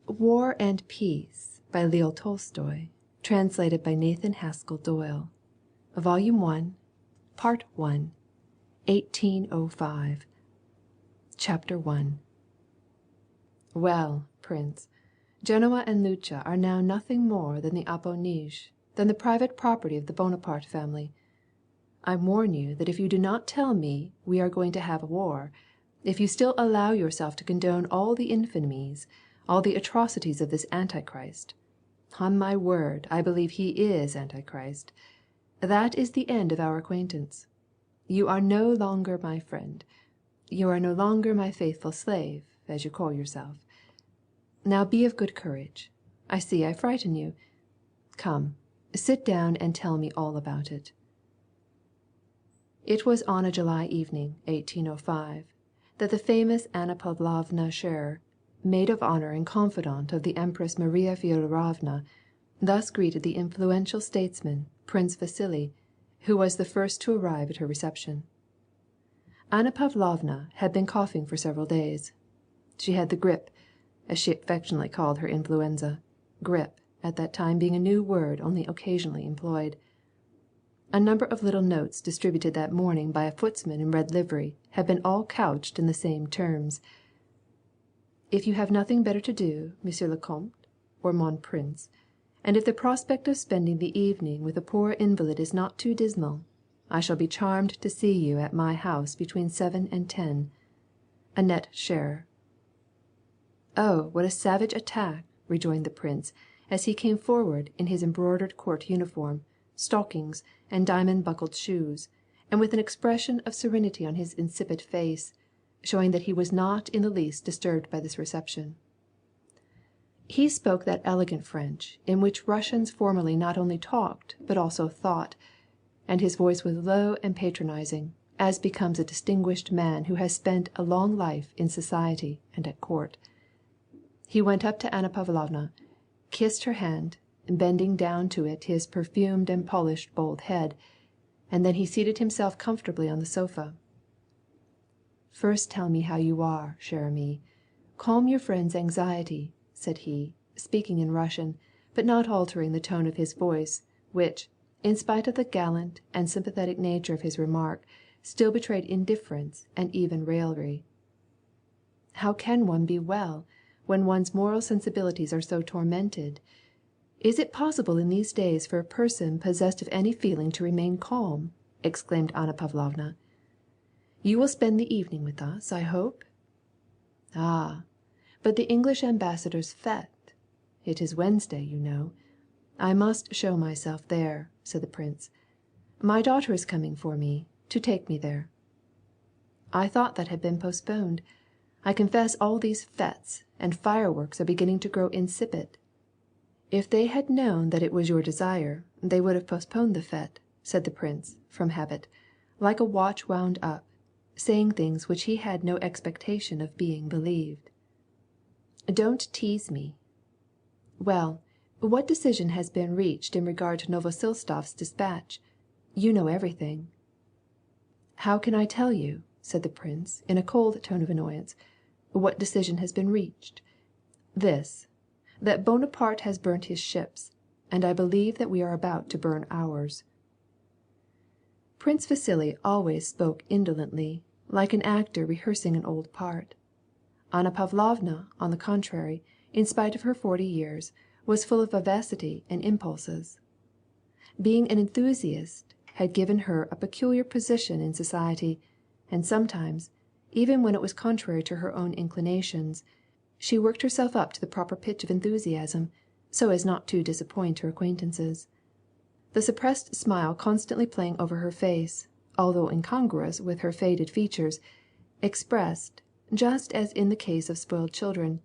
War and Peace by Leo Tolstoy, translated by Nathan Haskell Dole. Volume 1, Part 1, 1805. Chapter 1. Well, Prince, Genoa and Lucca are now nothing more than the appanage, than the private property of the Bonaparte family. I warn you that if you do not tell me we are going to have a war, if you still allow yourself to condone all the infamies, all the atrocities of this Antichrist, on my word, I believe he is Antichrist, that is the end of our acquaintance. You are no longer my friend. You are no longer my faithful slave, as you call yourself. Now be of good courage. I see I frighten you. Come, sit down and tell me all about it. It was on a July evening, 1805, that the famous Anna Pavlovna Scherer, maid of honor and confidant of the Empress Maria Fyodorovna, thus greeted the influential statesman, Prince Vasily, who was the first to arrive at her reception. Anna Pavlovna had been coughing for several days. She had the grippe, as she affectionately called her influenza, grippe at that time being a new word only occasionally employed. A number of little notes distributed that morning by a footman in red livery had been all couched in the same terms. If you have nothing better to do, Monsieur le Comte, or mon prince, and if the prospect of spending the evening with a poor invalid is not too dismal, I shall be charmed to see you at my house between 7 and 10. Annette Scherer. Oh, what a savage attack, rejoined the prince, as he came forward in his embroidered court uniform, stockings, and diamond-buckled shoes, and with an expression of serenity on his insipid face, showing that he was not in the least disturbed by this reception. He spoke that elegant French in which Russians formerly not only talked but also thought, and his voice was low and patronizing, as becomes a distinguished man who has spent a long life in society and at court. He went up to Anna Pavlovna, kissed her hand, bending down to it his perfumed and polished bold head, and then he seated himself comfortably on the sofa. First tell me how you are, cher ami. Calm your friend's anxiety, said he, speaking in Russian, but not altering the tone of his voice, which, in spite of the gallant and sympathetic nature of his remark, still betrayed indifference and even raillery. How can one be well, when one's moral sensibilities are so tormented? Is it possible in these days for a person possessed of any feeling to remain calm? Exclaimed Anna Pavlovna. You will spend the evening with us, I hope? Ah, but the English ambassador's fête. It is Wednesday, you know. I must show myself there, said the prince. My daughter is coming for me, to take me there. I thought that had been postponed. I confess all these fêtes and fireworks are beginning to grow insipid. If they had known that it was your desire, they would have postponed the fête, said the prince, from habit, like a watch wound up, saying things which he had no expectation of being believed. Don't tease me. Well, what decision has been reached in regard to Novosiltsov's dispatch? You know everything. How can I tell you, said the prince, in a cold tone of annoyance, what decision has been reached? This, that Bonaparte has burnt his ships, and I believe that we are about to burn ours. Prince Vasily always spoke indolently, like an actor rehearsing an old part. Anna Pavlovna, on the contrary, in spite of her 40 years, was full of vivacity and impulses. Being an enthusiast had given her a peculiar position in society, and sometimes, even when it was contrary to her own inclinations, she worked herself up to the proper pitch of enthusiasm, so as not to disappoint her acquaintances. The suppressed smile constantly playing over her face, although incongruous with her faded features, expressed, just as in the case of spoiled children,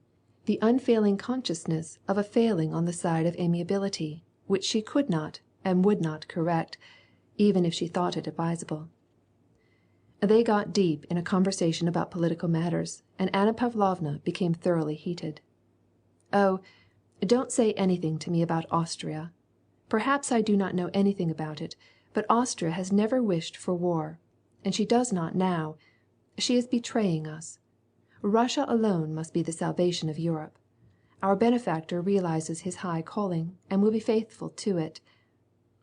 the unfailing consciousness of a failing on the side of amiability, which she could not and would not correct, even if she thought it advisable. They got deep in a conversation about political matters, and Anna Pavlovna became thoroughly heated. Oh, don't say anything to me about Austria. Perhaps I do not know anything about it, but Austria has never wished for war, and she does not now. She is betraying us. Russia alone must be the salvation of Europe. Our benefactor realizes his high calling, and will be faithful to it.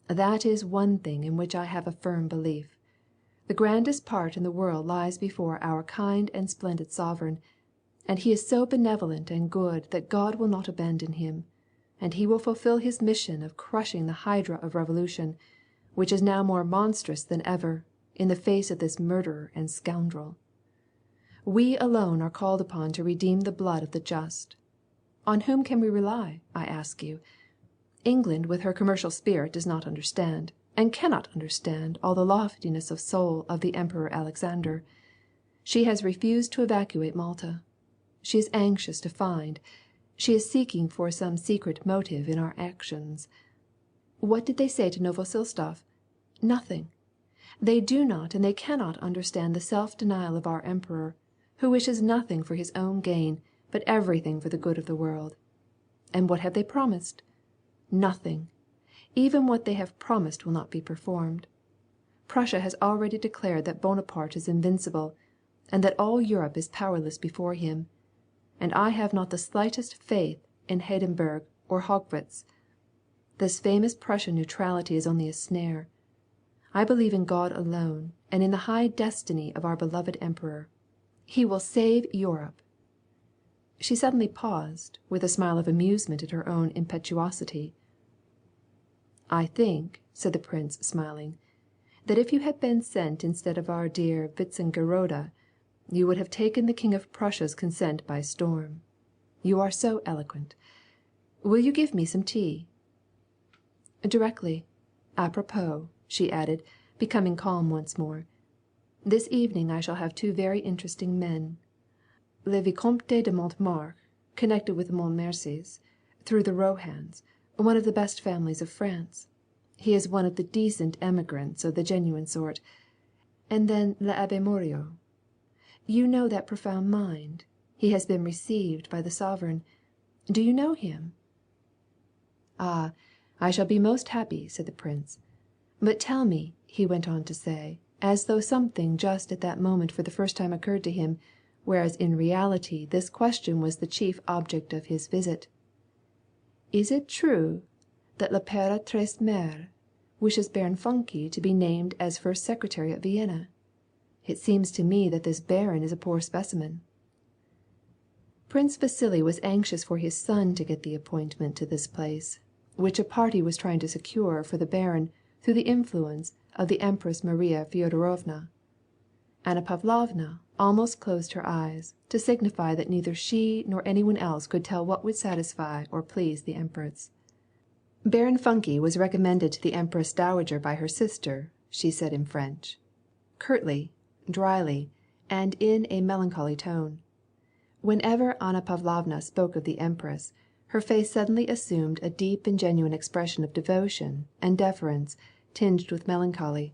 That is one thing in which I have a firm belief. The grandest part in the world lies before our kind and splendid sovereign, and he is so benevolent and good that God will not abandon him, and he will fulfill his mission of crushing the hydra of revolution, which is now more monstrous than ever, in the face of this murderer and scoundrel. We alone are called upon to redeem the blood of the just. On whom can we rely, I ask you? England with her commercial spirit does not understand, and cannot understand all the loftiness of soul of the Emperor Alexander. She has refused to evacuate Malta. She is anxious to find. She is seeking for some secret motive in our actions. What did they say to Novosiltsov? Nothing. They do not and they cannot understand the self-denial of our emperor, who wishes nothing for his own gain, but everything for the good of the world. And what have they promised? Nothing. Even what they have promised will not be performed. Prussia has already declared that Bonaparte is invincible, and that all Europe is powerless before him. And I have not the slightest faith in Hindenburg or Haugwitz. This famous Prussian neutrality is only a snare. I believe in God alone, and in the high destiny of our beloved emperor. He will save Europe. She suddenly paused, with a smile of amusement at her own impetuosity. I think, said the prince, smiling, that if you had been sent instead of our dear Witzengerode, you would have taken the King of Prussia's consent by storm. You are so eloquent. Will you give me some tea? Directly. Apropos, she added, becoming calm once more. This evening I shall have two very interesting men. Le Vicomte de Montmartre, connected with the Montmorencys, through the Rohans, one of the best families of France. He is one of the decent emigrants of the genuine sort. And then l'Abbé Morio. You know that profound mind. He has been received by the sovereign. Do you know him? Ah, I shall be most happy, said the prince. But tell me, he went on to say, as though something just at that moment for the first time occurred to him, whereas in reality this question was the chief object of his visit. Is it true that le Père Tres Mère wishes Baron Funke to be named as first secretary at Vienna? It seems to me that this baron is a poor specimen. Prince Vasily was anxious for his son to get the appointment to this place, which a party was trying to secure for the baron through the influence of the Empress Maria Feodorovna. Anna Pavlovna almost closed her eyes, to signify that neither she nor anyone else could tell what would satisfy or please the empress. Baron Funke was recommended to the Empress Dowager by her sister, she said in French, curtly, dryly, and in a melancholy tone. Whenever Anna Pavlovna spoke of the empress, her face suddenly assumed a deep and genuine expression of devotion and deference tinged with melancholy,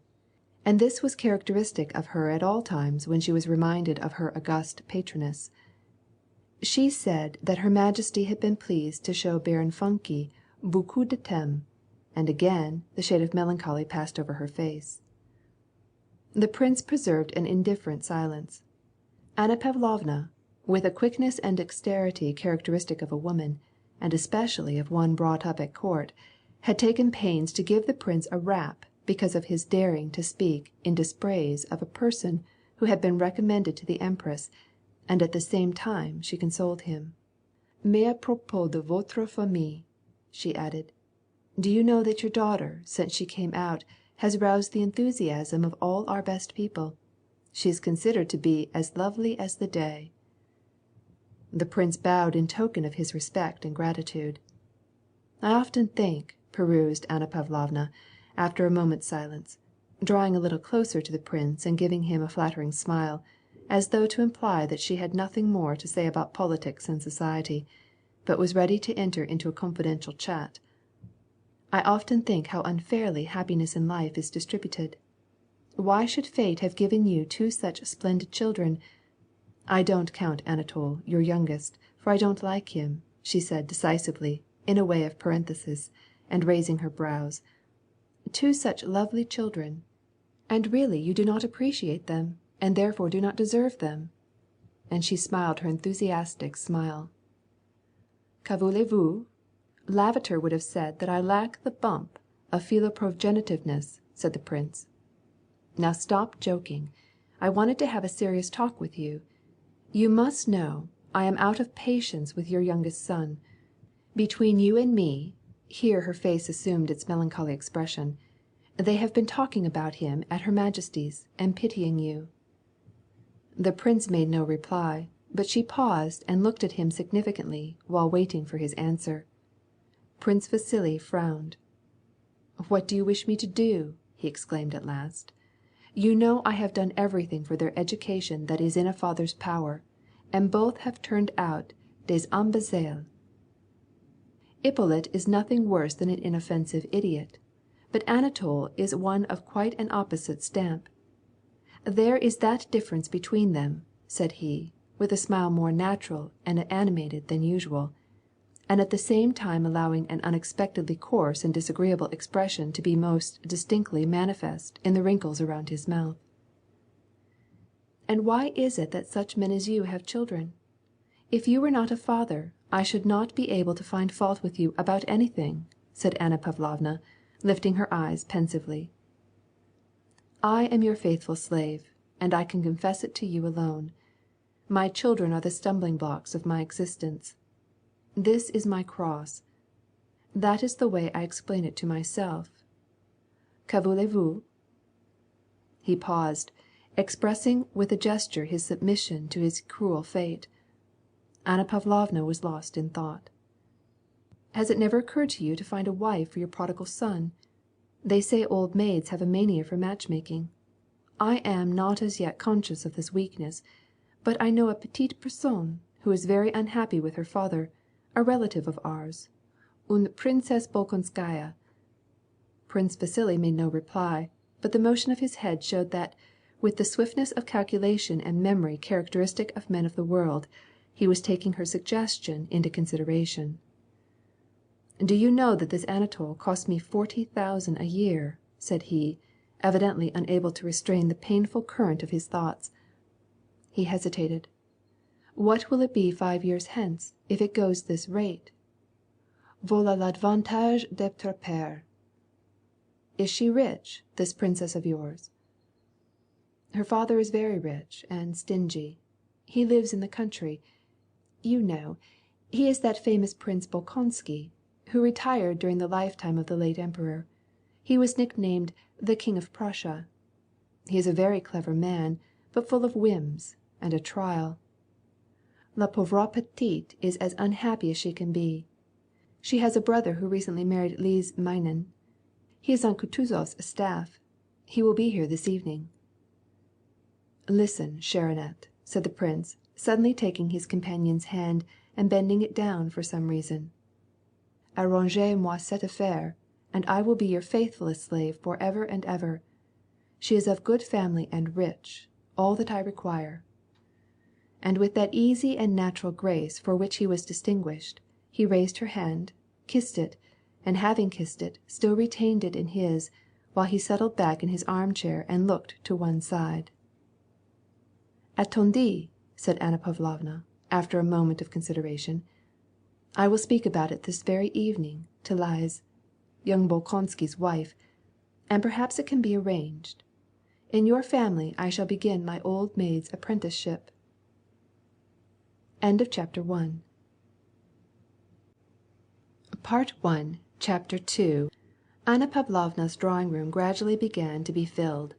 and this was characteristic of her at all times when she was reminded of her august patroness. She said that her majesty had been pleased to show Baron Funke beaucoup de temps, and again the shade of melancholy passed over her face. The prince preserved an indifferent silence. Anna Pavlovna, with a quickness and dexterity characteristic of a woman, and especially of one brought up at court, had taken pains to give the prince a rap because of his daring to speak in dispraise of a person who had been recommended to the empress, and at the same time she consoled him. Mais à propos de votre famille, she added, do you know that your daughter, since she came out, has roused the enthusiasm of all our best people? She is considered to be as lovely as the day. The prince bowed in token of his respect and gratitude. I often think, perused Anna Pavlovna, after a moment's silence, drawing a little closer to the prince and giving him a flattering smile, as though to imply that she had nothing more to say about politics and society, but was ready to enter into a confidential chat. I often think how unfairly happiness in life is distributed. Why should fate have given you two such splendid children? I don't count Anatole, your youngest, for I don't like him, she said decisively, in a way of parenthesis, and raising her brows. Two such lovely children, and really you do not appreciate them, and therefore do not deserve them. And she smiled her enthusiastic smile. Que voulez-vous? Lavater would have said that I lack the bump of philoprogenitiveness, said the prince. Now stop joking. I wanted to have a serious talk with you. You must know I am out of patience with your youngest son. Between you and me," here her face assumed its melancholy expression, "they have been talking about him at her majesty's, and pitying you." The prince made no reply, but she paused and looked at him significantly while waiting for his answer. Prince Vasily frowned. "What do you wish me to do?" he exclaimed at last. "You know I have done everything for their education that is in a father's power, and both have turned out des imbéciles. Hippolyte is nothing worse than an inoffensive idiot, but Anatole is one of quite an opposite stamp. There is that difference between them," said he, with a smile more natural and animated than usual, and at the same time allowing an unexpectedly coarse and disagreeable expression to be most distinctly manifest in the wrinkles around his mouth. "And why is it that such men as you have children? If you were not a father, I should not be able to find fault with you about anything," said Anna Pavlovna, lifting her eyes pensively. "I am your faithful slave, and I can confess it to you alone. My children are the stumbling blocks of my existence. This is my cross. That is the way I explain it to myself. Que voulez-vous?" He paused, expressing with a gesture his submission to his cruel fate. Anna Pavlovna was lost in thought. "Has it never occurred to you to find a wife for your prodigal son? They say old maids have a mania for matchmaking. I am not as yet conscious of this weakness, but I know a petite personne who is very unhappy with her father, a relative of ours, une princesse Bolkonskaya." Prince Vasily made no reply, but the motion of his head showed that, with the swiftness of calculation and memory characteristic of men of the world, he was taking her suggestion into consideration. "Do you know that this Anatole costs me 40,000 a year?" said he, evidently unable to restrain the painful current of his thoughts. He hesitated. "What will it be 5 years hence, if it goes this rate? Voilà l'avantage d'être père." "Is she rich, this princess of yours?" "Her father is very rich and stingy. He lives in the country. You know, he is that famous Prince Bolkonsky, who retired during the lifetime of the late emperor. He was nicknamed the King of Prussia. He is a very clever man, but full of whims and a trial. La pauvre petite is as unhappy as she can be. She has a brother who recently married Lise Meinen. He is on Kutuzov's staff. He will be here this evening." "Listen, chère Annette," said the prince, suddenly taking his companion's hand and bending it down for some reason. "Arrangez-moi cette affaire, and I will be your faithfulest slave for ever and ever. She is of good family and rich, all that I require." And with that easy and natural grace for which he was distinguished, he raised her hand, kissed it, and having kissed it, still retained it in his, while he settled back in his armchair and looked to one side. "Attendez," said Anna Pavlovna, after a moment of consideration. "I will speak about it this very evening to Lise, young Bolkonsky's wife, and perhaps it can be arranged. In your family I shall begin my old maid's apprenticeship." End of chapter 1. Part 1, Chapter 2. Anna Pavlovna's drawing room gradually began to be filled.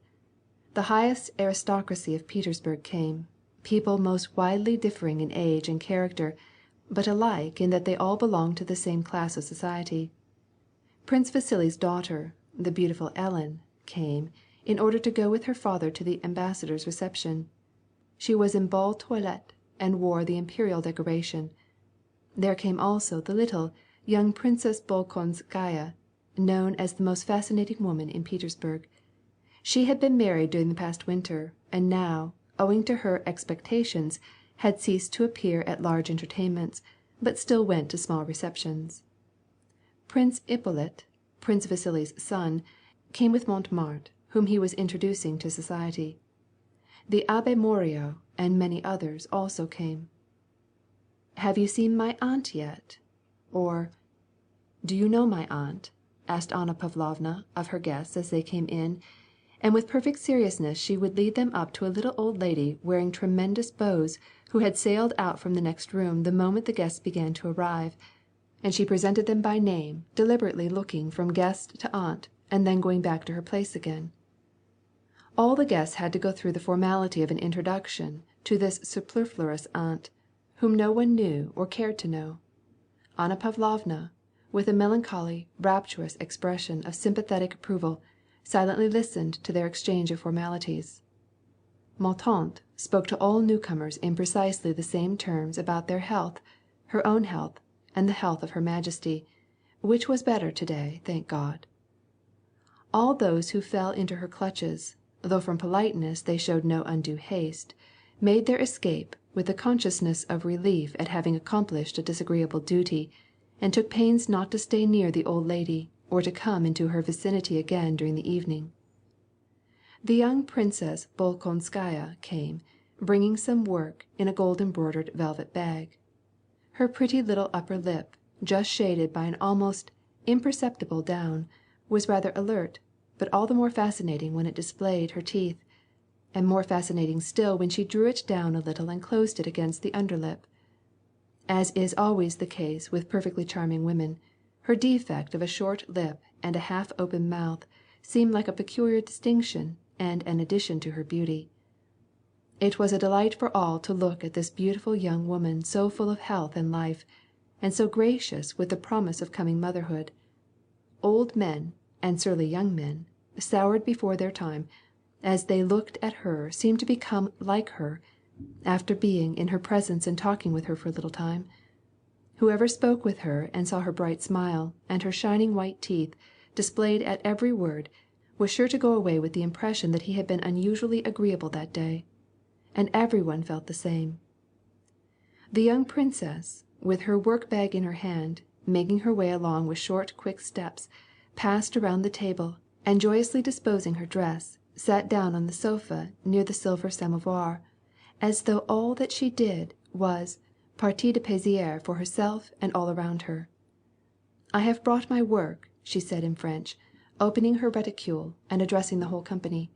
The highest aristocracy of Petersburg came, people most widely differing in age and character, but alike in that they all belonged to the same class of society. Prince Vasily's daughter, the beautiful Ellen, came, in order to go with her father to the ambassador's reception. She was in ball toilette, and wore the imperial decoration. There came also the little, young Princess Bolkonskaya, known as the most fascinating woman in Petersburg. She had been married during the past winter, and now, owing to her expectations, had ceased to appear at large entertainments, but still went to small receptions. Prince Hippolyte, Prince Vasily's son, came with Montmartre, whom he was introducing to society. The Abbé Morio and many others also came. "Have you seen my aunt yet?" or "Do you know my aunt?" asked Anna Pavlovna of her guests as they came in, and with perfect seriousness she would lead them up to a little old lady wearing tremendous bows who had sailed out from the next room the moment the guests began to arrive, and she presented them by name, deliberately looking from guest to aunt and then going back to her place again. All the guests had to go through the formality of an introduction to this superfluous aunt, whom no one knew or cared to know. Anna Pavlovna, with a melancholy, rapturous expression of sympathetic approval, silently listened to their exchange of formalities. Ma tante spoke to all newcomers in precisely the same terms about their health, her own health, and the health of her majesty, which was better today, thank God. All those who fell into her clutches, though from politeness they showed no undue haste, made their escape with the consciousness of relief at having accomplished a disagreeable duty, and took pains not to stay near the old lady or to come into her vicinity again during the evening. The young Princess Bolkonskaya came, bringing some work in a gold-embroidered velvet bag. Her pretty little upper lip, just shaded by an almost imperceptible down, was rather alert, but all the more fascinating when it displayed her teeth, and more fascinating still when she drew it down a little and closed it against the underlip. As is always the case with perfectly charming women, her defect of a short lip and a half-open mouth seemed like a peculiar distinction and an addition to her beauty. It was a delight for all to look at this beautiful young woman so full of health and life, and so gracious with the promise of coming motherhood. Old men and surly young men, soured before their time, as they looked at her seemed to become like her, after being in her presence and talking with her for a little time. Whoever spoke with her and saw her bright smile and her shining white teeth displayed at every word was sure to go away with the impression that he had been unusually agreeable that day. And everyone felt the same. The young princess, with her work-bag in her hand, making her way along with short, quick steps, passed around the table, and joyously disposing her dress, sat down on the sofa near the silver samovar, as though all that she did was partie de plaisir for herself and all around her. "I have brought my work," she said in French, opening her reticule and addressing the whole company.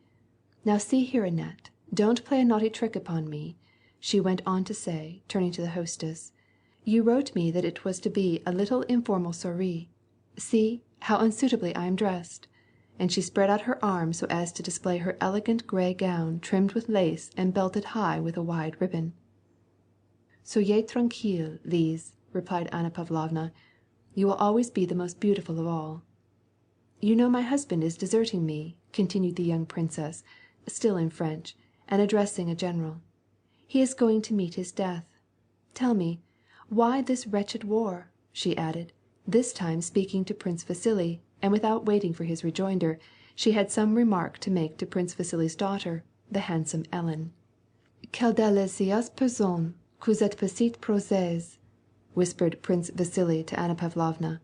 "Now see here, Annette, don't play a naughty trick upon me," she went on to say, turning to the hostess. "You wrote me that it was to be a little informal soirée. See how unsuitably I am dressed," and she spread out her arms so as to display her elegant gray gown trimmed with lace and belted high with a wide ribbon. "Soyez tranquille, Lise," replied Anna Pavlovna. "You will always be the most beautiful of all." "You know my husband is deserting me," continued the young princess, still in French, and addressing a general. "He is going to meet his death. Tell me, why this wretched war?" she added, this time speaking to Prince Vasily, and without waiting for his rejoinder, she had some remark to make to Prince Vasily's daughter, the handsome Ellen. "Quelle délicieuse personne que cette petite Française," whispered Prince Vasily to Anna Pavlovna.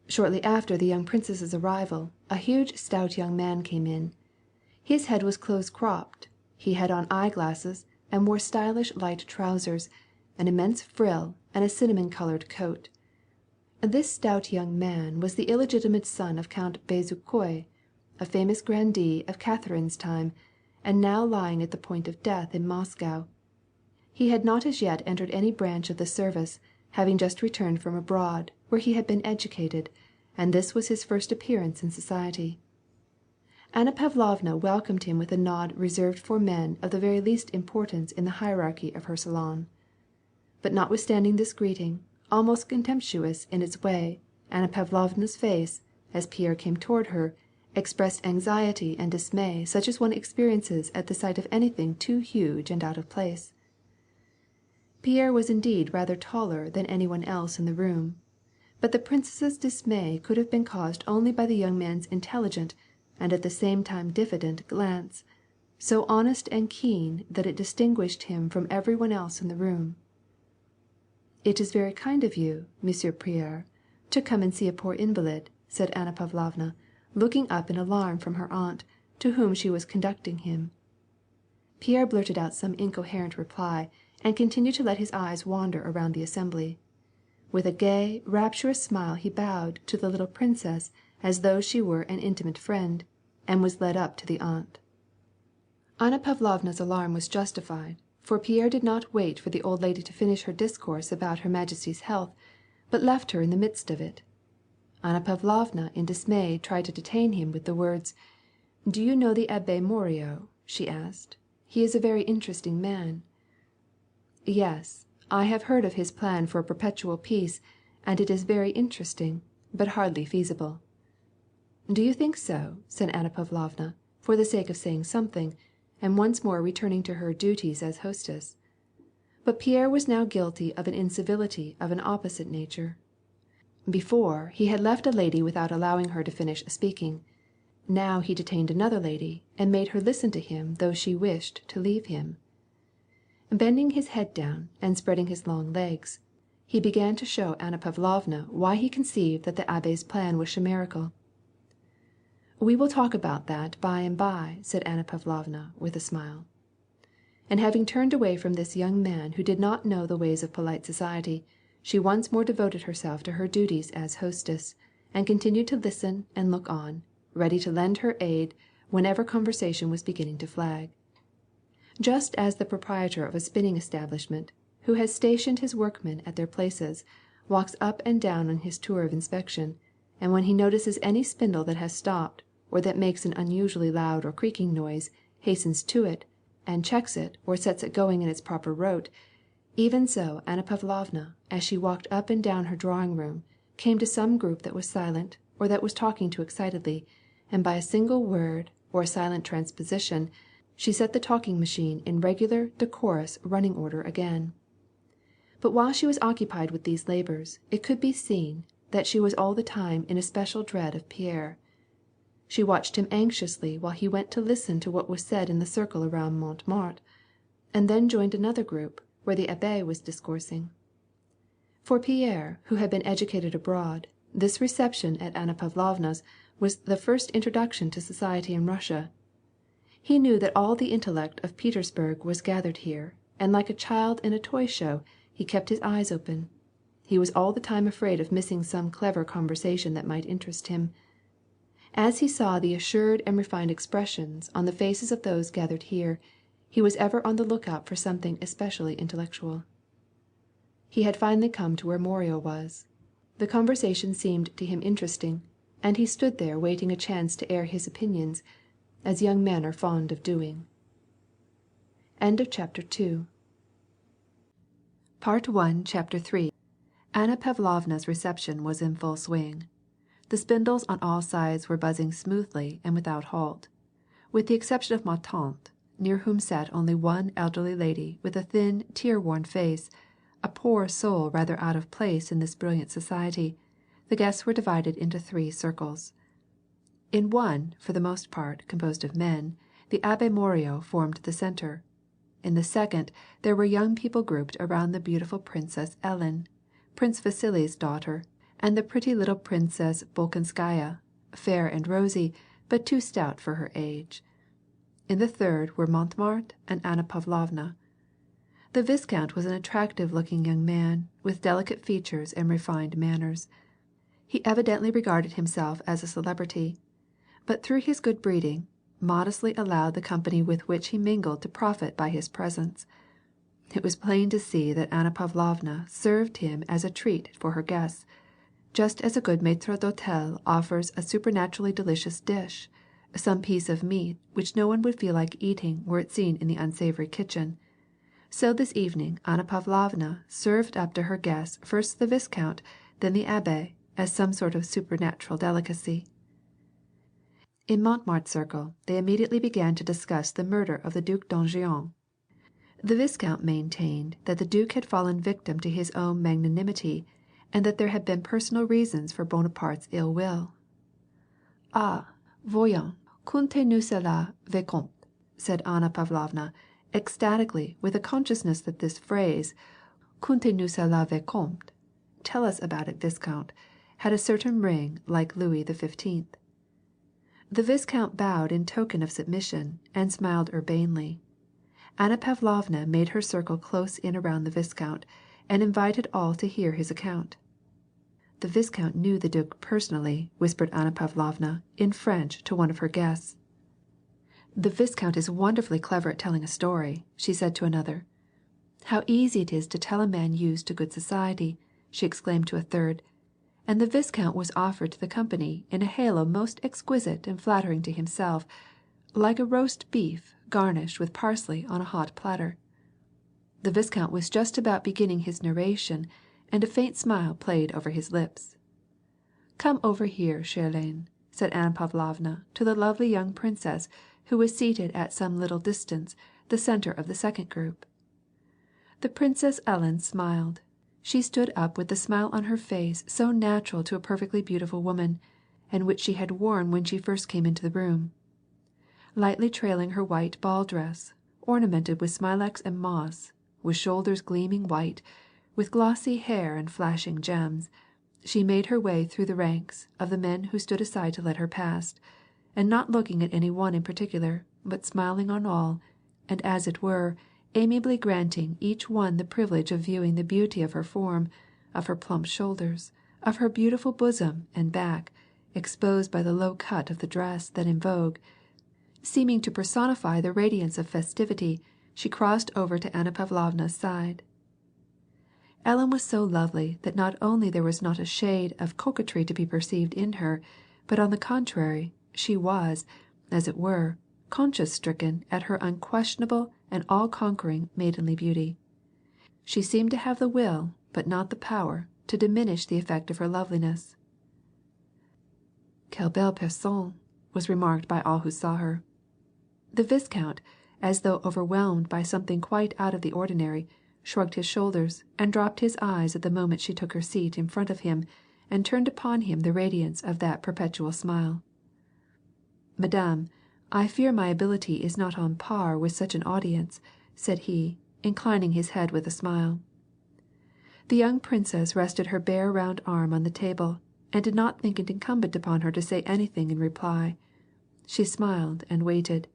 Shortly after the young princess's arrival, a huge stout young man came in. His head was close cropped, he had on eyeglasses and wore stylish light trousers, an immense frill, and a cinnamon-colored coat. This stout young man was the illegitimate son of Count Bezukhoi, a famous grandee of Catherine's time, and now lying at the point of death in Moscow. He had not as yet entered any branch of the service, having just returned from abroad, where he had been educated, and this was his first appearance in society. Anna Pavlovna welcomed him with a nod reserved for men of the very least importance in the hierarchy of her salon. But notwithstanding this greeting, almost contemptuous in its way, Anna Pavlovna's face, as Pierre came toward her, expressed anxiety and dismay such as one experiences at the sight of anything too huge and out of place. Pierre was indeed rather taller than anyone else in the room, but the princess's dismay could have been caused only by the young man's intelligent and at the same time diffident glance, so honest and keen that it distinguished him from everyone else in the room. "It is very kind of you, Monsieur Pierre, to come and see a poor invalid," said Anna Pavlovna, looking up in alarm from her aunt, to whom she was conducting him. Pierre blurted out some incoherent reply, and continued to let his eyes wander around the assembly. With a gay, rapturous smile he bowed to the little princess as though she were an intimate friend, and was led up to the aunt. Anna Pavlovna's alarm was justified, for Pierre did not wait for the old lady to finish her discourse about her majesty's health, but left her in the midst of it. Anna Pavlovna in dismay tried to detain him with the words, "Do you know the Abbé Morio?" she asked. "He is a very interesting man." "Yes, I have heard of his plan for a perpetual peace, and it is very interesting, but hardly feasible." "Do you think so?" said Anna Pavlovna, for the sake of saying something, and once more returning to her duties as hostess. But Pierre was now guilty of an incivility of an opposite nature. Before, he had left a lady without allowing her to finish speaking. Now he detained another lady, and made her listen to him though she wished to leave him. Bending his head down, and spreading his long legs, he began to show Anna Pavlovna why he conceived that the abbé's plan was chimerical. "We will talk about that by and by," said Anna Pavlovna, with a smile. And having turned away from this young man who did not know the ways of polite society, she once more devoted herself to her duties as hostess, and continued to listen and look on, ready to lend her aid whenever conversation was beginning to flag. Just as the proprietor of a spinning establishment, who has stationed his workmen at their places, walks up and down on his tour of inspection, and when he notices any spindle that has stopped, or that makes an unusually loud or creaking noise, hastens to it, and checks it or sets it going in its proper rote, even so Anna Pavlovna, as she walked up and down her drawing-room, came to some group that was silent, or that was talking too excitedly, and by a single word, or a silent transposition, she set the talking machine in regular, decorous running order again. But while she was occupied with these labors, it could be seen that she was all the time in especial dread of Pierre. She watched him anxiously while he went to listen to what was said in the circle around Montmartre, and then joined another group, where the abbé was discoursing. For Pierre, who had been educated abroad, this reception at Anna Pavlovna's was the first introduction to society in Russia. He knew that all the intellect of Petersburg was gathered here, and like a child in a toy show, he kept his eyes open. He was all the time afraid of missing some clever conversation that might interest him. As he saw the assured and refined expressions on the faces of those gathered here, he was ever on the lookout for something especially intellectual. He had finally come to where Morio was. The conversation seemed to him interesting, and he stood there waiting a chance to air his opinions, as young men are fond of doing. End of chapter 2. Part 1, Chapter 3. Anna Pavlovna's reception was in full swing. The spindles on all sides were buzzing smoothly and without halt, with the exception of ma tante, near whom sat only one elderly lady with a thin, tear-worn face, a poor soul rather out of place in this brilliant society. The guests were divided into 3 circles. In one, for the most part composed of men, the Abbé Morio formed the center. In the second, there were young people grouped around the beautiful Princess Ellen, Prince Vasily's daughter, and the pretty little Princess Bolkonskaya, fair and rosy, but too stout for her age. In the third were Montmartre and Anna Pavlovna. The viscount was an attractive-looking young man, with delicate features and refined manners. He evidently regarded himself as a celebrity, but through his good breeding, modestly allowed the company with which he mingled to profit by his presence. It was plain to see that Anna Pavlovna served him as a treat for her guests, just as a good maître d'hôtel offers a supernaturally delicious dish, some piece of meat which no one would feel like eating were it seen in the unsavory kitchen. So this evening Anna Pavlovna served up to her guests first the viscount, then the abbé, as some sort of supernatural delicacy. In Montmartre circle they immediately began to discuss the murder of the Duc d'Enghien. The viscount maintained that the duke had fallen victim to his own magnanimity, and that there had been personal reasons for Bonaparte's ill will. "Ah, voyons, contez-nous cela, vicomte," said Anna Pavlovna, ecstatically, with a consciousness that this phrase, "Contez-nous cela, vicomte," tell us about it, viscount, had a certain ring like Louis XV. The viscount bowed in token of submission, and smiled urbanely. Anna Pavlovna made her circle close in around the viscount, and invited all to hear his account. "The Viscount knew the Duke personally," whispered Anna Pavlovna in French to one of her guests. "The Viscount is wonderfully clever at telling a story," she said to another. "How easy it is to tell a man used to good society," she exclaimed to a third, and the Viscount was offered to the company in a halo most exquisite and flattering to himself, like a roast beef garnished with parsley on a hot platter. The Viscount was just about beginning his narration, and a faint smile played over his lips. "Come over here, chère, said Anna Pavlovna to the lovely young princess who was seated at some little distance, the center of the second group. The Princess Ellen smiled. She stood up with the smile on her face so natural to a perfectly beautiful woman, and which she had worn when she first came into the room. Lightly trailing her white ball dress, ornamented with smilax and moss, with shoulders gleaming white, with glossy hair and flashing gems, she made her way through the ranks of the men who stood aside to let her pass, and not looking at any one in particular, but smiling on all, and as it were, amiably granting each one the privilege of viewing the beauty of her form, of her plump shoulders, of her beautiful bosom and back, exposed by the low cut of the dress then in vogue. Seeming to personify the radiance of festivity, she crossed over to Anna Pavlovna's side. Ellen was so lovely that not only there was not a shade of coquetry to be perceived in her, but on the contrary, she was, as it were, conscience-stricken at her unquestionable and all-conquering maidenly beauty. She seemed to have the will, but not the power, to diminish the effect of her loveliness. "Quelle belle personne!" was remarked by all who saw her. The Viscount, as though overwhelmed by something quite out of the ordinary, shrugged his shoulders and dropped his eyes at the moment she took her seat in front of him and turned upon him the radiance of that perpetual smile. "Madame, I fear my ability is not on par with such an audience," said he, inclining his head with a smile. The young princess rested her bare round arm on the table, and did not think it incumbent upon her to say anything in reply. She smiled and waited.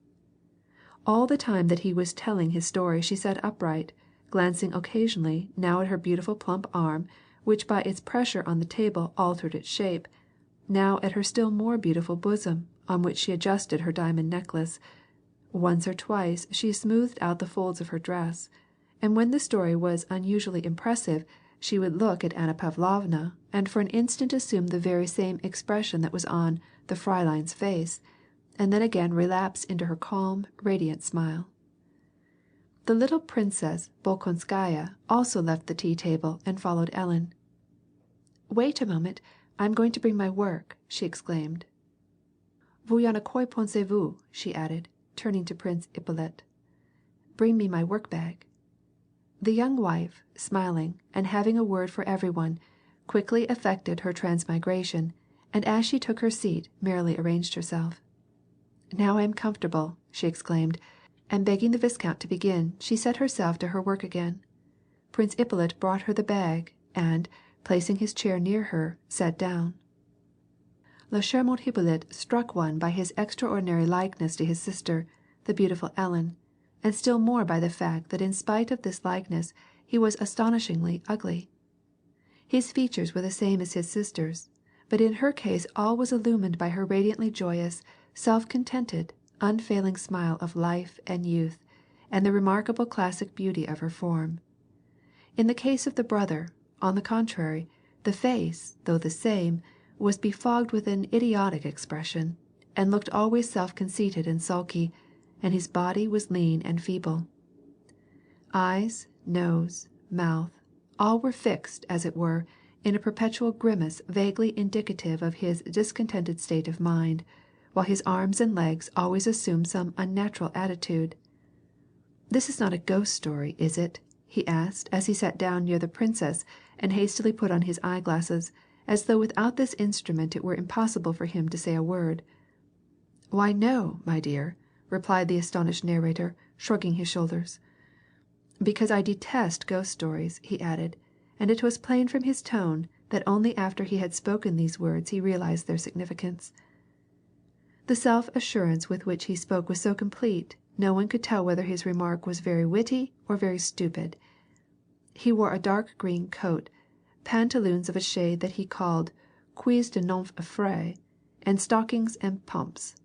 All the time that he was telling his story she sat upright, glancing occasionally now at her beautiful plump arm, which by its pressure on the table altered its shape, now at her still more beautiful bosom, on which she adjusted her diamond necklace. Once or twice she smoothed out the folds of her dress, and when the story was unusually impressive, she would look at Anna Pavlovna and for an instant assume the very same expression that was on the Fräulein's face, and then again relapse into her calm, radiant smile. The little Princess Bolkonskaya also left the tea table and followed Ellen. "Wait a moment, I am going to bring my work," she exclaimed. "Vous y en a quoi pensez-vous?" she added, turning to Prince Ippolit. "Bring me my work-bag." The young wife, smiling, and having a word for everyone, quickly effected her transmigration, and as she took her seat merrily arranged herself. "Now I am comfortable," she exclaimed, and begging the Viscount to begin, she set herself to her work again. Prince Ippolit brought her the bag, and, placing his chair near her, sat down. Le charmant Hippolyte struck one by his extraordinary likeness to his sister, the beautiful Ellen, and still more by the fact that in spite of this likeness he was astonishingly ugly. His features were the same as his sister's, but in her case all was illumined by her radiantly joyous, self-contented, unfailing smile of life and youth, and the remarkable classic beauty of her form. In the case of the brother, on the contrary, the face, though the same, was befogged with an idiotic expression, and looked always self-conceited and sulky, and his body was lean and feeble. Eyes, nose, mouth, all were fixed, as it were, in a perpetual grimace vaguely indicative of his discontented state of mind, while his arms and legs always assumed some unnatural attitude. "This is not a ghost story, is it?" he asked as he sat down near the princess and hastily put on his eyeglasses, as though without this instrument it were impossible for him to say a word. "Why no, my dear," replied the astonished narrator, shrugging his shoulders. "Because I detest ghost stories," he added, and it was plain from his tone that only after he had spoken these words he realized their significance. The self-assurance with which he spoke was so complete, no one could tell whether his remark was very witty or very stupid. He wore a dark green coat, pantaloons of a shade that he called cuisse de nymphe effraie, and stockings and pumps.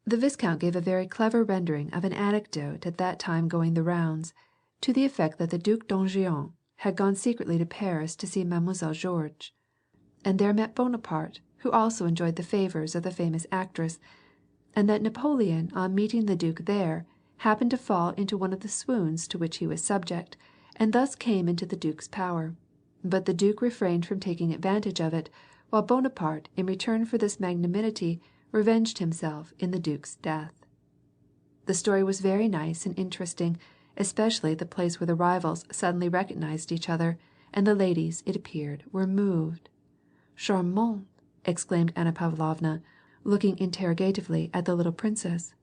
The Viscount gave a very clever rendering of an anecdote at that time going the rounds, to the effect that the Duc d'Enghien had gone secretly to Paris to see Mademoiselle Georges, and there met Bonaparte, who also enjoyed the favors of the famous actress, and that Napoleon on meeting the Duke there happened to fall into one of the swoons to which he was subject, and thus came into the Duke's power, but the Duke refrained from taking advantage of it, while Bonaparte in return for this magnanimity revenged himself in the Duke's death. The story was very nice and interesting, especially at the place where the rivals suddenly recognized each other, and the ladies, it appeared, were moved. "Charmant!" exclaimed Anna Pavlovna, looking interrogatively at the little princess.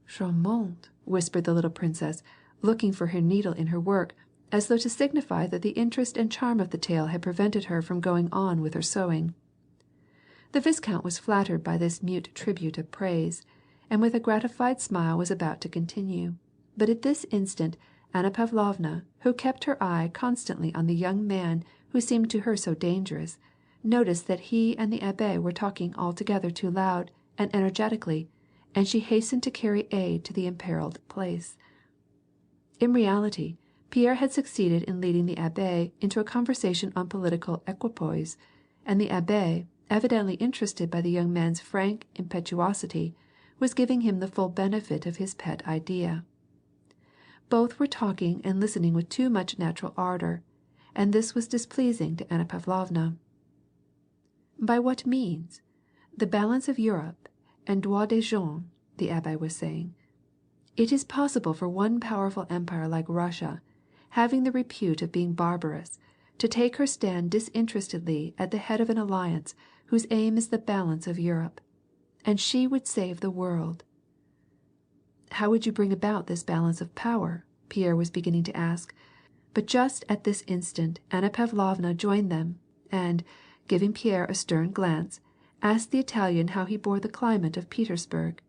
"Charmant!" whispered the little princess, looking for her needle in her work, as though to signify that the interest and charm of the tale had prevented her from going on with her sewing. The Viscount was flattered by this mute tribute of praise, and with a gratified smile was about to continue, but at this instant Anna Pavlovna, who kept her eye constantly on the young man who seemed to her so dangerous, noticed that he and the Abbé were talking altogether too loud and energetically, and she hastened to carry aid to the imperiled place. In reality, Pierre had succeeded in leading the Abbé into a conversation on political equipoise, and the Abbé, evidently interested by the young man's frank impetuosity, was giving him the full benefit of his pet idea. Both were talking and listening with too much natural ardor, and this was displeasing to Anna Pavlovna. By what means? The balance of Europe and droit des gens, the Abbé was saying. It is possible for one powerful empire like Russia, having the repute of being barbarous, to take her stand disinterestedly at the head of an alliance whose aim is the balance of Europe. And she would save the world. How would you bring about this balance of power? Pierre was beginning to ask, but just at this instant Anna Pavlovna joined them, and, giving Pierre a stern glance, asked the Italian how he bore the climate of Petersburg.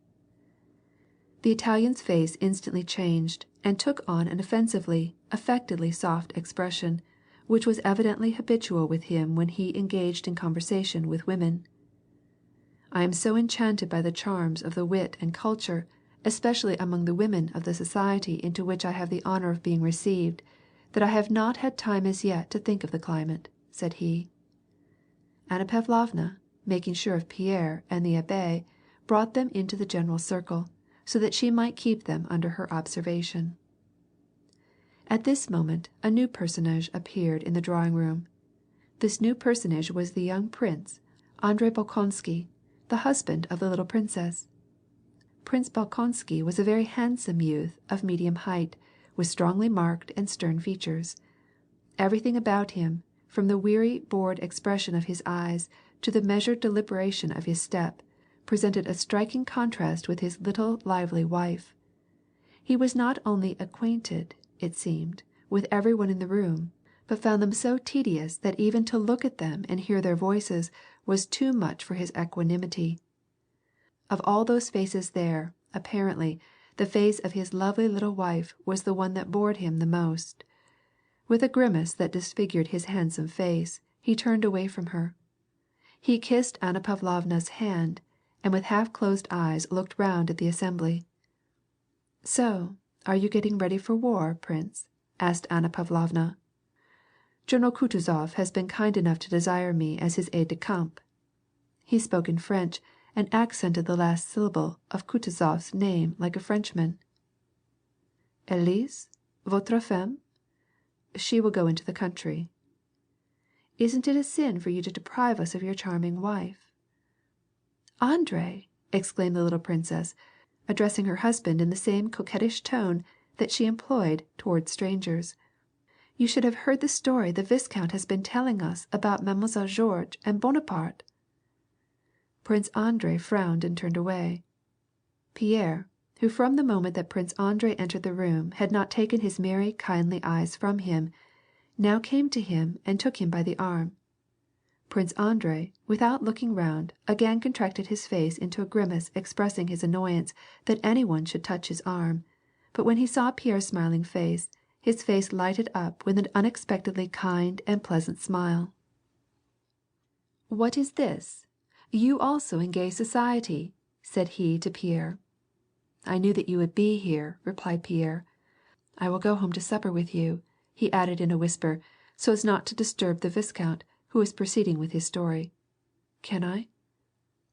The Italian's face instantly changed, and took on an offensively, affectedly soft expression, which was evidently habitual with him when he engaged in conversation with women. I am so enchanted by the charms of the wit and culture, especially among the women of the society into which I have the honor of being received, that I have not had time as yet to think of the climate," said he. Anna Pavlovna, making sure of Pierre and the Abbé, brought them into the general circle, so that she might keep them under her observation. At this moment a new personage appeared in the drawing-room. This new personage was the young prince, Andrei Bolkonsky, the husband of the little princess. Prince Bolkonsky was a very handsome youth of medium height, with strongly marked and stern features. Everything about him, from the weary, bored expression of his eyes to the measured deliberation of his step, presented a striking contrast with his little lively wife. He was not only acquainted, it seemed, with every one in the room, but found them so tedious that even to look at them and hear their voices was too much for his equanimity. Of all those faces there, apparently, the face of his lovely little wife was the one that bored him the most. With a grimace that disfigured his handsome face, he turned away from her. He kissed Anna Pavlovna's hand, and with half-closed eyes looked round at the assembly. "So, are you getting ready for war, Prince?" asked Anna Pavlovna. "General Kutuzov has been kind enough to desire me as his aide-de-camp." He spoke in French, and accented the last syllable of Kutuzov's name like a Frenchman. "Elise, votre femme?" "She will go into the country." "Isn't it a sin for you to deprive us of your charming wife?" "Andrei!" exclaimed the little princess, addressing her husband in the same coquettish tone that she employed towards strangers. "You should have heard the story the Viscount has been telling us about Mademoiselle Georges and Bonaparte." Prince Andrei frowned and turned away. Pierre, who from the moment that Prince Andrei entered the room had not taken his merry kindly eyes from him, now came to him and took him by the arm. Prince Andrei, without looking round, again contracted his face into a grimace expressing his annoyance that any one should touch his arm, but when he saw Pierre's smiling face, His face lighted up with an unexpectedly kind and pleasant smile. "What is this? You also in gay society?" said he to Pierre. "I knew that you would be here," replied Pierre. "I will go home to supper with you," he added in a whisper, so as not to disturb the viscount, who was proceeding with his story. "Can I?"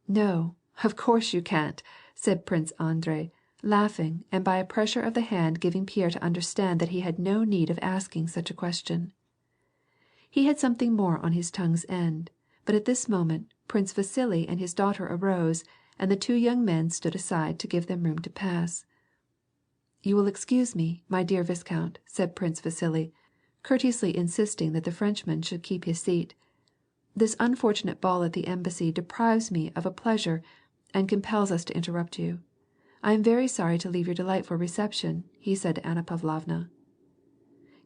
"No, of course you can't," said Prince Andrei, laughing and by a pressure of the hand giving Pierre to understand that he had no need of asking such a question. He had something more on his tongue's end, but at this moment Prince Vasily and his daughter arose, and the two young men stood aside to give them room to pass. "You will excuse me, my dear viscount," said Prince Vasily, courteously insisting that the Frenchman should keep his seat. "This unfortunate ball at the embassy deprives me of a pleasure and compels us to interrupt you. I am very sorry to leave your delightful reception," he said to Anna Pavlovna.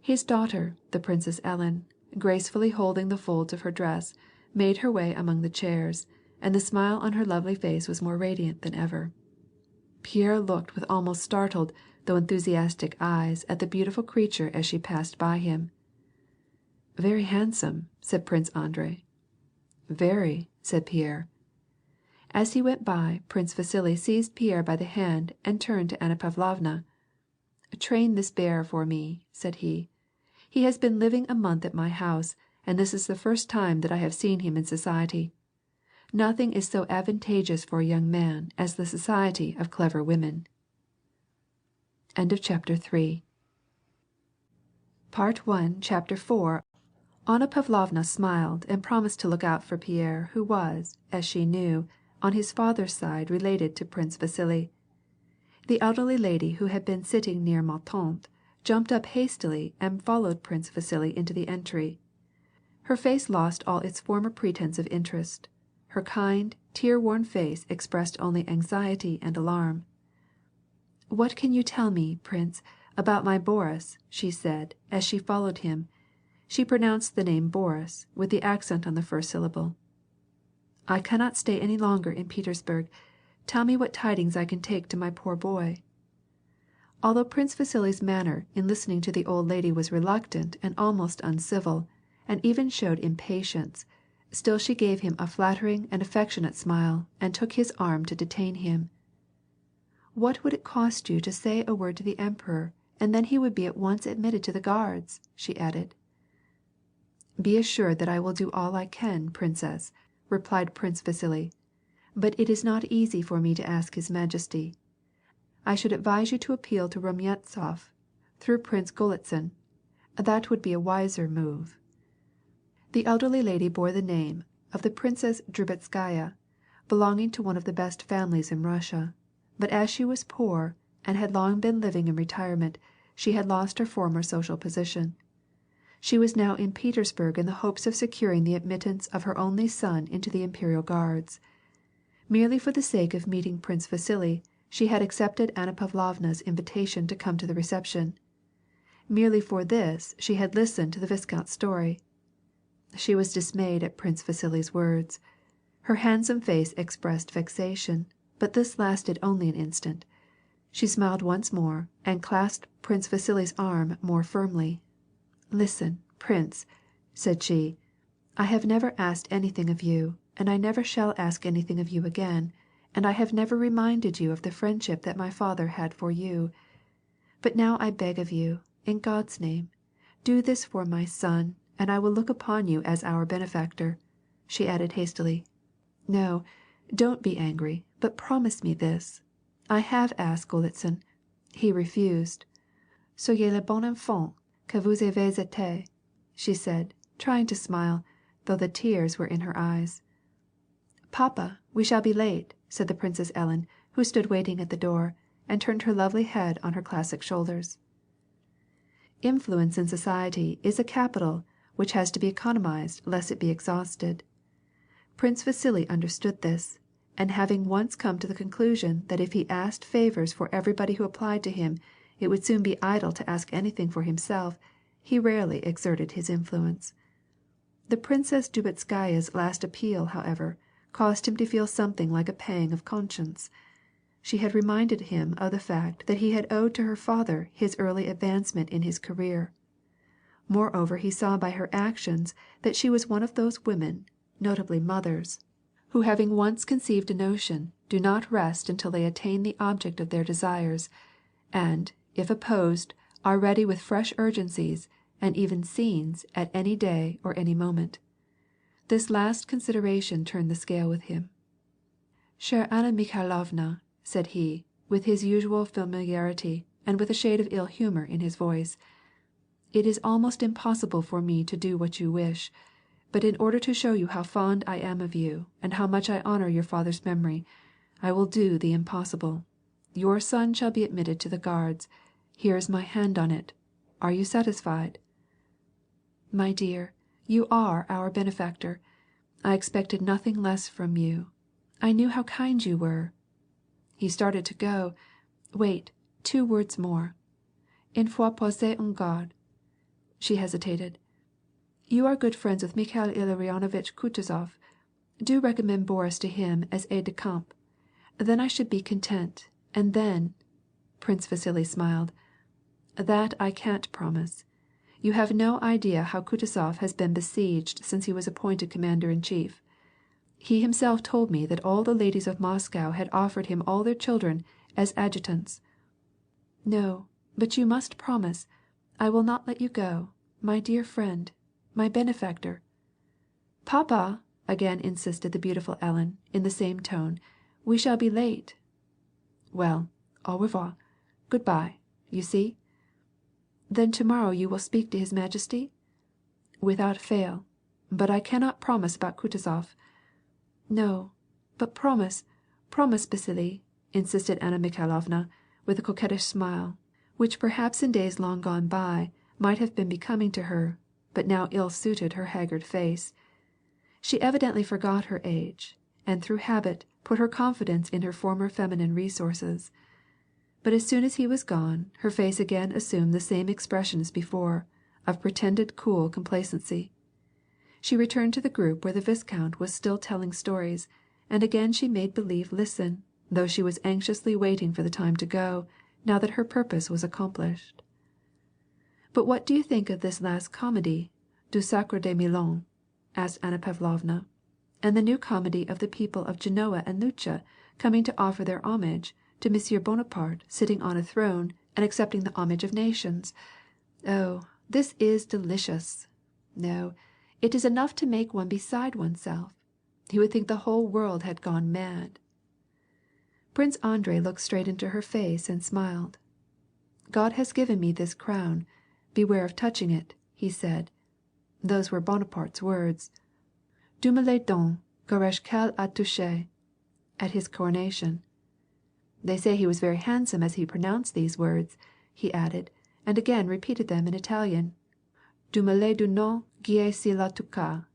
His daughter, the Princess Ellen, gracefully holding the folds of her dress, made her way among the chairs, and the smile on her lovely face was more radiant than ever. Pierre looked with almost startled though enthusiastic eyes at the beautiful creature as she passed by him. "Very handsome," said Prince Andrei. "Very," said Pierre. As he went by, Prince Vasily seized Pierre by the hand and turned to Anna Pavlovna. "Train this bear for me," said he. "He has been living a month at my house, and this is the first time that I have seen him in society. Nothing is so advantageous for a young man as the society of clever women." Chapter 4. Anna Pavlovna smiled and promised to look out for Pierre, who was, as she knew, on his father's side related to Prince Vasily. The elderly lady who had been sitting near ma tante jumped up hastily and followed Prince Vasily into the entry. Her face lost all its former pretense of interest. Her kind, tear-worn face expressed only anxiety and alarm. "What can you tell me, Prince, about my Boris?" she said, as she followed him. She pronounced the name Boris, with the accent on the first syllable. "I cannot stay any longer in Petersburg. Tell me what tidings I can take to my poor boy." Although Prince Vasily's manner in listening to the old lady was reluctant and almost uncivil, and even showed impatience, still she gave him a flattering and affectionate smile, and took his arm to detain him. "What would it cost you to say a word to the emperor, and then he would be at once admitted to the guards," she added. "Be assured that I will do all I can, princess," replied Prince Vasily, "but it is not easy for me to ask his majesty. I should advise you to appeal to Rumyantsev through Prince Golitsyn. That would be a wiser move." The elderly lady bore the name of the Princess Drubetskaya, belonging to one of the best families in Russia, but as she was poor, and had long been living in retirement, she had lost her former social position. She was now in Petersburg in the hopes of securing the admittance of her only son into the Imperial Guards. Merely for the sake of meeting Prince Vasily, she had accepted Anna Pavlovna's invitation to come to the reception. Merely for this she had listened to the viscount's story. She was dismayed at Prince Vasily's words. Her handsome face expressed vexation, but this lasted only an instant. She smiled once more and clasped Prince Vasily's arm more firmly. "Listen, prince," said she. "I have never asked anything of you, and I never shall ask anything of you again, and I have never reminded you of the friendship that my father had for you. But now I beg of you, in God's name, do this for my son, and I will look upon you as our benefactor," she added hastily. "No, don't be angry, but promise me this. I have asked Golitsyn. He refused. Soyez le bon enfant que vous avez été," she said, trying to smile, though the tears were in her eyes. "Papa, we shall be late," said the Princess Ellen, who stood waiting at the door, and turned her lovely head on her classic shoulders. Influence in society is a capital which has to be economized lest it be exhausted. Prince Vasily understood this, and having once come to the conclusion that if he asked favors for everybody who applied to him, it would soon be idle to ask anything for himself, he rarely exerted his influence. The Princess Drubetskaya's last appeal, however, caused him to feel something like a pang of conscience. She had reminded him of the fact that he had owed to her father his early advancement in his career. Moreover, he saw by her actions that she was one of those women, notably mothers, who having once conceived a notion, do not rest until they attain the object of their desires, and, if opposed, are ready with fresh urgencies, and even scenes, at any day or any moment. This last consideration turned the scale with him. "Chère Anna Mikhailovna," said he, with his usual familiarity, and with a shade of ill humor in his voice, "it is almost impossible for me to do what you wish, but in order to show you how fond I am of you, and how much I honor your father's memory, I will do the impossible. Your son shall be admitted to the Guards. Here is my hand on it. Are you satisfied?" "My dear, you are our benefactor. I expected nothing less from you. I knew how kind you were." He started to go. "Wait, 2 words more. Une fois posé en garde." She hesitated. "You are good friends with Mikhail Ilarionovitch Kutuzov. Do recommend Boris to him as aide de camp. Then I should be content, and then—" Prince Vasily smiled. "That I can't promise. You have no idea how Kutuzov has been besieged since he was appointed commander-in-chief. He himself told me that all the ladies of Moscow had offered him all their children as adjutants. No, but you must promise. I will not let you go, my dear friend, my benefactor." "Papa," again insisted the beautiful Ellen, in the same tone, "we shall be late." "Well, au revoir. Good-bye. You see?" "Then to-morrow you will speak to his majesty?" "Without fail. But I cannot promise about Kutuzov." "No, but promise, Vasily," insisted Anna Mikhailovna, with a coquettish smile, which perhaps in days long gone by might have been becoming to her, but now ill suited her haggard face. She evidently forgot her age, and through habit put her confidence in her former feminine resources. But as soon as he was gone, her face again assumed the same expression as before, of pretended cool complacency. She returned to the group where the viscount was still telling stories, and again she made believe listen, though she was anxiously waiting for the time to go, now that her purpose was accomplished. "But what do you think of this last comedy, Du Sacre de Milan?" asked Anna Pavlovna, "and the new comedy of the people of Genoa and Lucca coming to offer their homage to Monsieur Bonaparte sitting on a throne and accepting the homage of nations? Oh, this is delicious! No, it is enough to make one beside oneself. You would think the whole world had gone mad." Prince Andrei looked straight into her face and smiled. "God has given me this crown. Beware of touching it," he said. Those were Bonaparte's words. "Dieu me les donne, qu'aurais-je qu'à toucher," at his coronation. They say he was very handsome as he pronounced these words, he added, and again repeated them in Italian. "Dieu me les donne, qui s'y la toucha."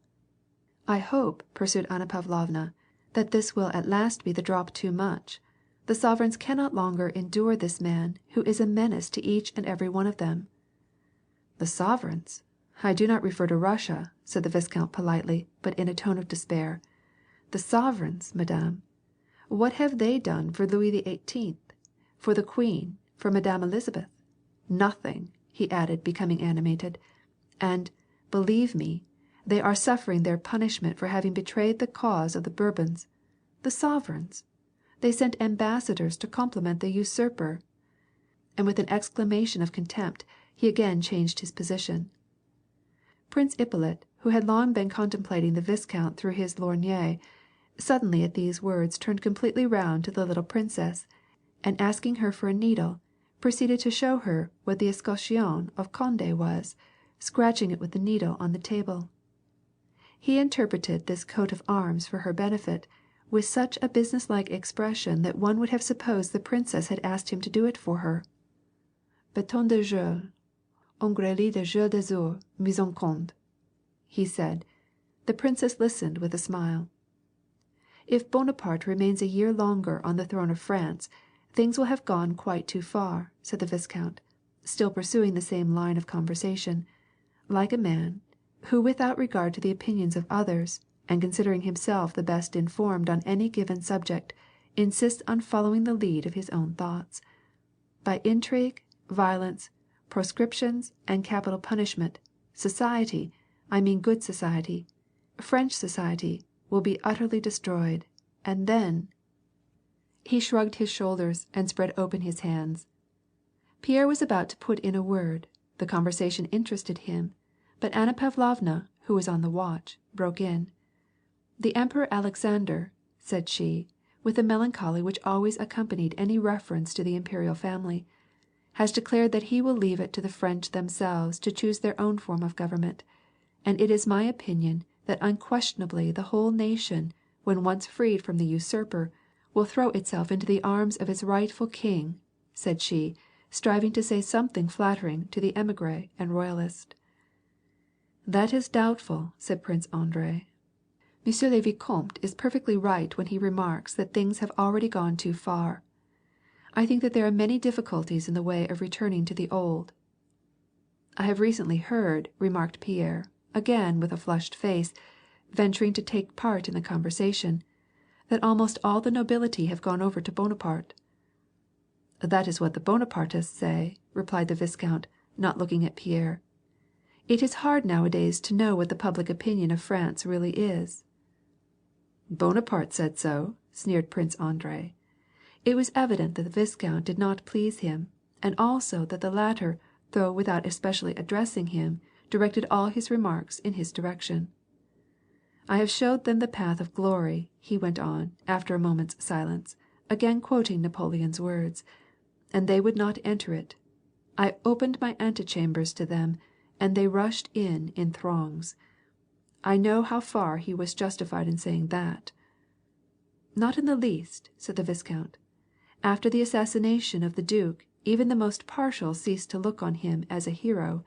"I hope," pursued Anna Pavlovna, "that this will at last be the drop too much. The sovereigns cannot longer endure this man, who is a menace to each and every one of them." "The sovereigns? I do not refer to Russia," said the viscount politely, but in a tone of despair. "The sovereigns, madame? What have they done for Louis XVIII., for the Queen, for Madame Elizabeth? Nothing," he added, becoming animated. "And, believe me, they are suffering their punishment for having betrayed the cause of the Bourbons. The sovereigns! They sent ambassadors to compliment the usurper." And with an exclamation of contempt, he again changed his position. Prince Ippolit, who had long been contemplating the viscount through his lorgnette, suddenly at these words turned completely round to the little princess, and asking her for a needle, proceeded to show her what the escutcheon of Condé was, scratching it with the needle on the table. He interpreted this coat of arms for her benefit with such a businesslike expression that one would have supposed the princess had asked him to do it for her. "Bâton de gueule, un grelier de gueule d'azur mis en compte," he said. The princess listened with a smile. "If Bonaparte remains a year longer on the throne of France, things will have gone quite too far," said the viscount, still pursuing the same line of conversation, like a man, who without regard to the opinions of others, and considering himself the best informed on any given subject, insists on following the lead of his own thoughts. By intrigue, violence, proscriptions, and capital punishment, society, I mean good society, French society, will be utterly destroyed, and then—" He shrugged his shoulders and spread open his hands. Pierre was about to put in a word, the conversation interested him, but Anna Pavlovna, who was on the watch, broke in. "The Emperor Alexander," said she, with the melancholy which always accompanied any reference to the imperial family, "has declared that he will leave it to the French themselves to choose their own form of government, and it is my opinion that unquestionably the whole nation, when once freed from the usurper, will throw itself into the arms of its rightful king," said she, striving to say something flattering to the émigré and royalist. "That is doubtful," said Prince Andrei. "Monsieur le Vicomte is perfectly right when he remarks that things have already gone too far. I think that there are many difficulties in the way of returning to the old." "I have recently heard," remarked Pierre, again with a flushed face, venturing to take part in the conversation, "that almost all the nobility have gone over to Bonaparte." "That is what the Bonapartists say," replied the viscount, not looking at Pierre. "It is hard nowadays to know what the public opinion of France really is." "Bonaparte said so," sneered Prince Andrei. It was evident that the viscount did not please him, and also that the latter, though without especially addressing him, directed all his remarks in his direction. "I have showed them the path of glory," he went on, after a moment's silence, again quoting Napoleon's words, "and they would not enter it. I opened my antechambers to them, and they rushed in throngs. I know how far he was justified in saying that." "Not in the least," said the viscount. "After the assassination of the duke, even the most partial cease to look on him as a hero.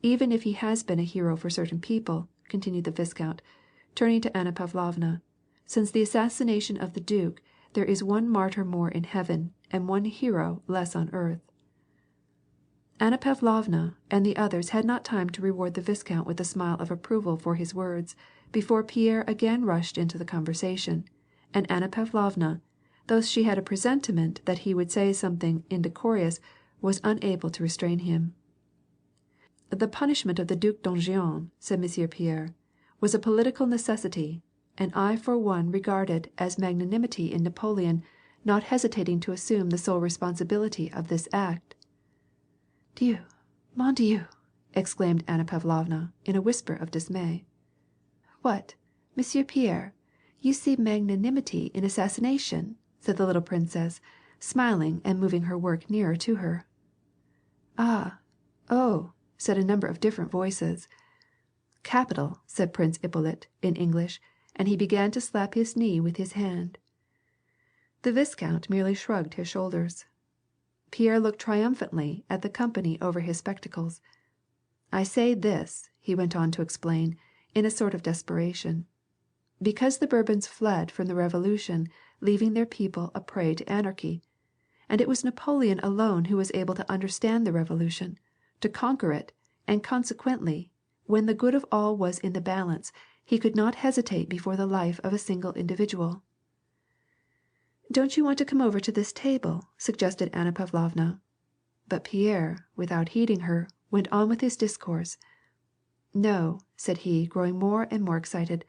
Even if he has been a hero for certain people," continued the viscount, turning to Anna Pavlovna, "since the assassination of the duke, there is one martyr more in heaven, and one hero less on earth." Anna Pavlovna and the others had not time to reward the viscount with a smile of approval for his words, before Pierre again rushed into the conversation, and Anna Pavlovna, though she had a presentiment that he would say something indecorous, was unable to restrain him. "The punishment of the Duc d'Enghien," said Monsieur Pierre, "was a political necessity, and I for one regard it as magnanimity in Napoleon not hesitating to assume the sole responsibility of this act." "Dieu, mon Dieu!" exclaimed Anna Pavlovna, in a whisper of dismay. "What, Monsieur Pierre, you see magnanimity in assassination?" said the little princess, smiling and moving her work nearer to her. "Ah, oh!" said a number of different voices. "Capital!" said Prince Ippolit in English, and he began to slap his knee with his hand. The viscount merely shrugged his shoulders. Pierre looked triumphantly at the company over his spectacles. "I say this," he went on to explain, in a sort of desperation, "because the Bourbons fled from the Revolution, leaving their people a prey to anarchy. And it was Napoleon alone who was able to understand the Revolution, to conquer it, and consequently, when the good of all was in the balance, he could not hesitate before the life of a single individual." "Don't you want to come over to this table?" suggested Anna Pavlovna. But Pierre, without heeding her, went on with his discourse. "No," said he, growing more and more excited.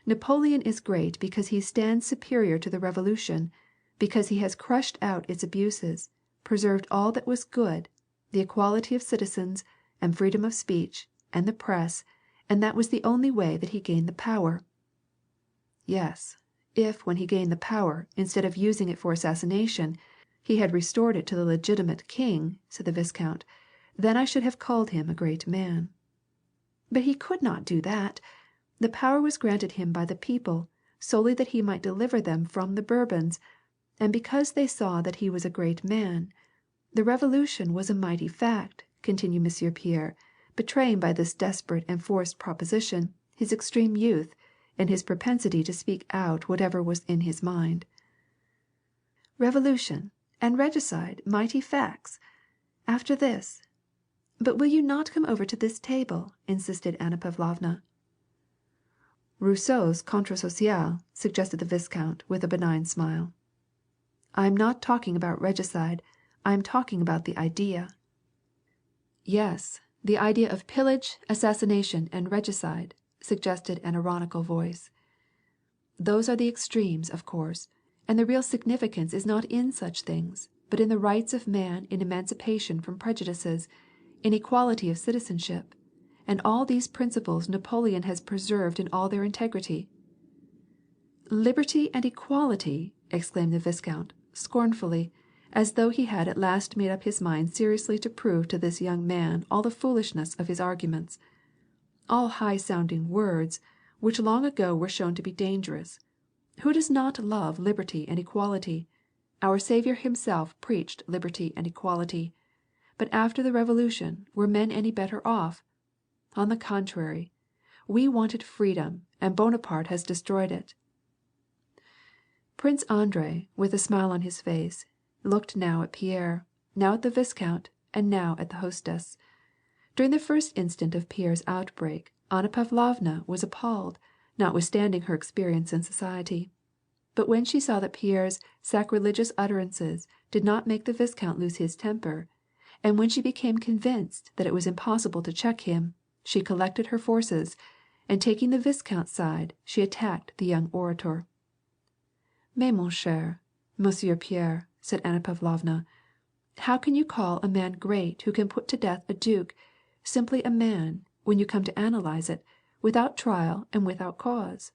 "Napoleon is great because he stands superior to the Revolution, because he has crushed out its abuses, preserved all that was good, the equality of citizens, and freedom of speech, and the press, and that was the only way that he gained the power." "Yes, if when he gained the power, instead of using it for assassination, he had restored it to the legitimate king," said the viscount, "then I should have called him a great man." "But he could not do that. The power was granted him by the people, solely that he might deliver them from the Bourbons, and because they saw that he was a great man. The Revolution was a mighty fact," continued Monsieur Pierre, betraying by this desperate and forced proposition his extreme youth, and his propensity to speak out whatever was in his mind. "Revolution and regicide mighty facts! After this. But will you not come over to this table?" insisted Anna Pavlovna. "Rousseau's Contre Social," suggested the viscount, with a benign smile. I am not talking about regicide, I am talking about the idea." "Yes, the idea of pillage, assassination, and regicide," suggested an ironical voice. "Those are the extremes, of course, and the real significance is not in such things, but in the rights of man in emancipation from prejudices, in equality of citizenship, and all these principles Napoleon has preserved in all their integrity." "Liberty and equality!" exclaimed the viscount, scornfully, as though he had at last made up his mind seriously to prove to this young man all the foolishness of his arguments. "All high-sounding words, which long ago were shown to be dangerous. Who does not love liberty and equality? Our Saviour himself preached liberty and equality. But after the Revolution were men any better off? On the contrary, we wanted freedom, and Bonaparte has destroyed it." Prince Andrei, with a smile on his face, looked now at Pierre, now at the viscount, and now at the hostess. During the first instant of Pierre's outbreak, Anna Pavlovna was appalled, notwithstanding her experience in society. But when she saw that Pierre's sacrilegious utterances did not make the viscount lose his temper, and when she became convinced that it was impossible to check him, she collected her forces, and taking the viscount's side, she attacked the young orator. "Mais mon cher, Monsieur Pierre," said Anna Pavlovna, "how can you call a man great who can put to death a duke, simply a man, when you come to analyze it, without trial and without cause?"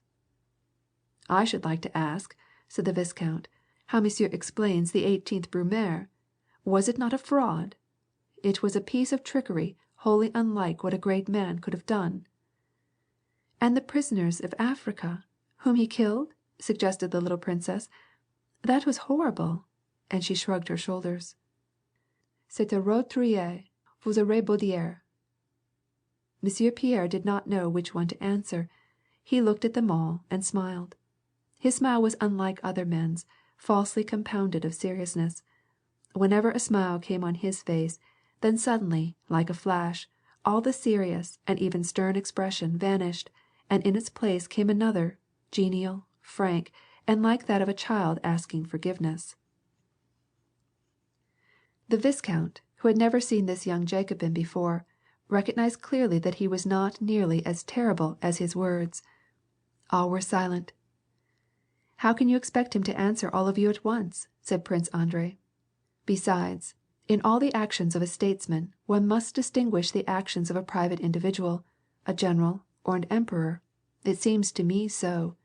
"I should like to ask," said the viscount, "how Monsieur explains the 18th Brumaire. Was it not a fraud? It was a piece of trickery wholly unlike what a great man could have done." "And the prisoners of Africa, whom he killed?" suggested the little princess. "That was horrible," and she shrugged her shoulders. "C'était roturier, vous aurez beau dire." Monsieur Pierre did not know which one to answer. He looked at them all and smiled. His smile was unlike other men's, falsely compounded of seriousness. Whenever a smile came on his face, then suddenly, like a flash, all the serious and even stern expression vanished, and in its place came another, genial, frank, and like that of a child asking forgiveness. The viscount, who had never seen this young Jacobin before, recognized clearly that he was not nearly as terrible as his words. All were silent. "How can you expect him to answer all of you at once?" said Prince Andrei. "Besides, in all the actions of a statesman one must distinguish the actions of a private individual, a general, or an emperor. It seems to me so."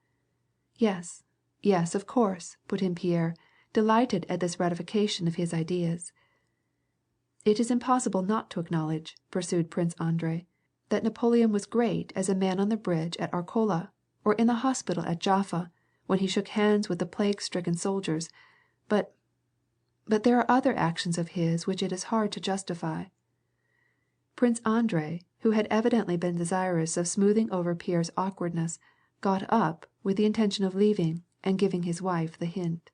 "Yes, yes, of course," put in Pierre, delighted at this ratification of his ideas. "It is impossible not to acknowledge," pursued Prince Andrei, "that Napoleon was great as a man on the bridge at Arcola, or in the hospital at Jaffa, when he shook hands with the plague-stricken soldiers, but there are other actions of his which it is hard to justify." Prince Andrei, who had evidently been desirous of smoothing over Pierre's awkwardness, got up with the intention of leaving and giving his wife the hint.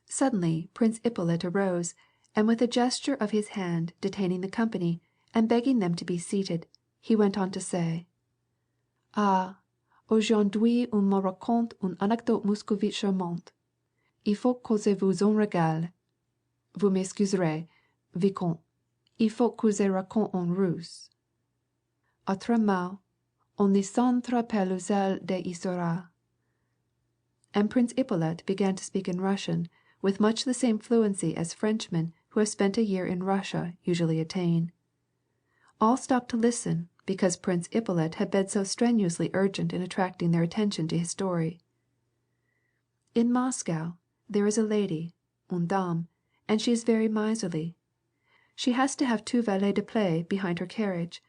Suddenly Prince Ippolit arose, and with a gesture of his hand detaining the company, and begging them to be seated, he went on to say: "Ah, aujourd'hui on me raconte une anecdote muscovite charmante. Il faut que je vous en régale. Vous m'excuserez, vicomte. Il faut que je raconte en russe. Autrement, on ne sentira pas le zèle de l'histoire." And Prince Ippolit began to speak in Russian with much the same fluency as Frenchmen who have spent a year in Russia usually attain. All stopped to listen because Prince Ippolit had been so strenuously urgent in attracting their attention to his story. "In Moscow there is a lady, une dame, and she is very miserly. She has to have 2 valets de place behind her carriage,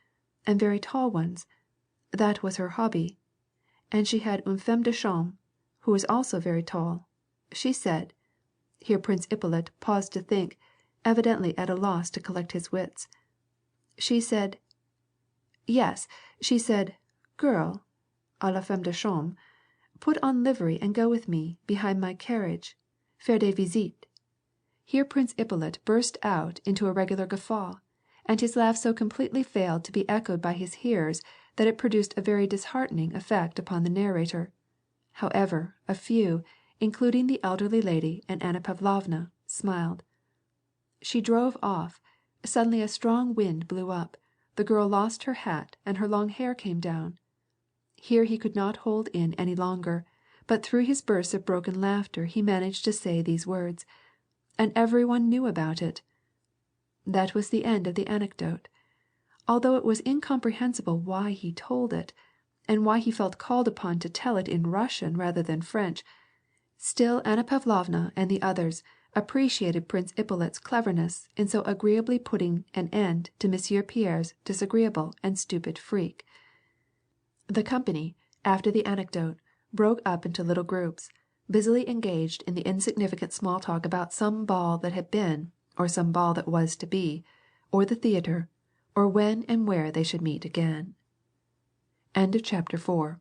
and very tall ones. That was her hobby. And she had une femme de chambre, who was also very tall. She said," here Prince Ippolit paused to think, evidently at a loss to collect his wits. "She said, yes, she said, 'Girl,' à la femme de chambre, 'put on livery and go with me, behind my carriage, faire des visites.'" Here Prince Ippolit burst out into a regular guffaw, and his laugh so completely failed to be echoed by his hearers that it produced a very disheartening effect upon the narrator. However, a few, including the elderly lady and Anna Pavlovna, smiled. She drove off. Suddenly a strong wind blew up. The girl lost her hat, and her long hair came down. Here he could not hold in any longer, but through his bursts of broken laughter he managed to say these words, "And every one knew about it." That was the end of the anecdote. Although it was incomprehensible why he told it, and why he felt called upon to tell it in Russian rather than French, still Anna Pavlovna and the others appreciated Prince Ippolit's cleverness in so agreeably putting an end to Monsieur Pierre's disagreeable and stupid freak. The company, after the anecdote, broke up into little groups, busily engaged in the insignificant small talk about some ball that had been, or some ball that was to be, or the theatre, or when and where they should meet again. End of chapter 4.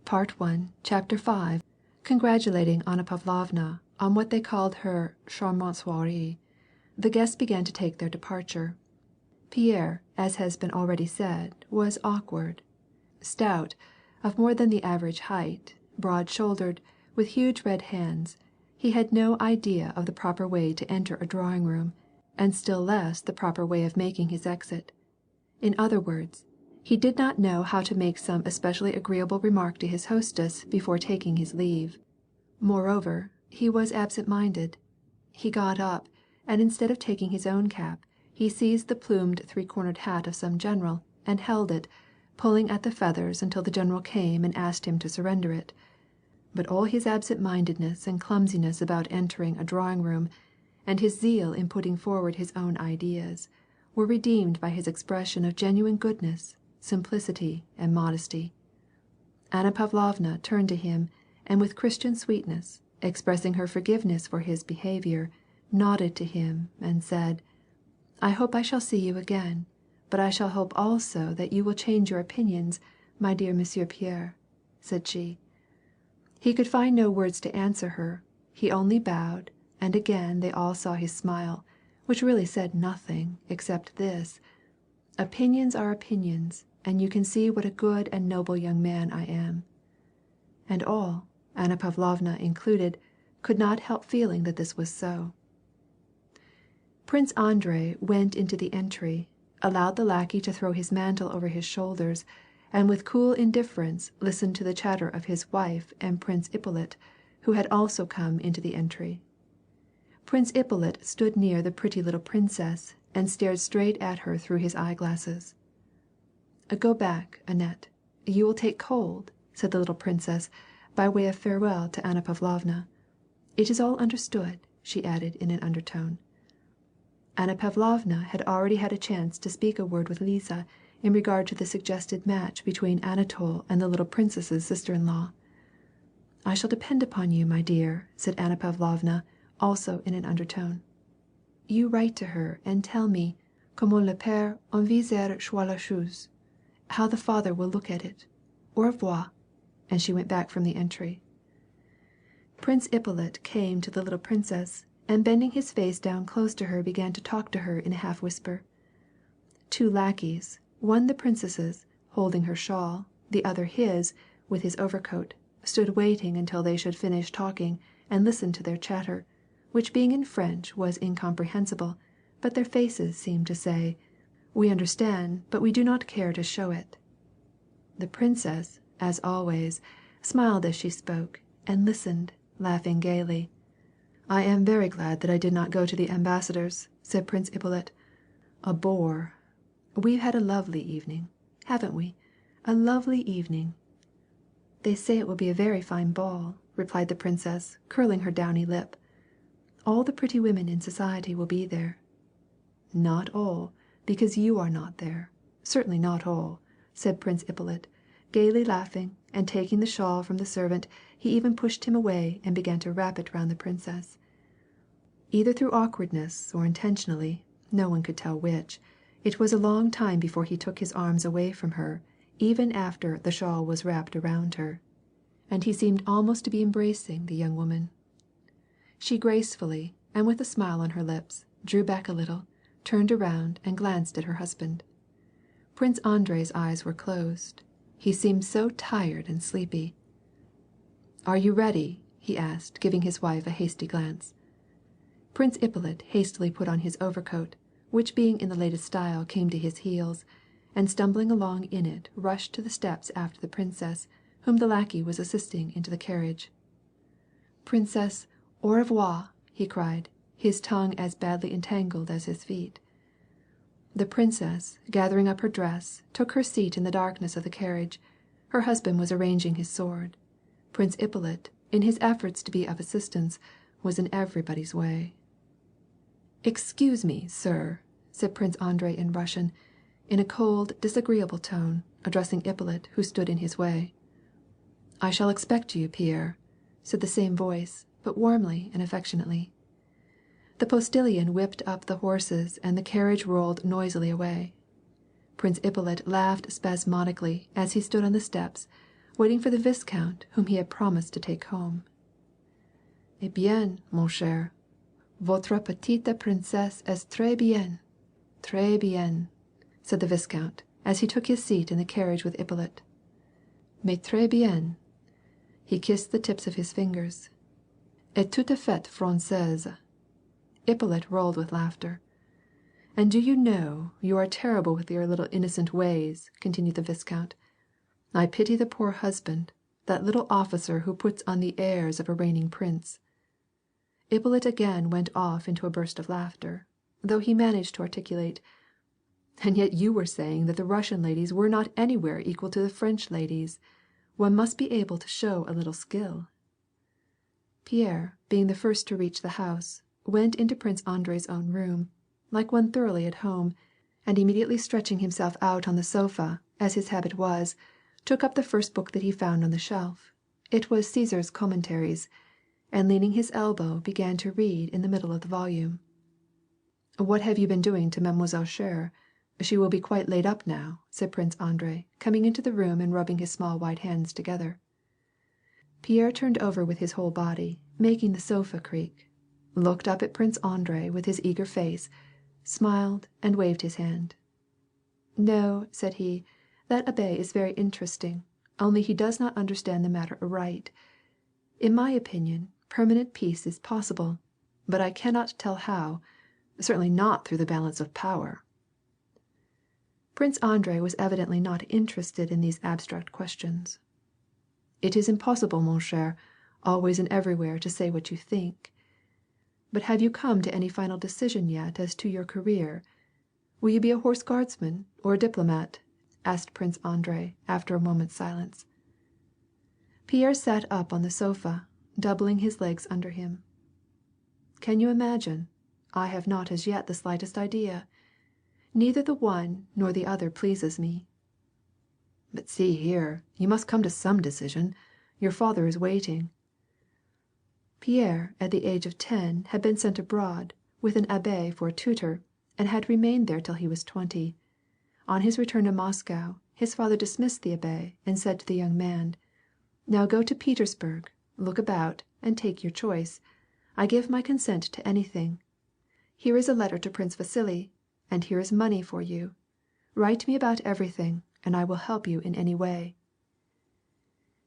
Part 1, Chapter 5, congratulating Anna Pavlovna on what they called her charmante soirée, the guests began to take their departure. Pierre, as has been already said, was awkward. Stout, of more than the average height, broad-shouldered, with huge red hands, he had no idea of the proper way to enter a drawing-room, and still less the proper way of making his exit. In other words, he did not know how to make some especially agreeable remark to his hostess before taking his leave. Moreover, he was absent-minded. He got up, and instead of taking his own cap, he seized the plumed three-cornered hat of some general, and held it, pulling at the feathers until the general came and asked him to surrender it. But all his absent-mindedness and clumsiness about entering a drawing-room, and his zeal in putting forward his own ideas, were redeemed by his expression of genuine goodness, simplicity, and modesty. Anna Pavlovna turned to him, and with Christian sweetness, expressing her forgiveness for his behavior, nodded to him, and said, "I hope I shall see you again, but I shall hope also that you will change your opinions, my dear Monsieur Pierre," said she. He could find no words to answer her. He only bowed, and again they all saw his smile, which really said nothing, except this: "Opinions are opinions, and you can see what a good and noble young man I am." And all, Anna Pavlovna included, could not help feeling that this was so. Prince Andrei went into the entry, allowed the lackey to throw his mantle over his shoulders, and with cool indifference listened to the chatter of his wife and Prince Ippolit, who had also come into the entry. Prince Ippolit stood near the pretty little princess, and stared straight at her through his eyeglasses. "Go back, Annette. You will take cold," said the little princess, by way of farewell to Anna Pavlovna. "It is all understood," she added in an undertone. Anna Pavlovna had already had a chance to speak a word with Lisa in regard to the suggested match between Anatole and the little princess's sister-in-law. "I shall depend upon you, my dear," said Anna Pavlovna, also in an undertone. "You write to her and tell me comment le père envisage la chose, how the father will look at it. Au revoir," and she went back from the entry. Prince Ippolit came to the little princess, and bending his face down close to her began to talk to her in a half-whisper. Two lackeys, one the princess's, holding her shawl, the other his, with his overcoat, stood waiting until they should finish talking, and listened to their chatter, which being in French was incomprehensible, but their faces seemed to say, "We understand, but we do not care to show it." The princess, as always, smiled as she spoke, and listened, laughing gaily. "I am very glad that I did not go to the ambassador's," said Prince Ippolit. "A bore. We've had a lovely evening, haven't we? A lovely evening." "They say it will be a very fine ball," replied the princess, curling her downy lip. "All the pretty women in society will be there." "Not all, because you are not there. Certainly not all," said Prince Ippolit, gaily laughing, and taking the shawl from the servant, he even pushed him away and began to wrap it round the princess. Either through awkwardness or intentionally, no one could tell which, it was a long time before he took his arms away from her, even after the shawl was wrapped around her, and he seemed almost to be embracing the young woman. She gracefully, and with a smile on her lips, drew back a little, turned around and glanced at her husband. Prince Andrei's eyes were closed. He seemed so tired and sleepy. Are you ready?" he asked, giving his wife a hasty glance. Prince Ippolit hastily put on his overcoat, which being in the latest style came to his heels, and stumbling along in it rushed to the steps after the princess, whom the lackey was assisting into the carriage. "Princess, au revoir," he cried, his tongue as badly entangled as his feet. The princess, gathering up her dress, took her seat in the darkness of the carriage. Her husband was arranging his sword. Prince Ippolit, in his efforts to be of assistance, was in everybody's way. "Excuse me, sir," said Prince Andrei in Russian, in a cold, disagreeable tone, addressing Ippolit, who stood in his way. "I shall expect you, Pierre," said the same voice, but warmly and affectionately. The postilion whipped up the horses and the carriage rolled noisily away. Prince Ippolit laughed spasmodically as he stood on the steps, waiting for the viscount whom he had promised to take home. "Eh bien, mon cher, votre petite princesse est très bien," said the viscount, as he took his seat in the carriage with Ippolit. "Mais très bien." He kissed the tips of his fingers. "Et tout à fait française." Ippolit rolled with laughter. "And do you know, you are terrible with your little innocent ways," continued the viscount. "I pity the poor husband, that little officer who puts on the airs of a reigning prince." Ippolit again went off into a burst of laughter, though he managed to articulate, "And yet you were saying that the Russian ladies were not anywhere equal to the French ladies. One must be able to show a little skill." Pierre, being the first to reach the house, went into Prince Andrei's own room, like one thoroughly at home, and immediately stretching himself out on the sofa, as his habit was, took up the first book that he found on the shelf. It was Caesar's Commentaries, and leaning his elbow began to read in the middle of the volume. "What have you been doing to Mademoiselle Scherer? She will be quite laid up now," said Prince Andrei, coming into the room and rubbing his small white hands together. Pierre turned over with his whole body, making the sofa creak, looked up at Prince Andrei with his eager face, smiled and waved his hand. "No," said he, "that abbé is very interesting, only he does not understand the matter aright. In my opinion, permanent peace is possible, but I cannot tell how, certainly not through the balance of power." Prince Andrei was evidently not interested in these abstract questions. "It is impossible, mon cher, always and everywhere to say what you think. But have you come to any final decision yet as to your career? Will you be a horse guardsman or a diplomat?" asked Prince Andrei after a moment's silence. Pierre sat up on the sofa, doubling his legs under him. "Can you imagine? I have not as yet the slightest idea. Neither the one nor the other pleases me." "But see here, you must come to some decision. Your father is waiting." Pierre, at the age of 10, had been sent abroad, with an abbé for a tutor, and had remained there till he was 20. On his return to Moscow, his father dismissed the abbé and said to the young man, "Now go to Petersburg, look about, and take your choice. I give my consent to anything. Here is a letter to Prince Vasily, and here is money for you. Write me about everything, and I will help you in any way."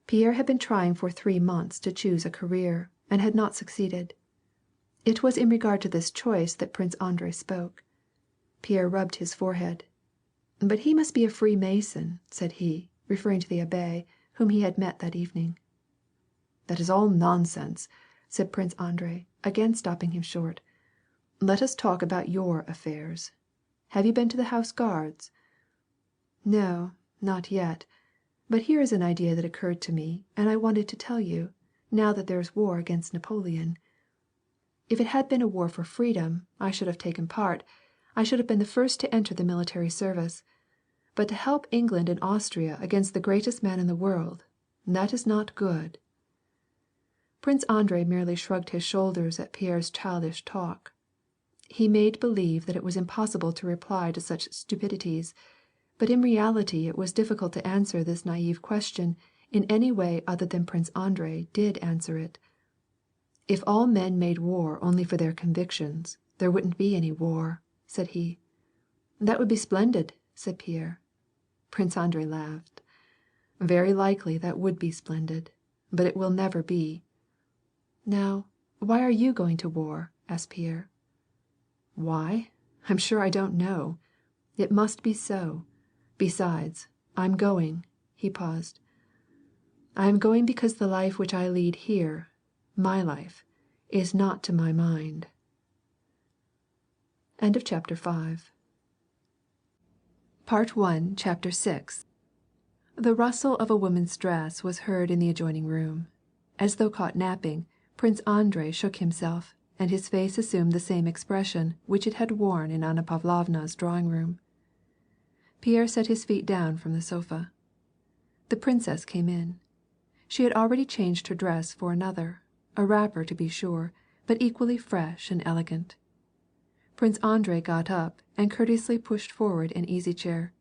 Pierre had been trying for 3 months to choose a career, and had not succeeded. It was in regard to this choice that Prince Andrei spoke. Pierre rubbed his forehead. "But he must be a Freemason," said he, referring to the abbé, whom he had met that evening. "That is all nonsense," said Prince Andrei, again stopping him short. "Let us talk about your affairs. Have you been to the House Guards?" "No, not yet. But here is an idea that occurred to me, and I wanted to tell you, now that there is war against Napoleon. If it had been a war for freedom, I should have taken part. I should have been the first to enter the military service. But to help England and Austria against the greatest man in the world, that is not good." Prince Andrei merely shrugged his shoulders at Pierre's childish talk. He made believe that it was impossible to reply to such stupidities, but in reality it was difficult to answer this naive question in any way other than Prince Andrei did answer it. "If all men made war only for their convictions, there wouldn't be any war," said he. "That would be splendid," said Pierre. Prince Andrei laughed. "Very likely that would be splendid. but it will never be." "Now, why are you going to war?" asked Pierre. "Why? I'm sure I don't know. It must be so. Besides, I'm going." He paused. "I am going because the life which I lead here, my life, is not to my mind." End of chapter 5. Part 1, Chapter 6. The rustle of a woman's dress was heard in the adjoining room. As though caught napping, Prince Andrei shook himself, and his face assumed the same expression which it had worn in Anna Pavlovna's drawing-room. Pierre set his feet down from the sofa. The princess came in. She had already changed her dress for another, a wrapper to be sure, but equally fresh and elegant. Prince Andrei got up and courteously pushed forward an easy-chair.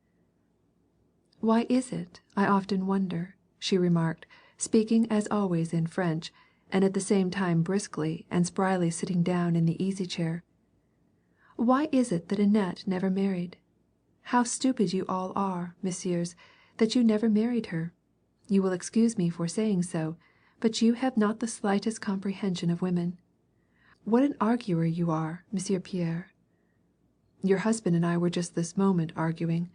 "Why is it, I often wonder," she remarked, speaking as always in French, and at the same time briskly and spryly sitting down in the easy-chair. "Why is it that Annette never married? How stupid you all are, messieurs, that you never married her. You will excuse me for saying so, but you have not the slightest comprehension of women. What an arguer you are, Monsieur Pierre." "Your husband and I were just this moment arguing.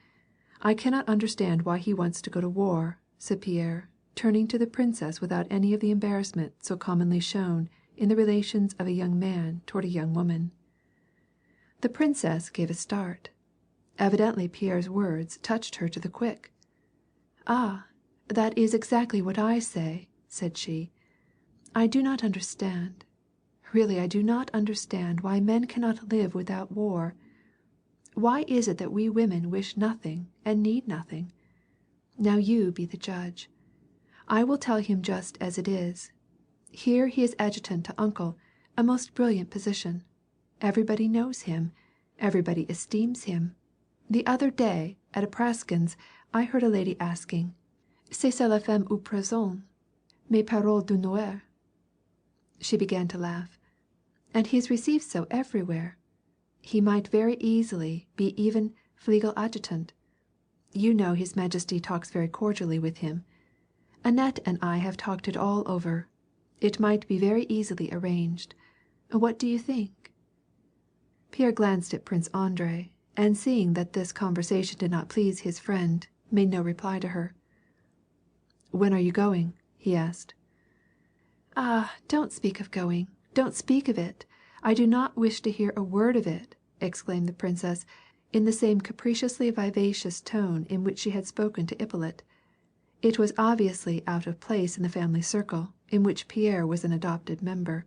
I cannot understand why he wants to go to war," said Pierre, turning to the princess without any of the embarrassment so commonly shown in the relations of a young man toward a young woman. The princess gave a start. Evidently Pierre's words touched her to the quick. "Ah, that is exactly what I say," said she. "I do not understand. Really I do not understand why men cannot live without war. Why is it that we women wish nothing and need nothing? Now you be the judge. I will tell him just as it is. Here he is adjutant to uncle, a most brilliant position. Everybody knows him. Everybody esteems him. The other day, at a Praskin's, I heard a lady asking, 'C'est ça la femme au présent? Mes paroles d'honneur?'" She began to laugh. "And he is received so everywhere. He might very easily be even Fliegel adjutant. You know his majesty talks very cordially with him. Annette and I have talked it all over. It might be very easily arranged. What do you think?" Pierre glanced at Prince Andrei, and seeing that this conversation did not please his friend, made no reply to her. "When are you going?" he asked. "Ah, don't speak of going. Don't speak of it. I do not wish to hear a word of it," exclaimed the princess, in the same capriciously vivacious tone in which she had spoken to Ippolit. It was obviously out of place in the family circle, in which Pierre was an adopted member.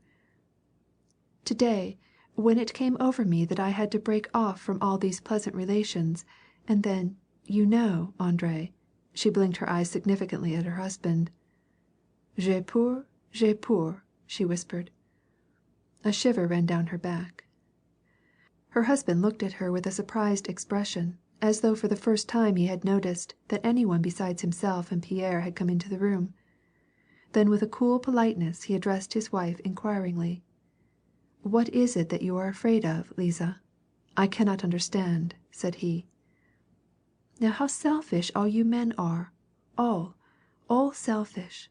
"Today, when it came over me that I had to break off from all these pleasant relations, and then, you know, Andrei," she blinked her eyes significantly at her husband. "J'ai peur," she whispered. A shiver ran down her back. Her husband looked at her with a surprised expression, as though for the first time he had noticed that any one besides himself and Pierre had come into the room. Then with a cool politeness he addressed his wife inquiringly. "What is it that you are afraid of, Lisa? I cannot understand," said he. "Now how selfish all you men are. All selfish.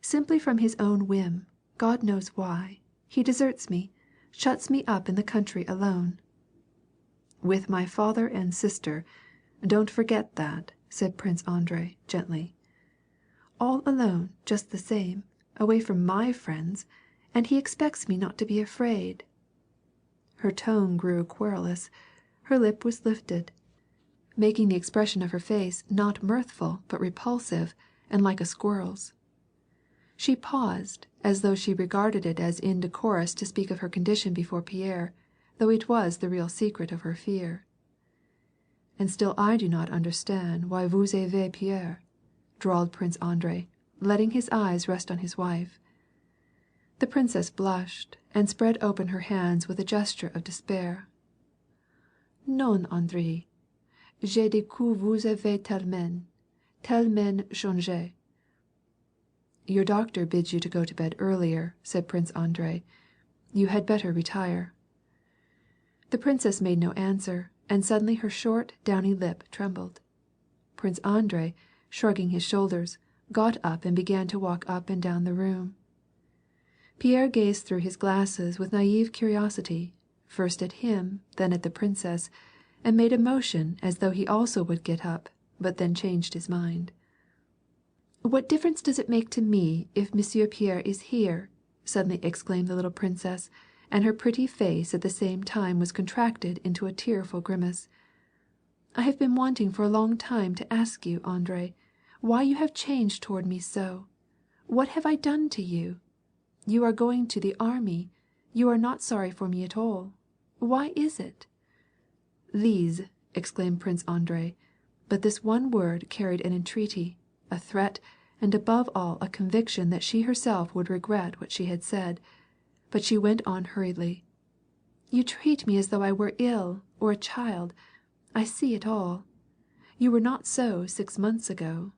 Simply from his own whim, God knows why, he deserts me, shuts me up in the country alone." "With my father and sister. Don't forget that," said Prince Andrei gently. "All alone, just the same, away from my friends, and he expects me not to be afraid." Her tone grew querulous. Her lip was lifted, making the expression of her face not mirthful but repulsive, and like a squirrel's. She paused, as though she regarded it as indecorous to speak of her condition before Pierre, though it was the real secret of her fear. "And still I do not understand why vous avez Pierre," drawled Prince Andrei, letting his eyes rest on his wife. The princess blushed, and spread open her hands with a gesture of despair. "Non, Andrei. J'ai dit que vous avez tellement changé." "Your doctor bids you to go to bed earlier," said Prince Andrei. "You had better retire." The princess made no answer, and suddenly her short, downy lip trembled. Prince Andrei, shrugging his shoulders, got up and began to walk up and down the room. Pierre gazed through his glasses with naive curiosity, first at him, then at the princess, and made a motion as though he also would get up, but then changed his mind. "What difference does it make to me if Monsieur Pierre is here?" suddenly exclaimed the little princess, and her pretty face at the same time was contracted into a tearful grimace. "I have been wanting for a long time to ask you, Andrei, why you have changed toward me so. What have I done to you? You are going to the army. You are not sorry for me at all. Why is it?" "Lise," exclaimed Prince Andrei, but this one word carried an entreaty, a threat, and above all a conviction that she herself would regret what she had said. But she went on hurriedly. "You treat me as though I were ill, or a child. I see it all. You were not so 6 months ago."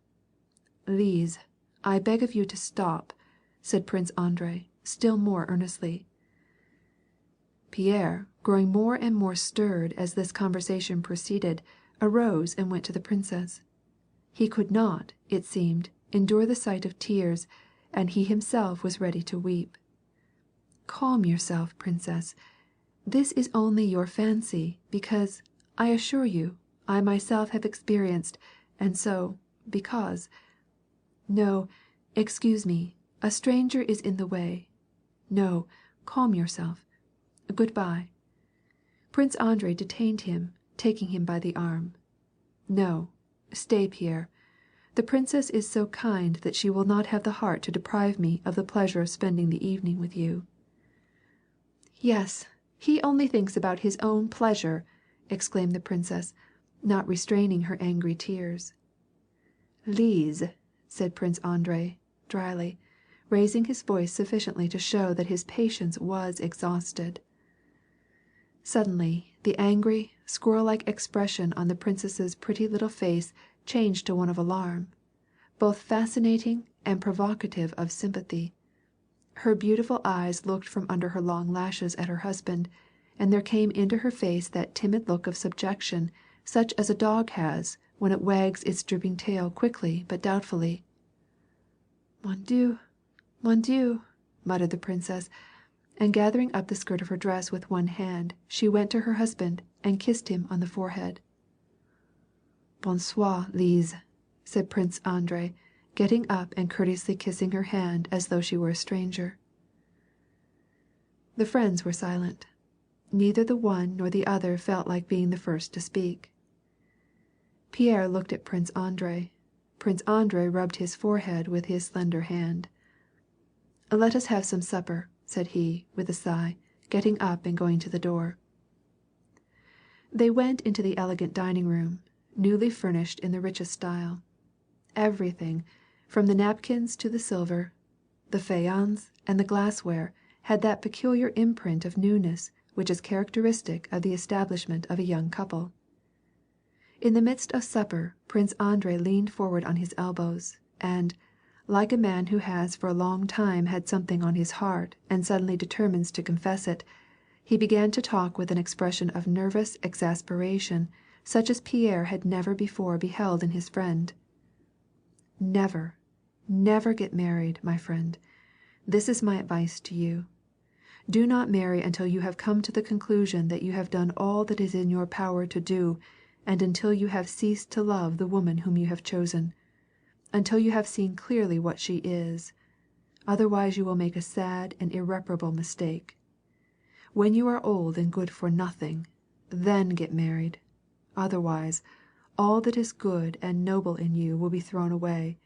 "Lise, I beg of you to stop," said Prince Andrei, still more earnestly. Pierre, growing more and more stirred as this conversation proceeded, arose and went to the princess. He could not, it seemed, endure the sight of tears, and he himself was ready to weep. "Calm yourself, princess. This is only your fancy, because, I assure you, I myself have experienced, and so, because. No, excuse me, a stranger is in the way. No, calm yourself. Good-bye." Prince Andrei detained him, taking him by the arm. "No, stay, Pierre. The princess is so kind that she will not have the heart to deprive me of the pleasure of spending the evening with you." "Yes, he only thinks about his own pleasure," exclaimed the princess, not restraining her angry tears. "Lise," said Prince Andrei, dryly, raising his voice sufficiently to show that his patience was exhausted. Suddenly the angry, squirrel-like expression on the princess's pretty little face changed to one of alarm, both fascinating and provocative of sympathy. Her beautiful eyes looked from under her long lashes at her husband, and there came into her face that timid look of subjection such as a dog has when it wags its drooping tail quickly but doubtfully. Mon Dieu," muttered the princess, and gathering up the skirt of her dress with one hand, she went to her husband and kissed him on the forehead. "Bonsoir, Lise," said Prince Andrei, getting up and courteously kissing her hand as though she were a stranger. The friends were silent. Neither the one nor the other felt like being the first to speak. Pierre looked at Prince Andrei. Prince Andrei rubbed his forehead with his slender hand. "Let us have some supper," said he, with a sigh, getting up and going to the door. They went into the elegant dining room, newly furnished in the richest style. Everything, from the napkins to the silver, the faience and the glassware, had that peculiar imprint of newness which is characteristic of the establishment of a young couple. In the midst of supper Prince Andrei leaned forward on his elbows, and, like a man who has for a long time had something on his heart and suddenly determines to confess it, he began to talk with an expression of nervous exasperation such as Pierre had never before beheld in his friend. "Never, never get married, my friend. This is my advice to you. Do not marry until you have come to the conclusion that you have done all that is in your power to do, and until you have ceased to love the woman whom you have chosen. Until you have seen clearly what she is. Otherwise you will make a sad and irreparable mistake. When you are old and good for nothing, then get married. Otherwise, all that is good and noble in you will be thrown away.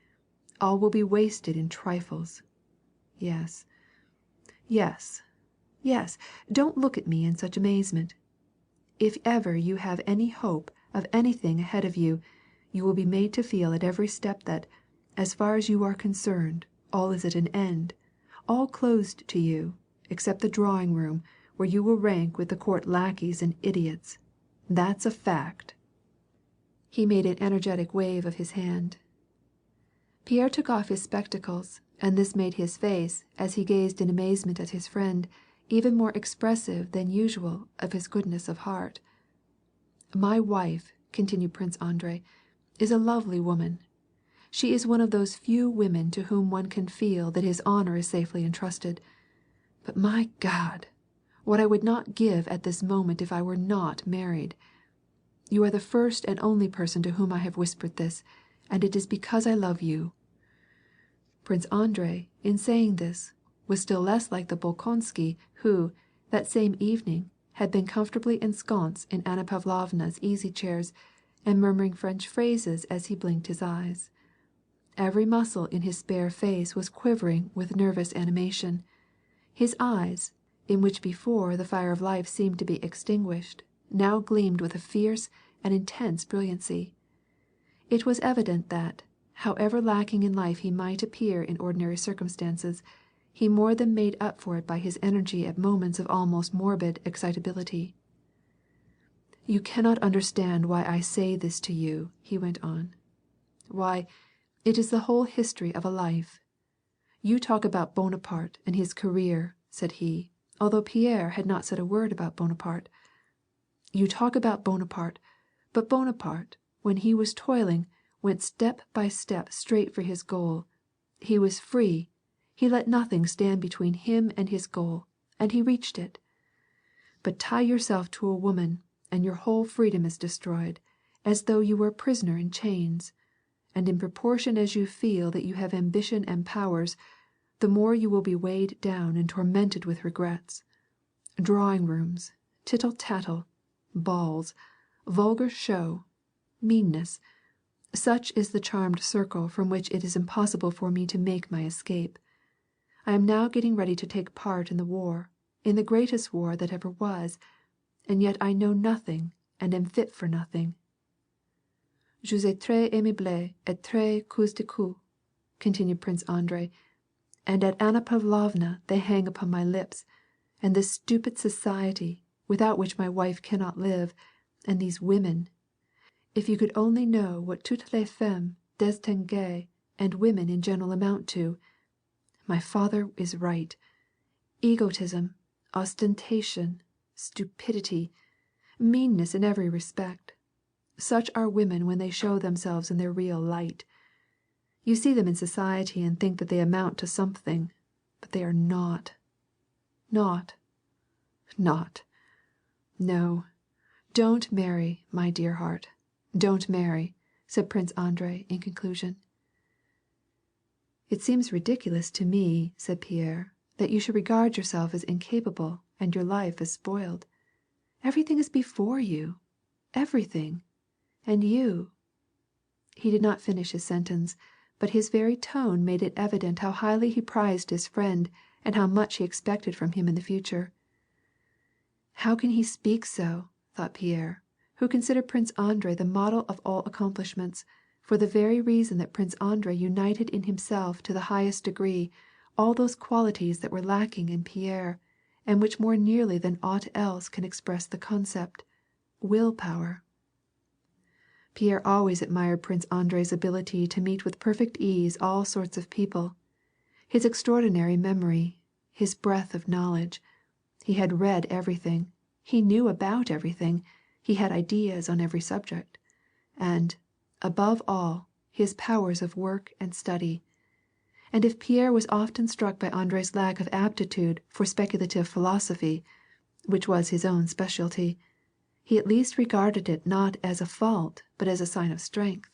All will be wasted in trifles. Yes, yes, yes, don't look at me in such amazement. If ever you have any hope of anything ahead of you, you will be made to feel at every step that, as far as you are concerned, all is at an end, all closed to you, except the drawing room, where you will rank with the court lackeys and idiots. That's a fact." He made an energetic wave of his hand. Pierre took off his spectacles, and this made his face, as he gazed in amazement at his friend, even more expressive than usual of his goodness of heart. "My wife," continued Prince Andrei, "is a lovely woman. She is one of those few women to whom one can feel that his honor is safely entrusted. But my God, what I would not give at this moment if I were not married. You are the first and only person to whom I have whispered this, and it is because I love you." Prince Andrei, in saying this, was still less like the Bolkonsky who, that same evening, had been comfortably ensconced in Anna Pavlovna's easy-chairs, and murmuring French phrases as he blinked his eyes. Every muscle in his spare face was quivering with nervous animation. His eyes, in which before the fire of life seemed to be extinguished, now gleamed with a fierce and intense brilliancy. It was evident that, however lacking in life he might appear in ordinary circumstances, he more than made up for it by his energy at moments of almost morbid excitability. "You cannot understand why I say this to you," he went on. "Why, it is the whole history of a life. You talk about Bonaparte and his career," said he, although Pierre had not said a word about Bonaparte. "You talk about Bonaparte, but Bonaparte, when he was toiling, went step by step straight for his goal. He was free, he let nothing stand between him and his goal, and he reached it. But tie yourself to a woman, and your whole freedom is destroyed, as though you were a prisoner in chains. And in proportion as you feel that you have ambition and powers, the more you will be weighed down and tormented with regrets. Drawing-rooms, tittle-tattle, balls, vulgar show, meanness, such is the charmed circle from which it is impossible for me to make my escape. I am now getting ready to take part in the war, in the greatest war that ever was, and yet I know nothing and am fit for nothing. Je suis très aimable et très coûte de coup," continued Prince Andrei, "and at Anna Pavlovna they hang upon my lips, and this stupid society, without which my wife cannot live, and these women. If you could only know what toutes les femmes distinguées and women in general amount to. My father is right. Egotism, ostentation, stupidity, meanness in every respect. Such are women when they show themselves in their real light. You see them in society and think that they amount to something, but they are not. Not. No, don't marry, my dear heart, don't marry," said Prince Andrei in conclusion. "It seems ridiculous to me," said Pierre, "that you should regard yourself as incapable and your life as spoiled. Everything is before you, everything. And you—" He did not finish his sentence, but his very tone made it evident how highly he prized his friend and how much he expected from him in the future. How can he speak so, thought Pierre, who considered Prince Andrei the model of all accomplishments, for the very reason that Prince Andrei united in himself to the highest degree all those qualities that were lacking in Pierre, and which more nearly than aught else can express the concept, will-power. Pierre always admired Prince Andrei's ability to meet with perfect ease all sorts of people, his extraordinary memory, his breadth of knowledge. He had read everything, he knew about everything, he had ideas on every subject, and, above all, his powers of work and study. And if Pierre was often struck by Andrei's lack of aptitude for speculative philosophy, which was his own specialty, he at least regarded it not as a fault but as a sign of strength.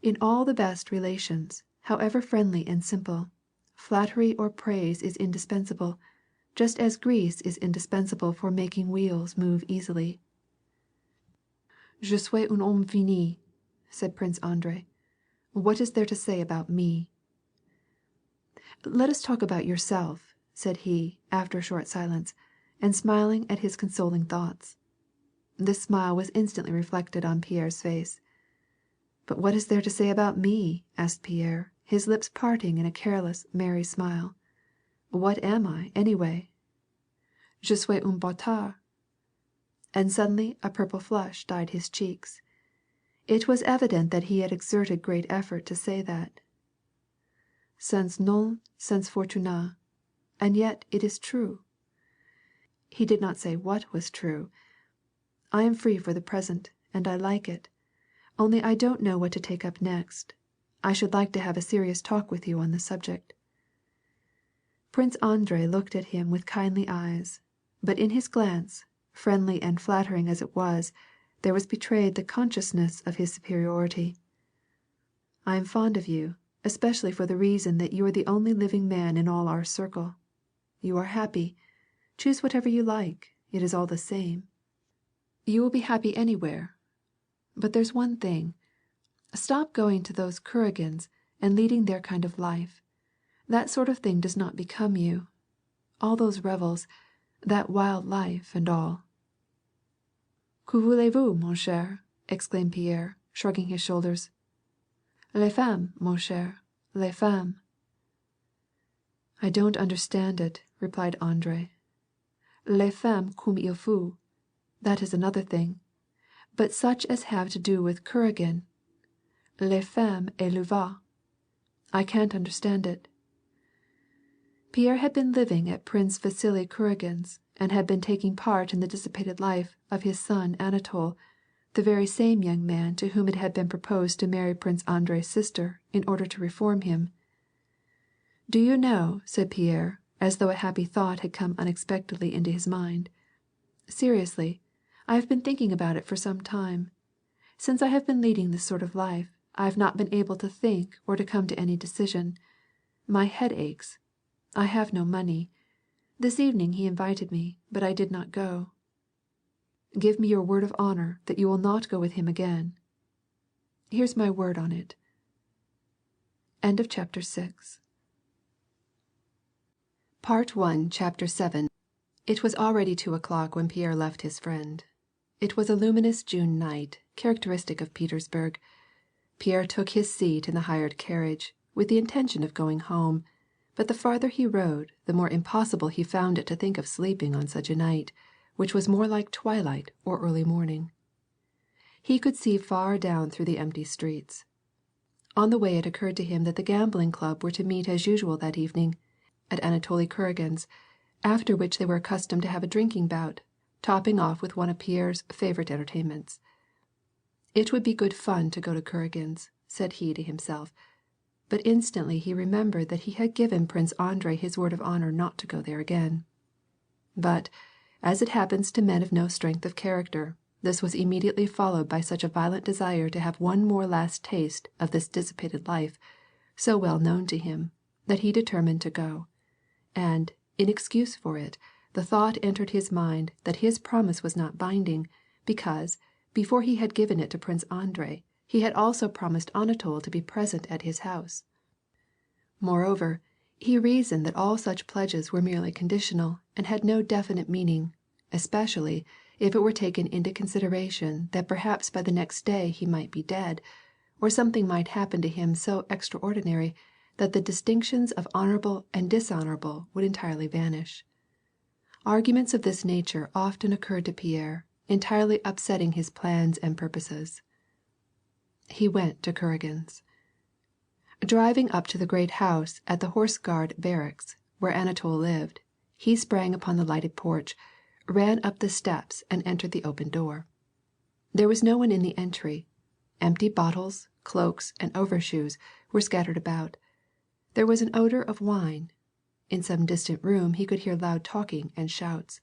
In all the best relations, however friendly and simple, flattery or praise is indispensable, just as grease is indispensable for making wheels move easily. "Je suis un homme fini," said Prince Andrei. "What is there to say about me?" "Let us talk about yourself," said he, after a short silence, and smiling at his consoling thoughts. This smile was instantly reflected on Pierre's face. "But what is there to say about me?" asked Pierre, his lips parting in a careless, merry smile. "What am I, anyway?" "Je suis un bâtard." And suddenly a purple flush dyed his cheeks. It was evident that he had exerted great effort to say that. "Sans nom, sans fortune, and yet it is true." He did not say what was true. "I am free for the present, and I like it. Only I don't know what to take up next. I should like to have a serious talk with you on the subject." Prince Andrei looked at him with kindly eyes, but in his glance, friendly and flattering as it was, there was betrayed the consciousness of his superiority. "I am fond of you, especially for the reason that you are the only living man in all our circle. You are happy. Choose whatever you like, it is all the same. You will be happy anywhere. But there's one thing. Stop going to those Kuragins and leading their kind of life. That sort of thing does not become you. All those revels, that wild life and all." "Que voulez-vous, mon cher?" exclaimed Pierre, shrugging his shoulders. "Les femmes, mon cher, les femmes." "I don't understand it," replied Andrei. "Les femmes comme il faut, that is another thing. But such as have to do with Kuragin, les femmes et le vin, I can't understand it." Pierre had been living at Prince Vasily Kuragin's and had been taking part in the dissipated life of his son Anatol, the very same young man to whom it had been proposed to marry Prince Andrei's sister in order to reform him. "Do you know," said Pierre, as though a happy thought had come unexpectedly into his mind, "seriously, I have been thinking about it for some time. Since I have been leading this sort of life, I have not been able to think or to come to any decision. My head aches. I have no money. This evening he invited me, but I did not go." "Give me your word of honor that you will not go with him again." "Here's my word on it." End of chapter 6. Part 1, Chapter 7. It was already 2:00 when Pierre left his friend. It was a luminous June night, characteristic of Petersburg. Pierre took his seat in the hired carriage, with the intention of going home, but the farther he rode, the more impossible he found it to think of sleeping on such a night, which was more like twilight or early morning. He could see far down through the empty streets. On the way it occurred to him that the gambling club were to meet as usual that evening, at Anatoly Kuragin's, after which they were accustomed to have a drinking bout, topping off with one of Pierre's favorite entertainments. It would be good fun to go to Kuragin's, said he to himself, but instantly he remembered that he had given Prince Andrei his word of honor not to go there again. But, as it happens to men of no strength of character, this was immediately followed by such a violent desire to have one more last taste of this dissipated life, so well known to him, that he determined to go. And, in excuse for it, the thought entered his mind that his promise was not binding, because, before he had given it to Prince Andrei, he had also promised Anatol to be present at his house. Moreover, he reasoned that all such pledges were merely conditional and had no definite meaning, especially if it were taken into consideration that perhaps by the next day he might be dead, or something might happen to him so extraordinary that the distinctions of honorable and dishonorable would entirely vanish. Arguments of this nature often occurred to Pierre, entirely upsetting his plans and purposes. He went to Kuragin's. Driving up to the great house at the Horse Guard barracks, where Anatol lived, he sprang upon the lighted porch, ran up the steps and entered the open door. There was no one in the entry. Empty bottles, cloaks, and overshoes were scattered about. There was an odor of wine. In some distant room he could hear loud talking and shouts.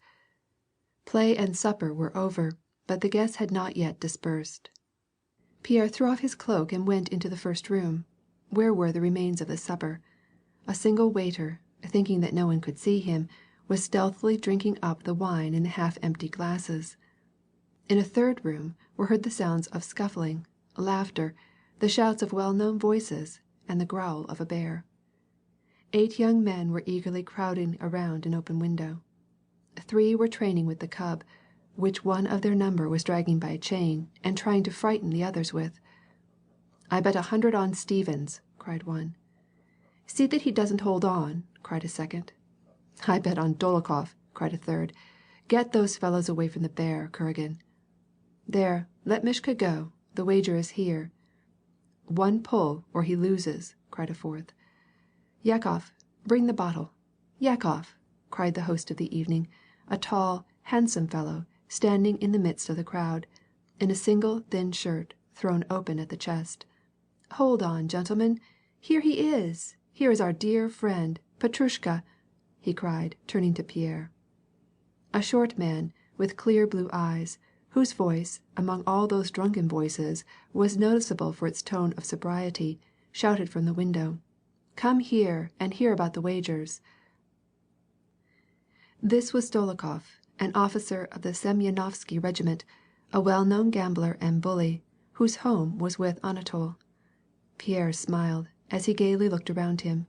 Play and supper were over, but the guests had not yet dispersed. Pierre threw off his cloak and went into the first room, where were the remains of the supper. A single waiter, thinking that no one could see him, was stealthily drinking up the wine in the half-empty glasses. In a third room were heard the sounds of scuffling, laughter, the shouts of well-known voices, and the growl of a bear. 8 young men were eagerly crowding around an open window. 3 were training with the cub, which one of their number was dragging by a chain and trying to frighten the others with. "I bet 100 on Stevens," cried one. "See that he doesn't hold on," cried a second. "I bet on Dolokhov," cried a third. "Get those fellows away from the bear, Kuragin." "There, let Mishka go. The wager is here." "1 pull or he loses," cried a fourth. "Yakov, bring the bottle. Yakov," cried the host of the evening, a tall, handsome fellow, standing in the midst of the crowd, in a single thin shirt, thrown open at the chest. Hold on, gentlemen. Here he is. Here is our dear friend, Petrushka," he cried, turning to Pierre. A short man, with clear blue eyes, whose voice, among all those drunken voices, was noticeable for its tone of sobriety, shouted from the window, "Come here and hear about the wagers." This was Dolokhov, an officer of the Semyonovsky regiment, a well-known gambler and bully, whose home was with Anatol. Pierre smiled, as he gaily looked around him.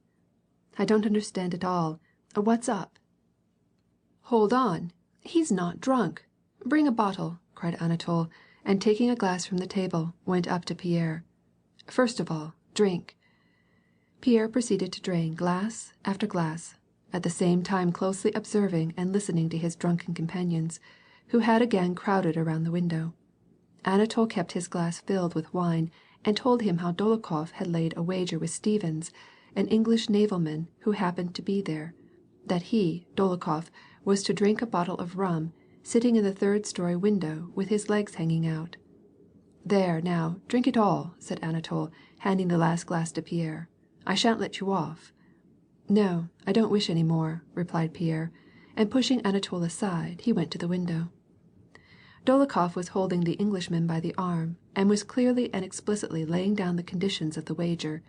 "I don't understand it all. What's up?" "Hold on! He's not drunk! Bring a bottle!" cried Anatol, and taking a glass from the table, went up to Pierre. "First of all, drink." Pierre proceeded to drain glass after glass, at the same time closely observing and listening to his drunken companions, who had again crowded around the window. Anatol kept his glass filled with wine, and told him how Dolokhov had laid a wager with Stevens, an English navalman who happened to be there, that he, Dolokhov, was to drink a bottle of rum, sitting in the third-story window with his legs hanging out. "There, now, drink it all," said Anatol, handing the last glass to Pierre. "I shan't let you off." "No, I don't wish any more," replied Pierre, and pushing Anatol aside, he went to the window. Dolokhov was holding the Englishman by the arm, and was clearly and explicitly laying down the conditions of the wager,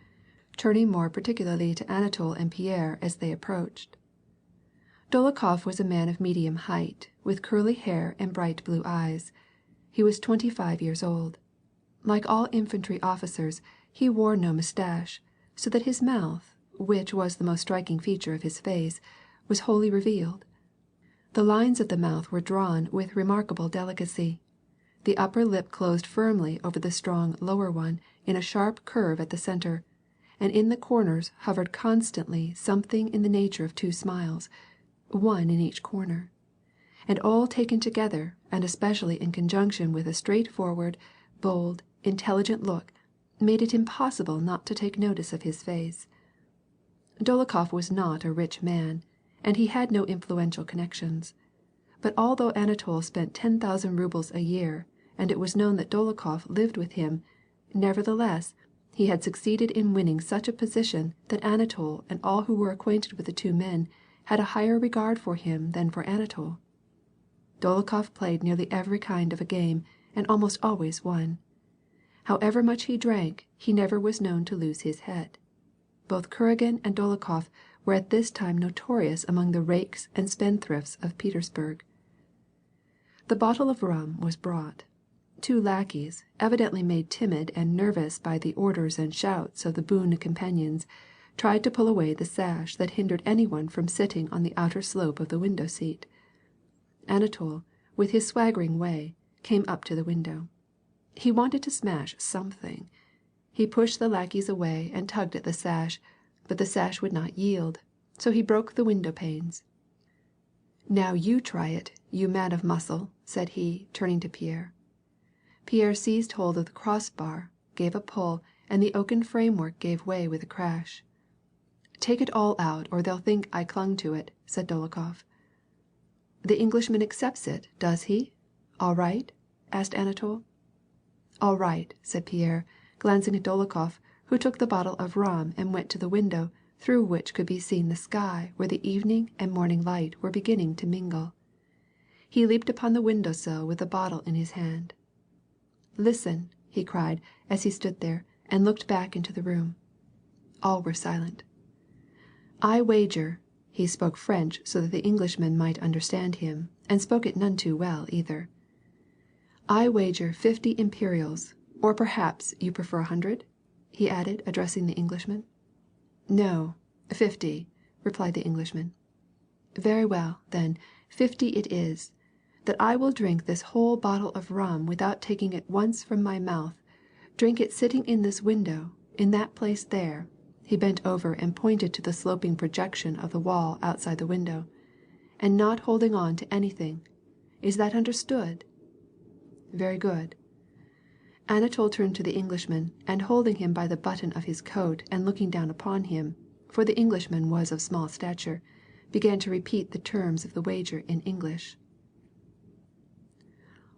turning more particularly to Anatol and Pierre as they approached. Dolokhov was a man of medium height, with curly hair and bright blue eyes. He was 25 years old. Like all infantry officers, he wore no mustache, so that his mouth, which was the most striking feature of his face, was wholly revealed. The lines of the mouth were drawn with remarkable delicacy. The upper lip closed firmly over the strong lower one in a sharp curve at the center, and in the corners hovered constantly something in the nature of two smiles, one in each corner. And all taken together, and especially in conjunction with a straightforward, bold, intelligent look, made it impossible not to take notice of his face. Dolokhov was not a rich man, and he had no influential connections. But although Anatol spent 10,000 rubles a year, and it was known that Dolokhov lived with him, nevertheless, he had succeeded in winning such a position that Anatol and all who were acquainted with the two men had a higher regard for him than for Anatol. Dolokhov played nearly every kind of a game, and almost always won. However much he drank, he never was known to lose his head. Both Kuragin and Dolokhov were at this time notorious among the rakes and spendthrifts of Petersburg. The bottle of rum was brought. Two lackeys, evidently made timid and nervous by the orders and shouts of the boon companions, tried to pull away the sash that hindered anyone from sitting on the outer slope of the window seat. Anatol, with his swaggering way, came up to the window. He wanted to smash something. He pushed the lackeys away and tugged at the sash, but the sash would not yield, so he broke the window panes. "Now you try it, you man of muscle," said he, turning to Pierre. Pierre seized hold of the crossbar, gave a pull, and the oaken framework gave way with a crash. "Take it all out, or they'll think I clung to it," said Dolokhov. "The Englishman accepts it, does he? All right?" asked Anatol. "All right," said Pierre, glancing at Dolokhov, who took the bottle of rum and went to the window, through which could be seen the sky where the evening and morning light were beginning to mingle. He leaped upon the window sill with the bottle in his hand. "Listen," he cried as he stood there and looked back into the room. All were silent. "I wager," he spoke French so that the Englishman might understand him, and spoke it none too well either. "I wager 50 imperials, or perhaps you prefer 100?" he added, addressing the Englishman. "No, 50," replied the Englishman. "Very well, then, 50 it is. That I will drink this whole bottle of rum without taking it once from my mouth, drink it sitting in this window, in that place there," he bent over and pointed to the sloping projection of the wall outside the window, "and not holding on to anything. Is that understood?" "Very good." Anatol turned to the Englishman, and holding him by the button of his coat and looking down upon him, for the Englishman was of small stature, began to repeat the terms of the wager in English.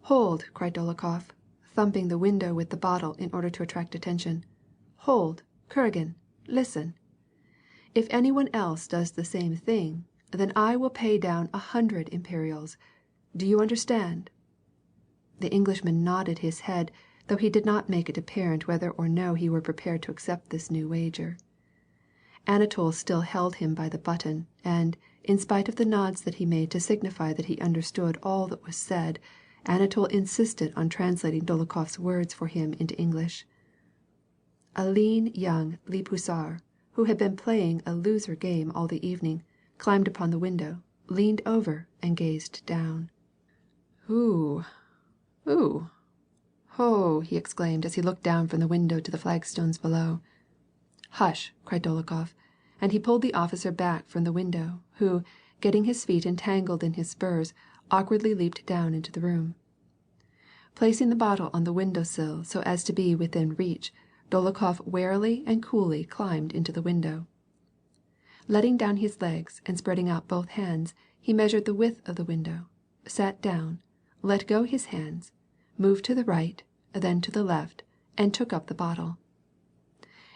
"Hold!" cried Dolokhov, thumping the window with the bottle in order to attract attention. Hold, Kuragin, listen. If anyone else does the same thing, then I will pay down 100 imperials. Do you understand?" The Englishman nodded his head, though he did not make it apparent whether or no he were prepared to accept this new wager. Anatol still held him by the button, and, in spite of the nods that he made to signify that he understood all that was said, Anatol insisted on translating Dolokhov's words for him into English. A lean young Lipusar, who had been playing a loser game all the evening, climbed upon the window, leaned over, and gazed down. "Ooh, ooh, ho!" he exclaimed as he looked down from the window to the flagstones below. "Hush!" cried Dolokhov, and he pulled the officer back from the window, who, getting his feet entangled in his spurs, awkwardly leaped down into the room. Placing the bottle on the window sill so as to be within reach, Dolokhov warily and coolly climbed into the window. Letting down his legs and spreading out both hands, he measured the width of the window, sat down, let go his hands, moved to the right, then to the left, and took up the bottle.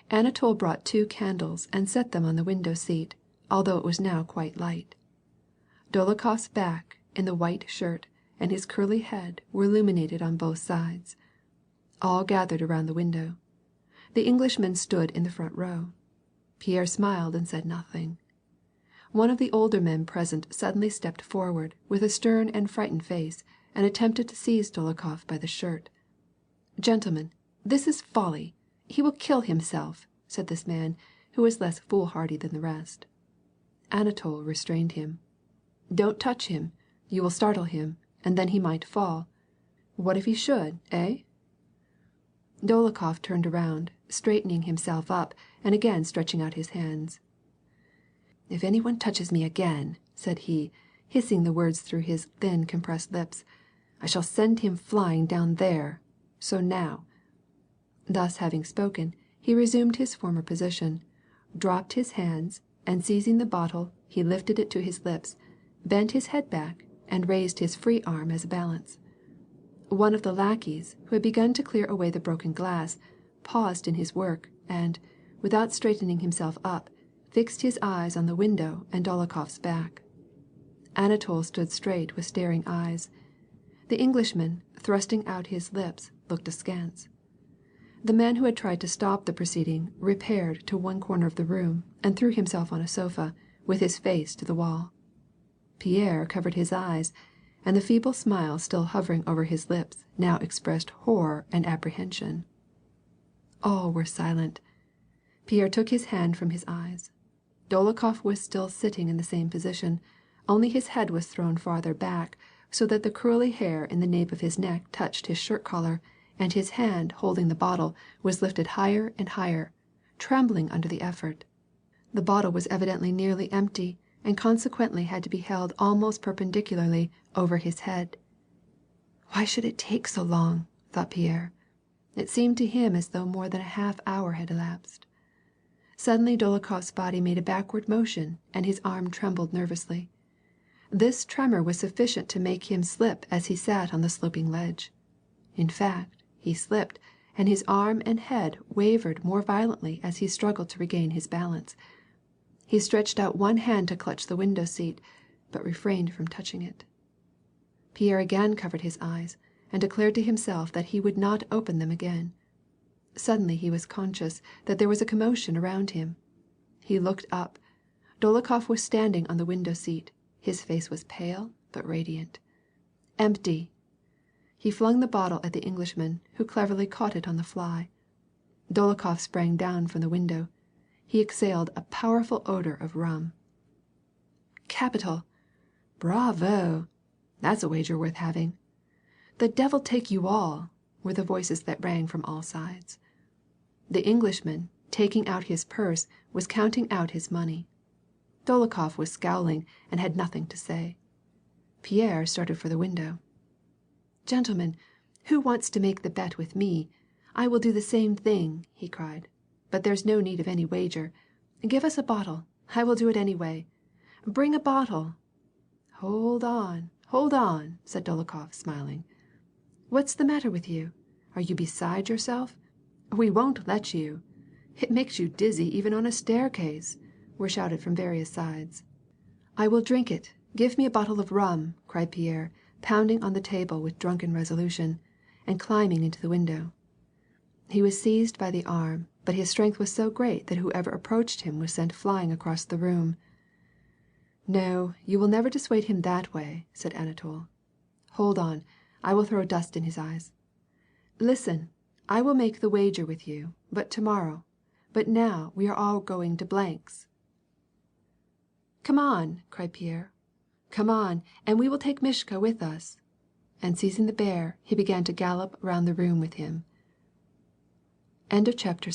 Anatol brought 2 candles and set them on the window seat, although it was now quite light. Dolokhov's back, in the white shirt, and his curly head were illuminated on both sides. All gathered around the window. The Englishman stood in the front row. Pierre smiled and said nothing. One of the older men present suddenly stepped forward with a stern and frightened face, and attempted to seize Dolokhov by the shirt. "Gentlemen, this is folly. He will kill himself," said this man, who was less foolhardy than the rest. Anatol restrained him. "Don't touch him. You will startle him, and then he might fall. What if he should, eh?" Dolokhov turned around, straightening himself up, and again stretching out his hands. "If anyone touches me again," said he, hissing the words through his thin compressed lips, "I shall send him flying down there. So now." Thus having spoken, he resumed his former position, dropped his hands, and seizing the bottle, he lifted it to his lips, bent his head back, and raised his free arm as a balance. One of the lackeys, who had begun to clear away the broken glass, paused in his work, and, without straightening himself up, fixed his eyes on the window and Dolokhov's back. Anatol stood straight with staring eyes. The Englishman, thrusting out his lips, looked askance. The man who had tried to stop the proceeding repaired to one corner of the room and threw himself on a sofa, with his face to the wall. Pierre covered his eyes, and the feeble smile still hovering over his lips now expressed horror and apprehension. All were silent. Pierre took his hand from his eyes. Dolokhov was still sitting in the same position, only his head was thrown farther back, so that the curly hair in the nape of his neck touched his shirt collar, and his hand holding the bottle was lifted higher and higher, trembling under the effort. The bottle was evidently nearly empty, and consequently had to be held almost perpendicularly over his head. "Why should it take so long?" thought Pierre. It seemed to him as though more than a half hour had elapsed. Suddenly Dolokhov's body made a backward motion, and his arm trembled nervously. This tremor was sufficient to make him slip as he sat on the sloping ledge. In fact, he slipped, and his arm and head wavered more violently as he struggled to regain his balance. He stretched out one hand to clutch the window seat, but refrained from touching it. Pierre again covered his eyes, and declared to himself that he would not open them again. Suddenly he was conscious that there was a commotion around him. He looked up. Dolokhov was standing on the window seat. His face was pale but radiant. "Empty!" He flung the bottle at the Englishman, who cleverly caught it on the fly. Dolokhov sprang down from the window. He exhaled a powerful odor of rum. "Capital!" "Bravo!" "That's a wager worth having." "The devil take you all!" were the voices that rang from all sides. The Englishman, taking out his purse, was counting out his money. Dolokhov was scowling and had nothing to say. Pierre started for the window. "Gentlemen, who wants to make the bet with me? I will do the same thing," he cried. "But there's no need of any wager. Give us a bottle. I will do it anyway. Bring a bottle." Hold on," said Dolokhov, smiling. "What's the matter with you? Are you beside yourself? We won't let you." It makes you dizzy even on a staircase," were shouted from various sides. "I will drink it. Give me a bottle of rum," cried Pierre, pounding on the table with drunken resolution, and climbing into the window. He was seized by the arm, but his strength was so great that whoever approached him was sent flying across the room. "No, you will never dissuade him that way," said Anatol. "Hold on, I will throw dust in his eyes. Listen, I will make the wager with you, but tomorrow. But now we are all going to Blank's." "Come on," cried Pierre. "Come on, and we will take Mishka with us." And seizing the bear, he began to gallop round the room with him. Chapter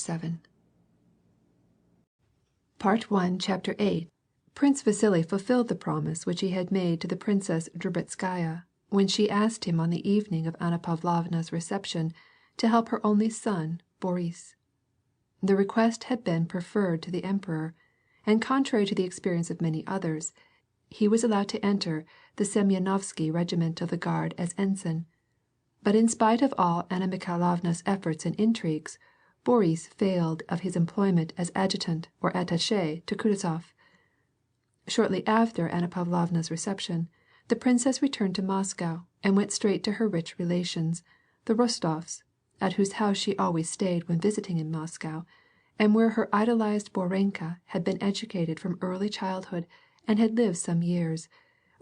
8. Prince Vasily fulfilled the promise which he had made to the Princess Drubetskaya when she asked him on the evening of Anna Pavlovna's reception to help her only son, Boris. The request had been preferred to the emperor, and contrary to the experience of many others, he was allowed to enter the Semyonovsky regiment of the Guard as ensign. But in spite of all Anna Mikhailovna's efforts and intrigues, Boris failed of his employment as adjutant or attaché to Kutuzof. Shortly after Anna Pavlovna's reception, the princess returned to Moscow and went straight to her rich relations, the Rostovs, at whose house she always stayed when visiting in Moscow, and where her idolized Borenka had been educated from early childhood and had lived some years,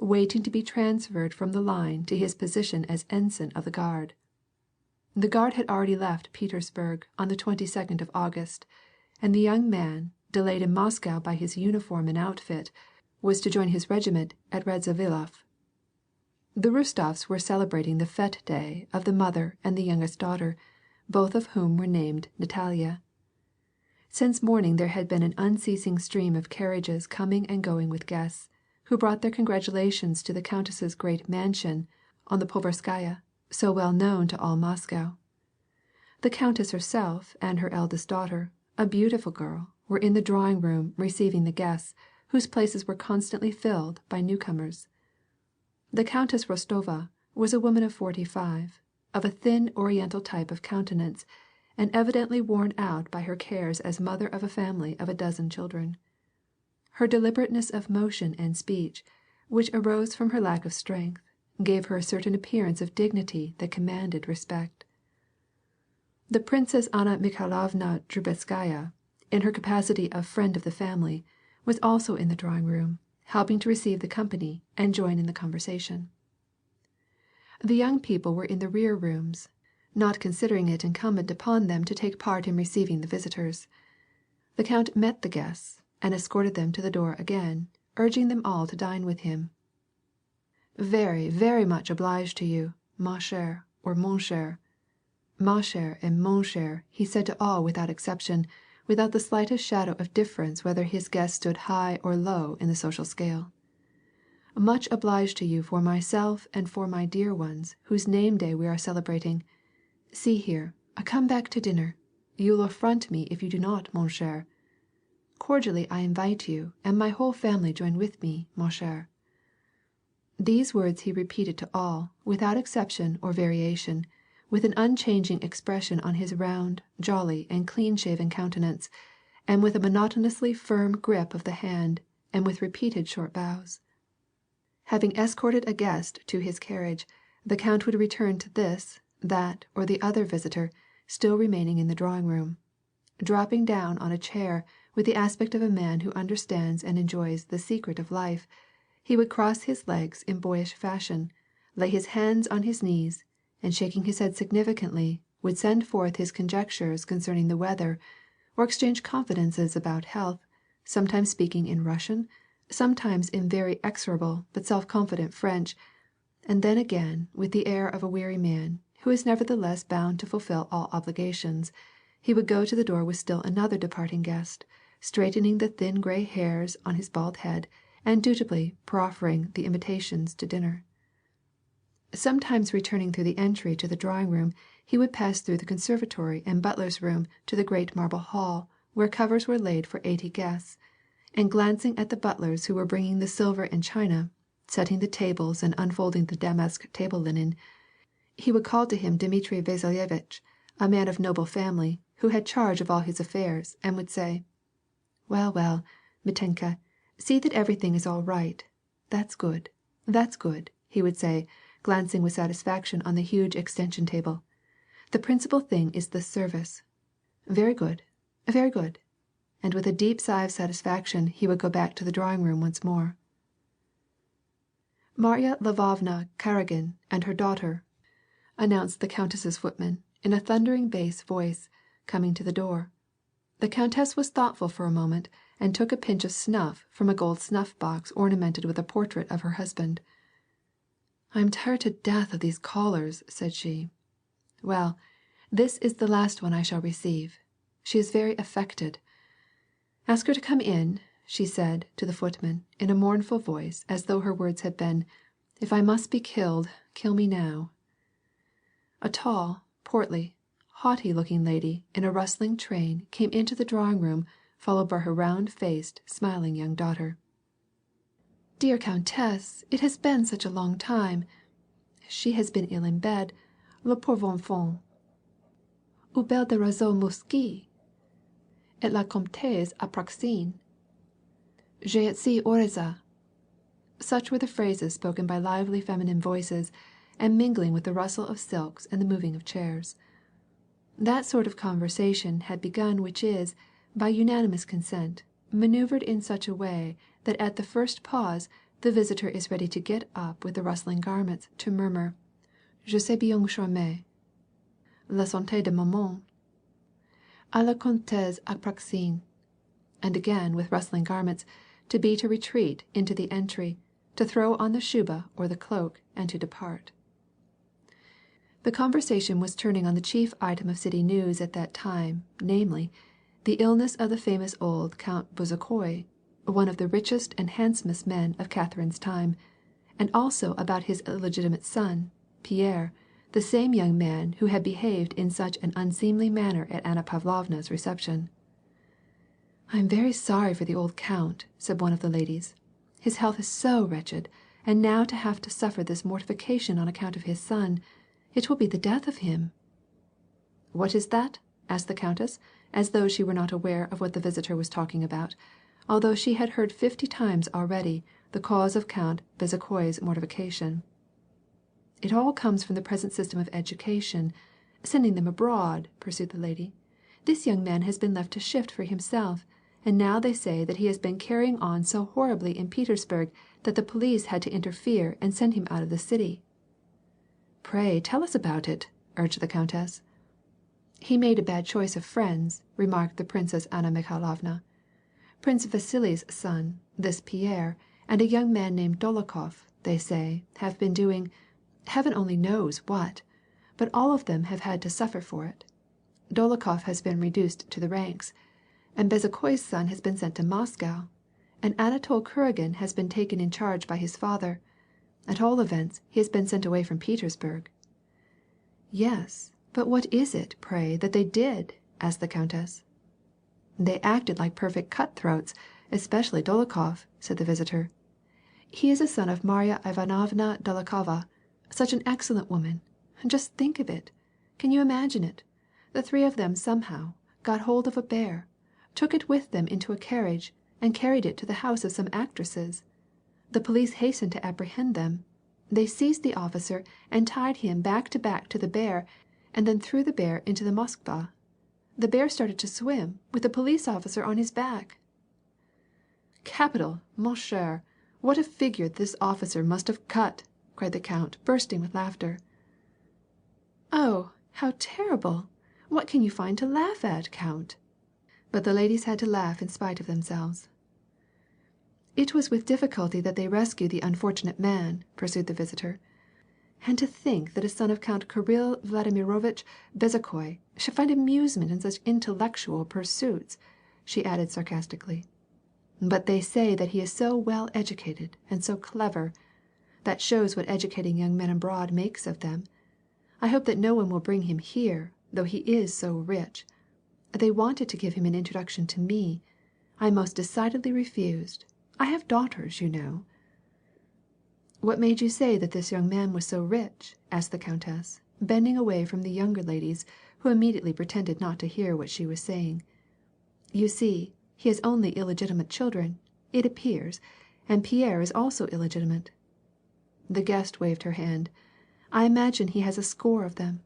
waiting to be transferred from the line to his position as ensign of the Guard. The Guard had already left Petersburg on the 22nd of August, and the young man, delayed in Moscow by his uniform and outfit, was to join his regiment at Radzivilov. The Rostovs were celebrating the fête day of the mother and the youngest daughter, both of whom were named Natalia. Since morning there had been an unceasing stream of carriages coming and going with guests, who brought their congratulations to the countess's great mansion on the Povarskaya, so well known to all Moscow. The countess herself and her eldest daughter, a beautiful girl, were in the drawing room receiving the guests, whose places were constantly filled by newcomers. The Countess Rostova was a woman of 45, of a thin Oriental type of countenance, and evidently worn out by her cares as mother of a family of a dozen children. Her deliberateness of motion and speech, which arose from her lack of strength, gave her a certain appearance of dignity that commanded respect. The Princess Anna Mikhailovna Drubetskaya, in her capacity of friend of the family, was also in the drawing room, helping to receive the company and join in the conversation. The young people were in the rear rooms, not considering it incumbent upon them to take part in receiving the visitors. The count met the guests and escorted them to the door again, urging them all to dine with him. "Very, very much obliged to you, ma chère, or mon cher." Ma chère and mon cher he said to all without exception, without the slightest shadow of difference whether his guest stood high or low in the social scale. "Much obliged to you for myself and for my dear ones whose name day we are celebrating. See here, come back to dinner. You'll affront me if you do not, mon cher. Cordially I invite you, and my whole family join with me, ma chère." These words he repeated to all, without exception or variation, with an unchanging expression on his round, jolly, and clean-shaven countenance, and with a monotonously firm grip of the hand, and with repeated short bows. Having escorted a guest to his carriage, the count would return to this, that, or the other visitor, still remaining in the drawing room. Dropping down on a chair with the aspect of a man who understands and enjoys the secret of life, he would cross his legs in boyish fashion, lay his hands on his knees, and shaking his head significantly, would send forth his conjectures concerning the weather, or exchange confidences about health, sometimes speaking in Russian, sometimes in very execrable but self-confident French, and then again with the air of a weary man, who is nevertheless bound to fulfill all obligations, he would go to the door with still another departing guest, straightening the thin gray hairs on his bald head, and dutifully proffering the invitations to dinner. Sometimes returning through the entry to the drawing room, he would pass through the conservatory and butler's room to the great marble hall, where covers were laid for 80 guests, and glancing at the butlers who were bringing the silver and china, setting the tables and unfolding the damask table linen, he would call to him Dmitri Vasilievitch, a man of noble family, who had charge of all his affairs, and would say, "Well, well, Mitenka, see that everything is all right. That's good, that's good," he would say, glancing with satisfaction on the huge extension table. "The principal thing is the service. Very good, very good." And with a deep sigh of satisfaction he would go back to the drawing room once more. "Marya Lvovna Karagin and her daughter," announced the countess's footman in a thundering bass voice, coming to the door. The countess was thoughtful for a moment and took a pinch of snuff from a gold snuff box ornamented with a portrait of her husband. "I am tired to death of these callers," said she. "Well, this is the last one I shall receive. She is very affected. Ask her to come in," she said to the footman in a mournful voice, as though her words had been, "If I must be killed, kill me now." A tall, portly, haughty-looking lady in a rustling train came into the drawing room, followed by her round-faced, smiling young daughter. "Dear countess, it has been such a long time. She has been ill in bed, la pauvre enfant. Ou belle de roseau musqué, et la comtesse approxine. J'ai si oreza." Such were the phrases spoken by lively feminine voices, and mingling with the rustle of silks and the moving of chairs. That sort of conversation had begun which is, by unanimous consent, maneuvered in such a way that at the first pause the visitor is ready to get up with the rustling garments to murmur, "Je sais bien charmer. La santé de maman. À la comtesse approxine," and again with rustling garments to beat a retreat into the entry, to throw on the shuba or the cloak, and to depart. The conversation was turning on the chief item of city news at that time, namely, the illness of the famous old Count Bezukhoi, one of the richest and handsomest men of Catherine's time, and also about his illegitimate son, Pierre, the same young man who had behaved in such an unseemly manner at Anna Pavlovna's reception. "I am very sorry for the old count," said one of the ladies. "His health is so wretched, and now to have to suffer this mortification on account of his son. It will be the death of him." "What is that?" asked the countess, as though she were not aware of what the visitor was talking about, although she had heard 50 times already the cause of Count Bezukhoi's mortification. "It all comes from the present system of education, sending them abroad," pursued the lady. "This young man has been left to shift for himself, and now they say that he has been carrying on so horribly in Petersburg that the police had to interfere and send him out of the city." "Pray tell us about it," urged the countess. "He made a bad choice of friends," remarked the Princess Anna Mikhailovna. "Prince Vasily's son, this Pierre, and a young man named Dolokhov, they say, have been doing, heaven only knows what, but all of them have had to suffer for it. Dolokhov has been reduced to the ranks, and Bezukhoi's son has been sent to Moscow, and Anatol Kuragin has been taken in charge by his father. At all events, he has been sent away from Petersburg." "Yes, but what is it, pray, that they did?" asked the countess. "They acted like perfect cutthroats, especially Dolokhov," said the visitor. "He is a son of Marya Ivanovna Dolokhova, such an excellent woman. Just think of it. Can you imagine it? The 3 of them somehow got hold of a bear, took it with them into a carriage, and carried it to the house of some actresses. The police hastened to apprehend them. They seized the officer and tied him back to the bear, and then threw the bear into the Moskva. The bear started to swim, with the police officer on his back." "Capital, mon cher! What a figure this officer must have cut!" cried the count, bursting with laughter. "Oh, how terrible! What can you find to laugh at, count?" But the ladies had to laugh in spite of themselves. "It was with difficulty that they rescued the unfortunate man," pursued the visitor. "And to think that a son of Count Kirill Vladimirovitch Bezukhoi should find amusement in such intellectual pursuits," she added sarcastically. "But they say that he is so well educated and so clever. That shows what educating young men abroad makes of them. I hope that no one will bring him here, though he is so rich. They wanted to give him an introduction to me. I most decidedly refused. I have daughters, you know." "What made you say that this young man was so rich?" asked the countess, bending away from the younger ladies, who immediately pretended not to hear what she was saying. You see, he has only illegitimate children, it appears, and Pierre is also illegitimate. The guest waved her hand. I imagine he has a score of them.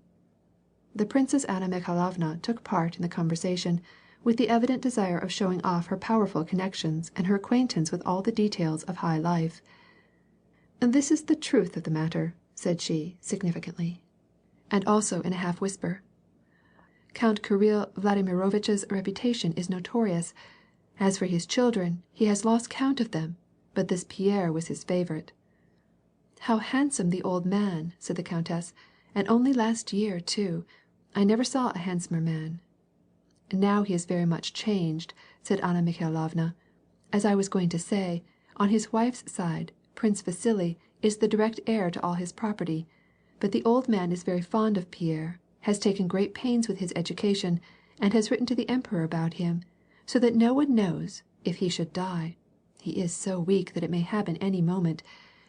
The Princess Anna Mikhailovna took part in the conversation, with the evident desire of showing off her powerful connections and her acquaintance with all the details of high life. This is the truth of the matter, said she, significantly, and also in a half whisper. Count Kirill Vladimirovitch's reputation is notorious. As for his children, he has lost count of them, but this Pierre was his favorite. How handsome the old man, said the countess, and only last year, too. I never saw a handsomer man. Now he is very much changed, said Anna Mikhailovna. As I was going to say, on his wife's side, Prince Vasily is the direct heir to all his property, but the old man is very fond of Pierre, has taken great pains with his education, and has written to the emperor about him, so that no one knows, if he should die. He is so weak that it may happen any moment,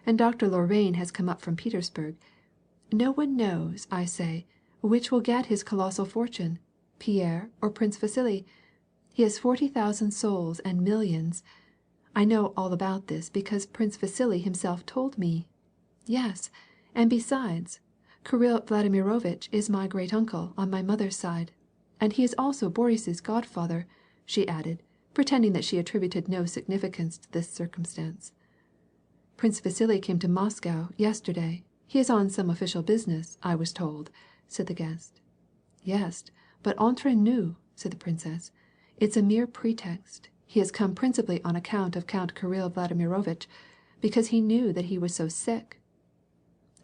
and Dr. Lorraine has come up from Petersburg. No one knows, I say, which will get his colossal fortune, Pierre or Prince Vasily. He has 40,000 souls and millions. I know all about this because Prince Vasily himself told me. Yes, and besides, Kirill Vladimirovitch is my great-uncle on my mother's side, and he is also Boris's godfather, she added, pretending that she attributed no significance to this circumstance. Prince Vasily came to Moscow yesterday. He is on some official business, I was told, said the guest. Yes, but entre nous, said the princess, it's a mere pretext. He has come principally on account of Count Kirill Vladimirovitch, because he knew that he was so sick.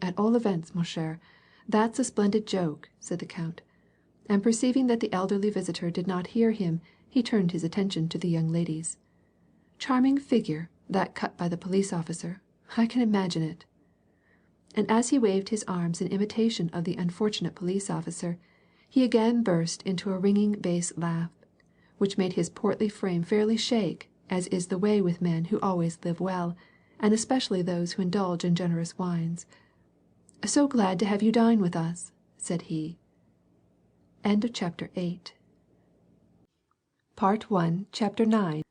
At all events, mon cher, that's a splendid joke, said the count. And perceiving that the elderly visitor did not hear him, he turned his attention to the young ladies. Charming figure, that cut by the police officer. I can imagine it. And as he waved his arms in imitation of the unfortunate police officer, he again burst into a ringing bass laugh, which made his portly frame fairly shake, as is the way with men who always live well, and especially those who indulge in generous wines. So glad to have you dine with us, said he. End of chapter 8. Part 1, Chapter 9.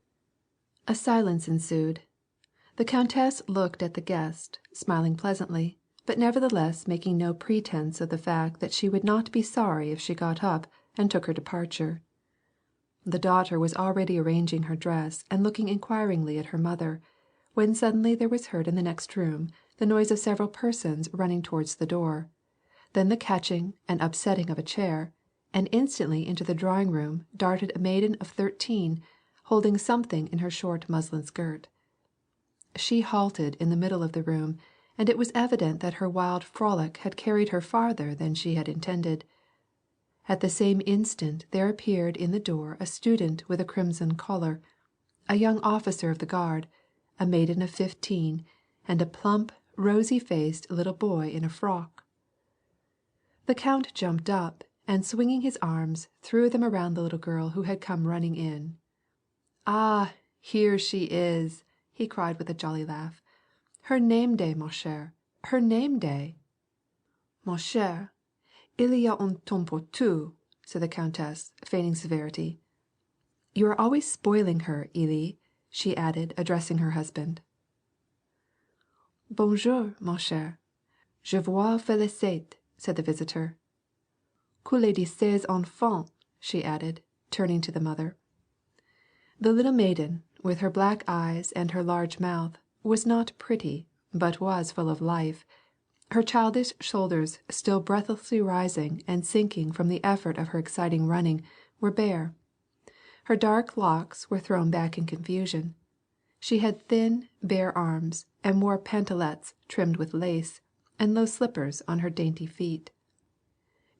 A silence ensued. The countess looked at the guest, smiling pleasantly, but nevertheless making no pretense of the fact that she would not be sorry if she got up and took her departure. The daughter was already arranging her dress and looking inquiringly at her mother, when suddenly there was heard in the next room the noise of several persons running towards the door, then the catching and upsetting of a chair, and instantly into the drawing-room darted a maiden of 13, holding something in her short muslin skirt. She halted in the middle of the room, and it was evident that her wild frolic had carried her farther than she had intended. At the same instant there appeared in the door a student with a crimson collar, a young officer of the guard, a maiden of 15, and a plump, rosy-faced little boy in a frock. The count jumped up, and swinging his arms, threw them around the little girl who had come running in. Ah, here she is, he cried with a jolly laugh. Her name-day, mon cher, her name-day. Mon cher, il y a un temps pour tout, said the countess, feigning severity. You are always spoiling her, Elie, she added, addressing her husband. Bonjour, mon cher. Je vous félicite, said the visitor. Que les disiez enfants, she added, turning to the mother. The little maiden, with her black eyes and her large mouth, was not pretty, but was full of life, her childish shoulders still breathlessly rising and sinking from the effort of her exciting running, were bare. Her dark locks were thrown back in confusion. She had thin, bare arms, and wore pantalettes trimmed with lace, and low slippers on her dainty feet.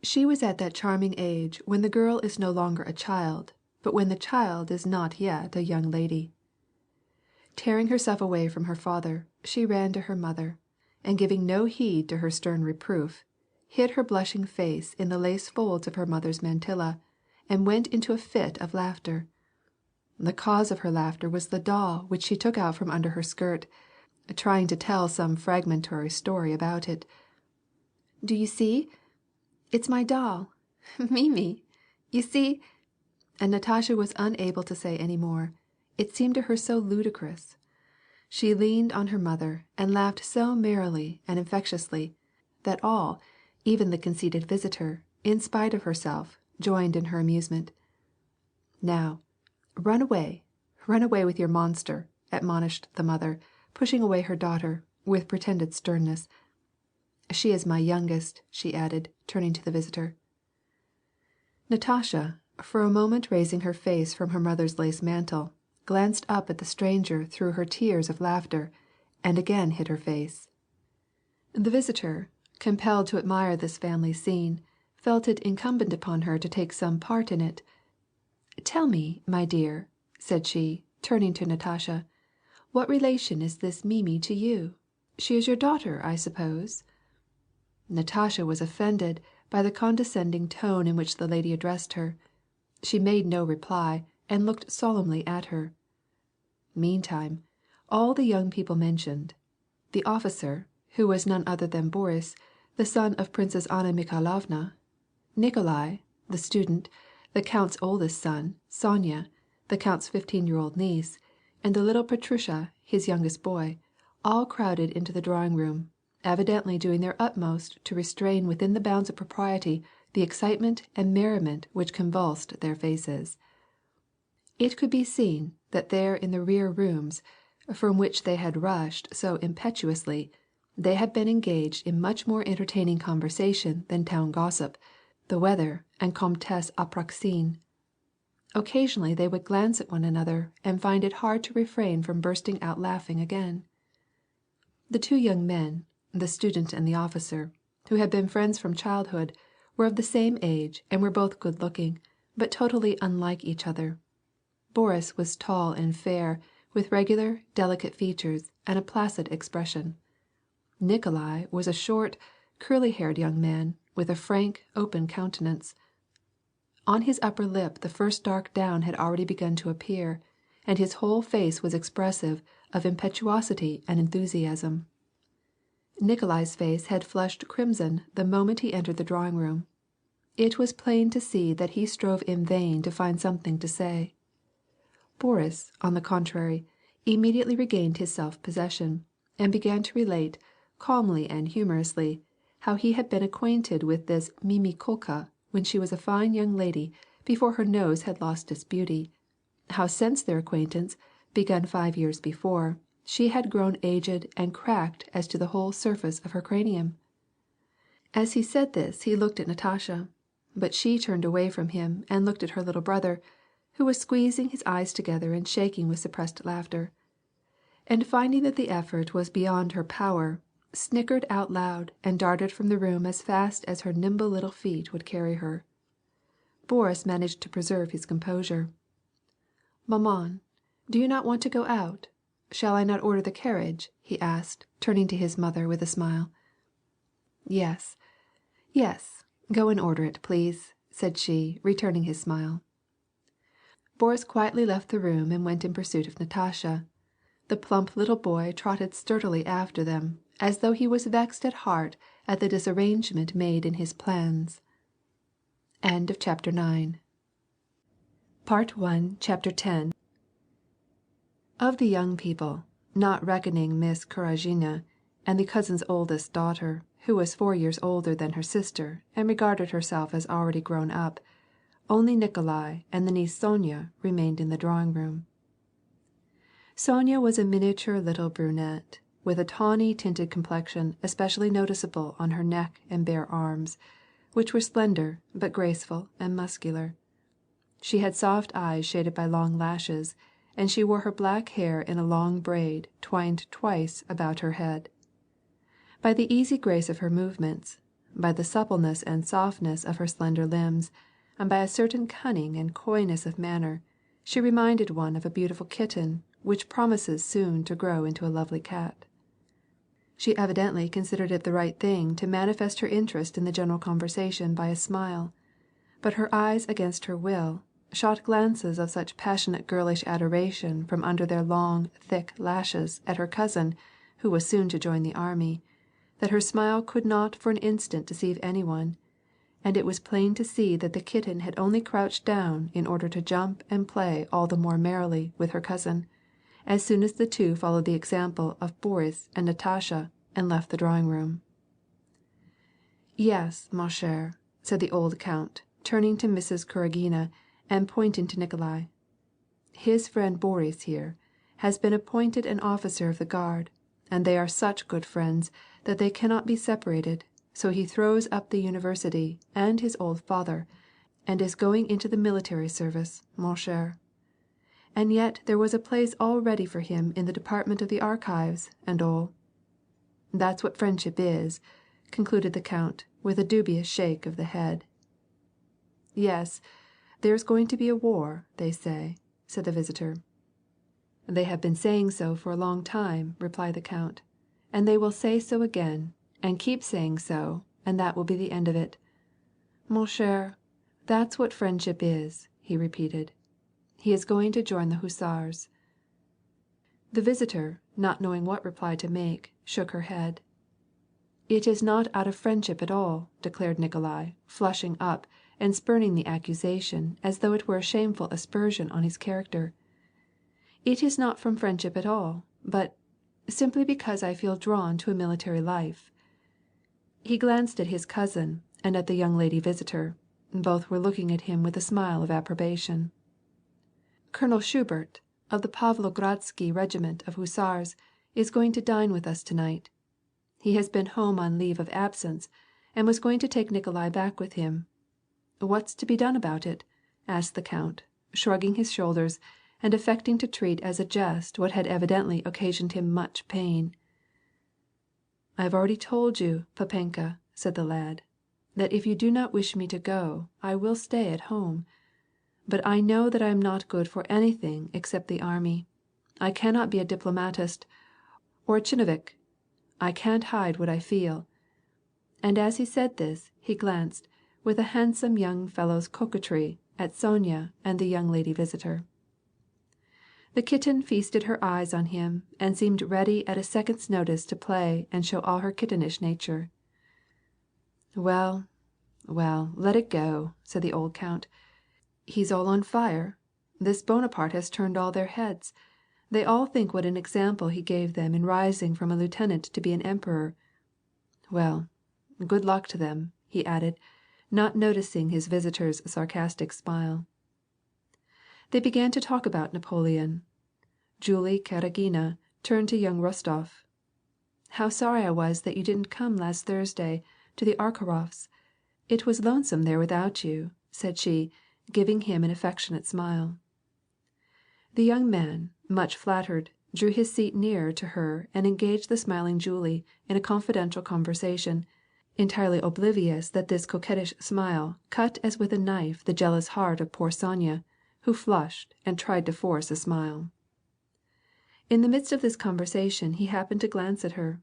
She was at that charming age when the girl is no longer a child, but when the child is not yet a young lady. Tearing herself away from her father, she ran to her mother, and giving no heed to her stern reproof, hid her blushing face in the lace folds of her mother's mantilla, and went into a fit of laughter. The cause of her laughter was the doll which she took out from under her skirt, trying to tell some fragmentary story about it. Do you see? It's my doll. Mimi, you see," and Natasha was unable to say any more. It seemed to her so ludicrous. She leaned on her mother and laughed so merrily and infectiously that all, even the conceited visitor, in spite of herself, joined in her amusement. "Now, run away with your monster," admonished the mother, pushing away her daughter, with pretended sternness. "She is my youngest," she added, turning to the visitor. Natasha, for a moment raising her face from her mother's lace mantle, glanced up at the stranger through her tears of laughter, and again hid her face. The visitor, compelled to admire this family scene, felt it incumbent upon her to take some part in it. "Tell me, my dear," said she, turning to Natasha, "what relation is this Mimi to you? She is your daughter, I suppose?" Natasha was offended by the condescending tone in which the lady addressed her. She made no reply, and looked solemnly at her. Meantime, all the young people mentioned, the officer, who was none other than Boris, the son of Princess Anna Mikhailovna, Nikolai, the student, the count's oldest son, Sonia, the count's 15-year-old niece, and the little Petrusha, his youngest boy, all crowded into the drawing-room, evidently doing their utmost to restrain within the bounds of propriety the excitement and merriment which convulsed their faces. It could be seen that there in the rear rooms, from which they had rushed so impetuously, they had been engaged in much more entertaining conversation than town gossip, the weather, and Comtesse Apraxine. Occasionally they would glance at one another and find it hard to refrain from bursting out laughing again. The two young men, the student and the officer, who had been friends from childhood, were of the same age and were both good-looking, but totally unlike each other. Boris was tall and fair, with regular, delicate features and a placid expression. Nikolai was a short, curly-haired young man, with a frank, open countenance. On his upper lip the first dark down had already begun to appear, and his whole face was expressive of impetuosity and enthusiasm. Nikolai's face had flushed crimson the moment he entered the drawing-room. It was plain to see that he strove in vain to find something to say. Boris, on the contrary, immediately regained his self-possession, and began to relate, calmly and humorously, how he had been acquainted with this Mimi Kolka when she was a fine young lady before her nose had lost its beauty, how since their acquaintance, begun 5 years before, she had grown aged and cracked as to the whole surface of her cranium. As he said this he looked at Natasha, but she turned away from him and looked at her little brother, who was squeezing his eyes together and shaking with suppressed laughter, and finding that the effort was beyond her power, snickered out loud and darted from the room as fast as her nimble little feet would carry her. Boris managed to preserve his composure. "Maman, do you not want to go out? Shall I not order the carriage?" he asked, turning to his mother with a smile. "Yes, yes, go and order it, please," said she, returning his smile. Boris quietly left the room and went in pursuit of Natasha. The plump little boy trotted sturdily after them, as though he was vexed at heart at the disarrangement made in his plans. End of chapter 9. Part 1, Chapter 10. Of the young people, not reckoning Miss Kuragina and the cousin's oldest daughter, who was 4 years older than her sister and regarded herself as already grown up, only Nikolai and the niece Sonia remained in the drawing-room. Sonia was a miniature little brunette, with a tawny tinted complexion especially noticeable on her neck and bare arms, which were slender but graceful and muscular. She had soft eyes shaded by long lashes, and she wore her black hair in a long braid twined twice about her head. By the easy grace of her movements, by the suppleness and softness of her slender limbs, and by a certain cunning and coyness of manner, she reminded one of a beautiful kitten which promises soon to grow into a lovely cat. She evidently considered it the right thing to manifest her interest in the general conversation by a smile, but her eyes against her will shot glances of such passionate girlish adoration from under their long, thick lashes at her cousin, who was soon to join the army, that her smile could not for an instant deceive anyone, and it was plain to see that the kitten had only crouched down in order to jump and play all the more merrily with her cousin, as soon as the two followed the example of Boris and Natasha and left the drawing-room. "Yes, ma chère," said the old count, turning to Mrs. Kuragina and pointing to Nikolai. "His friend Boris here has been appointed an officer of the guard, and they are such good friends that they cannot be separated, so he throws up the university and his old father, and is going into the military service, ma chère. And yet there was a place all ready for him in the department of the archives, and all. That's what friendship is," concluded the count, with a dubious shake of the head. "Yes, there's going to be a war, they say," said the visitor. "They have been saying so for a long time," replied the count, "and they will say so again, and keep saying so, and that will be the end of it. Mon cher, that's what friendship is," he repeated. "He is going to join the hussars." The visitor, not knowing what reply to make, shook her head. "It is not out of friendship at all," declared Nikolai, flushing up, and spurning the accusation as though it were a shameful aspersion on his character. "It is not from friendship at all, but simply because I feel drawn to a military life." He glanced at his cousin and at the young lady visitor. Both were looking at him with a smile of approbation. "Colonel Schubert, of the Pavlogradsky regiment of hussars, is going to dine with us tonight. He has been home on leave of absence, and was going to take Nikolai back with him. What's to be done about it?" asked the count, shrugging his shoulders, and affecting to treat as a jest what had evidently occasioned him much pain. "I have already told you, papenka," said the lad, "that if you do not wish me to go, I will stay at home. But I know that I am not good for anything except the army. I cannot be a diplomatist or a chinovnik. I can't hide what I feel." And as he said this, he glanced, with a handsome young fellow's coquetry, at Sonia and the young lady visitor. The kitten feasted her eyes on him, and seemed ready at a second's notice to play and show all her kittenish nature. "Well, well, let it go," said the old count. "He's all on fire. This Bonaparte has turned all their heads. They all think what an example he gave them in rising from a lieutenant to be an emperor. Well, good luck to them," he added, not noticing his visitor's sarcastic smile. They began to talk about Napoleon. Julie Karagina turned to young Rostov. "How sorry I was that you didn't come last Thursday to the Arkharofs'. It was lonesome there without you," said she, giving him an affectionate smile. The young man, much flattered, drew his seat nearer to her and engaged the smiling Julie in a confidential conversation, entirely oblivious that this coquettish smile cut as with a knife the jealous heart of poor Sonia, who flushed and tried to force a smile. In the midst of this conversation he happened to glance at her.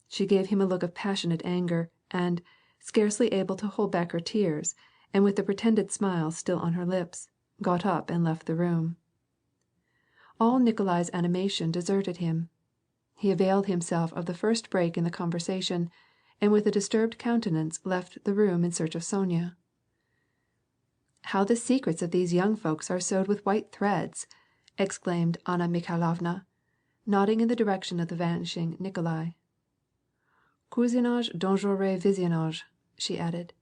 She gave him a look of passionate anger, and, scarcely able to hold back her tears, and with the pretended smile still on her lips, got up and left the room. All Nikolai's animation deserted him. He availed himself of the first break in the conversation, and with a disturbed countenance left the room in search of Sonia. "How the secrets of these young folks are sewed with white threads!" exclaimed Anna Mikhailovna, nodding in the direction of the vanishing Nikolai. "Cousinage dangereux visionnage," she added.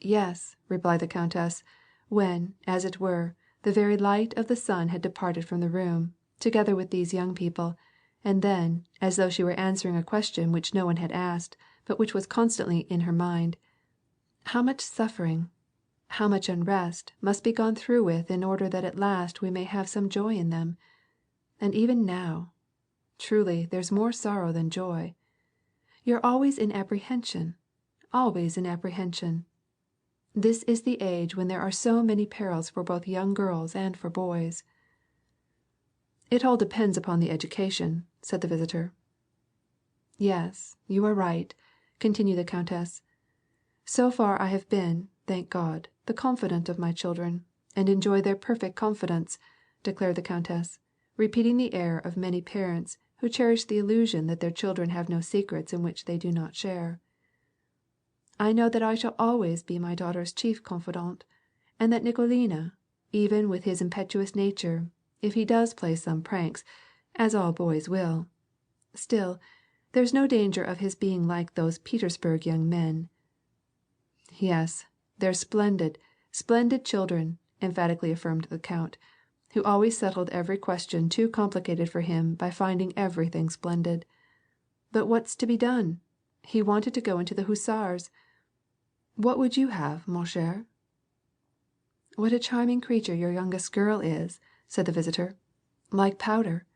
"Yes," replied the countess, when, as it were, the very light of the sun had departed from the room, together with these young people, and then, as though she were answering a question which no one had asked, but which was constantly in her mind, "How much suffering, how much unrest must be gone through with in order that at last we may have some joy in them. And even now, truly there's more sorrow than joy. You're always in apprehension, always in apprehension. This is the age when there are so many perils for both young girls and for boys." "It all depends upon the education," said the visitor. "Yes, you are right," continued the countess. "So far I have been, thank God, the confidant of my children, and enjoy their perfect confidence," declared the countess, repeating the air of many parents who cherish the illusion that their children have no secrets in which they do not share. I know that I shall always be my daughter's chief confidant, and that Nikolina, even with his impetuous nature, if he does play some pranks, as all boys will, still, there's no danger of his being like those Petersburg young men." "Yes, they're splendid, splendid children," emphatically affirmed the count, who always settled every question too complicated for him by finding everything splendid. "But what's to be done? He wanted to go into the hussars. What would you have, mon cher?" "What a charming creature your youngest girl is," said the visitor. "Like powder."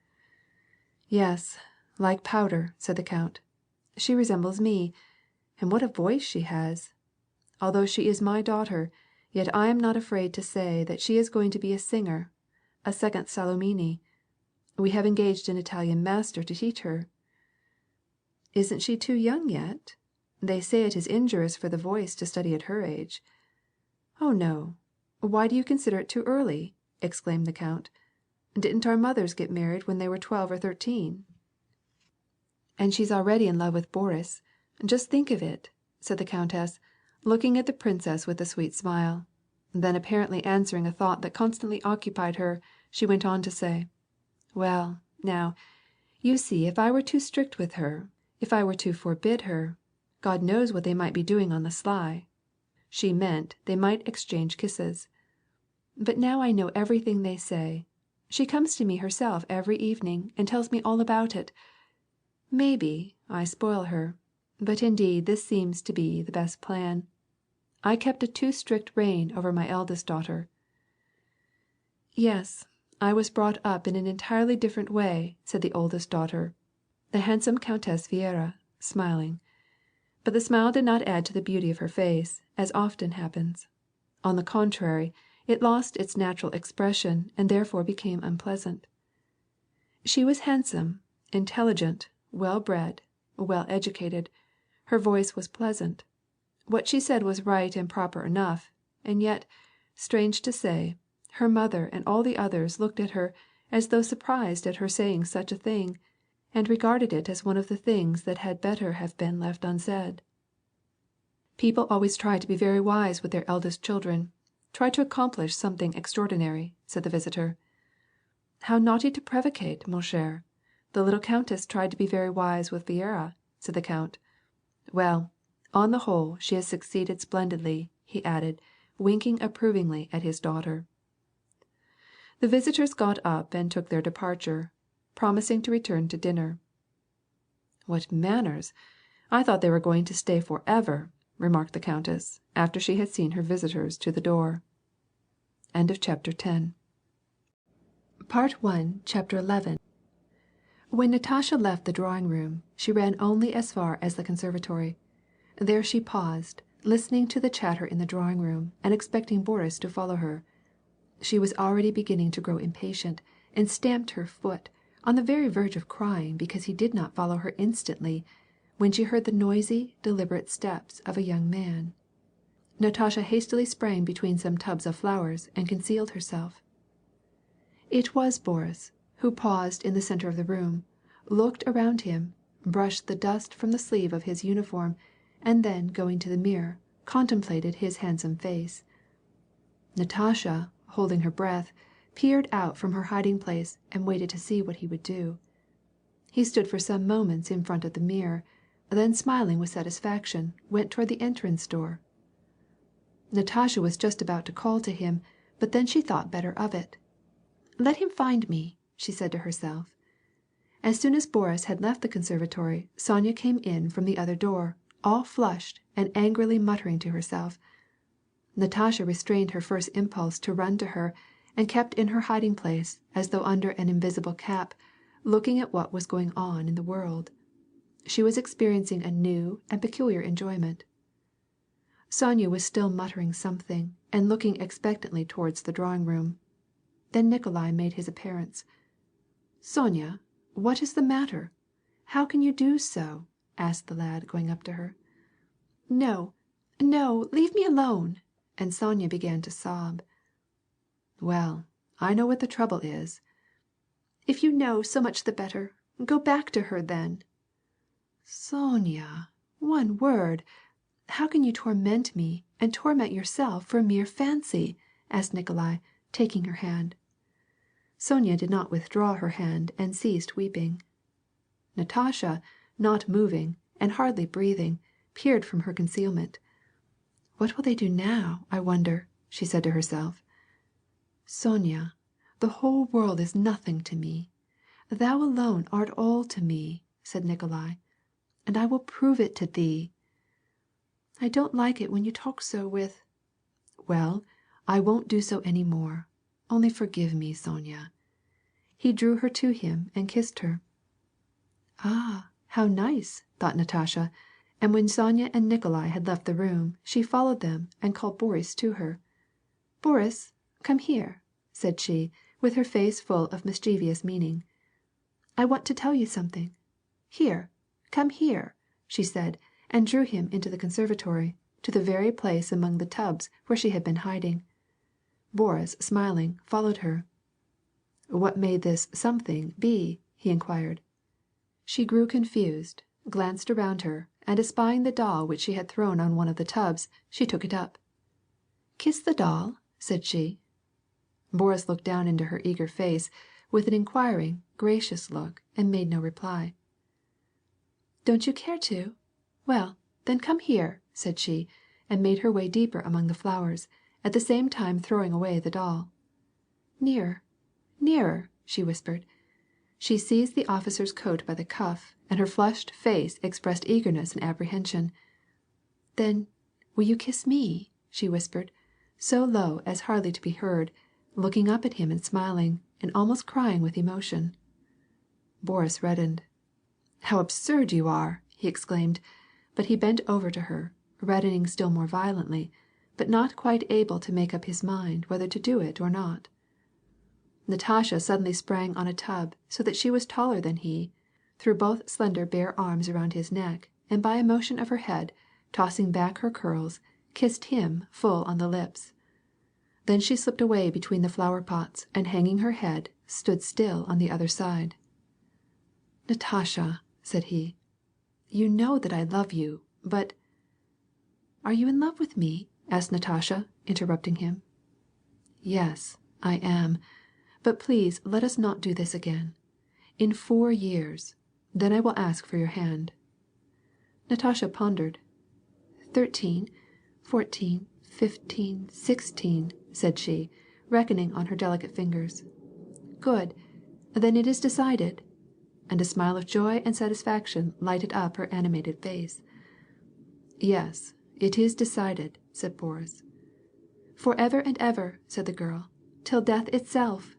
"Yes, like powder," said the count. "She resembles me. And what a voice she has! Although she is my daughter, yet I am not afraid to say that she is going to be a singer, a second Salomini. We have engaged an Italian master to teach her." "Isn't she too young yet? They say it is injurious for the voice to study at her age." "Oh no. Why do you consider it too early?" exclaimed the count. "Didn't our mothers get married when they were 12 or 13?" "And she's already in love with Boris. Just think of it," said the countess, looking at the princess with a sweet smile. Then apparently answering a thought that constantly occupied her, she went on to say, "Well, now, you see if I were too strict with her, if I were to forbid her, God knows what they might be doing on the sly." She meant they might exchange kisses. "But now I know everything they say. She comes to me herself every evening and tells me all about it. Maybe I spoil her, but indeed this seems to be the best plan. I kept a too strict rein over my eldest daughter." "Yes, I was brought up in an entirely different way," said the oldest daughter, the handsome Countess Viera, smiling. But the smile did not add to the beauty of her face, as often happens. On the contrary, it lost its natural expression and therefore became unpleasant. She was handsome, intelligent, well bred, well educated. Her voice was pleasant. What she said was right and proper enough, and yet, strange to say, her mother and all the others looked at her as though surprised at her saying such a thing, and regarded it as one of the things that had better have been left unsaid. "People always try to be very wise with their eldest children, try to accomplish something extraordinary," said the visitor. "How naughty to prevaricate, mon cher. The little countess tried to be very wise with Viera," said the count. "Well, on the whole, she has succeeded splendidly," he added, winking approvingly at his daughter. The visitors got up and took their departure, promising to return to dinner. "What manners! I thought they were going to stay forever," remarked the countess, after she had seen her visitors to the door. Chapter 11. When Natasha left the drawing room, she ran only as far as the conservatory. There she paused, listening to the chatter in the drawing room and expecting Boris to follow her. She was already beginning to grow impatient, and stamped her foot, on the very verge of crying because he did not follow her instantly, when she heard the noisy, deliberate steps of a young man. Natasha hastily sprang between some tubs of flowers and concealed herself. It was Boris, who paused in the center of the room, looked around him, brushed the dust from the sleeve of his uniform, and then going to the mirror, contemplated his handsome face. Natasha, holding her breath, peered out from her hiding place and waited to see what he would do. He stood for some moments in front of the mirror, then smiling with satisfaction, went toward the entrance door. Natasha was just about to call to him, but then she thought better of it. "Let him find me," she said to herself. As soon as Boris had left the conservatory, Sonia came in from the other door, all flushed and angrily muttering to herself. Natasha restrained her first impulse to run to her, and kept in her hiding place, as though under an invisible cap, looking at what was going on in the world. She was experiencing a new and peculiar enjoyment. Sonya was still muttering something, and looking expectantly towards the drawing room. Then Nikolai made his appearance. "Sonya, what is the matter? How can you do so?" asked the lad, going up to her. "No, no, leave me alone!" and Sonya began to sob. "Well, I know what the trouble is." "If you know, so much the better. Go back to her then." "Sonya, one word. How can you torment me and torment yourself for a mere fancy?" asked Nikolai, taking her hand. Sonia did not withdraw her hand and ceased weeping. Natasha, not moving, and hardly breathing, peered from her concealment. "What will they do now, I wonder?" she said to herself. "Sonia, the whole world is nothing to me. Thou alone art all to me," said Nikolai, "and I will prove it to thee. I don't like it when you talk so with—" "Well, I won't do so any more. Only forgive me, Sonia." He drew her to him and kissed her. "Ah, how nice," thought Natasha, and when Sonia and Nikolai had left the room, she followed them and called Boris to her. "Boris, come here," said she, with her face full of mischievous meaning. "I want to tell you something. Here, come here," she said, and drew him into the conservatory, to the very place among the tubs where she had been hiding. Boris, smiling, followed her. "What may this something be?" he inquired. She grew confused, glanced around her, and espying the doll which she had thrown on one of the tubs, she took it up. "Kiss the doll," said she. Boris looked down into her eager face with an inquiring, gracious look, and made no reply. "Don't you care to? Well, then come here," said she, and made her way deeper among the flowers, at the same time throwing away the doll. "Nearer, nearer," she whispered. She seized the officer's coat by the cuff, and her flushed face expressed eagerness and apprehension. "Then will you kiss me?" she whispered, so low as hardly to be heard, looking up at him and smiling, and almost crying with emotion. Boris reddened. "How absurd you are!" he exclaimed, but he bent over to her, reddening still more violently, but not quite able to make up his mind whether to do it or not. Natasha suddenly sprang on a tub so that she was taller than he, threw both slender bare arms around his neck, and by a motion of her head, tossing back her curls, kissed him full on the lips. Then she slipped away between the flower pots, and hanging her head, stood still on the other side. "Natasha," said he, "you know that I love you, but—" "Are you in love with me?" asked Natasha, interrupting him. "Yes, I am. But please let us not do this again. In 4 years, then I will ask for your hand." Natasha pondered. 13, 14, 15, 16, said she, reckoning on her delicate fingers. "Good. Then it is decided?" And a smile of joy and satisfaction lighted up her animated face. "Yes, it is decided," said Boris. "Forever and ever," said the girl, "till death itself."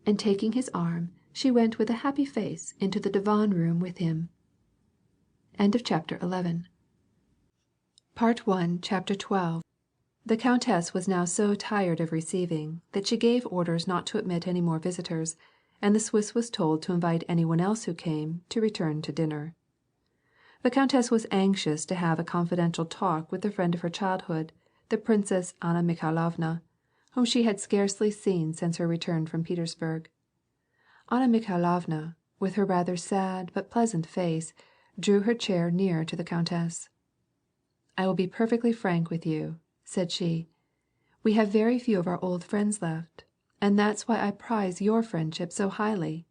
And taking his arm, she went with a happy face into the divan room with him. End of chapter 11. Part 1, chapter 12. The countess was now so tired of receiving that she gave orders not to admit any more visitors, and the Swiss was told to invite anyone else who came to return to dinner. The countess was anxious to have a confidential talk with the friend of her childhood, the Princess Anna Mikhailovna, whom she had scarcely seen since her return from Petersburg. Anna Mikhailovna, with her rather sad but pleasant face, drew her chair nearer to the countess. "I will be perfectly frank with you," said she. "We have very few of our old friends left, and that's why I prize your friendship so highly."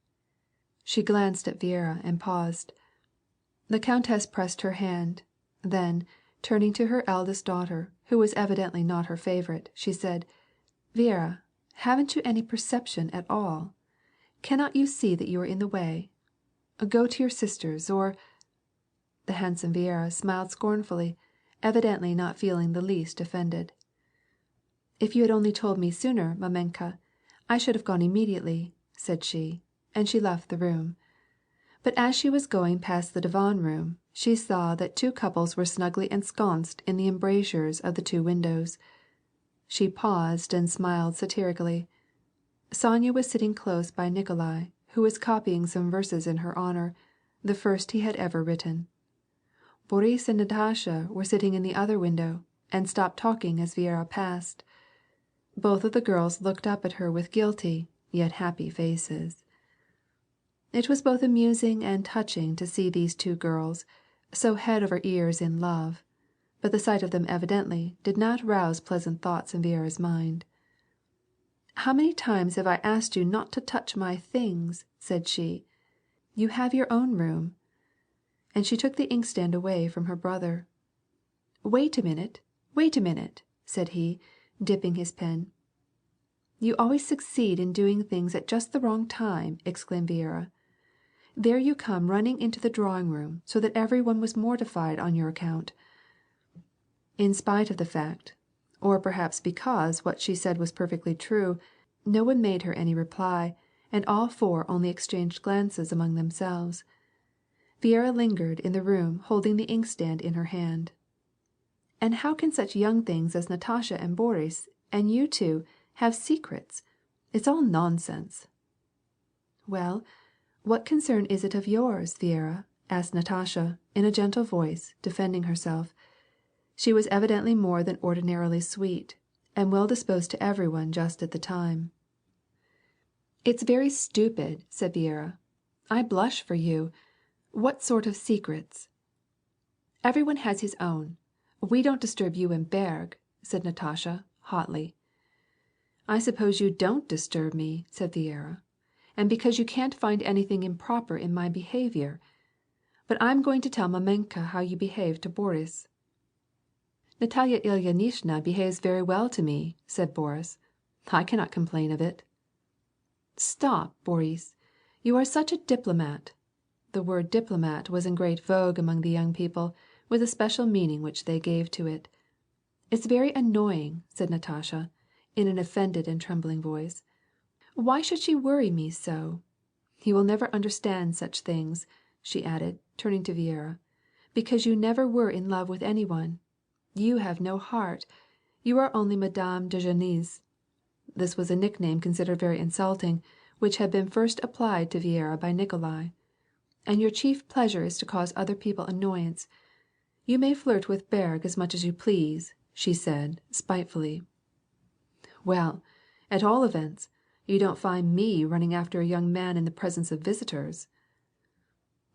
She glanced at Viera and paused. The countess pressed her hand. Then, turning to her eldest daughter, who was evidently not her favorite, she said, "Viera, haven't you any perception at all? Cannot you see that you are in the way? Go to your sisters, or—" The handsome Viera smiled scornfully, evidently not feeling the least offended. "If you had only told me sooner, mamenka, I should have gone immediately," said she, and she left the room. But as she was going past the divan room, she saw that 2 couples were snugly ensconced in the embrasures of the 2 windows. She paused and smiled satirically. Sonia was sitting close by Nikolai, who was copying some verses in her honor, the first he had ever written. Boris and Natasha were sitting in the other window, and stopped talking as Viera passed. Both of the girls looked up at her with guilty, yet happy faces. It was both amusing and touching to see these 2 girls, so head over ears in love, but the sight of them evidently did not rouse pleasant thoughts in Viera's mind. "How many times have I asked you not to touch my things?" said she. "You have your own room." And she took the inkstand away from her brother. "Wait a minute, said he, dipping his pen. "You always succeed in doing things at just the wrong time," exclaimed Viera. "There you come running into the drawing room so that every one was mortified on your account." In spite of the fact, or perhaps because what she said was perfectly true, no one made her any reply, and all four only exchanged glances among themselves. Viera lingered in the room holding the inkstand in her hand. "And how can such young things as Natasha and Boris, and you two, have secrets? It's all nonsense." "Well, what concern is it of yours, Viera?" asked Natasha, in a gentle voice, defending herself. She was evidently more than ordinarily sweet, and well disposed to every one just at the time. "It's very stupid," said Viera. "I blush for you. What sort of secrets?" "Every one has his own. We don't disturb you and Berg," said Natasha, hotly. "I suppose you don't disturb me," said Viera, "and because you can't find anything improper in my behavior. But I'm going to tell mamenka how you behaved to Boris." "Natalia Ilyinishna behaves very well to me," said Boris. "I cannot complain of it." "Stop, Boris. You are such a diplomat." The word diplomat was in great vogue among the young people, with a special meaning which they gave to it. "It's very annoying," said Natasha, in an offended and trembling voice. "Why should she worry me so? You will never understand such things," she added, turning to Viera, "because you never were in love with any one. You have no heart. You are only Madame de Genlis." This was a nickname considered very insulting, which had been first applied to Viera by Nikolai. "And your chief pleasure is to cause other people annoyance. You may flirt with Berg as much as you please," she said, spitefully. "Well, at all events, you don't find me running after a young man in the presence of visitors."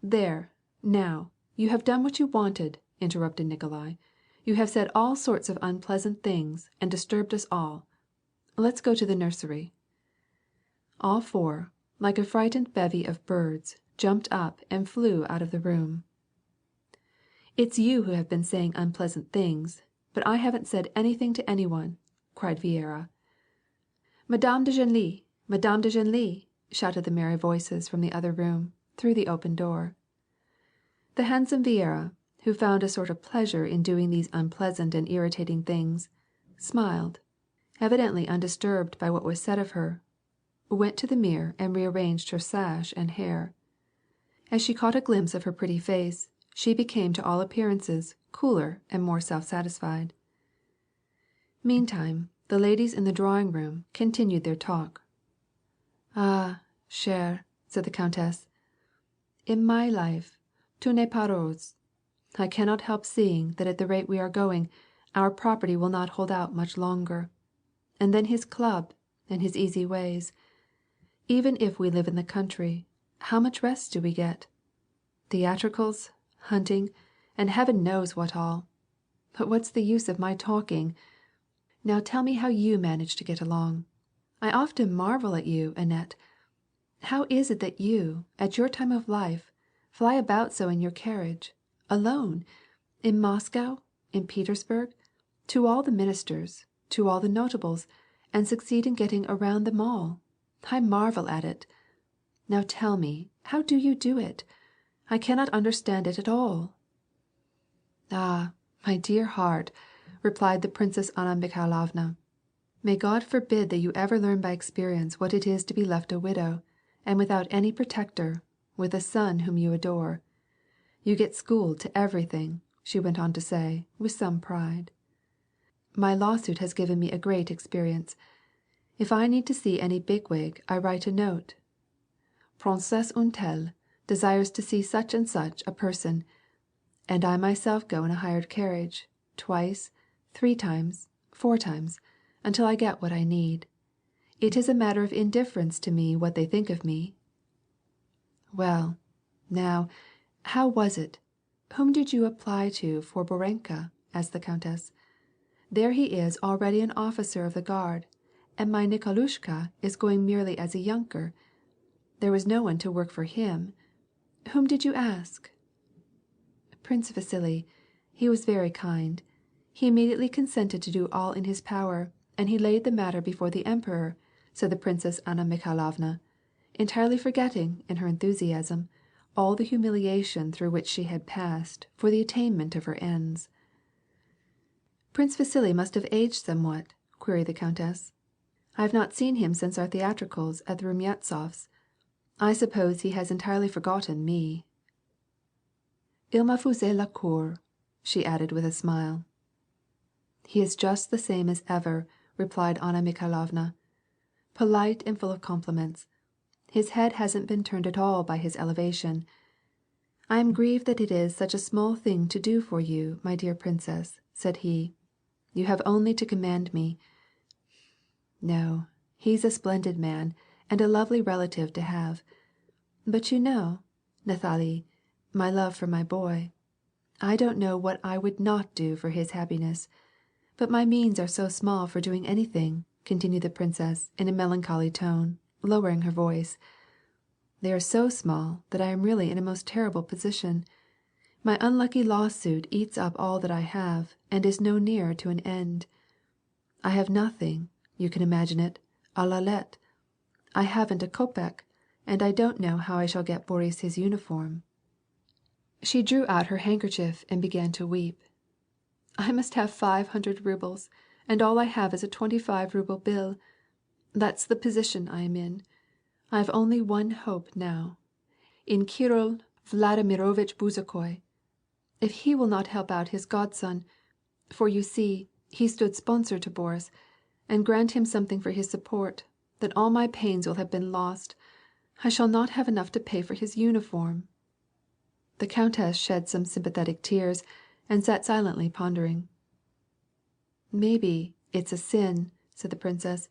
"There, now, you have done what you wanted," interrupted Nikolai. "You have said all sorts of unpleasant things, and disturbed us all. Let's go to the nursery." All four, like a frightened bevy of birds, jumped up and flew out of the room. "It's you who have been saying unpleasant things, but I haven't said anything to any one," cried Viera. "Madame de Genlis! Madame de Genlis!" shouted the merry voices from the other room, through the open door. The handsome Viera, who found a sort of pleasure in doing these unpleasant and irritating things, smiled, evidently undisturbed by what was said of her, went to the mirror and rearranged her sash and hair. As she caught a glimpse of her pretty face, she became to all appearances cooler and more self-satisfied. Meantime, the ladies in the drawing-room continued their talk. "Ah, chère," said the countess, "in my life, tout n'est pas rose. I cannot help seeing that at the rate we are going, our property will not hold out much longer. And then his club, and his easy ways. Even if we live in the country, how much rest do we get? Theatricals, hunting, and heaven knows what all. But what's the use of my talking? Now tell me how you manage to get along. I often marvel at you, Annette. How is it that you, at your time of life, fly about so in your carriage, alone, in Moscow, in Petersburg, to all the ministers, to all the notables, and succeed in getting around them all? I marvel at it. Now tell me, how do you do it? I cannot understand it at all." "Ah, my dear heart," replied the Princess Anna Mikhailovna, "may God forbid that you ever learn by experience what it is to be left a widow, and without any protector, with a son whom you adore. You get schooled to everything," she went on to say, with some pride. "My lawsuit has given me a great experience. If I need to see any bigwig, I write a note. Princesse un tel desires to see such and such a person, and I myself go in a hired carriage, twice, 3 times, 4 times, until I get what I need. It is a matter of indifference to me what they think of me." "Well, now, how was it? Whom did you apply to for Borenka?" asked the countess. "There he is already an officer of the guard, and my Nikolushka is going merely as a yunker. There was no one to work for him. Whom did you ask?" "Prince Vasily. He was very kind. He immediately consented to do all in his power, and he laid the matter before the emperor," said the Princess Anna Mikhailovna, entirely forgetting, in her enthusiasm, all the humiliation through which she had passed for the attainment of her ends. "Prince Vasily must have aged somewhat?" queried the countess. "I have not seen him since our theatricals at the Rumyantsovs'. I suppose he has entirely forgotten me." "Il m'a fait la cour," she added with a smile. "He is just the same as ever," replied Anna Mikhailovna, "polite and full of compliments. His head hasn't been turned at all by his elevation. I am grieved that it is such a small thing to do for you, my dear princess," said he. "You have only to command me. No, he's a splendid man, and a lovely relative to have. But you know, Nathalie, my love for my boy, I don't know what I would not do for his happiness. But my means are so small for doing anything," continued the princess in a melancholy tone, lowering her voice. "They are so small that I am really in a most terrible position. My unlucky lawsuit eats up all that I have, and is no nearer to an end. I have nothing, you can imagine it, à la lettre. I haven't a kopeck, and I don't know how I shall get Boris his uniform." She drew out her handkerchief and began to weep. "I must have 500 rubles, and all I have is a 25-ruble bill. That's the position I am in. I have only one hope now, in Kirill Vladimirovitch Bezukhoi. If he will not help out his godson, for you see, he stood sponsor to Boris, and grant him something for his support, then all my pains will have been lost. I shall not have enough to pay for his uniform." The countess shed some sympathetic tears, and sat silently pondering. "Maybe it's a sin," said the princess,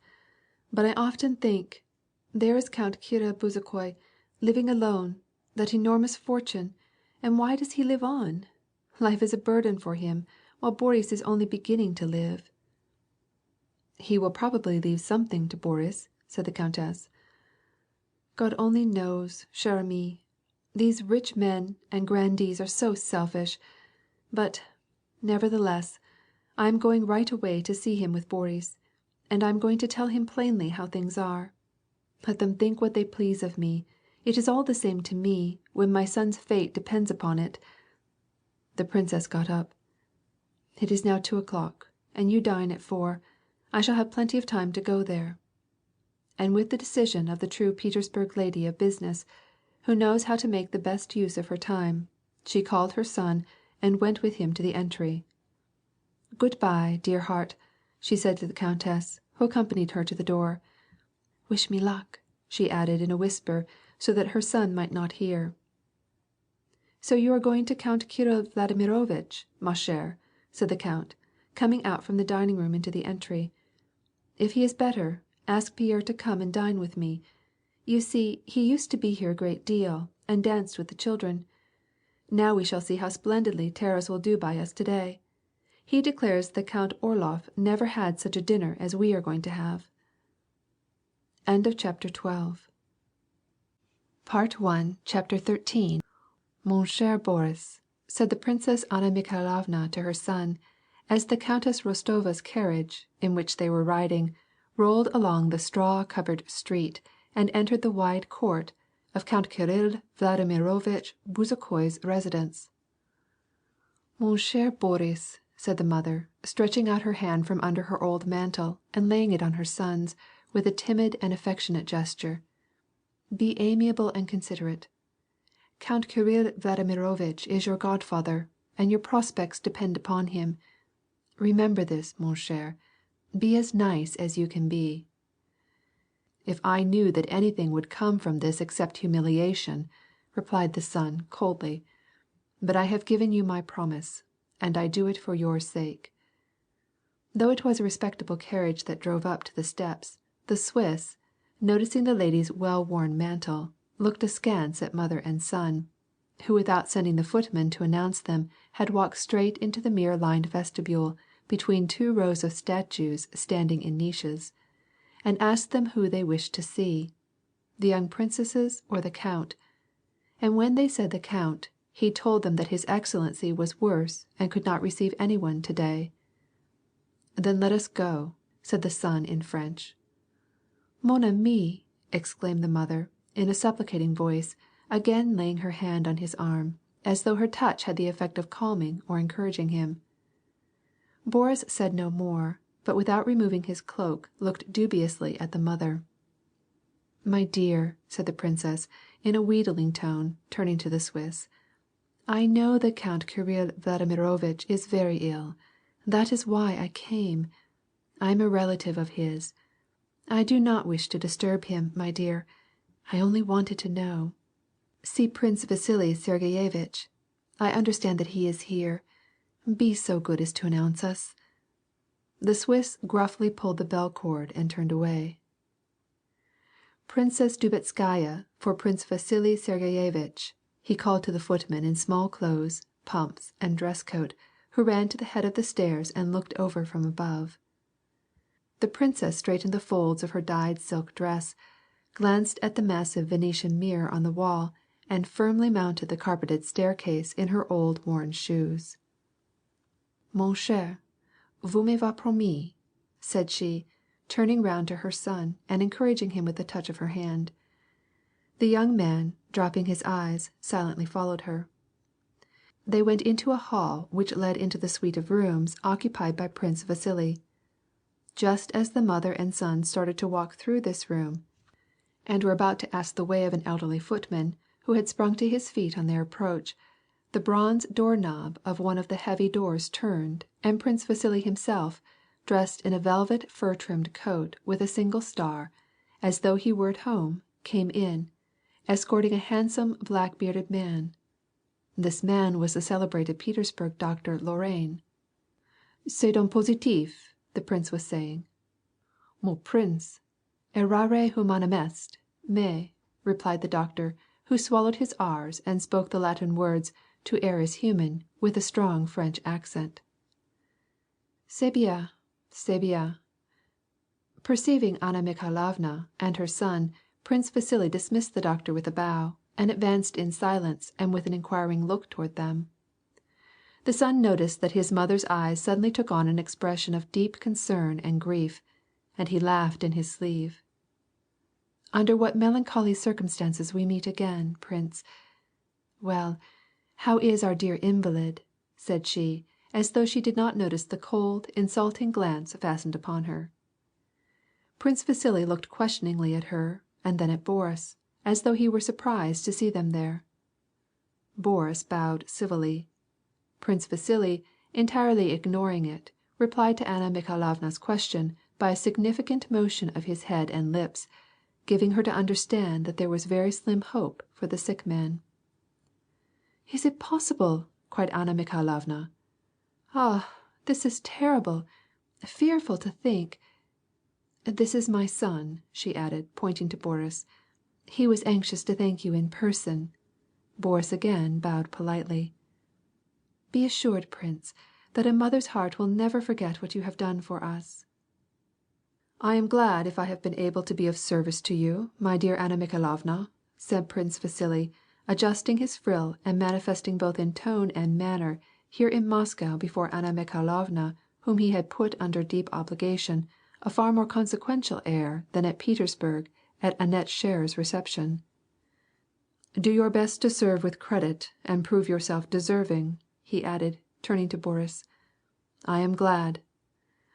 "but I often think, there is Count Kirill Bezukhoi, living alone, that enormous fortune, and why does he live on? Life is a burden for him, while Boris is only beginning to live." "He will probably leave something to Boris," said the countess. "God only knows, chère amie. These rich men and grandees are so selfish. But, nevertheless, I am going right away to see him with Boris, and I am going to tell him plainly how things are. Let them think what they please of me. It is all the same to me, when my son's fate depends upon it." The princess got up. "It is now 2 o'clock, and you dine at 4. I shall have plenty of time to go there." And with the decision of the true Petersburg lady of business, who knows how to make the best use of her time, she called her son and went with him to the entry. "Good bye, dear heart," she said to the countess, who accompanied her to the door. "Wish me luck," she added in a whisper so that her son might not hear. "So you are going to Count Kirill Vladimirovitch, ma chère," said the count, coming out from the dining room into the entry. "If he is better, ask Pierre to come and dine with me. You see, he used to be here a great deal, and danced with the children. Now we shall see how splendidly Taras will do by us to-day. He declares that Count Orloff never had such a dinner as we are going to have." End of chapter 12. Part 1, chapter 13. "Mon cher Boris," said the Princess Anna Mikhailovna to her son, as the Countess Rostova's carriage, in which they were riding, rolled along the straw-covered street and entered the wide court of Count Kirill Vladimirovitch Bezukhoi's residence. "Mon cher Boris," said the mother, stretching out her hand from under her old mantle and laying it on her son's with a timid and affectionate gesture. "Be amiable and considerate. Count Kirill Vladimirovitch is your godfather, and your prospects depend upon him. Remember this, mon cher. Be as nice as you can be." "If I knew that anything would come from this except humiliation," replied the son coldly. "But I have given you my promise, and I do it for your sake." Though it was a respectable carriage that drove up to the steps, the Swiss, noticing the lady's well-worn mantle, looked askance at mother and son, who without sending the footman to announce them had walked straight into the mirror-lined vestibule between two rows of statues standing in niches, and asked them who they wished to see, the young princesses or the count, and when they said the count, he told them that his excellency was worse and could not receive anyone to-day. "Then let us go," said the son in French. "Mon ami!" exclaimed the mother, in a supplicating voice, again laying her hand on his arm, as though her touch had the effect of calming or encouraging him. Boris said no more, but without removing his cloak looked dubiously at the mother. "My dear," said the princess, in a wheedling tone, turning to the Swiss, "I know that Count Kirill Vladimirovitch is very ill. That is why I came. I am a relative of his. I do not wish to disturb him, my dear. I only wanted to know. See Prince Vasily Sergeyevitch. I understand that he is here. Be so good as to announce us." The Swiss gruffly pulled the bell cord and turned away. "Princess Drubetskaya for Prince Vasily Sergeyevitch," he called to the footman in small clothes, pumps, and dress coat, who ran to the head of the stairs and looked over from above. The princess straightened the folds of her dyed silk dress, glanced at the massive Venetian mirror on the wall, and firmly mounted the carpeted staircase in her old worn shoes. "Mon cher, vous m'avez promis," said she, turning round to her son and encouraging him with a touch of her hand. The young man, dropping his eyes, silently followed her. They went into a hall which led into the suite of rooms occupied by Prince Vasily. Just as the mother and son started to walk through this room, and were about to ask the way of an elderly footman, who had sprung to his feet on their approach, the bronze door-knob of one of the heavy doors turned, and Prince Vasily himself, dressed in a velvet fur-trimmed coat with a single star, as though he were at home, came in, escorting a handsome black-bearded man. This man was the celebrated Petersburg doctor Lorrain. "C'est donc positif," the prince was saying. "Mon prince, errare humanum est, mais," replied the doctor, who swallowed his R's and spoke the Latin words "to err is human" with a strong French accent. "C'est bien, c'est bien." Perceiving Anna Mikhailovna and her son, Prince Vasily dismissed the doctor with a bow, and advanced in silence and with an inquiring look toward them. The son noticed that his mother's eyes suddenly took on an expression of deep concern and grief, and he laughed in his sleeve. "Under what melancholy circumstances we meet again, prince. Well, how is our dear invalid?" said she, as though she did not notice the cold, insulting glance fastened upon her. Prince Vasily looked questioningly at her and then at Boris, as though he were surprised to see them there. Boris bowed civilly. Prince Vasily, entirely ignoring it, replied to Anna Mikhailovna's question by a significant motion of his head and lips, giving her to understand that there was very slim hope for the sick man. "Is it possible?" cried Anna Mikhailovna. "Ah, this is terrible, fearful to think. This is my son," she added, pointing to Boris. "He was anxious to thank you in person." Boris again bowed politely. "Be assured, prince, that a mother's heart will never forget what you have done for us." "I am glad if I have been able to be of service to you, my dear Anna Mikhailovna," said Prince Vasily, adjusting his frill and manifesting both in tone and manner, here in Moscow before Anna Mikhailovna, whom he had put under deep obligation, a far more consequential air than at Petersburg at Annette Scherer's reception. "Do your best to serve with credit and prove yourself deserving," he added, turning to Boris. "I am glad.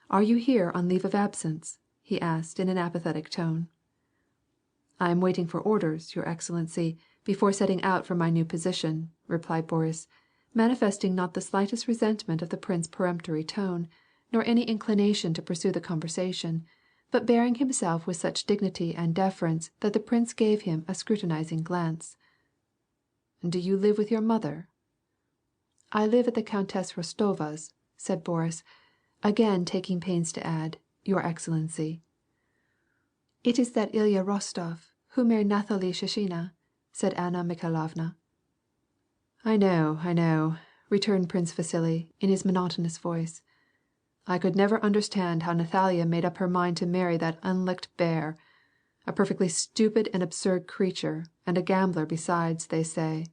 Are you here on leave of absence?" he asked in an apathetic tone. "I am waiting for orders, your excellency, before setting out for my new position," replied Boris, manifesting not the slightest resentment of the prince's peremptory tone, nor any inclination to pursue the conversation, but bearing himself with such dignity and deference that the prince gave him a scrutinizing glance. "Do you live with your mother?" "I live at the Countess Rostova's," said Boris, again taking pains to add, "your excellency." "It is that Ilya Rostov, who married Nathalie Shishina," said Anna Mikhailovna. I know," returned Prince Vasily in his monotonous voice. "I could never understand how Nathalia made up her mind to marry that unlicked bear. A perfectly stupid and absurd creature, and a gambler besides, they say."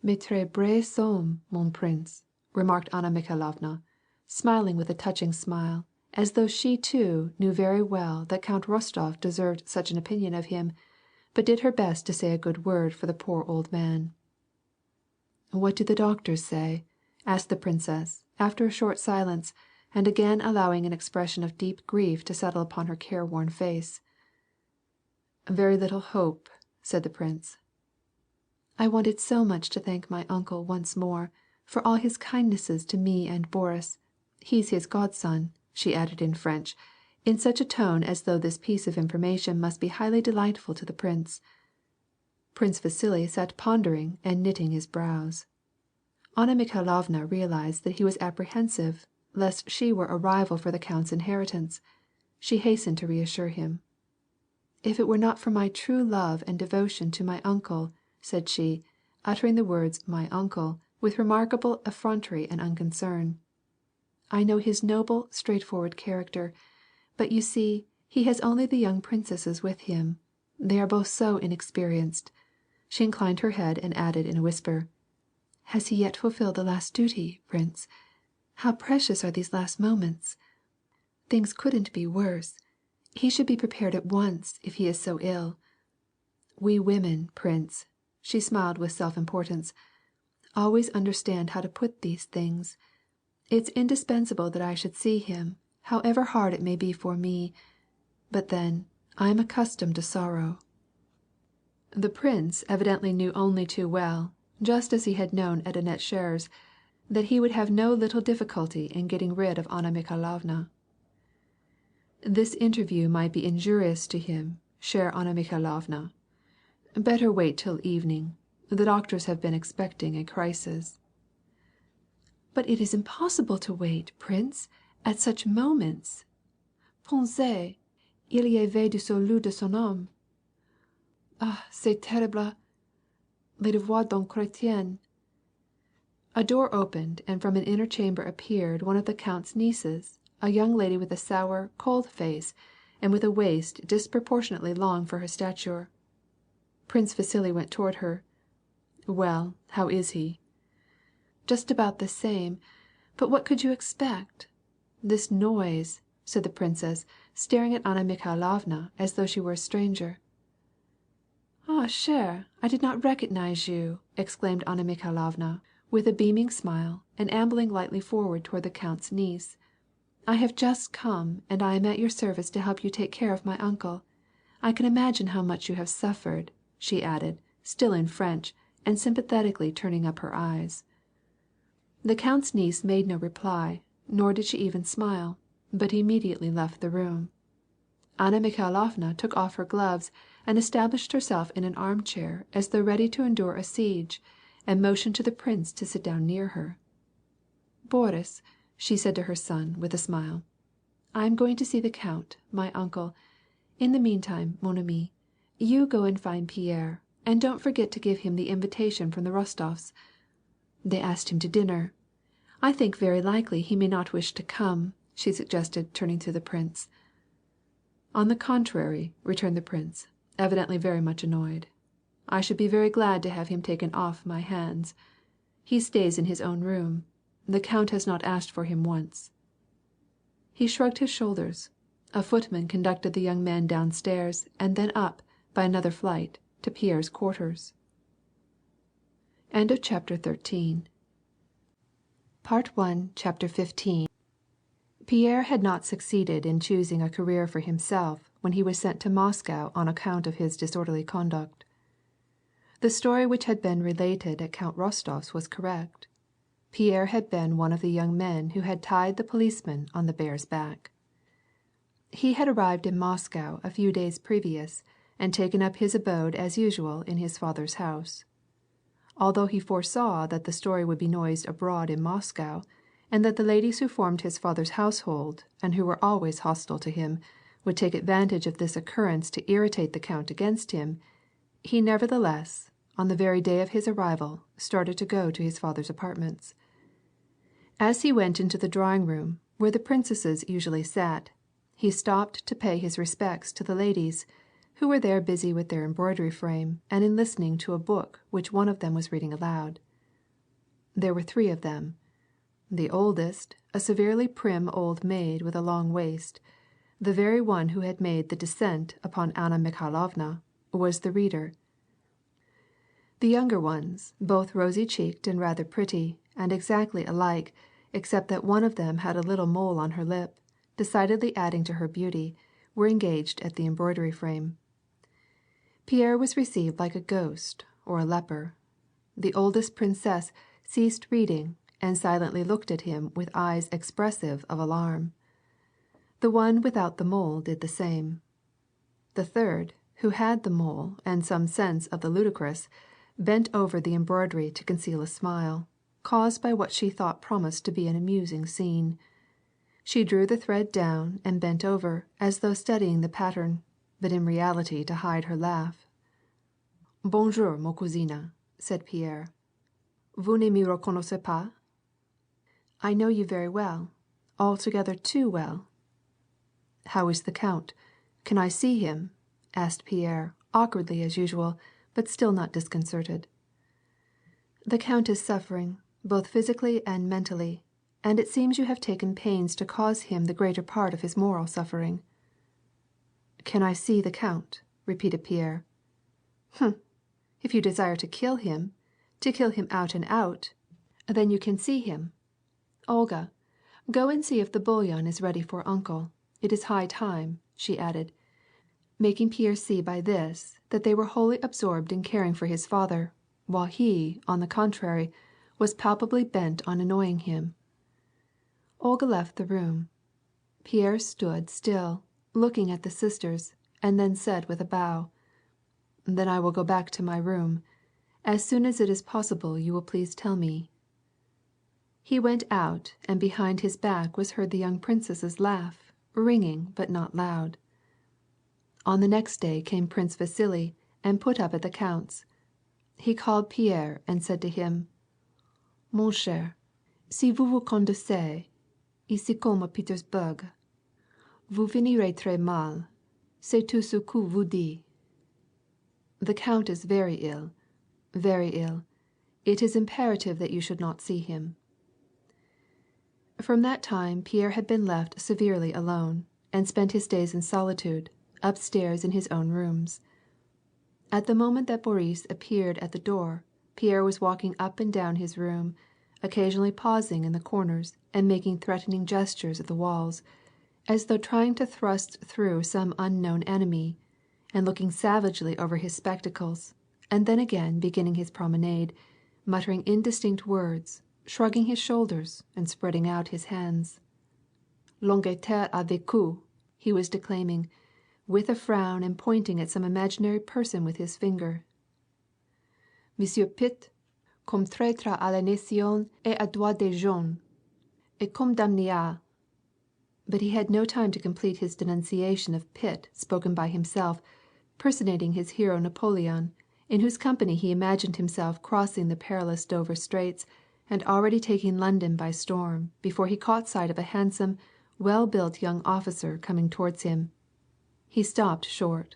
"Mais très brais homme, mon prince," remarked Anna Mikhailovna, smiling with a touching smile, as though she too knew very well that Count Rostov deserved such an opinion of him, but did her best to say a good word for the poor old man. "What do the doctors say?" asked the princess, after a short silence, and again allowing an expression of deep grief to settle upon her careworn face. "Very little hope," said the prince. "I wanted so much to thank my uncle once more, for all his kindnesses to me and Boris. He's his godson," she added in French, in such a tone as though this piece of information must be highly delightful to the prince. Prince Vasily sat pondering and knitting his brows. Anna Mikhailovna realized that he was apprehensive lest she were a rival for the count's inheritance. She hastened to reassure him. "If it were not for my true love and devotion to my uncle," said she, uttering the words "my uncle" with remarkable effrontery and unconcern. "I know his noble, straightforward character, but you see, he has only the young princesses with him. They are both so inexperienced." She inclined her head and added in a whisper, "Has he yet fulfilled the last duty, prince? How precious are these last moments! Things couldn't be worse. He should be prepared at once, if he is so ill. We women, prince," she smiled with self-importance, "always understand how to put these things. It's indispensable that I should see him, however hard it may be for me. But then, I am accustomed to sorrow." The prince evidently knew only too well, just as he had known at Annette Scherer's, that he would have no little difficulty in getting rid of Anna Mikhailovna. "This interview might be injurious to him, chère Anna Mikhailovna. Better wait till evening. The doctors have been expecting a crisis." "But it is impossible to wait, prince, at such moments. Pensez, il y avait du salut de son âme. Ah, c'est terrible, les devoirs d'un chrétien." A door opened and from an inner chamber appeared one of the count's nieces, a young lady with a sour, cold face, and with a waist disproportionately long for her stature. Prince Vasily went toward her. "Well, how is he?" "Just about the same, but what could you expect? This noise," said the princess, staring at Anna Mikhailovna as though she were a stranger. "Ah, chère, I did not recognize you," exclaimed Anna Mikhailovna, with a beaming smile, and ambling lightly forward toward the count's niece. "I have just come, and I am at your service to help you take care of my uncle. I can imagine how much you have suffered," she added, still in French, and sympathetically turning up her eyes. The count's niece made no reply, nor did she even smile, but immediately left the room. Anna Mikhailovna took off her gloves and established herself in an armchair as though ready to endure a siege, and motioned to the prince to sit down near her. "Boris," she said to her son, with a smile, "I am going to see the count, my uncle. In the meantime, mon ami, you go and find Pierre, and don't forget to give him the invitation from the Rostovs. They asked him to dinner. I think very likely he may not wish to come," she suggested, turning to the prince. "On the contrary," returned the prince, evidently very much annoyed. "I should be very glad to have him taken off my hands. He stays in his own room. The count has not asked for him once." He shrugged his shoulders. A footman conducted the young man downstairs and then up, by another flight, to Pierre's quarters. Chapter 15. Pierre had not succeeded in choosing a career for himself when he was sent to Moscow on account of his disorderly conduct. The story which had been related at Count Rostov's was correct. Pierre had been one of the young men who had tied the policeman on the bear's back. He had arrived in Moscow a few days previous and taken up his abode as usual in his father's house. Although he foresaw that the story would be noised abroad in Moscow, and that the ladies who formed his father's household, and who were always hostile to him, would take advantage of this occurrence to irritate the count against him, he nevertheless, on the very day of his arrival, started to go to his father's apartments. As he went into the drawing-room, where the princesses usually sat, he stopped to pay his respects to the ladies, who were there busy with their embroidery frame and in listening to a book which one of them was reading aloud. There were 3 of them. The oldest, a severely prim old maid with a long waist, the very one who had made the descent upon Anna Mikhailovna, was the reader. The younger ones, both rosy-cheeked and rather pretty, and exactly alike, except that one of them had a little mole on her lip, decidedly adding to her beauty, were engaged at the embroidery frame. Pierre was received like a ghost or a leper. The oldest princess ceased reading and silently looked at him with eyes expressive of alarm. The one without the mole did the same. The third, who had the mole and some sense of the ludicrous, bent over the embroidery to conceal a smile, caused by what she thought promised to be an amusing scene. She drew the thread down and bent over, as though studying the pattern, but in reality to hide her laugh. "Bonjour, ma cousine," said Pierre. "Vous ne me reconnaissez pas?" "I know you very well, altogether too well." "How is the count? Can I see him?" asked Pierre, awkwardly as usual, but still not disconcerted. "The count is suffering, both physically and mentally, and it seems you have taken pains to cause him the greater part of his moral suffering." "Can I see the count?" repeated Pierre. "Humph! If you desire to kill him out and out, then you can see him. Olga, go and see if the bouillon is ready for uncle. It is high time," she added, making Pierre see by this that they were wholly absorbed in caring for his father, while he, on the contrary, was palpably bent on annoying him. Olga left the room. Pierre stood still, looking at the sisters, and then said with a bow, "Then I will go back to my room. As soon as it is possible you will please tell me." He went out, and behind his back was heard the young princess's laugh, ringing but not loud. On the next day came Prince Vasily and put up at the count's. He called Pierre and said to him, "Mon cher, si vous vous condensez, ici comme à Pétersbourg, vous finirez très mal. C'est tout ce que vous dit." "The count is very ill, very ill. It is imperative that you should not see him." From that time Pierre had been left severely alone, and spent his days in solitude, upstairs in his own rooms. At the moment that Boris appeared at the door, Pierre was walking up and down his room, occasionally pausing in the corners and making threatening gestures at the walls, as though trying to thrust through some unknown enemy, and looking savagely over his spectacles, and then again beginning his promenade, muttering indistinct words, shrugging his shoulders and spreading out his hands. "L'Angleterre a vécu," he was declaiming, with a frown and pointing at some imaginary person with his finger. "Monsieur Pitt, comme traître à la nation et à droit des gens, et comme damné à—" But he had no time to complete his denunciation of Pitt spoken by himself, personating his hero Napoleon, in whose company he imagined himself crossing the perilous Dover Straits and already taking London by storm, before he caught sight of a handsome, well-built young officer coming towards him. He stopped short.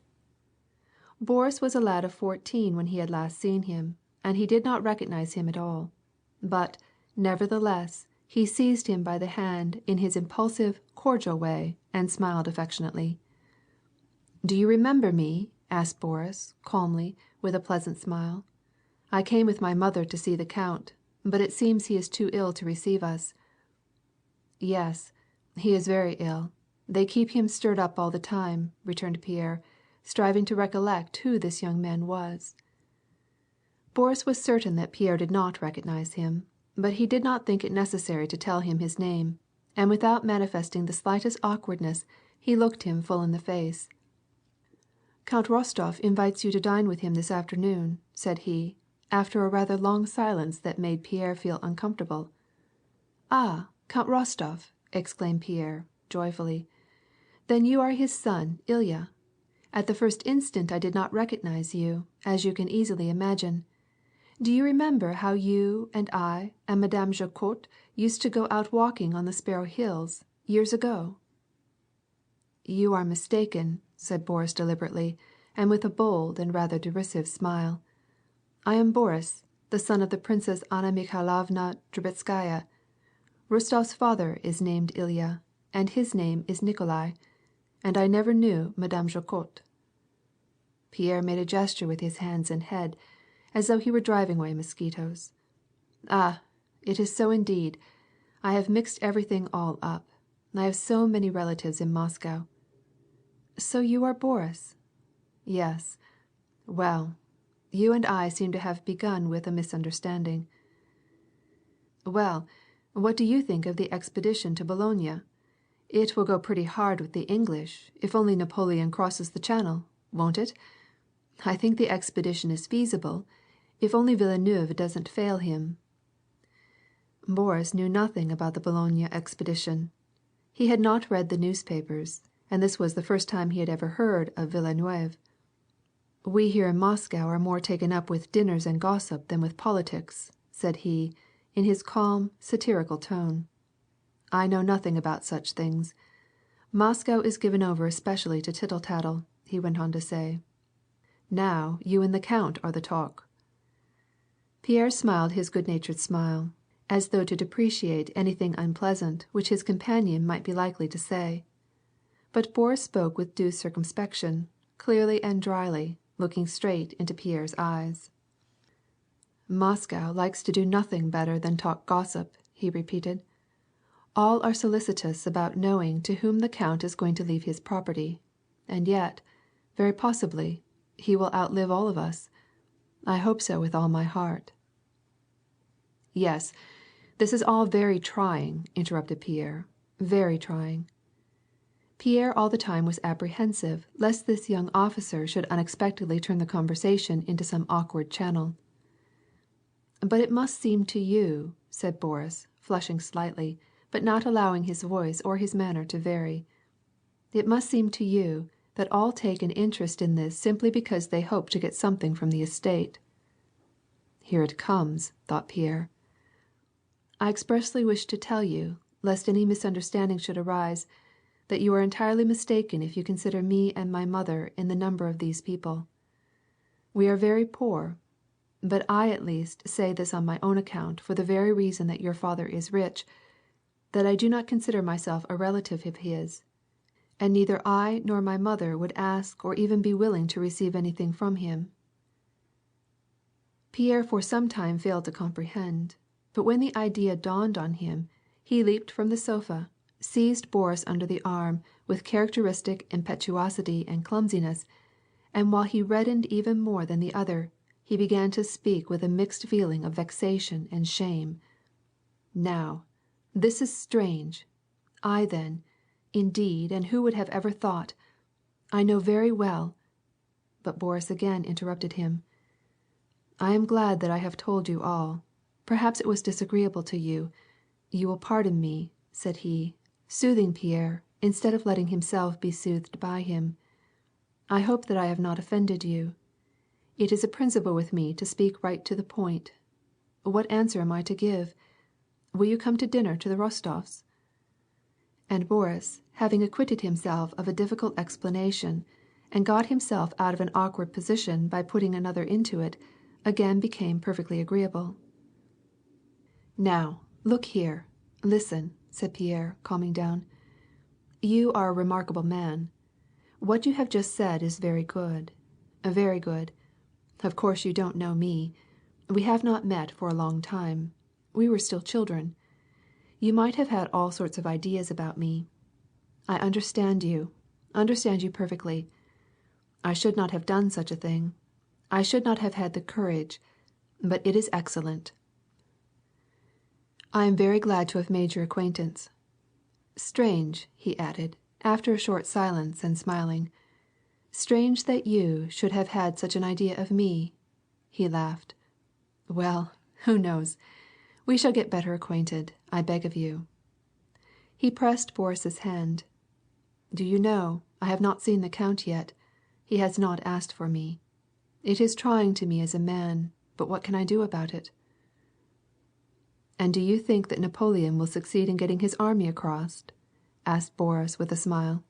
Boris was a lad of 14 when he had last seen him, and he did not recognize him at all. But, nevertheless, he seized him by the hand in his impulsive, cordial way, and smiled affectionately. "Do you remember me?" asked Boris, calmly, with a pleasant smile. "I came with my mother to see the count, but it seems he is too ill to receive us." "Yes, he is very ill. They keep him stirred up all the time," returned Pierre, striving to recollect who this young man was. Boris was certain that Pierre did not recognize him, but he did not think it necessary to tell him his name, and without manifesting the slightest awkwardness, he looked him full in the face. "Count Rostov invites you to dine with him this afternoon," said he, after a rather long silence that made Pierre feel uncomfortable. "Ah, Count Rostov!" exclaimed Pierre, joyfully. "Then you are his son, Ilya. At the first instant I did not recognize you, as you can easily imagine. Do you remember how you and I and Madame Jacquot used to go out walking on the Sparrow Hills, years ago?" "You are mistaken," said Boris deliberately, and with a bold and rather derisive smile. "I am Boris, the son of the Princess Anna Mikhailovna Drubetskaya. Rostov's father is named Ilya, and his name is Nikolai, and I never knew Madame Jacquot." Pierre made a gesture with his hands and head, as though he were driving away mosquitoes. "Ah, it is so indeed. I have mixed everything all up. I have so many relatives in Moscow." "So you are Boris?" "Yes. Well, you and I seem to have begun with a misunderstanding." "Well, what do you think of the expedition to Boulogne? It will go pretty hard with the English, if only Napoleon crosses the Channel, won't it? I think the expedition is feasible, if only Villeneuve doesn't fail him." Boris knew nothing about the Boulogne expedition. He had not read the newspapers, and this was the first time he had ever heard of Villeneuve. "We here in Moscow are more taken up with dinners and gossip than with politics," said he, in his calm, satirical tone. "I know nothing about such things. Moscow is given over especially to tittle-tattle," he went on to say. "Now you and the count are the talk." Pierre smiled his good-natured smile, as though to depreciate anything unpleasant which his companion might be likely to say. But Boris spoke with due circumspection, clearly and dryly, looking straight into Pierre's eyes. "Moscow likes to do nothing better than talk gossip," he repeated. "All are solicitous about knowing to whom the count is going to leave his property, and yet, very possibly, he will outlive all of us. I hope so with all my heart." "Yes, this is all very trying," interrupted Pierre, "very trying." Pierre all the time was apprehensive lest this young officer should unexpectedly turn the conversation into some awkward channel. "But it must seem to you," said Boris, flushing slightly, but not allowing his voice or his manner to vary, "it must seem to you that all take an interest in this simply because they hope to get something from the estate." "Here it comes," thought Pierre. "I expressly wish to tell you, lest any misunderstanding should arise, that you are entirely mistaken if you consider me and my mother in the number of these people. We are very poor, but I at least say this on my own account for the very reason that your father is rich, that I do not consider myself a relative of his, and neither I nor my mother would ask or even be willing to receive anything from him." Pierre for some time failed to comprehend, but when the idea dawned on him, he leaped from the sofa, seized Boris under the arm with characteristic impetuosity and clumsiness, and while he reddened even more than the other, he began to speak with a mixed feeling of vexation and shame. "Now, this is strange. I then, indeed, and who would have ever thought? I know very well—" But Boris again interrupted him. "I am glad that I have told you all. Perhaps it was disagreeable to you. You will pardon me," said he, soothing Pierre instead of letting himself be soothed by him. "I hope that I have not offended you. It is a principle with me to speak right to the point. What answer am I to give? Will you come to dinner to the Rostovs?" And Boris, having acquitted himself of a difficult explanation, and got himself out of an awkward position by putting another into it, again became perfectly agreeable. "Now, look here, listen," said Pierre, calming down. "You are a remarkable man. What you have just said is very good, very good. Of course you don't know me. We have not met for a long time. We were still children. You might have had all sorts of ideas about me. I understand you perfectly. I should not have done such a thing. I should not have had the courage, but it is excellent. I am very glad to have made your acquaintance. Strange," he added, after a short silence and smiling. "Strange that you should have had such an idea of me." He laughed. "Well, who knows? We shall get better acquainted, I beg of you." He pressed Boris's hand. "Do you know, I have not seen the count yet. He has not asked for me. It is trying to me as a man, but what can I do about it?" "And do you think that Napoleon will succeed in getting his army across?" asked Boris with a smile.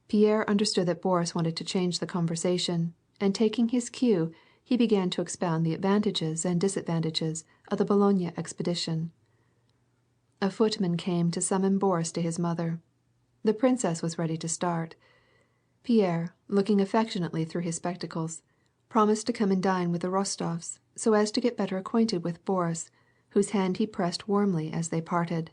Pierre understood that Boris wanted to change the conversation, and taking his cue, he began to expound the advantages and disadvantages of the Boulogne expedition. A footman came to summon Boris to his mother. The princess was ready to start. Pierre, looking affectionately through his spectacles, promised to come and dine with the Rostovs, so as to get better acquainted with Boris, whose hand he pressed warmly as they parted.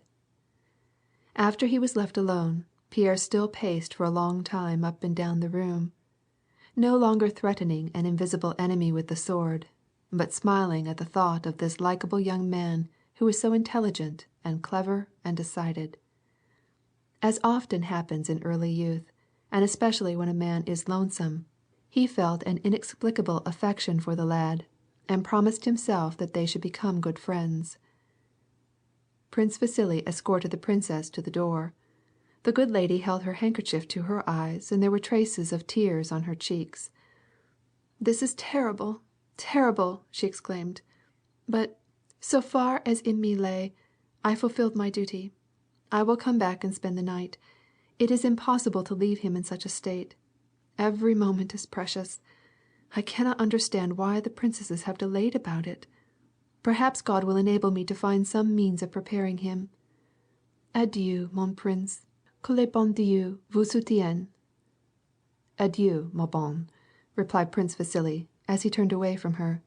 After he was left alone, Pierre still paced for a long time up and down the room, no longer threatening an invisible enemy with the sword, but smiling at the thought of this likable young man who was so intelligent and clever and decided. As often happens in early youth, and especially when a man is lonesome, he felt an inexplicable affection for the lad, and promised himself that they should become good friends. Prince Vasily escorted the princess to the door. The good lady held her handkerchief to her eyes, and there were traces of tears on her cheeks. "This is terrible, terrible!" she exclaimed. "But, so far as in me lay, I fulfilled my duty. I will come back and spend the night. It is impossible to leave him in such a state. Every moment is precious. I cannot understand why the princesses have delayed about it. Perhaps God will enable me to find some means of preparing him. Adieu, mon prince. Que le bon Dieu vous soutienne." "Adieu, ma bonne," replied Prince Vasily, as he turned away from her.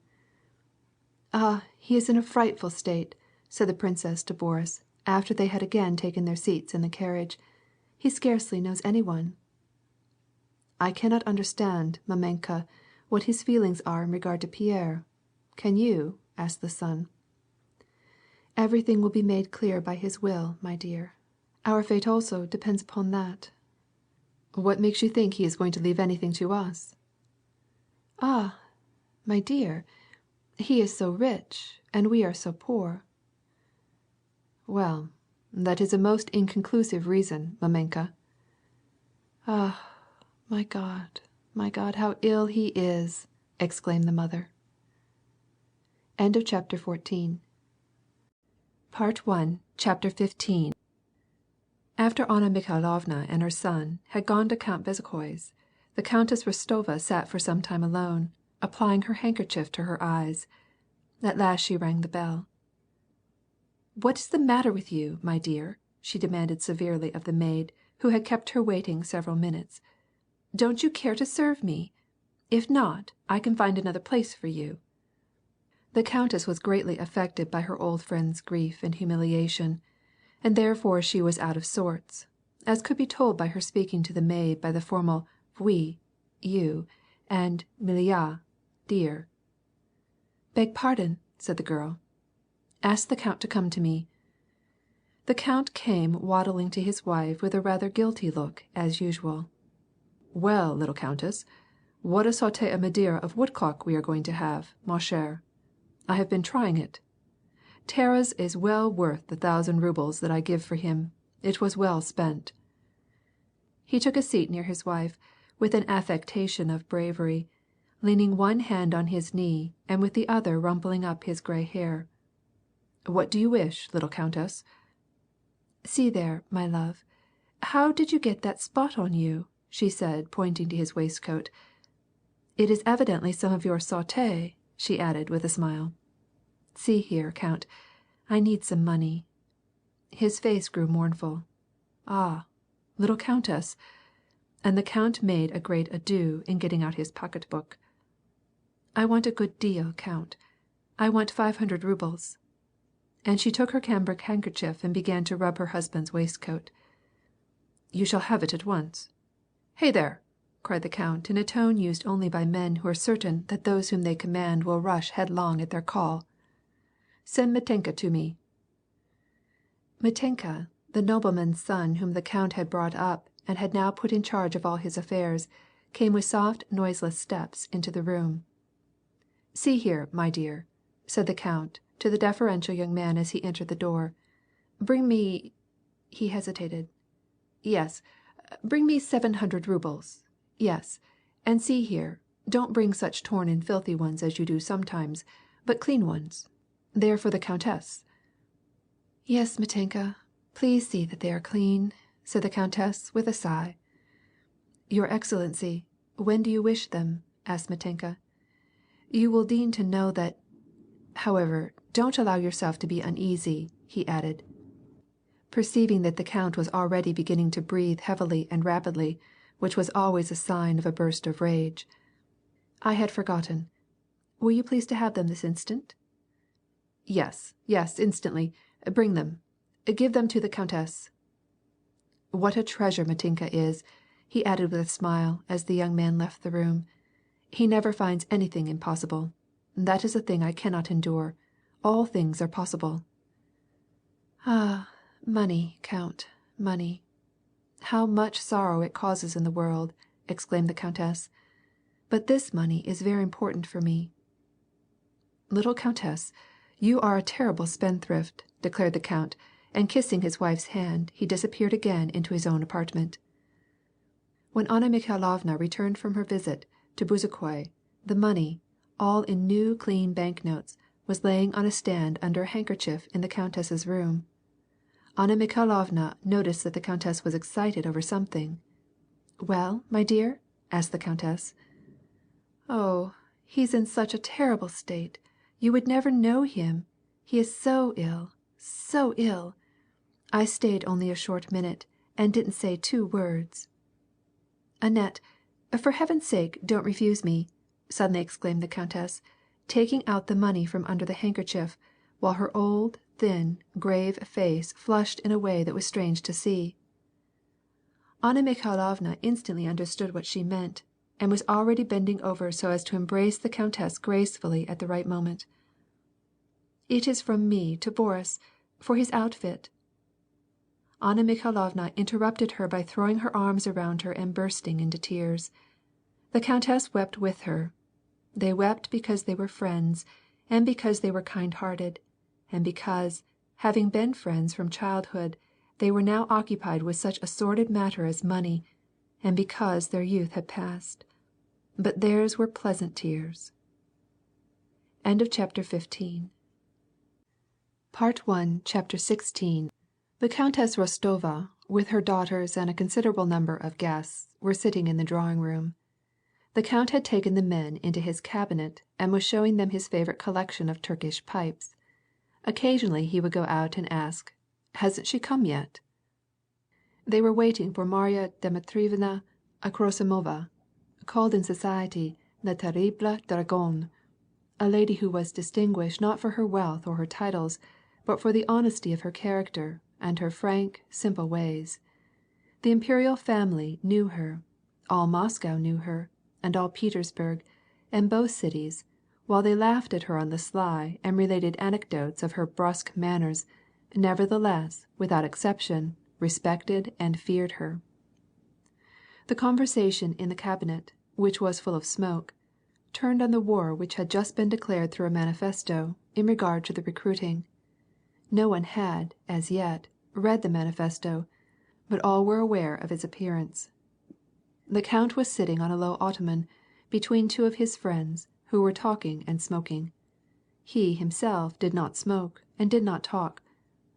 "Ah, he is in a frightful state," said the princess to Boris, after they had again taken their seats in the carriage. "He scarcely knows anyone." "I cannot understand, mamenka, what his feelings are in regard to Pierre. Can you?" asked the son. "Everything will be made clear by his will, my dear. Our fate also depends upon that." "What makes you think he is going to leave anything to us?" "Ah, my dear, he is so rich, and we are so poor." "Well, that is a most inconclusive reason, mamenka." "Ah, my God, how ill he is!" exclaimed the mother. End of chapter 14. Part 1, Chapter 15. After Anna Mikhailovna and her son had gone to Count Bezukhoi's, the Countess Rostova sat for some time alone, applying her handkerchief to her eyes. At last she rang the bell. "What is the matter with you, my dear?" she demanded severely of the maid, who had kept her waiting several minutes. "Don't you care to serve me? If not, I can find another place for you." The countess was greatly affected by her old friend's grief and humiliation, and therefore she was out of sorts, as could be told by her speaking to the maid by the formal "vous," you, and "Milia," dear. "Beg pardon," said the girl. "Ask the count to come to me." The count came waddling to his wife with a rather guilty look, as usual. "Well, little countess, what a sauté à Madeira of woodcock we are going to have, ma chère. I have been trying it. Taras is well worth the 1,000 rubles that I give for him. It was well spent." He took a seat near his wife, with an affectation of bravery, leaning one hand on his knee, and with the other rumpling up his gray hair. "What do you wish, little countess?" "See there, my love. How did you get that spot on you?" she said, pointing to his waistcoat. "It is evidently some of your sauté," she added with a smile. "See here, Count, I need some money." His face grew mournful. "Ah, little countess," and the count made a great ado in getting out his pocketbook. "I want a good deal, Count. I want 500 rubles." And she took her cambric handkerchief and began to rub her husband's waistcoat. "You shall have it at once. Hey there!" cried the count in a tone used only by men who are certain that those whom they command will rush headlong at their call. "Send Mitenka to me." Mitenka, the nobleman's son whom the count had brought up and had now put in charge of all his affairs, came with soft, noiseless steps into the room. "See here, my dear," said the count to the deferential young man as he entered the door. "Bring me—" he hesitated. "Yes, bring me 700 rubles. Yes, and see here, Don't bring such torn and filthy ones as you do sometimes, but clean ones. They are for the countess." "Yes, Mitenka, please see that they are clean," said the countess with a sigh. "Your Excellency, when do you wish them?" asked Mitenka. "You will deign to know that However, don't allow yourself to be uneasy," he added, perceiving that the count was already beginning to breathe heavily and rapidly, which was always a sign of a burst of rage. "I had forgotten. Will you please to have them this instant?" "Yes, yes, instantly. Bring them. Give them to the countess." "What a treasure Mitenka is," he added with a smile as the young man left the room. "He never finds anything impossible. That is a thing I cannot endure. All things are possible." "Ah, money, count, money. How much sorrow it causes in the world," exclaimed the countess. "But this money is very important for me." "Little countess, you are a terrible spendthrift," declared the count, and kissing his wife's hand, he disappeared again into his own apartment. When Anna Mikhailovna returned from her visit to Bezukhoi, the money, all in new clean banknotes, was laying on a stand under a handkerchief in the countess's room. Anna Mikhailovna noticed that the countess was excited over something. "Well, my dear?" asked the countess. "Oh, he's in such a terrible state. You would never know him. He is so ill, so ill. I stayed only a short minute, and didn't say 2 words." "Annette, for heaven's sake don't refuse me," suddenly exclaimed the countess, taking out the money from under the handkerchief, while her old, thin, grave face flushed in a way that was strange to see. Anna Mikhailovna instantly understood what she meant, and was already bending over so as to embrace the countess gracefully at the right moment. "It is from me to Boris, for his outfit." Anna Mikhailovna interrupted her by throwing her arms around her and bursting into tears. The countess wept with her. They wept because they were friends, and because they were kind-hearted, and because, having been friends from childhood, they were now occupied with such a sordid matter as money, and because their youth had passed. But theirs were pleasant tears. End of chapter 15. Part 1, chapter 16. The Countess Rostova, with her daughters and a considerable number of guests, were sitting in the drawing-room. The count had taken the men into his cabinet and was showing them his favorite collection of Turkish pipes. Occasionally he would go out and ask, "Hasn't she come yet?" They were waiting for Marya Dmitrievna Akhrosimova, called in society La Terrible Dragonne, a lady who was distinguished not for her wealth or her titles, but for the honesty of her character and her frank, simple ways. The imperial family knew her, all Moscow knew her, and all Petersburg, and both cities, while they laughed at her on the sly and related anecdotes of her brusque manners, nevertheless, without exception, respected and feared her. The conversation in the cabinet, which was full of smoke, turned on the war which had just been declared through a manifesto, in regard to the recruiting. No one had, as yet, read the manifesto, but all were aware of its appearance. The count was sitting on a low ottoman, between 2 of his friends, who were talking and smoking. He himself did not smoke and did not talk,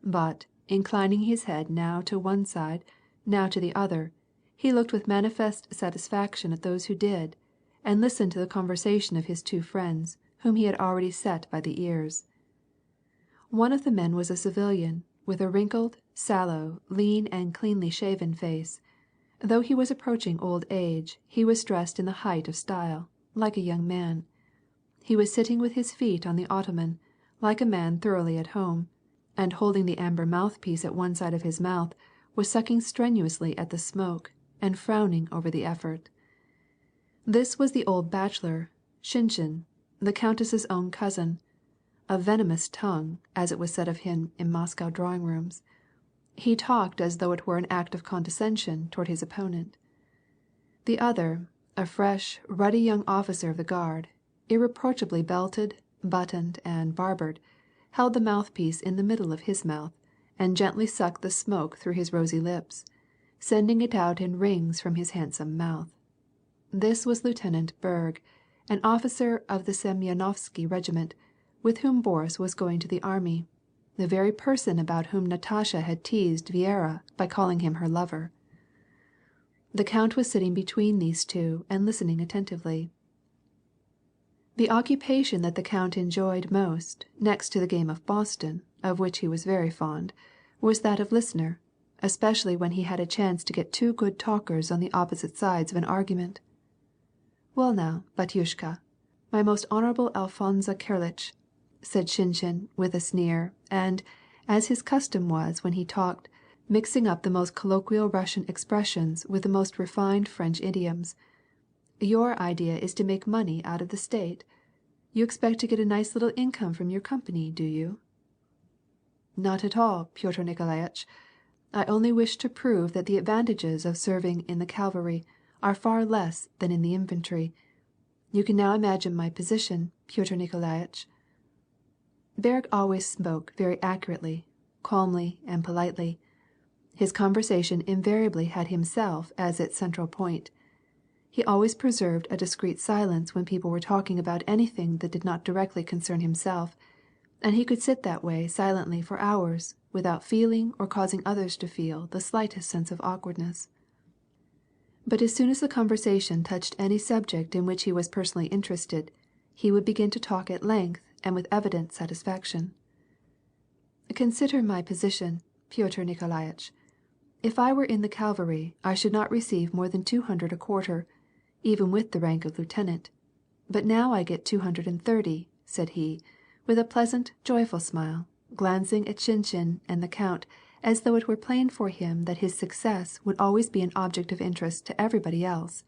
but, inclining his head now to one side, now to the other, he looked with manifest satisfaction at those who did, and listened to the conversation of his 2 friends, whom he had already set by the ears. One of the men was a civilian, with a wrinkled, sallow, lean and cleanly shaven face. Though he was approaching old age, he was dressed in the height of style, like a young man. He was sitting with his feet on the ottoman, like a man thoroughly at home, and holding the amber mouthpiece at one side of his mouth, was sucking strenuously at the smoke, and frowning over the effort. This was the old bachelor, Shinshin, the countess's own cousin, a venomous tongue, as it was said of him in Moscow drawing-rooms. He talked as though it were an act of condescension toward his opponent. The other, a fresh, ruddy young officer of the guard, irreproachably belted, buttoned, and barbered, held the mouthpiece in the middle of his mouth, and gently sucked the smoke through his rosy lips, sending it out in rings from his handsome mouth. This was Lieutenant Berg, an officer of the Semyonovsky regiment, with whom Boris was going to the army, the very person about whom Natasha had teased Viera by calling him her lover. The count was sitting between these two and listening attentively. The occupation that the count enjoyed most, next to the game of Boston, of which he was very fond, was that of listener, especially when he had a chance to get two good talkers on the opposite sides of an argument. "Well now, batyushka, my most honorable Alphonse Kirillitch," said Shinshin with a sneer, and, as his custom was when he talked, mixing up the most colloquial Russian expressions with the most refined French idioms, "your idea is to make money out of the state? You expect to get a nice little income from your company, do you?" "Not at all, Pyotr Nikolaitch. I only wish to prove that the advantages of serving in the cavalry are far less than in the infantry. You can now imagine my position, Pyotr Nikolaitch." Berg always spoke very accurately, calmly, and politely. His conversation invariably had himself as its central point. He always preserved a discreet silence when people were talking about anything that did not directly concern himself, and he could sit that way silently for hours without feeling or causing others to feel the slightest sense of awkwardness. But as soon as the conversation touched any subject in which he was personally interested, he would begin to talk at length and with evident satisfaction. "Consider my position, Pyotr Nikolaitch. If I were in the cavalry, I should not receive more than 200 a quarter, even with the rank of lieutenant. But now I get 230, said he, with a pleasant, joyful smile, glancing at Shinshin and the count as though it were plain for him that his success would always be an object of interest to everybody else.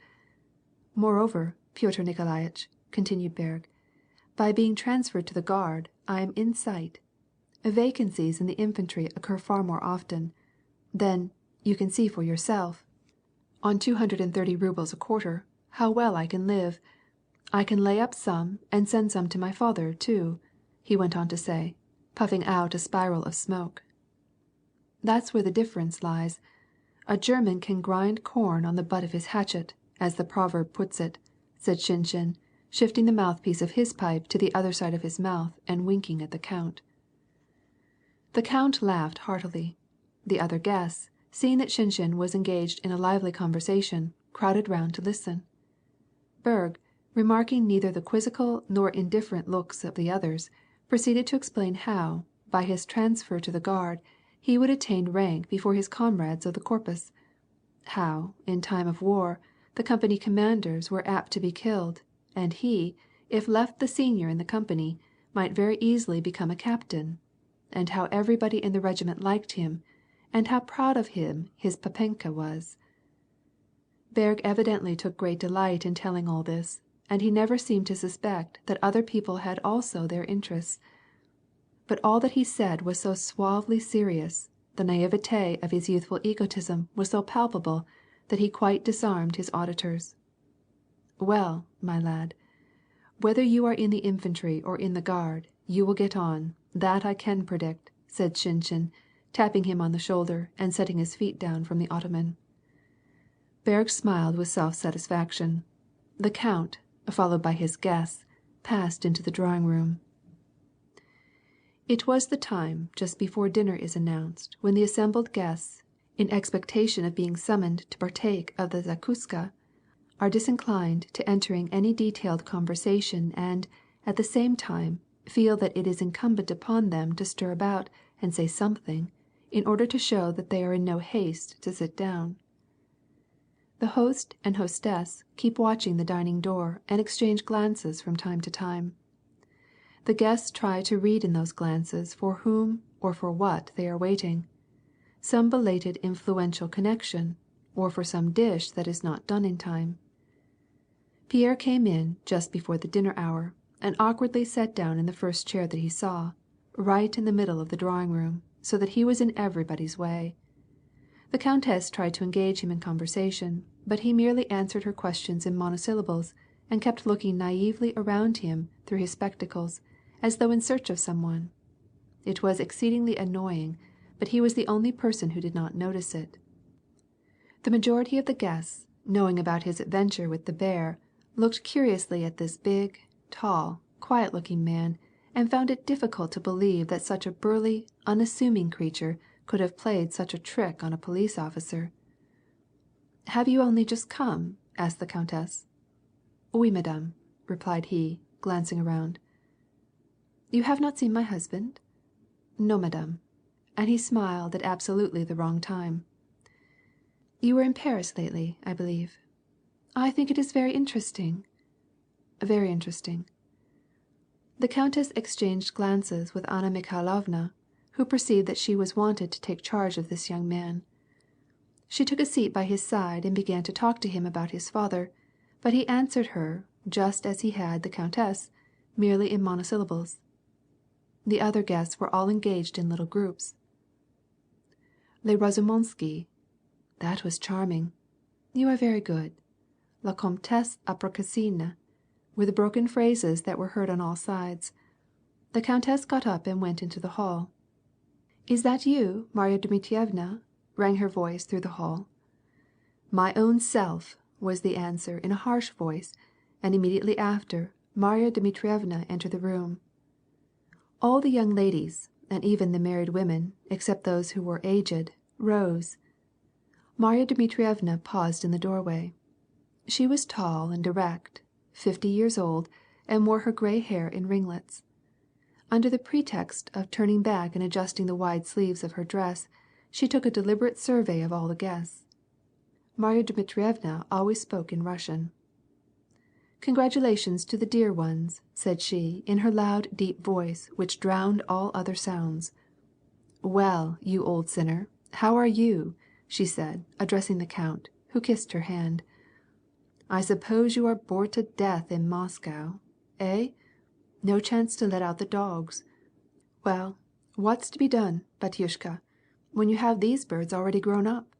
"Moreover, Pyotr Nikolaitch," continued Berg, "by being transferred to the Guard, I am in sight. Vacancies in the infantry occur far more often. Then, you can see for yourself, on 230 rubles a quarter, how well I can live. I can lay up some and send some to my father, too," he went on to say, puffing out a spiral of smoke. "That's where the difference lies. A German can grind corn on the butt of his hatchet, as the proverb puts it," said Shinshin, shifting the mouthpiece of his pipe to the other side of his mouth and winking at the count. The count laughed heartily. The other guests, seeing that Shinshin was engaged in a lively conversation, crowded round to listen. Berg, remarking neither the quizzical nor indifferent looks of the others, proceeded to explain how, by his transfer to the Guard, he would attain rank before his comrades of the corpus; how, in time of war, the company commanders were apt to be killed, and he, if left the senior in the company, might very easily become a captain; and how everybody in the regiment liked him, and how proud of him his papenka was. Berg evidently took great delight in telling all this, and he never seemed to suspect that other people had also their interests. But all that he said was so suavely serious, the naivete of his youthful egotism was so palpable, that he quite disarmed his auditors. "Well, my lad, whether you are in the infantry or in the Guard, you will get on, that I can predict," said Shinshin, tapping him on the shoulder and setting his feet down from the ottoman. Berg smiled with self-satisfaction. The count, followed by his guests, passed into the drawing-room. It was the time just before dinner is announced when the assembled guests, in expectation of being summoned to partake of the zakuska, are disinclined to entering any detailed conversation and, at the same time, feel that it is incumbent upon them to stir about and say something, in order to show that they are in no haste to sit down. The host and hostess keep watching the dining door and exchange glances from time to time. The guests try to read in those glances for whom or for what they are waiting, some belated influential connection, or for some dish that is not done in time. Pierre came in just before the dinner hour, and awkwardly sat down in the first chair that he saw, right in the middle of the drawing-room, so that he was in everybody's way. The countess tried to engage him in conversation, but he merely answered her questions in monosyllables, and kept looking naively around him through his spectacles, as though in search of someone. It was exceedingly annoying, but he was the only person who did not notice it. The majority of the guests, knowing about his adventure with the bear, looked curiously at this big, tall, quiet-looking man, and found it difficult to believe that such a burly, unassuming creature could have played such a trick on a police officer. "Have you only just come?" asked the countess. "Oui, madame," replied he, glancing around. "You have not seen my husband?" "No, madame," and he smiled at absolutely the wrong time. "You were in Paris lately, I believe. I think it is very interesting." "Very interesting." The countess exchanged glances with Anna Mikhailovna, who perceived that she was wanted to take charge of this young man. She took a seat by his side and began to talk to him about his father, but he answered her, just as he had the countess, merely in monosyllables. The other guests were all engaged in little groups. "Les Razumonsky." "That was charming." "You are very good." "La Comtesse Apraksina," were the broken phrases that were heard on all sides. The countess got up and went into the hall. "Is that you, Marya Dmitrievna?" rang her voice through the hall. "My own self," was the answer in a harsh voice, and immediately after, Marya Dmitrievna entered the room. All the young ladies, and even the married women, except those who were aged, rose. Marya Dmitrievna paused in the doorway. She was tall and erect, 50 years old, and wore her gray hair in ringlets. Under the pretext of turning back and adjusting the wide sleeves of her dress, she took a deliberate survey of all the guests. Marya Dmitrievna always spoke in Russian. "Congratulations to the dear ones," said she in her loud, deep voice, which drowned all other sounds. "Well, you old sinner, how are you?" she said, addressing the count, who kissed her hand. "I suppose you are bored to death in Moscow, eh? No chance to let out the dogs. Well, what's to be done, Batyushka, when you have these birds already grown up?"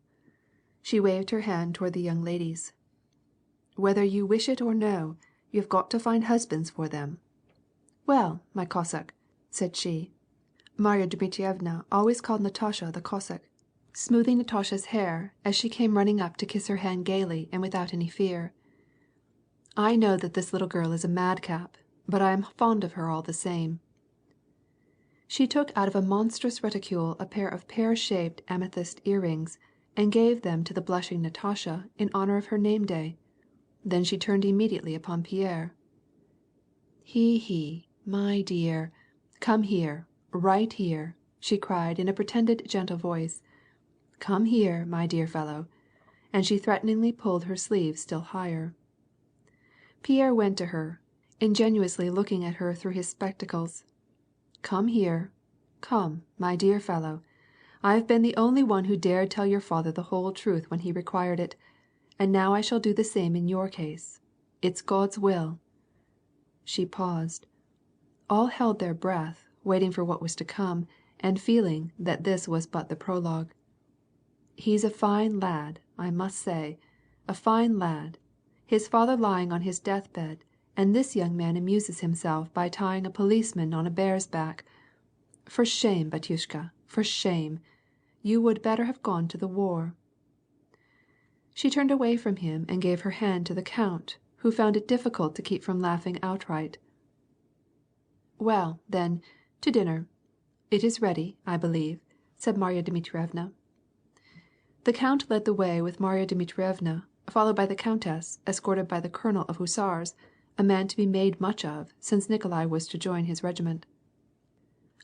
She waved her hand toward the young ladies. "Whether you wish it or no, you've got to find husbands for them. Well, my Cossack," said she. Marya Dmitrievna always called Natasha the Cossack, smoothing Natasha's hair as she came running up to kiss her hand gaily and without any fear. "I know that this little girl is a madcap, but I am fond of her all the same." She took out of a monstrous reticule a pair of pear-shaped amethyst earrings, and gave them to the blushing Natasha in honor of her name-day. Then she turned immediately upon Pierre. He, my dear, come here, right here," she cried in a pretended gentle voice. "Come here, my dear fellow," and she threateningly pulled her sleeve still higher. Pierre went to her, ingenuously looking at her through his spectacles. "Come here. Come, my dear fellow. I've been the only one who dared tell your father the whole truth when he required it, and now I shall do the same in your case. It's God's will." She paused. All held their breath, waiting for what was to come, and feeling that this was but the prologue. "He's a fine lad, I must say, a fine lad. His father lying on his deathbed, and this young man amuses himself by tying a policeman on a bear's back. For shame, Batyushka, for shame. You would better have gone to the war." She turned away from him and gave her hand to the count, who found it difficult to keep from laughing outright. "Well, then, to dinner. It is ready, I believe," said Marya Dmitrievna. The count led the way with Marya Dmitrievna, followed by the countess, escorted by the colonel of hussars, a man to be made much of, since Nikolai was to join his regiment.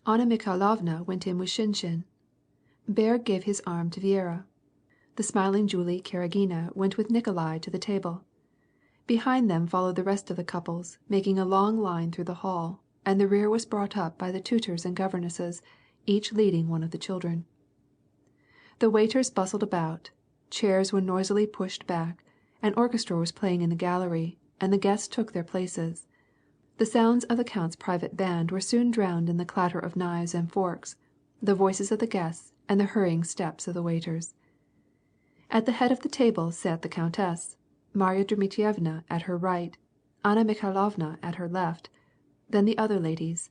Anna Mikhailovna went in with Shinshin. Berg gave his arm to Viera. The smiling Julie Karagina went with Nikolai to the table. Behind them followed the rest of the couples, making a long line through the hall, and the rear was brought up by the tutors and governesses, each leading one of the children. The waiters bustled about, chairs were noisily pushed back, an orchestra was playing in the gallery, and the guests took their places. The sounds of the count's private band were soon drowned in the clatter of knives and forks, the voices of the guests, and the hurrying steps of the waiters. At the head of the table sat the countess, Marya Dmitrievna at her right, Anna Mikhailovna at her left, then the other ladies.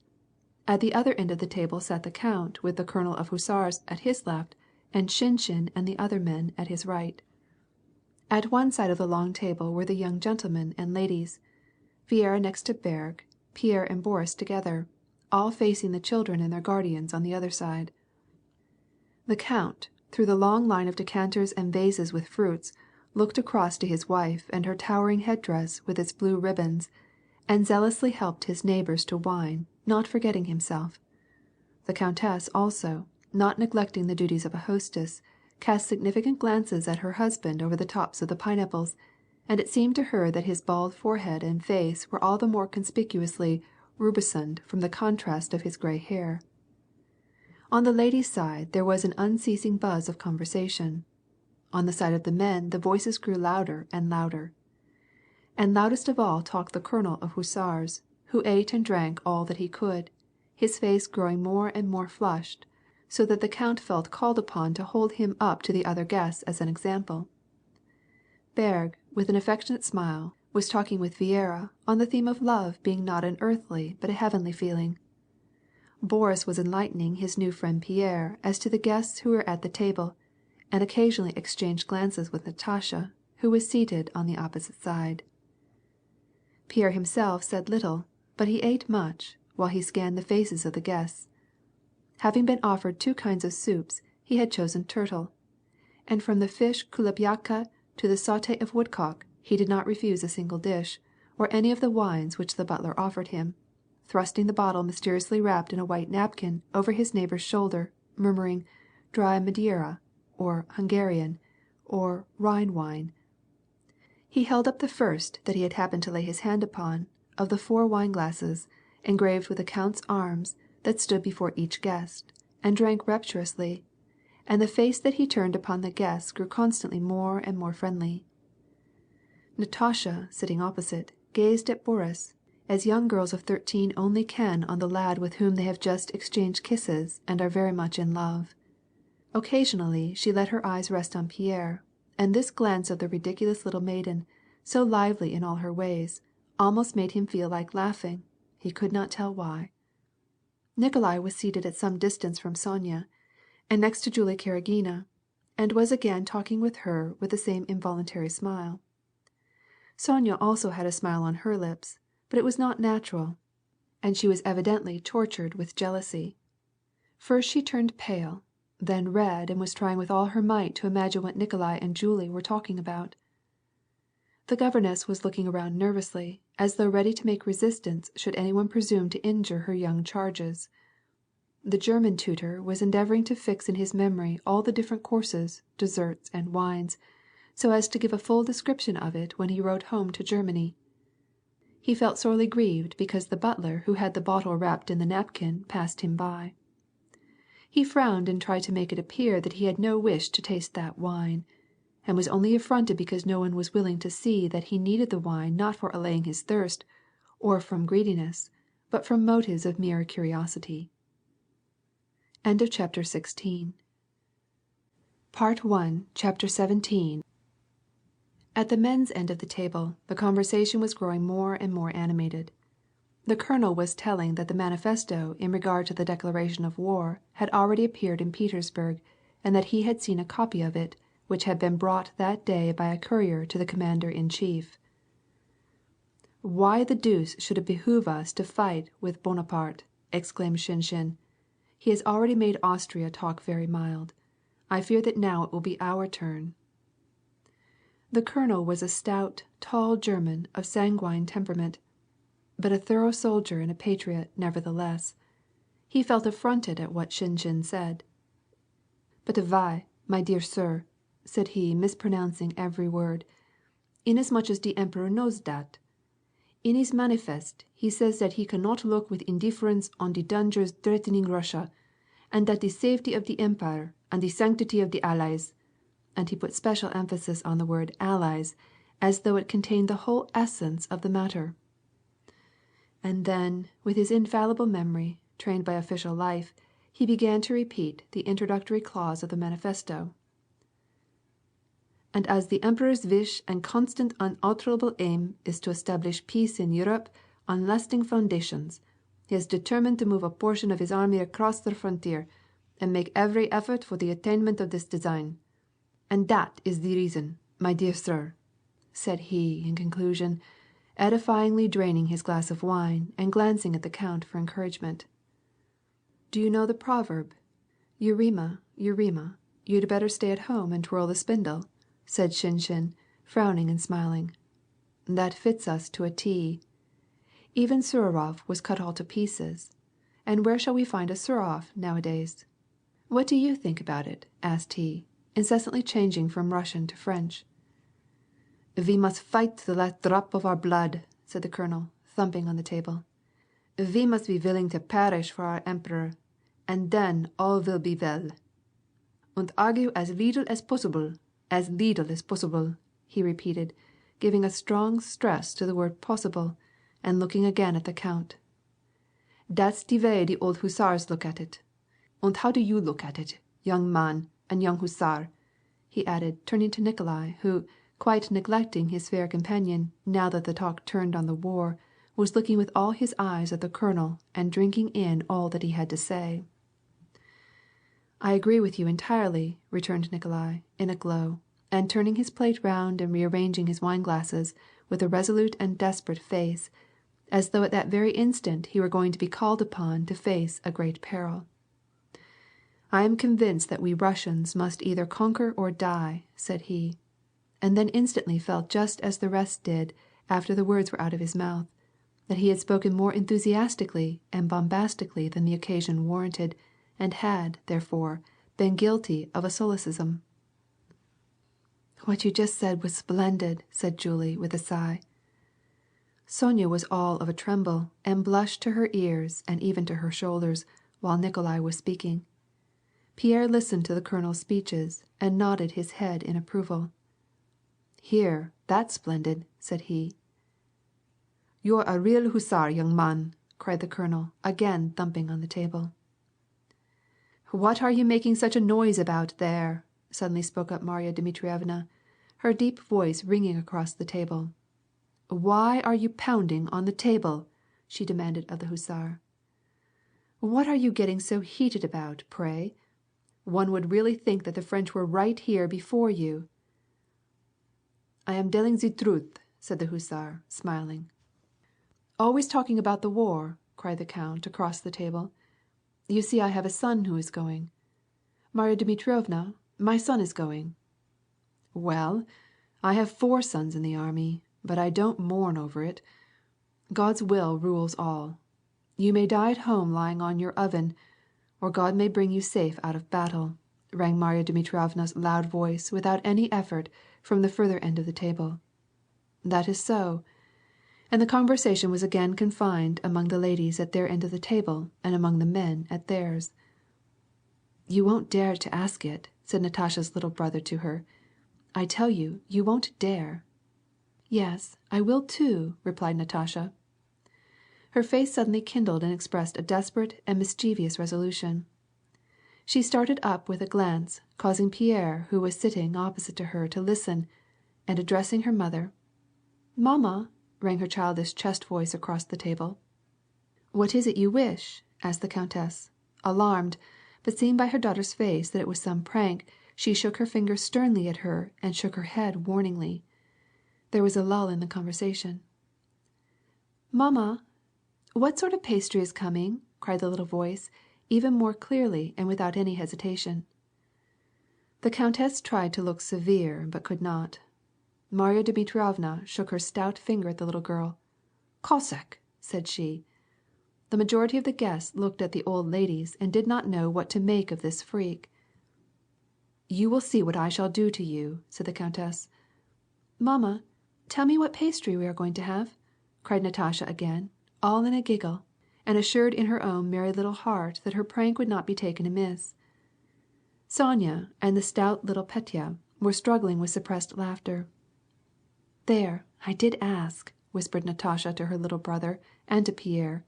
At the other end of the table sat the count with the colonel of hussars at his left, and Shinshin and the other men at his right. At one side of the long table were the young gentlemen and ladies, Viera next to Berg, Pierre and Boris together, all facing the children and their guardians on the other side. The count, through the long line of decanters and vases with fruits, looked across to his wife and her towering headdress with its blue ribbons, and zealously helped his neighbors to wine, not forgetting himself. The countess also, not neglecting the duties of a hostess, cast significant glances at her husband over the tops of the pineapples, and it seemed to her that his bald forehead and face were all the more conspicuously rubicund from the contrast of his gray hair. On the ladies' side there was an unceasing buzz of conversation. On the side of the men the voices grew louder and louder. And loudest of all talked the colonel of hussars, who ate and drank all that he could, his face growing more and more flushed, so that the count felt called upon to hold him up to the other guests as an example. Berg, with an affectionate smile, was talking with Viera on the theme of love being not an earthly but a heavenly feeling. Boris was enlightening his new friend Pierre as to the guests who were at the table, and occasionally exchanged glances with Natasha, who was seated on the opposite side. Pierre himself said little, but he ate much, while he scanned the faces of the guests. Having been offered 2 kinds of soups, he had chosen turtle, and from the fish kulebyaka to the sauté of woodcock, he did not refuse a single dish, or any of the wines which the butler offered him, thrusting the bottle mysteriously wrapped in a white napkin over his neighbor's shoulder, murmuring dry Madeira, or Hungarian, or Rhine wine. He held up the first that he had happened to lay his hand upon, of the 4 wine glasses, engraved with the count's arms, that stood before each guest, and drank rapturously, and the face that he turned upon the guests grew constantly more and more friendly. Natasha, sitting opposite, gazed at Boris, as young girls of 13 only can on the lad with whom they have just exchanged kisses and are very much in love. Occasionally she let her eyes rest on Pierre, and this glance of the ridiculous little maiden, so lively in all her ways, almost made him feel like laughing, he could not tell why. Nikolai was seated at some distance from Sonia, and next to Julie Karagina, and was again talking with her with the same involuntary smile. Sonia also had a smile on her lips, but it was not natural, and she was evidently tortured with jealousy. First she turned pale, then red, and was trying with all her might to imagine what Nikolai and Julie were talking about. The governess was looking around nervously, as though ready to make resistance should anyone presume to injure her young charges. The German tutor was endeavoring to fix in his memory all the different courses, desserts, and wines, so as to give a full description of it when he wrote home to Germany. He felt sorely grieved because the butler who had the bottle wrapped in the napkin passed him by. He frowned and tried to make it appear that he had no wish to taste that wine, and was only affronted because no one was willing to see that he needed the wine not for allaying his thirst, or from greediness, but from motives of mere curiosity. End of chapter 16. Part 1, chapter 17. At the men's end of the table, the conversation was growing more and more animated. The colonel was telling that the manifesto in regard to the declaration of war had already appeared in Petersburg, and that he had seen a copy of it, which had been brought that day by a courier to the commander-in-chief. "Why the deuce should it behoove us to fight with Bonaparte?" exclaimed Shinshin. "He has already made Austria talk very mild. I fear that now it will be our turn." The colonel was a stout, tall German of sanguine temperament, but a thorough soldier and a patriot nevertheless. He felt affronted at what Shinshin said. "But why, my dear sir," said he, mispronouncing every word, "inasmuch as the emperor knows that. In his manifest he says that he cannot look with indifference on the dangers threatening Russia, and that the safety of the empire and the sanctity of the Allies," and he put special emphasis on the word Allies, as though it contained the whole essence of the matter. And then, with his infallible memory, trained by official life, he began to repeat the introductory clause of the manifesto. "And as the emperor's wish and constant unalterable aim is to establish peace in Europe on lasting foundations, he has determined to move a portion of his army across the frontier, and make every effort for the attainment of this design. And that is the reason," My dear sir," said he, in conclusion, edifyingly draining his glass of wine and glancing at the count for encouragement. "Do you know the proverb, Eurema, Eurema, you'd better stay at home and twirl the spindle?" said Shinshin, frowning and smiling. "That fits us to a T. Even Suvarof was cut all to pieces, and where shall we find a Suvarof nowadays? What do you think about it?" asked he, incessantly changing from Russian to French. "We must fight to the last drop of our blood," said the colonel, thumping on the table. "We must be willing to perish for our emperor, and then all will be well. Und argue as little as possible, he repeated, giving a strong stress to the word possible, and looking again at the count. "That's the way the old hussars look at it. Und how do you look at it, young man and young hussar?" he added, turning to Nikolai, who, quite neglecting his fair companion, now that the talk turned on the war, was looking with all his eyes at the colonel and drinking in all that he had to say. "I agree with you entirely," returned Nikolai, in a glow, and turning his plate round and rearranging his wine glasses with a resolute and desperate face, as though at that very instant he were going to be called upon to face a great peril. "I am convinced that we Russians must either conquer or die," said he, and then instantly felt just as the rest did after the words were out of his mouth, that he had spoken more enthusiastically and bombastically than the occasion warranted, and had, therefore, been guilty of a solecism. "What you just said was splendid," said Julie, with a sigh. Sonia was all of a tremble and blushed to her ears and even to her shoulders while Nikolai was speaking. Pierre listened to the colonel's speeches and nodded his head in approval. "Here, that's splendid," said he. "You're a real hussar, young man," cried the colonel, again thumping on the table. "What are you making such a noise about there?" suddenly spoke up Marya Dmitrievna, her deep voice ringing across the table. "Why are you pounding on the table?" she demanded of the hussar. "What are you getting so heated about, pray? One would really think that the French were right here before you." "I am telling the truth," said the hussar, smiling. "Always talking about the war," cried the count across the table. "You see I have a son who is going. Marya Dmitrievna, my son is going." "Well, I have 4 sons in the army, but I don't mourn over it. God's will rules all. You may die at home lying on your oven, or God may bring you safe out of battle," rang Marya Dmitrievna's loud voice without any effort from the further end of the table. "That is so." And the conversation was again confined among the ladies at their end of the table and among the men at theirs. "You won't dare to ask it," said Natasha's little brother to her. "I tell you, you won't dare." "Yes, I will too," replied Natasha. Her face suddenly kindled and expressed a desperate and mischievous resolution. She started up with a glance, causing Pierre, who was sitting opposite to her, to listen, and addressing her mother, "Mamma," rang her childish chest voice across the table. "What is it you wish?" asked the countess, alarmed, but seeing by her daughter's face that it was some prank, she shook her finger sternly at her and shook her head warningly. There was a lull in the conversation. "Mamma, what sort of pastry is coming?" cried the little voice, even more clearly and without any hesitation. The countess tried to look severe but could not. Marya Dmitrievna shook her stout finger at the little girl. "Cossack!" said she. The majority of the guests looked at the old ladies and did not know what to make of this freak. "You will see what I shall do to you," said the countess. "Mamma, tell me what pastry we are going to have?" cried Natasha again, all in a giggle, and assured in her own merry little heart that her prank would not be taken amiss. Sonia and the stout little Petya were struggling with suppressed laughter. "There, I did ask," whispered Natasha to her little brother and to Pierre,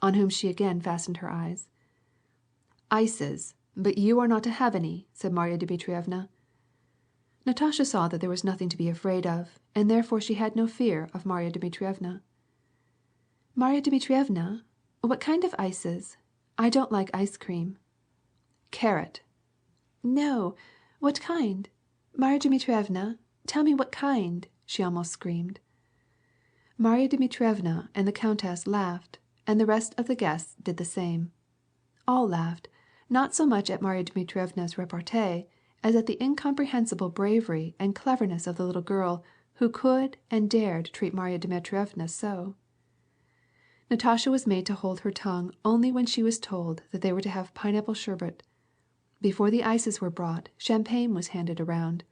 on whom she again fastened her eyes. "Ices, but you are not to have any," said Marya Dmitrievna. Natasha saw that there was nothing to be afraid of, and therefore she had no fear of Marya Dmitrievna. "Marya Dmitrievna, what kind of ices? I don't like ice cream." "Carrot." "No, what kind? Marya Dmitrievna, Tell me what kind," she almost screamed. Marya Dmitrievna and the countess laughed, and the rest of the guests did the same. All laughed, not so much at Marya Dmitrievna's repartee as at the incomprehensible bravery and cleverness of the little girl who could and dared treat Marya Dmitrievna so. Natasha was made to hold her tongue only when she was told that they were to have pineapple sherbet. Before the ices were brought, champagne was handed around.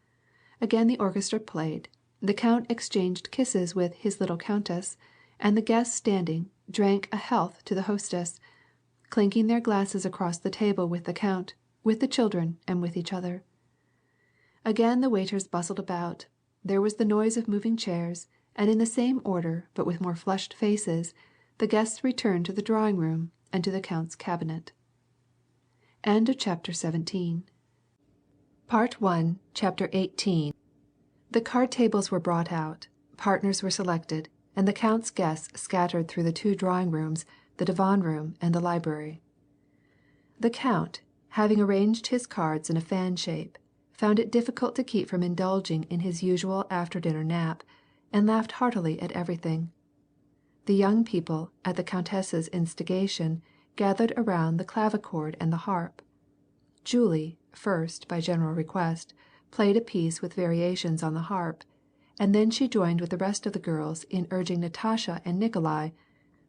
Again the orchestra played, the count exchanged kisses with "his little countess," and the guests standing, drank a health to the hostess, clinking their glasses across the table with the count, with the children, and with each other. Again the waiters bustled about, there was the noise of moving chairs, and in the same order, but with more flushed faces, the guests returned to the drawing room and to the count's cabinet. Chapter 17. Part 1, Chapter 18. The card tables were brought out, partners were selected, and the count's guests scattered through the two drawing rooms, the divan room, and the library. The count, having arranged his cards in a fan shape, found it difficult to keep from indulging in his usual after-dinner nap, and laughed heartily at everything. The young people, at the countess's instigation, gathered around the clavichord and the harp. Julie, first, by general request, played a piece with variations on the harp, and then she joined with the rest of the girls in urging Natasha and Nikolai,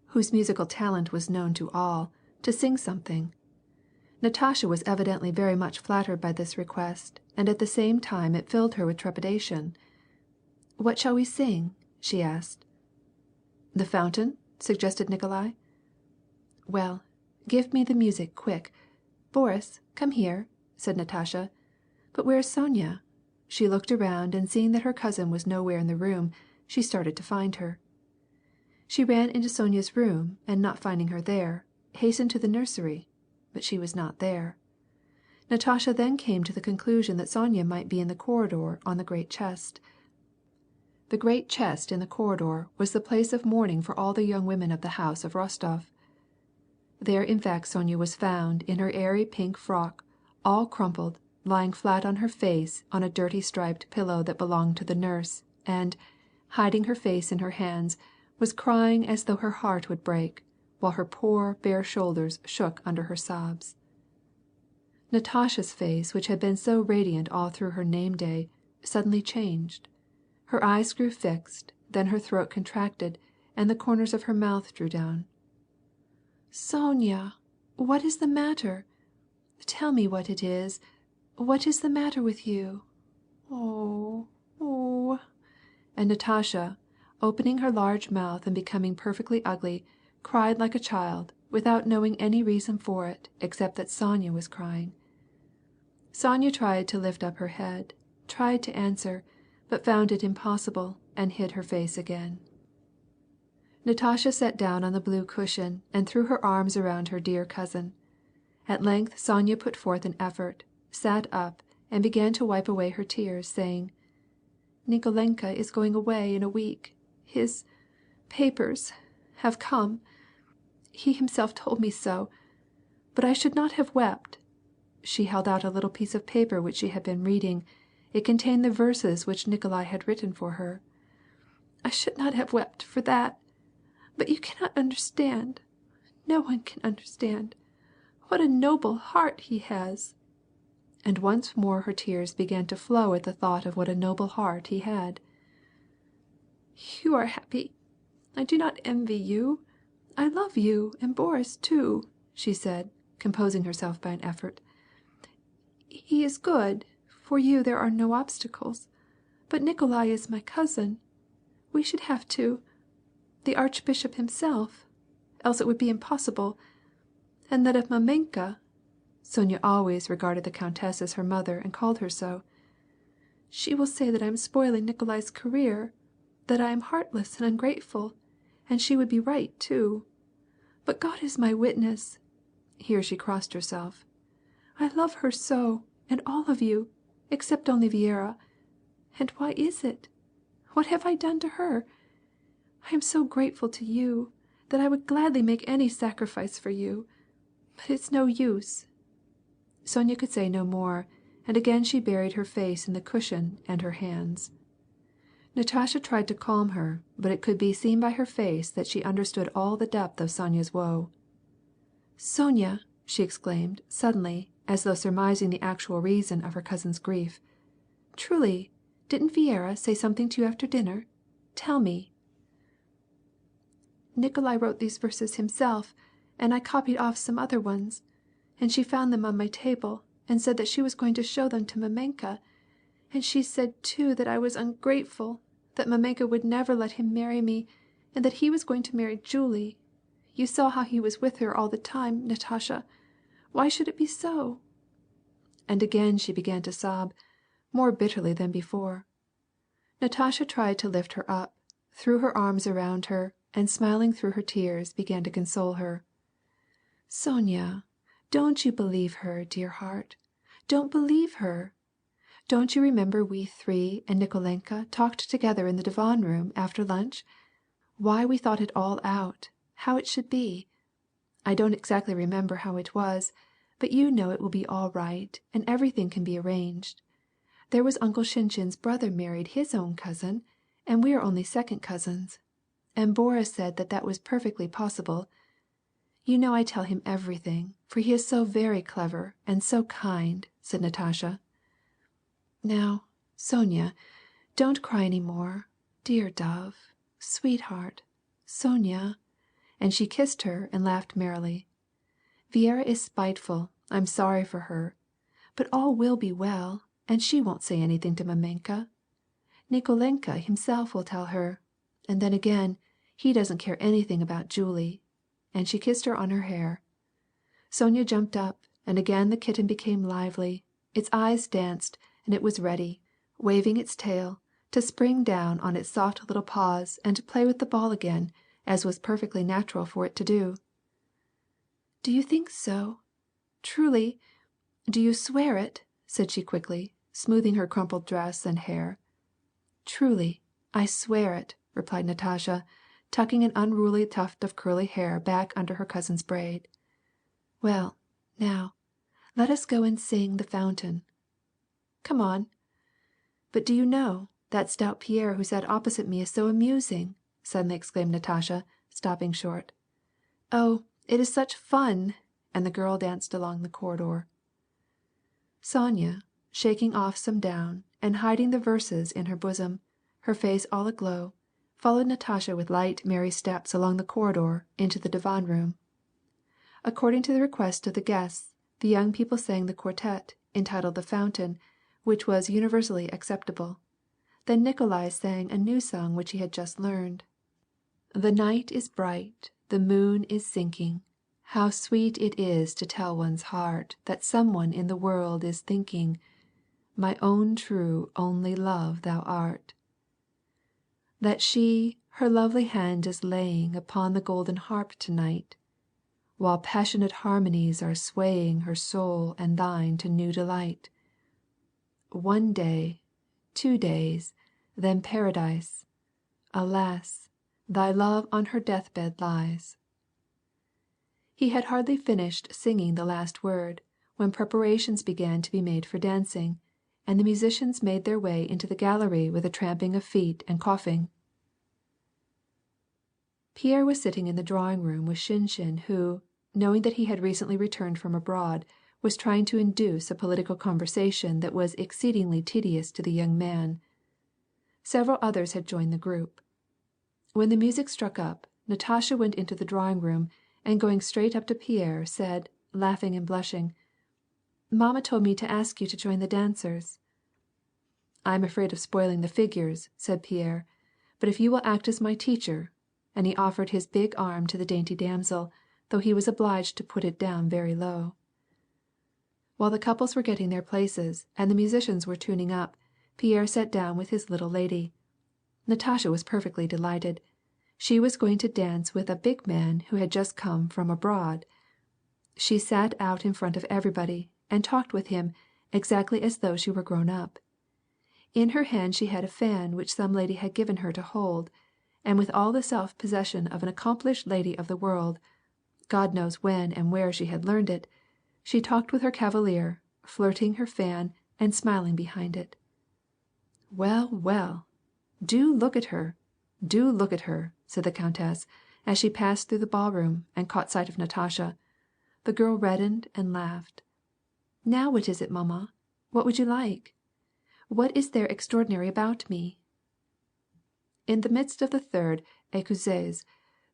whose musical talent was known to all, to sing something. Natasha was evidently very much flattered by this request, and at the same time it filled her with trepidation. "What shall we sing?" she asked. "The fountain?" suggested Nikolai. "Well, give me the music quick. Boris, come here," said Natasha. "But where is Sonia?" She looked around, and seeing that her cousin was nowhere in the room, she started to find her. She ran into Sonia's room, and not finding her there, hastened to the nursery, but she was not there. Natasha then came to the conclusion that Sonia might be in the corridor on the great chest. The great chest in the corridor was the place of mourning for all the young women of the house of Rostov. There in fact Sonia was found in her airy pink frock, all crumpled, lying flat on her face on a dirty striped pillow that belonged to the nurse, and, hiding her face in her hands, was crying as though her heart would break, while her poor bare shoulders shook under her sobs. Natasha's face, which had been so radiant all through her name day, suddenly changed. Her eyes grew fixed, then her throat contracted, and the corners of her mouth drew down. "Sonia, what is the matter? Tell me what it is. What is the matter with you? Oh, oh." And Natasha, opening her large mouth and becoming perfectly ugly, cried like a child, without knowing any reason for it except that Sonia was crying. Sonia tried to lift up her head, tried to answer, but found it impossible, and hid her face again. Natasha sat down on the blue cushion and threw her arms around her dear cousin. At length Sonia put forth an effort, sat up, and began to wipe away her tears, saying, "Nikolenka is going away in a week. His papers have come. He himself told me so. But I should not have wept." She held out a little piece of paper which she had been reading. It contained the verses which Nikolai had written for her. "I should not have wept for that. But you cannot understand. No one can understand. What a noble heart he has." And once more her tears began to flow at the thought of what a noble heart he had. "You are happy. I do not envy you. I love you and Boris too," she said, composing herself by an effort. "He is good. For you there are no obstacles. But Nikolai is my cousin. We should have the Archbishop himself, else it would be impossible. And that of Mamenka," Sonia always regarded the countess as her mother and called her so, "she will say that I am spoiling Nikolai's career, that I am heartless and ungrateful, and she would be right too. But God is my witness," here she crossed herself, "I love her so, and all of you, except only Viera. And why is it? What have I done to her? I am so grateful to you that I would gladly make any sacrifice for you. But it's no use." Sonia could say no more, and again she buried her face in the cushion and her hands. Natasha tried to calm her, but it could be seen by her face that she understood all the depth of Sonia's woe. "Sonia!" she exclaimed, suddenly, as though surmising the actual reason of her cousin's grief. "Truly, didn't Viera say something to you after dinner? Tell me." "Nikolai wrote these verses himself, and I copied off some other ones. And she found them on my table, and said that she was going to show them to Mamenka. And she said too that I was ungrateful, that Mamenka would never let him marry me, and that he was going to marry Julie. You saw how he was with her all the time, Natasha. Why should it be so?" And again she began to sob, more bitterly than before. Natasha tried to lift her up, threw her arms around her, and smiling through her tears, began to console her. "Sonia, don't you believe her, dear heart. Don't believe her. Don't you remember we three and Nikolenka talked together in the divan room after lunch? Why we thought it all out, how it should be. I don't exactly remember how it was, but you know it will be all right, and everything can be arranged. There was Uncle Shinshin's brother married his own cousin, and we are only second cousins. And Boris said that that was perfectly possible. You know I tell him everything, for he is so very clever and so kind," said Natasha. "Now, Sonia, don't cry any more, dear dove, sweetheart, Sonia," and she kissed her and laughed merrily. "Viera is spiteful, I'm sorry for her. But all will be well, and she won't say anything to Mamenka. Nikolenka himself will tell her. And then again, he doesn't care anything about Julie." And she kissed her on her hair. Sonia jumped up, and again the kitten became lively. Its eyes danced, and it was ready, waving its tail, to spring down on its soft little paws and to play with the ball again, as was perfectly natural for it to do. "Do you think so? Truly? Do you swear it?" said she quickly, smoothing her crumpled dress and hair. "Truly, I swear it," replied Natasha, tucking an unruly tuft of curly hair back under her cousin's braid. "Well, now, let us go and sing the fountain." "Come on." "But do you know, that stout Pierre who sat opposite me is so amusing," suddenly exclaimed Natasha, stopping short. "Oh, it is such fun!" and the girl danced along the corridor. Sonia, shaking off some down, and hiding the verses in her bosom, her face all aglow, followed Natasha with light, merry steps along the corridor into the divan room. According to the request of the guests, the young people sang the quartet, entitled "The Fountain," which was universally acceptable. Then Nikolai sang a new song which he had just learned. "The night is bright, the moon is sinking. How sweet it is to tell one's heart That someone in the world is thinking, My own true only love thou art. That she her lovely hand is laying Upon the golden harp to night, While passionate harmonies are swaying Her soul and thine to new delight. One day, 2 days, then paradise. Alas, thy love on her deathbed lies." He had hardly finished singing the last word, when preparations began to be made for dancing, and the musicians made their way into the gallery with a tramping of feet and coughing. Pierre was sitting in the drawing room with Shinshin, who, knowing that he had recently returned from abroad, was trying to induce a political conversation that was exceedingly tedious to the young man. Several others had joined the group. When the music struck up, Natasha went into the drawing room, and going straight up to Pierre, said, laughing and blushing, "Mamma told me to ask you to join the dancers." "I am afraid of spoiling the figures," said Pierre, "but if you will act as my teacher," and he offered his big arm to the dainty damsel, though he was obliged to put it down very low. While the couples were getting their places, and the musicians were tuning up, Pierre sat down with his little lady. Natasha was perfectly delighted. She was going to dance with a big man who had just come from abroad. She sat out in front of everybody, and talked with him, exactly as though she were grown up. In her hand she had a fan which some lady had given her to hold, and with all the self-possession of an accomplished lady of the world, God knows when and where she had learned it, she talked with her cavalier, flirting her fan and smiling behind it. Well, well! Do look at her, do look at her," said the countess, as she passed through the ballroom and caught sight of Natasha. The girl reddened and laughed. "Now what is it, mamma? What would you like? What is there extraordinary about me?" In the midst of the third écossaise,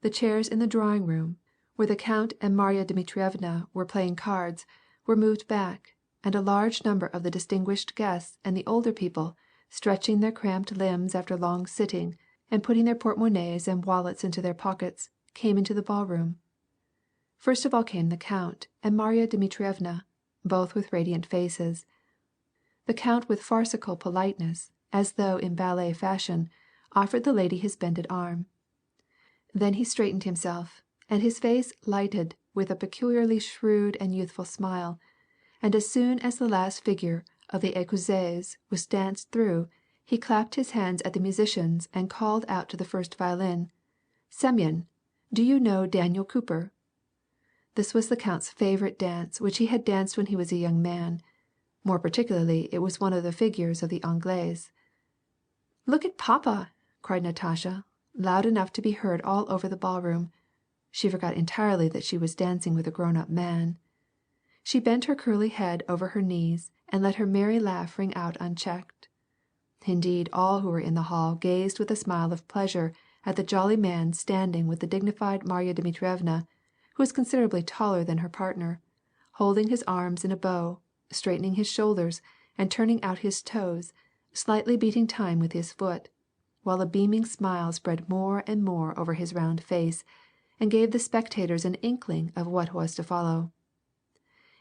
the chairs in the drawing room, where the count and Marya Dmitrievna were playing cards, were moved back, and a large number of the distinguished guests and the older people, stretching their cramped limbs after long sitting, and putting their portmonnaies and wallets into their pockets, came into the ballroom. First of all came the count and Marya Dmitrievna, both with radiant faces. The count with farcical politeness, as though in ballet fashion, offered the lady his bended arm. Then he straightened himself, and his face lighted with a peculiarly shrewd and youthful smile, and as soon as the last figure of the écossaise was danced through, he clapped his hands at the musicians and called out to the first violin, "Semyon, do you know Daniel Cooper?" This was the count's favorite dance which he had danced when he was a young man. More particularly it was one of the figures of the Anglaise. "Look at papa!" cried Natasha, loud enough to be heard all over the ballroom. She forgot entirely that she was dancing with a grown-up man. She bent her curly head over her knees and let her merry laugh ring out unchecked. Indeed, all who were in the hall gazed with a smile of pleasure at the jolly man standing with the dignified Marya Dmitrievna, who was considerably taller than her partner, holding his arms in a bow, straightening his shoulders, and turning out his toes, slightly beating time with his foot, while a beaming smile spread more and more over his round face, and gave the spectators an inkling of what was to follow.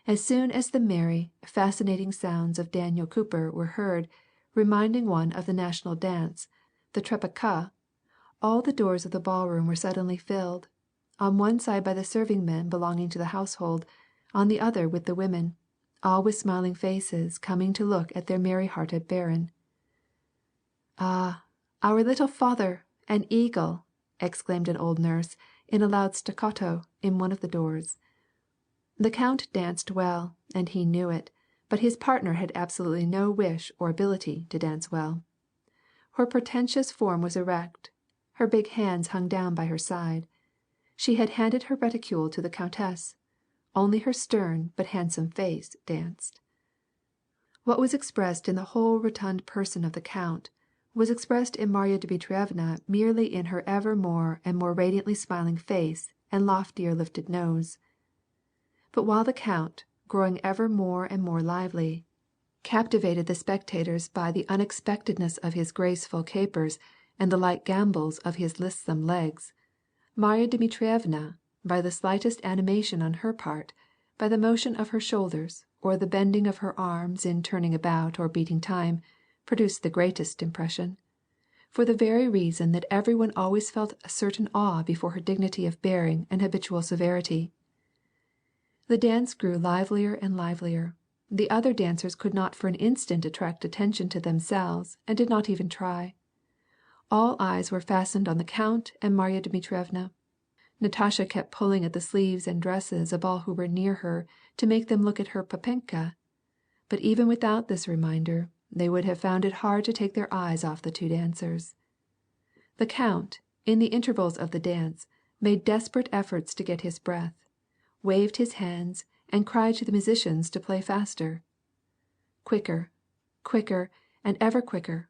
As soon as the merry, fascinating sounds of Daniel Cooper were heard, reminding one of the national dance, the Trepakha, all the doors of the ballroom were suddenly filled, on one side by the serving men belonging to the household, on the other with the women, all with smiling faces coming to look at their merry-hearted baron. "Ah, our little father, an eagle!" exclaimed an old nurse, in a loud staccato, in one of the doors. The count danced well, and he knew it, but his partner had absolutely no wish or ability to dance well. Her portentous form was erect, her big hands hung down by her side. She had handed her reticule to the countess. Only her stern but handsome face danced. What was expressed in the whole rotund person of the count was expressed in Marya Dmitrievna merely in her ever more and more radiantly smiling face and loftier lifted nose. But while the count, growing ever more and more lively, captivated the spectators by the unexpectedness of his graceful capers and the light gambols of his lissom legs, Marya Dmitrievna, by the slightest animation on her part, by the motion of her shoulders or the bending of her arms in turning about or beating time, produced the greatest impression, for the very reason that every one always felt a certain awe before her dignity of bearing and habitual severity. The dance grew livelier and livelier. The other dancers could not for an instant attract attention to themselves and did not even try. All eyes were fastened on the count and Marya Dmitrievna. Natasha kept pulling at the sleeves and dresses of all who were near her to make them look at her papenka, but even without this reminder, they would have found it hard to take their eyes off the two dancers. The count, in the intervals of the dance, made desperate efforts to get his breath, waved his hands, and cried to the musicians to play faster. Quicker, quicker, and ever quicker,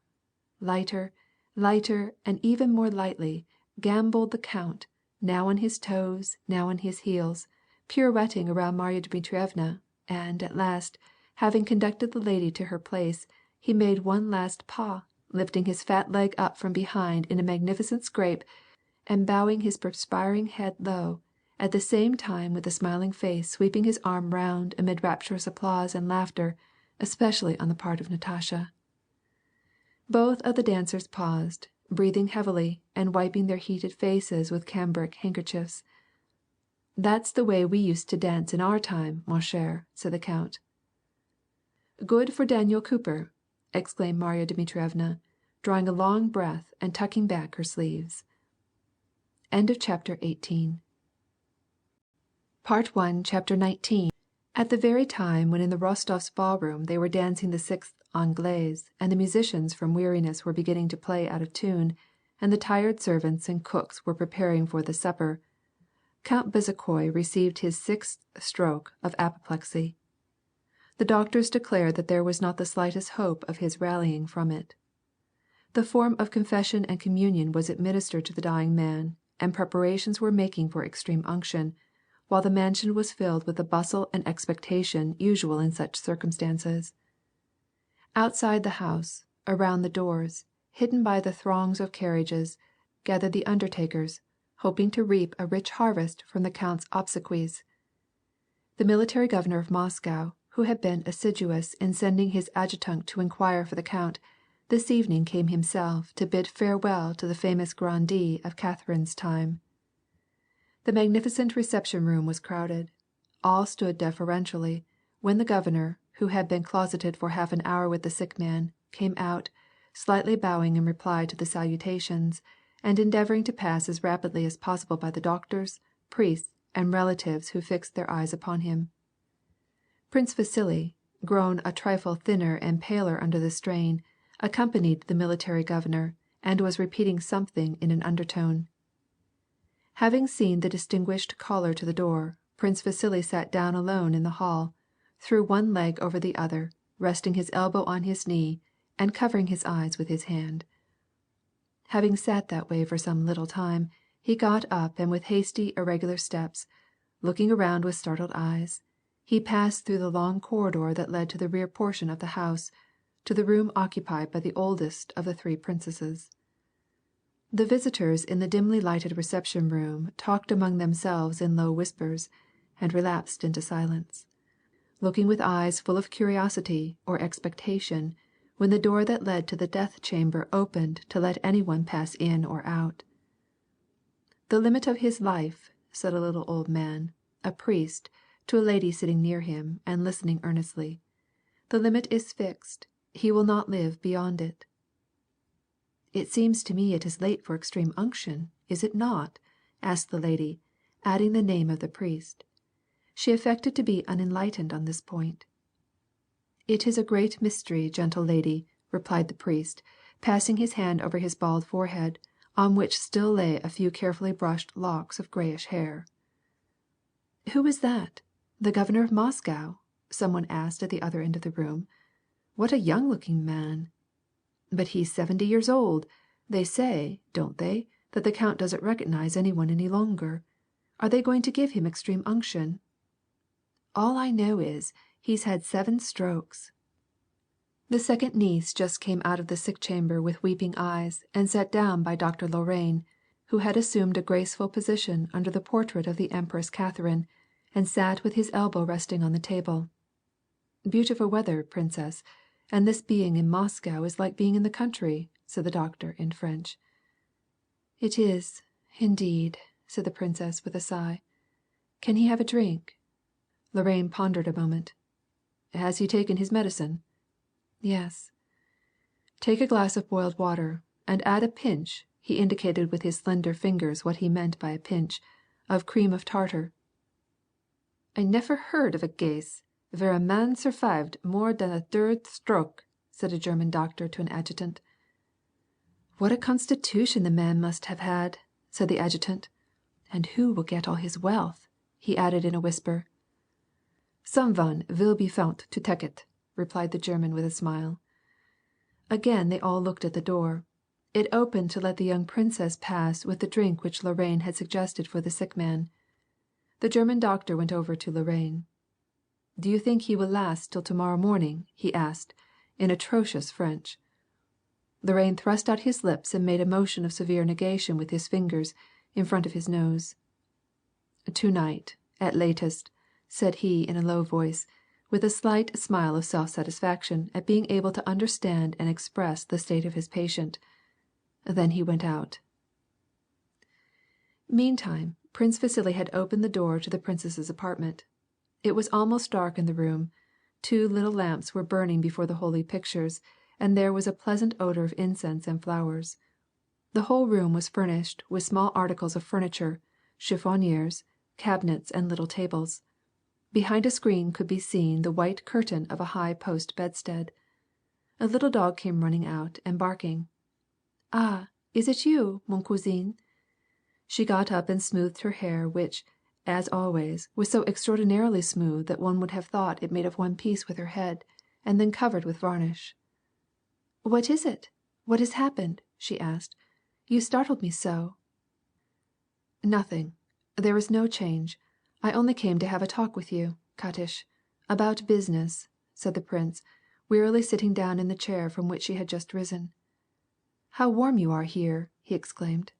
lighter, lighter, and even more lightly, gamboled the count, now on his toes, now on his heels, pirouetting around Marya Dmitrievna, and at last, having conducted the lady to her place, he made one last pas, lifting his fat leg up from behind in a magnificent scrape, and bowing his perspiring head low, at the same time with a smiling face sweeping his arm round amid rapturous applause and laughter, especially on the part of Natasha. Both of the dancers paused, breathing heavily and wiping their heated faces with cambric handkerchiefs. "That's the way we used to dance in our time, ma chère," said the count. "Good for Daniel Cooper!" exclaimed Marya Dmitrievna, drawing a long breath and tucking back her sleeves. Chapter 18. Chapter 19. At the very time when in the Rostovs' ballroom they were dancing the sixth Anglaise, and the musicians from weariness were beginning to play out of tune, and the tired servants and cooks were preparing for the supper, Count Bezukhoi received his sixth stroke of apoplexy. The doctors declared that there was not the slightest hope of his rallying from it. The form of confession and communion was administered to the dying man, and preparations were making for extreme unction, while the mansion was filled with the bustle and expectation usual in such circumstances. Outside the house, around the doors, hidden by the throngs of carriages, gathered the undertakers, hoping to reap a rich harvest from the count's obsequies. The military governor of Moscow, who had been assiduous in sending his adjutant to inquire for the count, this evening came himself to bid farewell to the famous grandee of Catherine's time. The magnificent reception room was crowded. All stood deferentially, when the governor, who had been closeted for half an hour with the sick man, came out, slightly bowing in reply to the salutations, and endeavoring to pass as rapidly as possible by the doctors, priests, and relatives who fixed their eyes upon him. Prince Vasily, grown a trifle thinner and paler under the strain, accompanied the military governor, and was repeating something in an undertone. Having seen the distinguished caller to the door, Prince Vasily sat down alone in the hall, threw one leg over the other, resting his elbow on his knee, and covering his eyes with his hand. Having sat that way for some little time, he got up and with hasty, irregular steps, looking around with startled eyes, he passed through the long corridor that led to the rear portion of the house, to the room occupied by the oldest of the three princesses. The visitors in the dimly lighted reception room talked among themselves in low whispers, and relapsed into silence, looking with eyes full of curiosity or expectation when the door that led to the death chamber opened to let any one pass in or out. "The limit of his life," said a little old man, a priest, to a lady sitting near him and listening earnestly. "The limit is fixed. He will not live beyond it." "It seems to me it is late for extreme unction, is it not?" asked the lady, adding the name of the priest. She affected to be unenlightened on this point. "It is a great mystery, gentle lady," replied the priest, passing his hand over his bald forehead, on which still lay a few carefully brushed locks of grayish hair. "Who is that? The governor of Moscow?" someone asked at the other end of the room. "What a young-looking man!" "But he's 70 years old. They say, don't they, that the count doesn't recognize anyone any longer. Are they going to give him extreme unction?" "All I know is, he's had 7 strokes." The second niece just came out of the sick chamber with weeping eyes, and sat down by Dr. Lorraine, who had assumed a graceful position under the portrait of the Empress Catherine, and sat with his elbow resting on the table. "Beautiful weather, princess, and this being in Moscow is like being in the country," said the doctor in French. "It is, indeed," said the princess with a sigh. "Can he have a drink?" Lorraine pondered a moment. "Has he taken his medicine?" "Yes." "Take a glass of boiled water, and add a pinch," he indicated with his slender fingers what he meant by a pinch, "of cream of tartar." "I never heard of a case where a man survived more than a third stroke," said a German doctor to an adjutant. "What a constitution the man must have had," said the adjutant. "And who will get all his wealth?" he added in a whisper. "Someone will be found to take it," replied the German with a smile. Again they all looked at the door. It opened to let the young princess pass with the drink which Lorraine had suggested for the sick man. The German doctor went over to Lorraine. "Do you think he will last till tomorrow morning?" he asked, in atrocious French. Lorraine thrust out his lips and made a motion of severe negation with his fingers in front of his nose. "Tonight, at latest," said he in a low voice, with a slight smile of self-satisfaction at being able to understand and express the state of his patient. Then he went out. Meantime, Prince Vasily had opened the door to the princess's apartment. It was almost dark in the room. 2 little lamps were burning before the holy pictures, and there was a pleasant odor of incense and flowers. The whole room was furnished with small articles of furniture, chiffoniers, cabinets, and little tables. Behind a screen could be seen the white curtain of a high post bedstead. A little dog came running out and barking. "Ah, is it you, mon cousin?" She got up and smoothed her hair, which, as always, was so extraordinarily smooth that one would have thought it made of one piece with her head, and then covered with varnish. "What is it? What has happened?" she asked. "You startled me so." "Nothing. There is no change. I only came to have a talk with you, Katish, about business," said the prince, wearily sitting down in the chair from which she had just risen. "How warm you are here!" he exclaimed.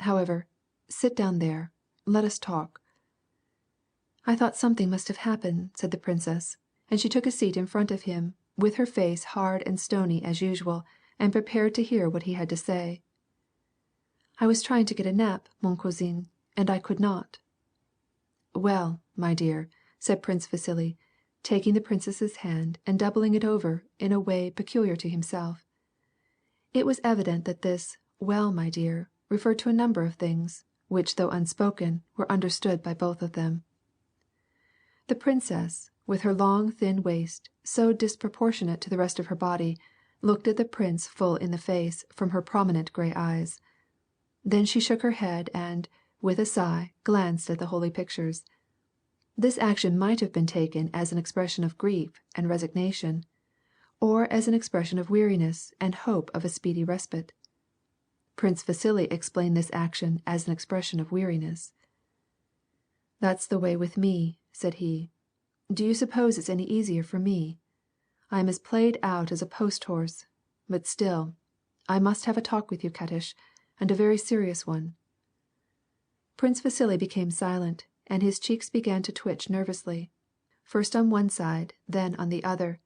"However, sit down there. Let us talk." "I thought something must have happened," said the princess, and she took a seat in front of him, with her face hard and stony as usual, and prepared to hear what he had to say. "I was trying to get a nap, mon cousin, and I could not." "Well, my dear," said Prince Vasily, taking the princess's hand and doubling it over in a way peculiar to himself. It was evident that this "well, my dear," referred to a number of things, which though unspoken, were understood by both of them. The princess, with her long thin waist, so disproportionate to the rest of her body, looked at the prince full in the face from her prominent gray eyes. Then she shook her head and, with a sigh, glanced at the holy pictures. This action might have been taken as an expression of grief and resignation, or as an expression of weariness and hope of a speedy respite. Prince Vasily explained this action as an expression of weariness. "That's the way with me," said he. "Do you suppose it's any easier for me? I am as played out as a post horse, but still, I must have a talk with you, Katish, and a very serious one." Prince Vasily became silent, and his cheeks began to twitch nervously, first on one side, then on the other,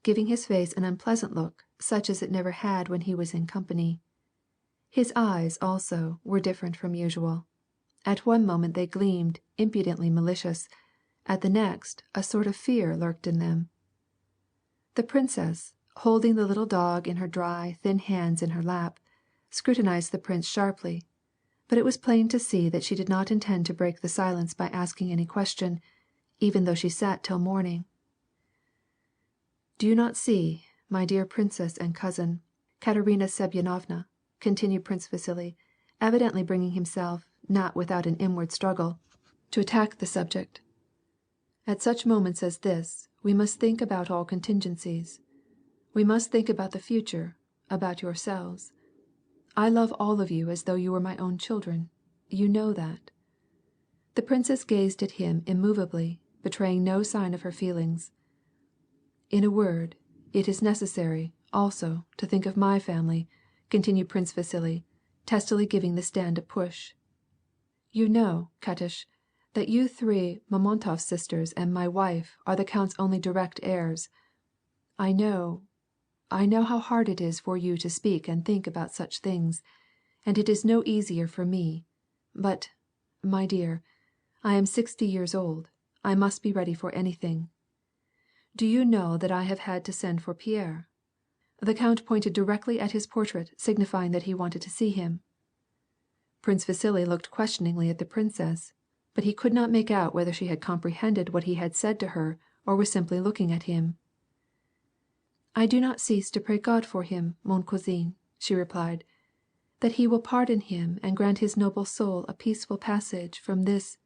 giving his face an unpleasant look such as it never had when he was in company. His eyes, also, were different from usual. At one moment they gleamed impudently malicious, at the next a sort of fear lurked in them. The princess, holding the little dog in her dry, thin hands in her lap, scrutinized the prince sharply, but it was plain to see that she did not intend to break the silence by asking any question, even though she sat till morning. "Do you not see, my dear princess and cousin, Katerina Semyonovna," continued Prince Vasily, evidently bringing himself, not without an inward struggle, to attack the subject. "At such moments as this, we must think about all contingencies. We must think about the future, about yourselves. I love all of you as though you were my own children. You know that." The princess gazed at him immovably, betraying no sign of her feelings. "In a word, it is necessary, also, to think of my family," continued Prince Vasily, testily giving the stand a push. "You know, Katish, that you three Mamontov sisters and my wife are the count's only direct heirs. I know how hard it is for you to speak and think about such things, and it is no easier for me, but, my dear, I am 60 years old, I must be ready for anything. Do you know that I have had to send for Pierre?" The count pointed directly at his portrait, signifying that he wanted to see him. Prince Vasily looked questioningly at the princess, but he could not make out whether she had comprehended what he had said to her or was simply looking at him. "I do not cease to pray God for him, mon cousin," she replied, "that he will pardon him and grant his noble soul a peaceful passage from this—"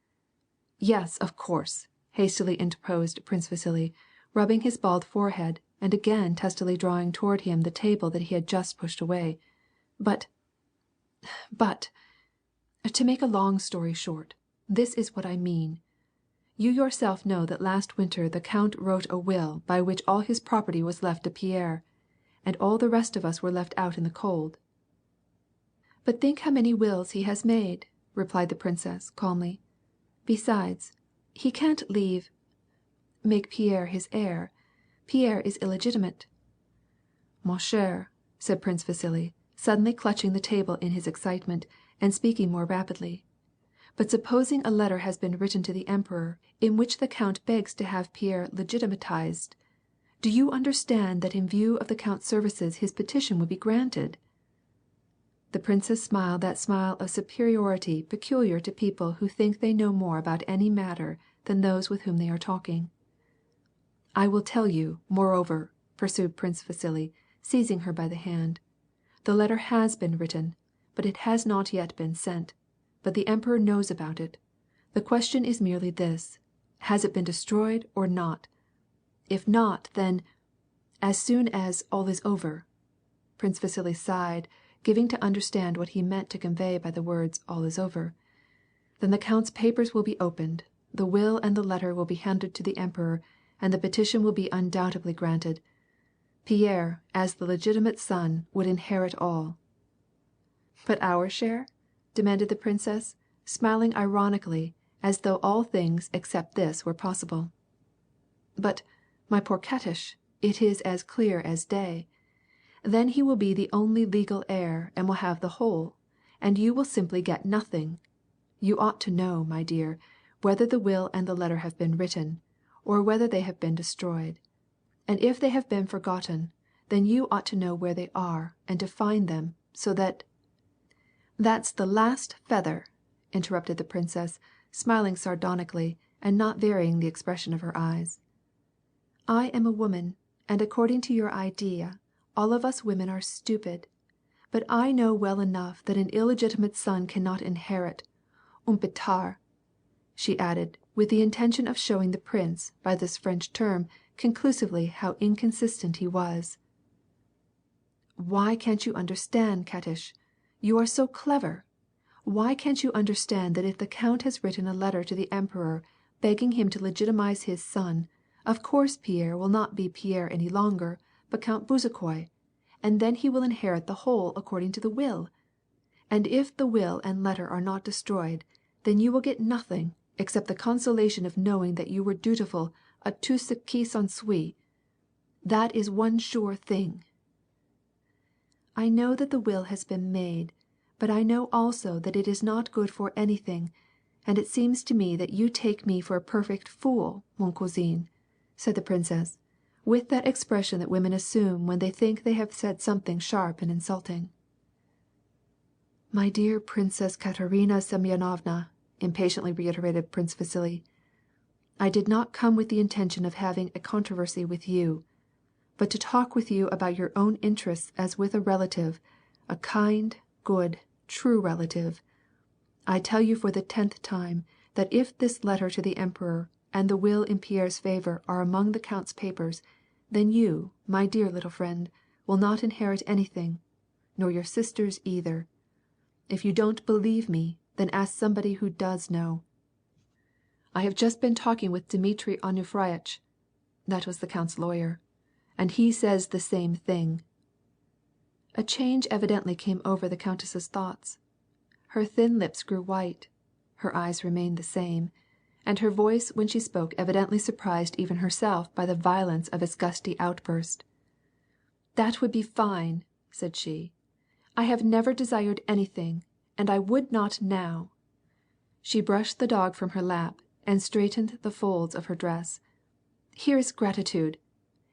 "Yes, of course," hastily interposed Prince Vasily, rubbing his bald forehead and again testily drawing toward him the table that he had just pushed away. But, to make a long story short, this is what I mean. You yourself know that last winter the count wrote a will by which all his property was left to Pierre, and all the rest of us were left out in the cold." "But think how many wills he has made," replied the princess, calmly. "Besides, he can't make Pierre his heir. Pierre is illegitimate." "Mon cher," said Prince Vasily, suddenly clutching the table in his excitement, and speaking more rapidly, "but supposing a letter has been written to the emperor in which the count begs to have Pierre legitimatized, do you understand that in view of the count's services his petition would be granted?" The princess smiled that smile of superiority peculiar to people who think they know more about any matter than those with whom they are talking. "I will tell you, moreover," pursued Prince Vasily, seizing her by the hand. "The letter has been written, but it has not yet been sent. But the Emperor knows about it. The question is merely this: has it been destroyed or not? If not, then, as soon as all is over," Prince Vasily sighed, giving to understand what he meant to convey by the words "all is over," "then the count's papers will be opened, the will and the letter will be handed to the Emperor, and the petition will be undoubtedly granted. Pierre, as the legitimate son, would inherit all." "But our share?" demanded the princess, smiling ironically, as though all things except this were possible. "But, my poor Katish, it is as clear as day. Then he will be the only legal heir and will have the whole, and you will simply get nothing. You ought to know, my dear, whether the will and the letter have been written, or whether they have been destroyed. And if they have been forgotten, then you ought to know where they are and to find them, so that—" "That's the last feather," interrupted the princess, smiling sardonically and not varying the expression of her eyes. "I am a woman, and according to your idea, all of us women are stupid. But I know well enough that an illegitimate son cannot inherit, un pétard," she added, with the intention of showing the prince, by this French term, conclusively how inconsistent he was. "Why can't you understand, Katish? You are so clever. Why can't you understand that if the count has written a letter to the Emperor begging him to legitimize his son, of course Pierre will not be Pierre any longer, but Count Bezukhoi, and then he will inherit the whole according to the will. And if the will and letter are not destroyed, then you will get nothing except the consolation of knowing that you were dutiful à tout ce qui s'ensuit. That is one sure thing." "I know that the will has been made, but I know also that it is not good for anything, and it seems to me that you take me for a perfect fool, mon cousin," said the princess, with that expression that women assume when they think they have said something sharp and insulting. "My dear Princess Katerina Semyonovna," impatiently reiterated Prince Vasily, "I did not come with the intention of having a controversy with you, but to talk with you about your own interests as with a relative, a kind, good, true relative. I tell you for the 10th time that if this letter to the Emperor and the will in Pierre's favor are among the count's papers, then you, my dear little friend, will not inherit anything, nor your sisters either. If you don't believe me, then ask somebody who does know. I have just been talking with Dmitri Onufrievitch," that was the count's lawyer, "and he says the same thing." A change evidently came over the countess's thoughts. Her thin lips grew white, her eyes remained the same, and her voice when she spoke evidently surprised even herself by the violence of its gusty outburst. "That would be fine," said she. "I have never desired anything, and I would not now." She brushed the dog from her lap and straightened the folds of her dress. "Here is gratitude.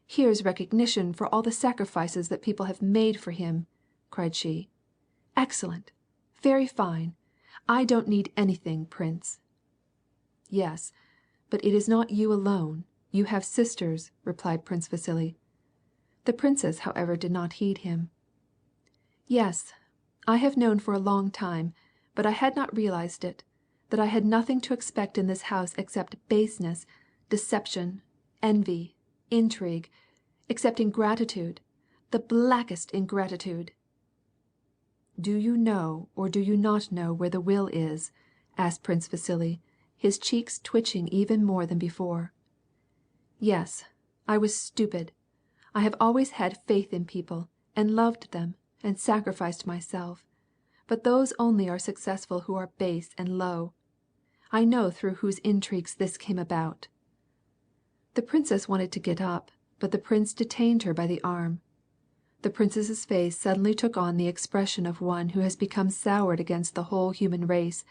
Here is recognition for all the sacrifices that people have made for him," cried she. "Excellent! Very fine! I don't need anything, Prince." "Yes, but it is not you alone. You have sisters," replied Prince Vasily. The princess, however, did not heed him. "Yes, I have known for a long time, but I had not realized it, that I had nothing to expect in this house except baseness, deception, envy, intrigue, except ingratitude, the blackest ingratitude." "Do you know or do you not know where the will is?" asked Prince Vasily, his cheeks twitching even more than before. "Yes, I was stupid. I have always had faith in people, and loved them, and sacrificed myself. But those only are successful who are base and low. I know through whose intrigues this came about." The princess wanted to get up, but the prince detained her by the arm. The princess's face suddenly took on the expression of one who has become soured against the whole human race.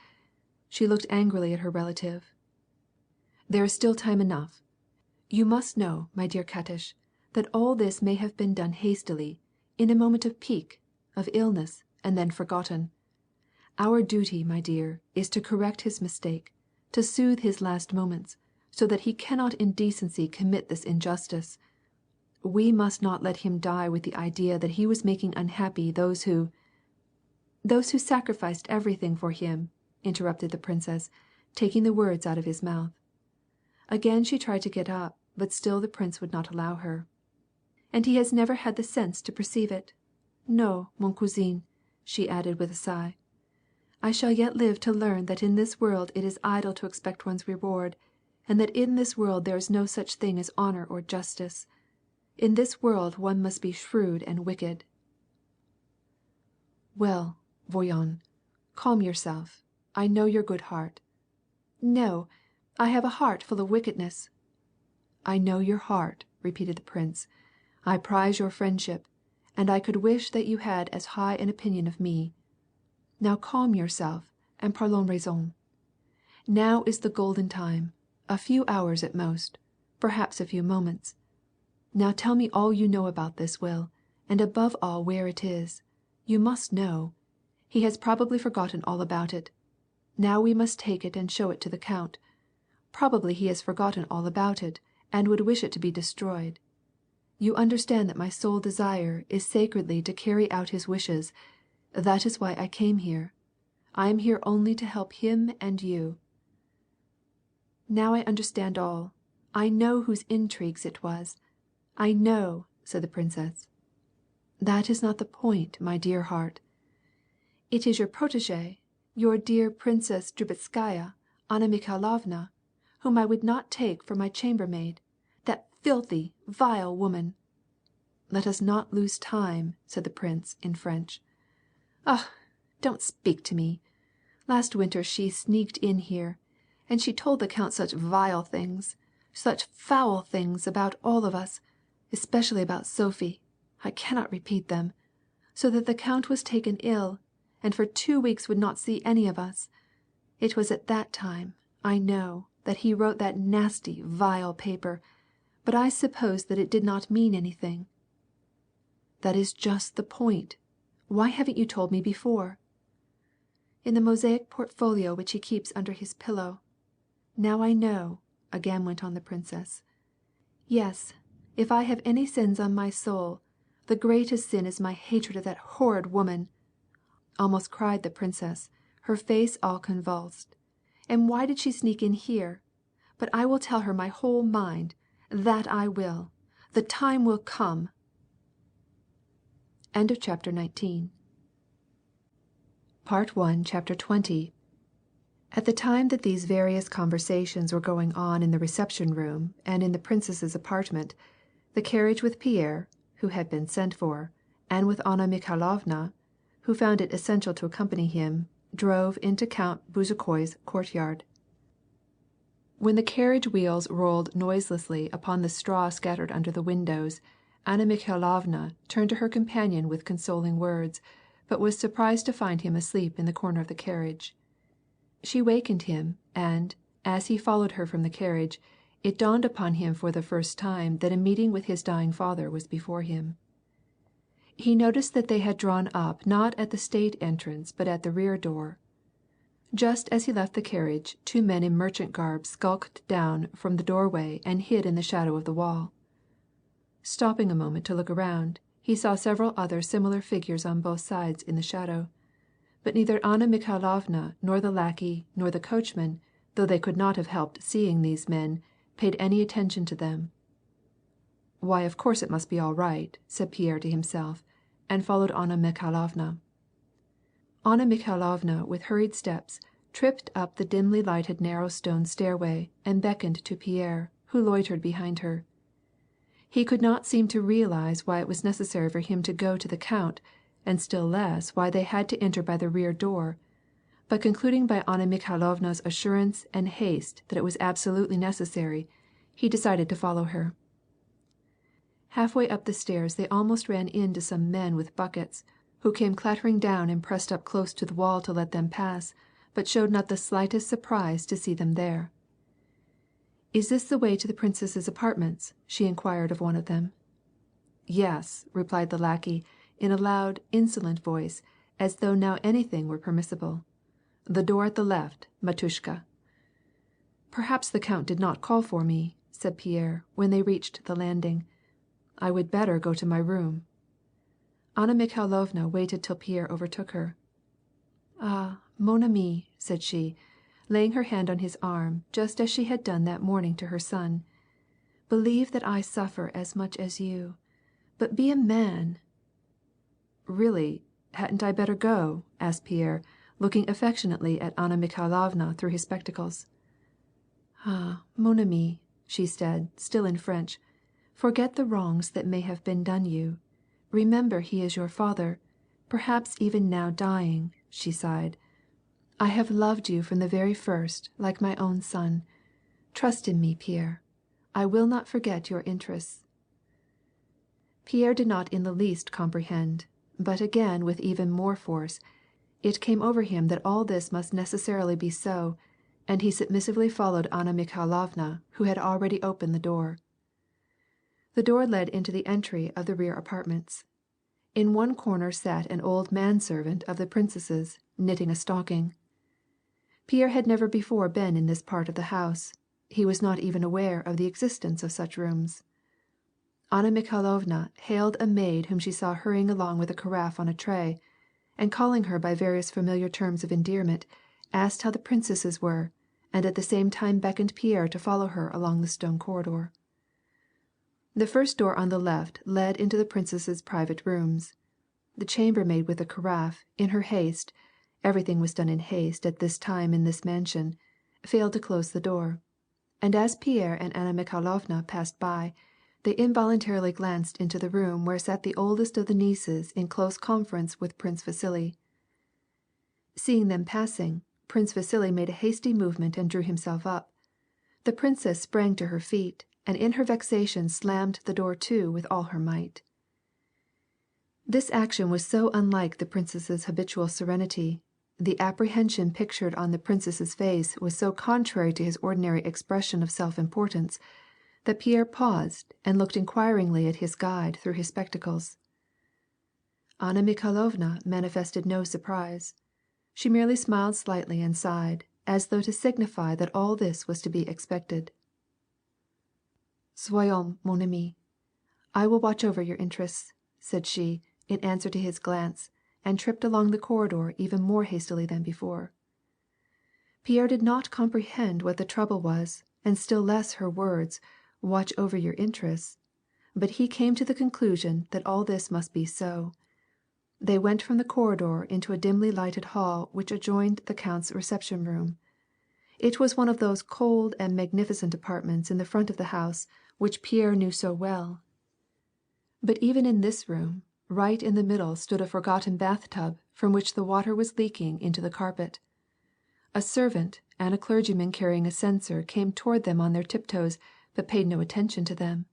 She looked angrily at her relative. "There is still time enough. You must know, my dear Katish, that all this may have been done hastily, in a moment of pique, of illness, and then forgotten. Our duty, my dear, is to correct his mistake, to soothe his last moments, so that he cannot in decency commit this injustice. We must not let him die with the idea that he was making unhappy those who sacrificed everything for him," interrupted the princess, taking the words out of his mouth. Again she tried to get up, but still the prince would not allow her. "And he has never had the sense to perceive it. No, mon cousin," she added with a sigh. "I shall yet live to learn that in this world it is idle to expect one's reward, and that in this world there is no such thing as honor or justice. In this world one must be shrewd and wicked." "Well, voyons, calm yourself. I know your good heart." "No, I have a heart full of wickedness." "I know your heart," repeated the prince. "I prize your friendship, and I could wish that you had as high an opinion of me. Now calm yourself, and parlons raison. Now is the golden time, a few hours at most, perhaps a few moments. Now tell me all you know about this will, and above all where it is. You must know. He has probably forgotten all about it. Now we must take it and show it to the count. Probably he has forgotten all about it, and would wish it to be destroyed. You understand that my sole desire is sacredly to carry out his wishes. That is why I came here. I am here only to help him and you." "Now I understand all. I know whose intrigues it was. I know," said the princess. "That is not the point, my dear heart. It is your protégée, your dear Princess Drubetskaya, Anna Mikhailovna, whom I would not take for my chambermaid, that filthy, vile woman." "Let us not lose time," said the prince in French. "Ah, don't speak to me. Last winter she sneaked in here, and she told the count such vile things, such foul things about all of us, especially about Sophie. I cannot repeat them. So that the count was taken ill, and for 2 weeks would not see any of us. It was at that time, I know, that he wrote that nasty, vile paper, but I suppose that it did not mean anything." "That is just the point. Why haven't you told me before?" "In the mosaic portfolio which he keeps under his pillow. Now I know," again went on the princess. "Yes, if I have any sins on my soul, the greatest sin is my hatred of that horrid woman," almost cried the princess, her face all convulsed. "And why did she sneak in here? But I will tell her my whole mind, that I will. The time will come." End of chapter 19. Part 1, chapter 20. At the time that these various conversations were going on in the reception room and in the princess's apartment, the carriage with Pierre, who had been sent for, and with Anna Mikhailovna, who found it essential to accompany him, drove into Count Bezukhoi's courtyard. When the carriage wheels rolled noiselessly upon the straw scattered under the windows, Anna Mikhailovna turned to her companion with consoling words, but was surprised to find him asleep in the corner of the carriage. She wakened him, and, as he followed her from the carriage, it dawned upon him for the first time that a meeting with his dying father was before him. He noticed that they had drawn up not at the state entrance but at the rear door. Just as he left the carriage, 2 men in merchant garb skulked down from the doorway and hid in the shadow of the wall. Stopping a moment to look around, he saw several other similar figures on both sides in the shadow. But neither Anna Mikhailovna nor the lackey nor the coachman, though they could not have helped seeing these men, paid any attention to them. "Why, of course it must be all right," said Pierre to himself, and followed Anna Mikhailovna. Anna Mikhailovna, with hurried steps, tripped up the dimly lighted narrow stone stairway and beckoned to Pierre, who loitered behind her. He could not seem to realize why it was necessary for him to go to the count, and still less why they had to enter by the rear door, but concluding by Anna Mikhailovna's assurance and haste that it was absolutely necessary, he decided to follow her. Halfway up the stairs they almost ran into some men with buckets, who came clattering down and pressed up close to the wall to let them pass, but showed not the slightest surprise to see them there. "Is this the way to the princess's apartments?" she inquired of one of them. "Yes," replied the lackey, in a loud, insolent voice, as though now anything were permissible. "The door at the left, Matushka." "Perhaps the count did not call for me," said Pierre, when they reached the landing. I would better go to my room." Anna Mikhailovna waited till Pierre overtook her. "Ah, mon ami," said she, laying her hand on his arm just as she had done that morning to her son, "believe that I suffer as much as you. But be a man." "Really, hadn't I better go?" asked Pierre, looking affectionately at Anna Mikhailovna through his spectacles. "Ah, mon ami," she said, still in French, "forget the wrongs that may have been done you. Remember he is your father, perhaps even now dying," she sighed. "I have loved you from the very first, like my own son. Trust in me, Pierre. I will not forget your interests." Pierre did not in the least comprehend, but again with even more force, it came over him that all this must necessarily be so, and he submissively followed Anna Mikhailovna, who had already opened the door. The door led into the entry of the rear apartments. In one corner sat an old manservant of the princess's, knitting a stocking. Pierre had never before been in this part of the house. He was not even aware of the existence of such rooms. Anna Mikhailovna hailed a maid whom she saw hurrying along with a carafe on a tray, and calling her by various familiar terms of endearment, asked how the princesses were, and at the same time beckoned Pierre to follow her along the stone corridor. The first door on the left led into the princess's private rooms. The chambermaid with the carafe, in her haste, everything was done in haste at this time in this mansion, failed to close the door, and as Pierre and Anna Mikhailovna passed by, they involuntarily glanced into the room where sat the oldest of the nieces in close conference with Prince Vasily. Seeing them passing, Prince Vasily made a hasty movement and drew himself up. The princess sprang to her feet, and in her vexation slammed the door to with all her might. This action was so unlike the princess's habitual serenity, the apprehension pictured on the princess's face was so contrary to his ordinary expression of self-importance, that Pierre paused and looked inquiringly at his guide through his spectacles. Anna Mikhailovna manifested no surprise. She merely smiled slightly and sighed, as though to signify that all this was to be expected. "Soyons, mon ami. I will watch over your interests," said she, in answer to his glance, and tripped along the corridor even more hastily than before. Pierre did not comprehend what the trouble was, and still less her words, "watch over your interests," but he came to the conclusion that all this must be so. They went from the corridor into a dimly lighted hall which adjoined the count's reception room. It was one of those cold and magnificent apartments in the front of the house which Pierre knew so well. But even in this room, right in the middle stood a forgotten bathtub from which the water was leaking into the carpet. A servant and a clergyman carrying a censer came toward them on their tiptoes, but paid no attention to them.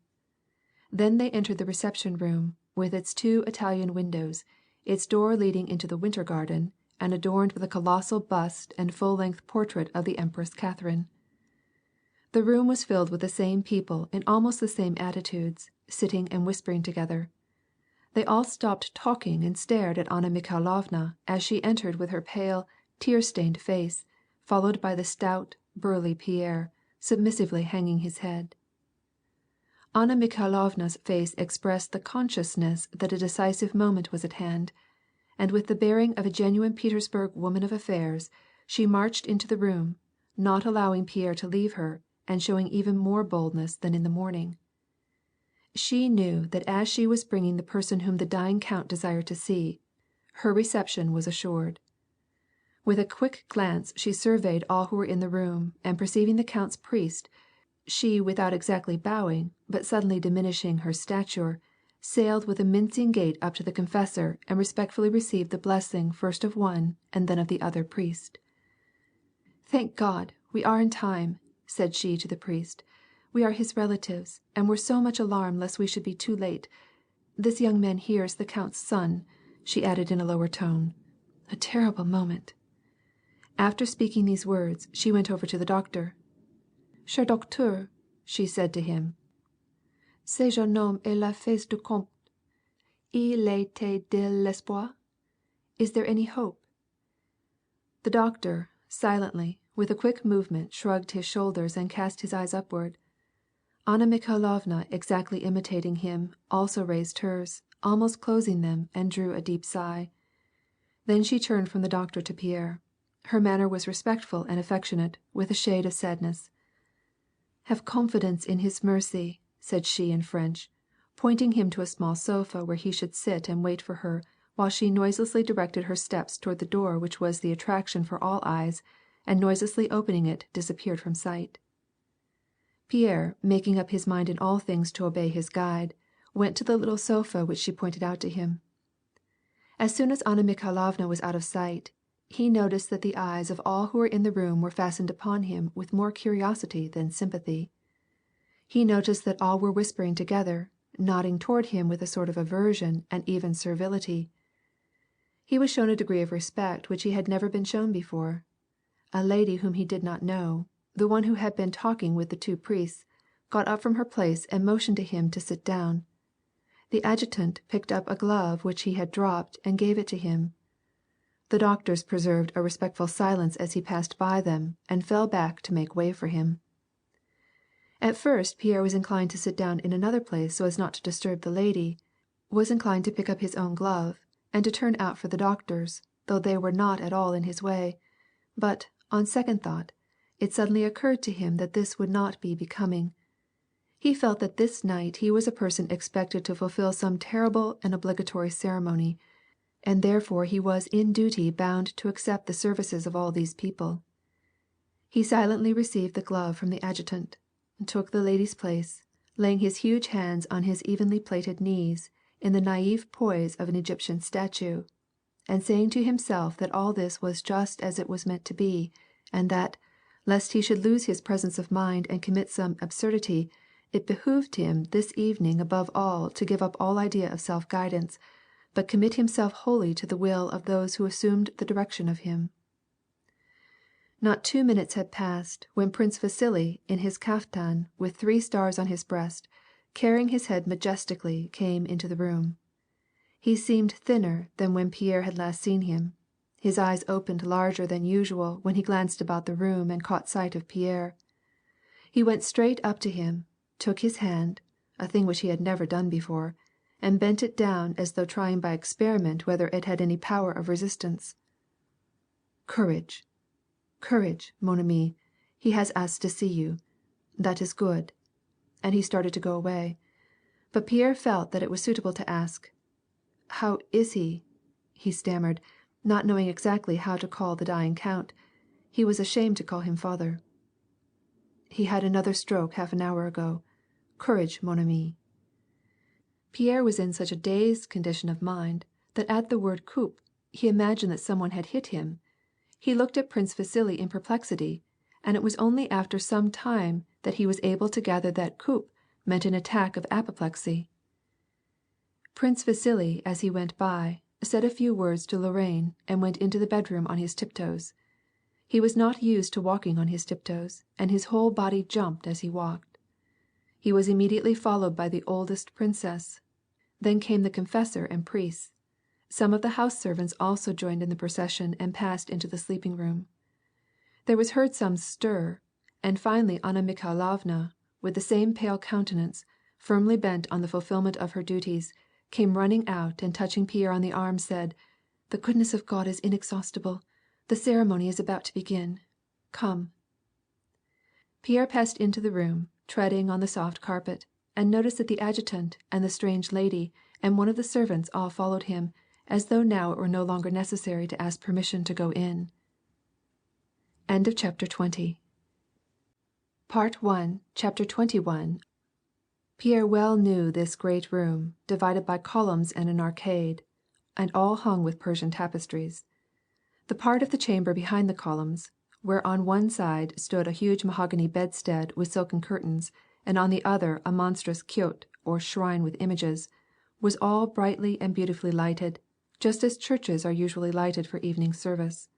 Then they entered the reception room, with its two Italian windows, its door leading into the winter garden, and adorned with a colossal bust and full-length portrait of the Empress Catherine. The room was filled with the same people in almost the same attitudes, sitting and whispering together. They all stopped talking and stared at Anna Mikhailovna as she entered with her pale, tear-stained face, followed by the stout, burly Pierre, submissively hanging his head. Anna Mikhailovna's face expressed the consciousness that a decisive moment was at hand, and with the bearing of a genuine Petersburg woman of affairs, she marched into the room, not allowing Pierre to leave her, and showing even more boldness than in the morning. She knew that as she was bringing the person whom the dying count desired to see, her reception was assured. With a quick glance she surveyed all who were in the room, and perceiving the count's priest, she without exactly bowing, but suddenly diminishing her stature, sailed with a mincing gait up to the confessor and respectfully received the blessing first of one and then of the other priest. "Thank God, we are in time," said she to the priest. "We are his relatives, and were so much alarmed lest we should be too late. This young man here is the count's son," she added in a lower tone. "A terrible moment." After speaking these words, she went over to the doctor. "Cher docteur," she said to him, "ce jeune homme est le fils du comte. Il était de l'espoir? Is there any hope?" The doctor, silently, with a quick movement shrugged his shoulders and cast his eyes upward. Anna Mikhailovna, exactly imitating him, also raised hers, almost closing them, and drew a deep sigh. Then she turned from the doctor to Pierre. Her manner was respectful and affectionate, with a shade of sadness. "Have confidence in His mercy," said she in French, pointing him to a small sofa where he should sit and wait for her, while she noiselessly directed her steps toward the door which was the attraction for all eyes, and noiselessly opening it disappeared from sight. Pierre, making up his mind in all things to obey his guide, went to the little sofa which she pointed out to him. As soon as Anna Mikhailovna was out of sight, he noticed that the eyes of all who were in the room were fastened upon him with more curiosity than sympathy. He noticed that all were whispering together, nodding toward him with a sort of aversion and even servility. He was shown a degree of respect which he had never been shown before. A lady whom he did not know, the one who had been talking with the two priests, got up from her place and motioned to him to sit down. The adjutant picked up a glove which he had dropped and gave it to him. The doctors preserved a respectful silence as he passed by them and fell back to make way for him. At first Pierre was inclined to sit down in another place so as not to disturb the lady, was inclined to pick up his own glove, and to turn out for the doctors, though they were not at all in his way, but, on second thought, it suddenly occurred to him that this would not be becoming. He felt that this night he was a person expected to fulfill some terrible and obligatory ceremony, and therefore he was in duty bound to accept the services of all these people. He silently received the glove from the adjutant, took the lady's place, laying his huge hands on his evenly plated knees in the naive poise of an Egyptian statue, and saying to himself that all this was just as it was meant to be, and that, lest he should lose his presence of mind and commit some absurdity, it behooved him this evening above all to give up all idea of self-guidance, but commit himself wholly to the will of those who assumed the direction of him. Not 2 minutes had passed when Prince Vasily, in his kaftan with 3 stars on his breast, carrying his head majestically, came into the room. He seemed thinner than when Pierre had last seen him. His eyes opened larger than usual when he glanced about the room and caught sight of Pierre. He went straight up to him, took his hand, a thing which he had never done before, and bent it down as though trying by experiment whether it had any power of resistance. "Courage, courage, mon ami, he has asked to see you. That is good." And he started to go away. But Pierre felt that it was suitable to ask, "How is he?" he stammered, not knowing exactly how to call the dying count. He was ashamed to call him father. "He had another stroke half an hour ago. Courage, mon ami." Pierre was in such a dazed condition of mind that at the word coup he imagined that someone had hit him. He looked at Prince Vasily in perplexity, and it was only after some time that he was able to gather that coup meant an attack of apoplexy. Prince Vasily, as he went by, said a few words to Lorraine and went into the bedroom on his tiptoes. He was not used to walking on his tiptoes, and his whole body jumped as he walked. He was immediately followed by the oldest princess. Then came the confessor and priests. Some of the house servants also joined in the procession and passed into the sleeping room. There was heard some stir, and finally Anna Mikhailovna, with the same pale countenance, firmly bent on the fulfillment of her duties, came running out and touching Pierre on the arm said, "The goodness of God is inexhaustible. The ceremony is about to begin. Come." Pierre passed into the room, treading on the soft carpet, and noticed that the adjutant and the strange lady and one of the servants all followed him, as though now it were no longer necessary to ask permission to go in. End of chapter 20. Part 1, chapter 21. Pierre well knew this great room, divided by columns and an arcade, and all hung with Persian tapestries. The part of the chamber behind the columns, where on one side stood a huge mahogany bedstead with silken curtains, and on the other a monstrous kyot or shrine with images, was all brightly and beautifully lighted, just as churches are usually lighted for evening service.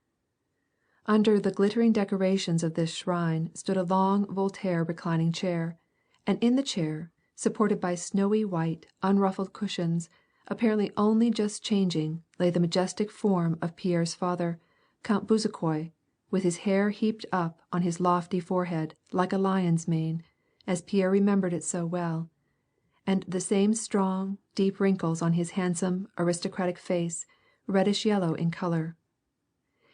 Under the glittering decorations of this shrine stood a long Voltaire reclining chair, and in the chair, supported by snowy white, unruffled cushions, apparently only just changing, lay the majestic form of Pierre's father, Count Bezukhoi, with his hair heaped up on his lofty forehead like a lion's mane, as Pierre remembered it so well, and the same strong, deep wrinkles on his handsome, aristocratic face, reddish yellow in color.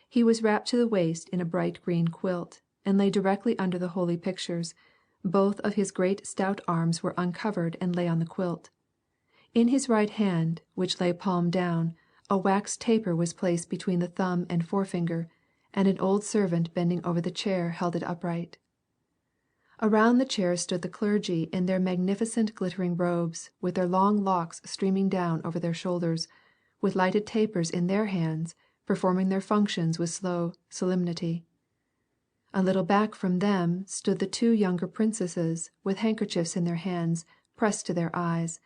He was wrapped to the waist in a bright green quilt, and lay directly under the holy pictures. Both of his great stout arms were uncovered and lay on the quilt. In his right hand, which lay palm down, a wax taper was placed between the thumb and forefinger, and an old servant bending over the chair held it upright. Around the chair stood the clergy in their magnificent glittering robes, with their long locks streaming down over their shoulders, with lighted tapers in their hands, performing their functions with slow solemnity. A little back from them stood the two younger princesses, with handkerchiefs in their hands, pressed to their eyes,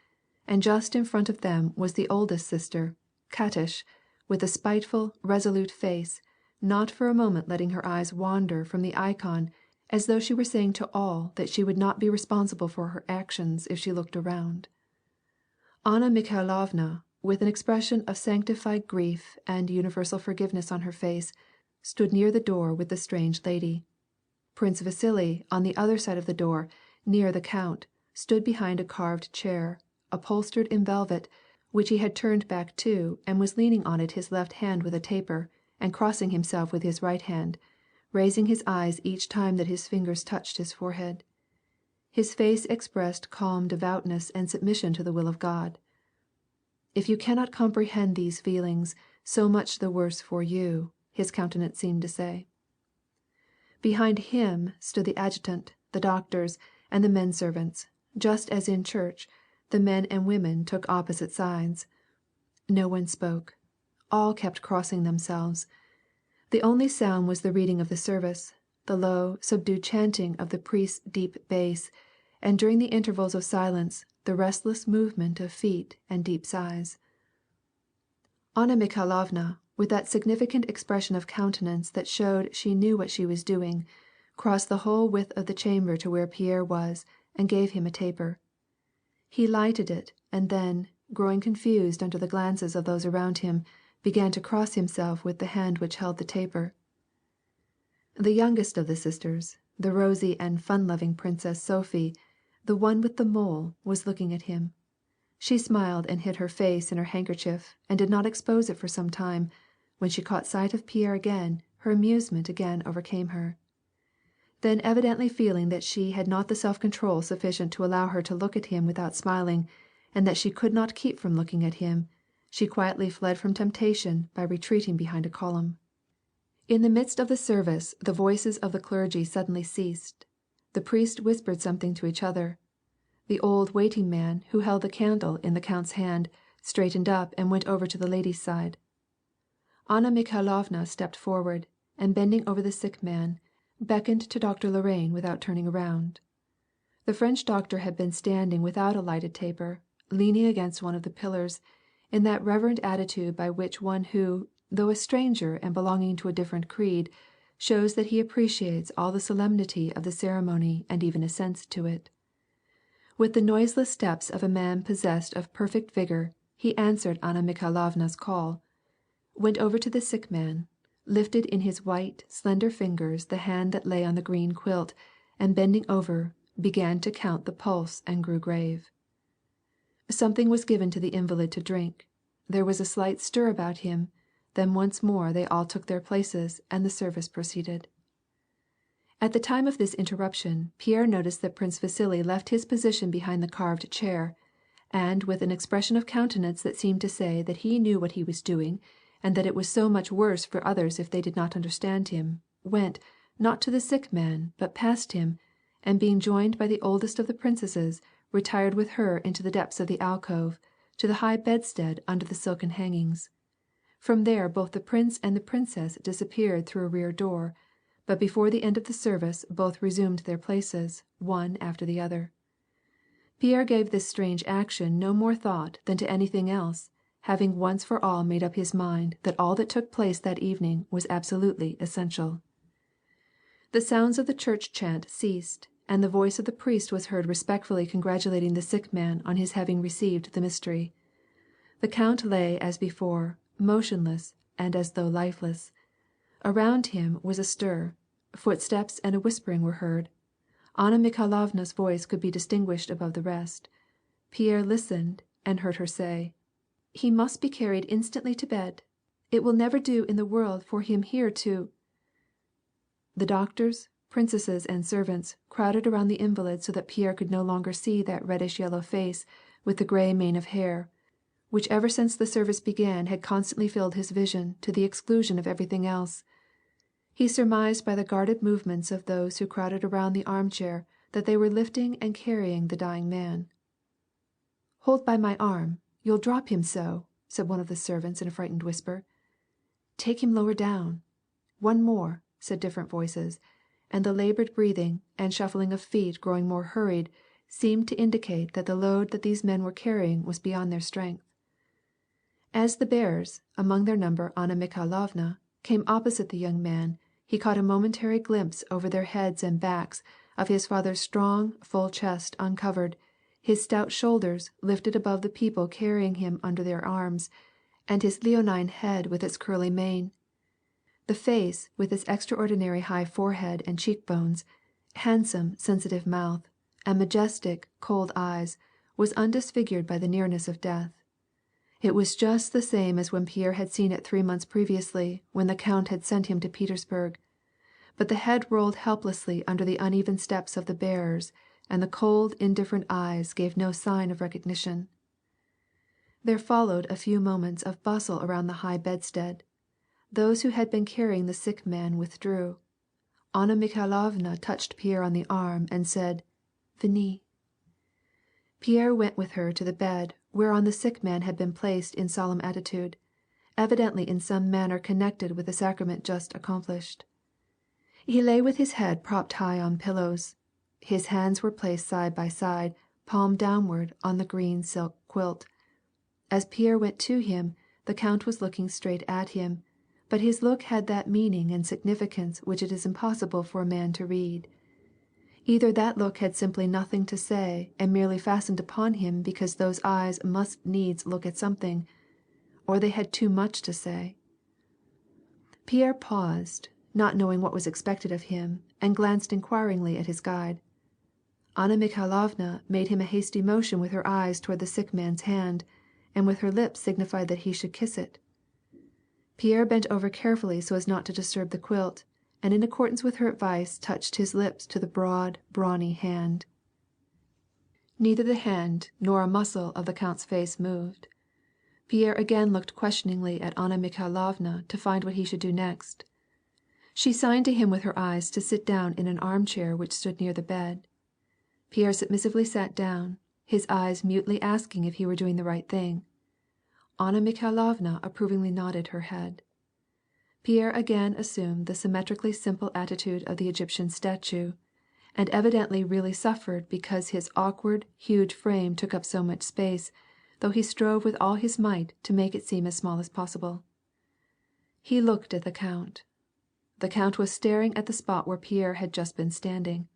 and just in front of them was the oldest sister, Katish, with a spiteful, resolute face, not for a moment letting her eyes wander from the icon, as though she were saying to all that she would not be responsible for her actions if she looked around. Anna Mikhailovna, with an expression of sanctified grief and universal forgiveness on her face, stood near the door with the strange lady. Prince Vasily, on the other side of the door, near the count, stood behind a carved chair, upholstered in velvet, which he had turned back to, and was leaning on it his left hand with a taper, and crossing himself with his right hand, raising his eyes each time that his fingers touched his forehead. His face expressed calm devoutness and submission to the will of God. "If you cannot comprehend these feelings, so much the worse for you," his countenance seemed to say. Behind him stood the adjutant, the doctors, and the men servants, just as in church, the men and women took opposite sides. No one spoke. All kept crossing themselves. The only sound was the reading of the service, the low, subdued chanting of the priest's deep bass, and during the intervals of silence, the restless movement of feet and deep sighs. Anna Mikhailovna, with that significant expression of countenance that showed she knew what she was doing, crossed the whole width of the chamber to where Pierre was, and gave him a taper. He lighted it, and then, growing confused under the glances of those around him, began to cross himself with the hand which held the taper. The youngest of the sisters, the rosy and fun-loving Princess Sophie, the one with the mole, was looking at him. She smiled and hid her face in her handkerchief, and did not expose it for some time. When she caught sight of Pierre again, her amusement again overcame her. Then, evidently feeling that she had not the self-control sufficient to allow her to look at him without smiling, and that she could not keep from looking at him, she quietly fled from temptation by retreating behind a column. In the midst of the service, the voices of the clergy suddenly ceased. The priests whispered something to each other. The old waiting man, who held the candle in the count's hand, straightened up and went over to the ladies' side. Anna Mikhailovna stepped forward, and bending over the sick man, beckoned to Dr. Lorraine without turning around. The French doctor had been standing without a lighted taper, leaning against one of the pillars, in that reverent attitude by which one who, though a stranger and belonging to a different creed, shows that he appreciates all the solemnity of the ceremony and even assents to it. With the noiseless steps of a man possessed of perfect vigor, he answered Anna Mikhailovna's call, went over to the sick man, lifted in his white, slender fingers the hand that lay on the green quilt, and bending over, began to count the pulse and grew grave. Something was given to the invalid to drink. There was a slight stir about him, then once more they all took their places and the service proceeded. At the time of this interruption, Pierre noticed that Prince Vasily left his position behind the carved chair, and with an expression of countenance that seemed to say that he knew what he was doing, and that it was so much worse for others if they did not understand him, went, not to the sick man, but past him, and being joined by the oldest of the princesses, retired with her into the depths of the alcove, to the high bedstead under the silken hangings. From there both the prince and the princess disappeared through a rear door, but before the end of the service both resumed their places, one after the other. Pierre gave this strange action no more thought than to anything else, having once for all made up his mind that all that took place that evening was absolutely essential. The sounds of the church chant ceased, and the voice of the priest was heard respectfully congratulating the sick man on his having received the mystery. The count lay as before, motionless and as though lifeless. Around him was a stir. Footsteps and a whispering were heard. Anna Mikhailovna's voice could be distinguished above the rest. Pierre listened and heard her say, "He must be carried instantly to bed. It will never do in the world for him here to—" The doctors, princesses, and servants crowded around the invalid so that Pierre could no longer see that reddish-yellow face with the gray mane of hair, which ever since the service began had constantly filled his vision to the exclusion of everything else. He surmised by the guarded movements of those who crowded around the armchair that they were lifting and carrying the dying man. "Hold by my arm, you'll drop him so," said one of the servants in a frightened whisper. "Take him lower down. One more," said different voices, and the labored breathing and shuffling of feet growing more hurried seemed to indicate that the load that these men were carrying was beyond their strength. As the bearers, among their number Anna Mikhailovna, came opposite the young man, he caught a momentary glimpse over their heads and backs of his father's strong, full chest uncovered, his stout shoulders lifted above the people carrying him under their arms, and his leonine head with its curly mane. The face, with its extraordinary high forehead and cheekbones, handsome, sensitive mouth, and majestic, cold eyes, was undisfigured by the nearness of death. It was just the same as when Pierre had seen it 3 months previously, when the count had sent him to Petersburg. But the head rolled helplessly under the uneven steps of the bearers, and the cold, indifferent eyes gave no sign of recognition. There followed a few moments of bustle around the high bedstead. Those who had been carrying the sick man withdrew. Anna Mikhailovna touched Pierre on the arm and said, "Venez." Pierre went with her to the bed whereon the sick man had been placed in solemn attitude, evidently in some manner connected with the sacrament just accomplished. He lay with his head propped high on pillows. His hands were placed side by side, palm downward, on the green silk quilt. As Pierre went to him, the count was looking straight at him, but his look had that meaning and significance which it is impossible for a man to read. Either that look had simply nothing to say and merely fastened upon him because those eyes must needs look at something, or they had too much to say. Pierre paused, not knowing what was expected of him, and glanced inquiringly at his guide. Anna Mikhailovna made him a hasty motion with her eyes toward the sick man's hand, and with her lips signified that he should kiss it. Pierre bent over carefully so as not to disturb the quilt, and in accordance with her advice touched his lips to the broad, brawny hand. Neither the hand nor a muscle of the count's face moved. Pierre again looked questioningly at Anna Mikhailovna to find what he should do next. She signed to him with her eyes to sit down in an armchair which stood near the bed. Pierre submissively sat down, his eyes mutely asking if he were doing the right thing. Anna Mikhailovna approvingly nodded her head. Pierre again assumed the symmetrically simple attitude of the Egyptian statue, and evidently really suffered because his awkward, huge frame took up so much space, though he strove with all his might to make it seem as small as possible. He looked at the count. The count was staring at the spot where Pierre had just been standing.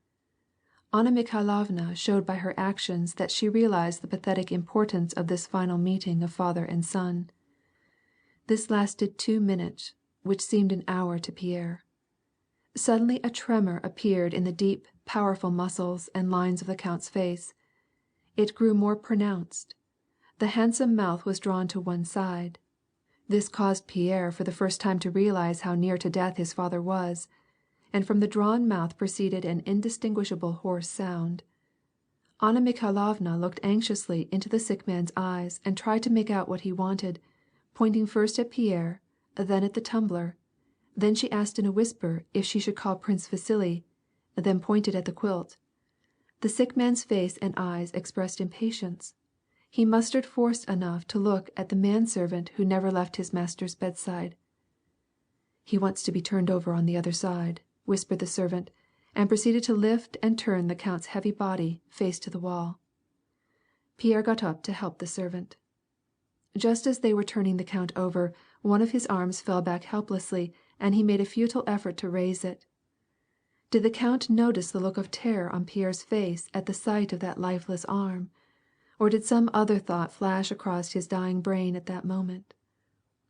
Anna Mikhailovna showed by her actions that she realized the pathetic importance of this final meeting of father and son. This lasted 2 minutes, which seemed an hour to Pierre. Suddenly a tremor appeared in the deep, powerful muscles and lines of the count's face. It grew more pronounced. The handsome mouth was drawn to one side. This caused Pierre for the first time to realize how near to death his father was, and from the drawn mouth proceeded an indistinguishable hoarse sound. Anna Mikhailovna looked anxiously into the sick man's eyes and tried to make out what he wanted, pointing first at Pierre, then at the tumbler. Then she asked in a whisper if she should call Prince Vasily, then pointed at the quilt. The sick man's face and eyes expressed impatience. He mustered force enough to look at the manservant who never left his master's bedside. "He wants to be turned over on the other side," whispered the servant, and proceeded to lift and turn the count's heavy body face to the wall. Pierre got up to help the servant. Just as they were turning the count over, one of his arms fell back helplessly, and he made a futile effort to raise it. Did the count notice the look of terror on Pierre's face at the sight of that lifeless arm? Or did some other thought flash across his dying brain at that moment?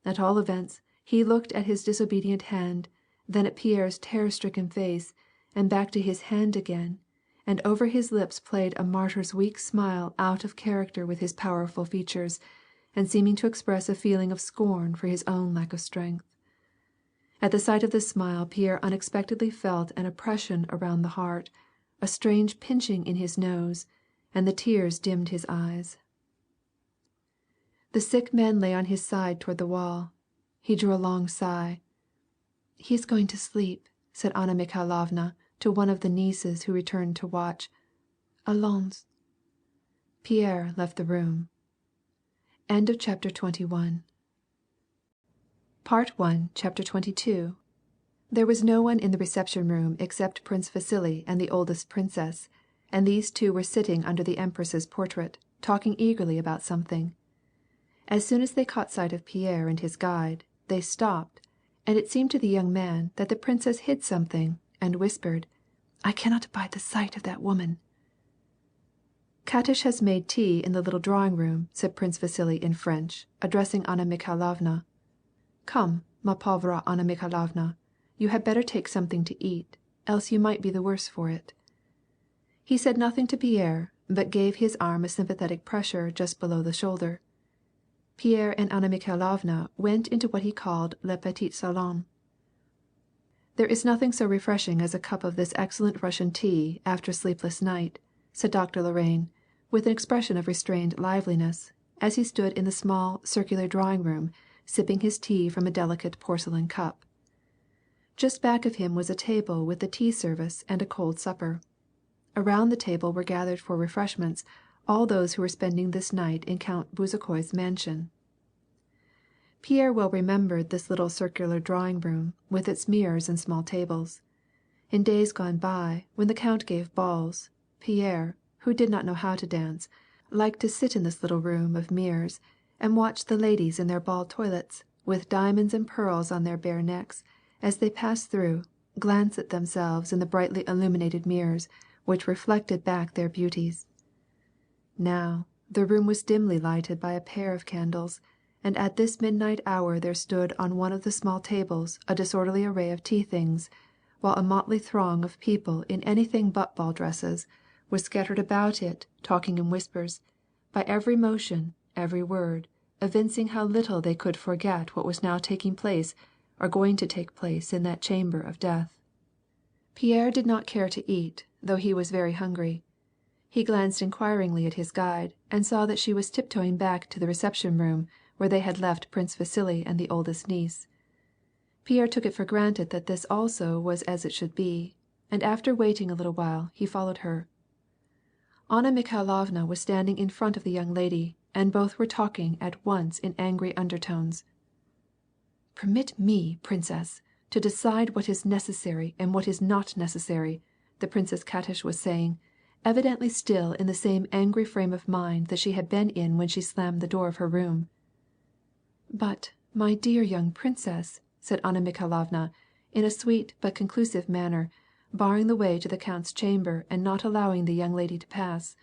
At all events, he looked at his disobedient hand, then at Pierre's terror-stricken face, and back to his hand again, and over his lips played a martyr's weak smile out of character with his powerful features, and seeming to express a feeling of scorn for his own lack of strength. At the sight of this smile Pierre unexpectedly felt an oppression around the heart, a strange pinching in his nose, and the tears dimmed his eyes. The sick man lay on his side toward the wall. He drew a long sigh. "He is going to sleep," said Anna Mikhailovna to one of the nieces who returned to watch. "Allons." Pierre left the room. End of chapter 21. Part 1, chapter 22. There was no one in the reception room except Prince Vasily and the oldest princess, and these two were sitting under the empress's portrait, talking eagerly about something. As soon as they caught sight of Pierre and his guide, they stopped, and it seemed to the young man that the princess hid something, and whispered, "I cannot abide the sight of that woman." "Katish has made tea in the little drawing-room," said Prince Vasily in French, addressing Anna Mikhailovna. "Come, ma pauvre Anna Mikhailovna, you had better take something to eat, else you might be the worse for it." He said nothing to Pierre, but gave his arm a sympathetic pressure just below the shoulder. Pierre and Anna Mikhailovna went into what he called le petit salon. "There is nothing so refreshing as a cup of this excellent Russian tea after a sleepless night," said Dr. Lorraine, with an expression of restrained liveliness, as he stood in the small, circular drawing-room, sipping his tea from a delicate porcelain cup. Just back of him was a table with the tea service and a cold supper. Around the table were gathered for refreshments all those who were spending this night in Count Bezukhoi's mansion. Pierre well remembered this little circular drawing-room, with its mirrors and small tables. In days gone by, when the count gave balls, Pierre, who did not know how to dance, liked to sit in this little room of mirrors, and watch the ladies in their ball toilets, with diamonds and pearls on their bare necks, as they passed through, glance at themselves in the brightly illuminated mirrors, which reflected back their beauties. Now, the room was dimly lighted by a pair of candles, and at this midnight hour there stood on one of the small tables a disorderly array of tea things, while a motley throng of people in anything but ball dresses was scattered about it, talking in whispers, by every motion, every word, evincing how little they could forget what was now taking place or going to take place in that chamber of death. Pierre did not care to eat, though he was very hungry. He glanced inquiringly at his guide, and saw that she was tiptoeing back to the reception room where they had left Prince Vasily and the oldest niece. Pierre took it for granted that this also was as it should be, and after waiting a little while he followed her. Anna Mikhailovna was standing in front of the young lady, and both were talking at once in angry undertones. "Permit me, princess, to decide what is necessary and what is not necessary," the Princess Katish was saying, evidently still in the same angry frame of mind that she had been in when she slammed the door of her room. "But, my dear young princess," said Anna Mikhailovna, in a sweet but conclusive manner, barring the way to the count's chamber and not allowing the young lady to pass,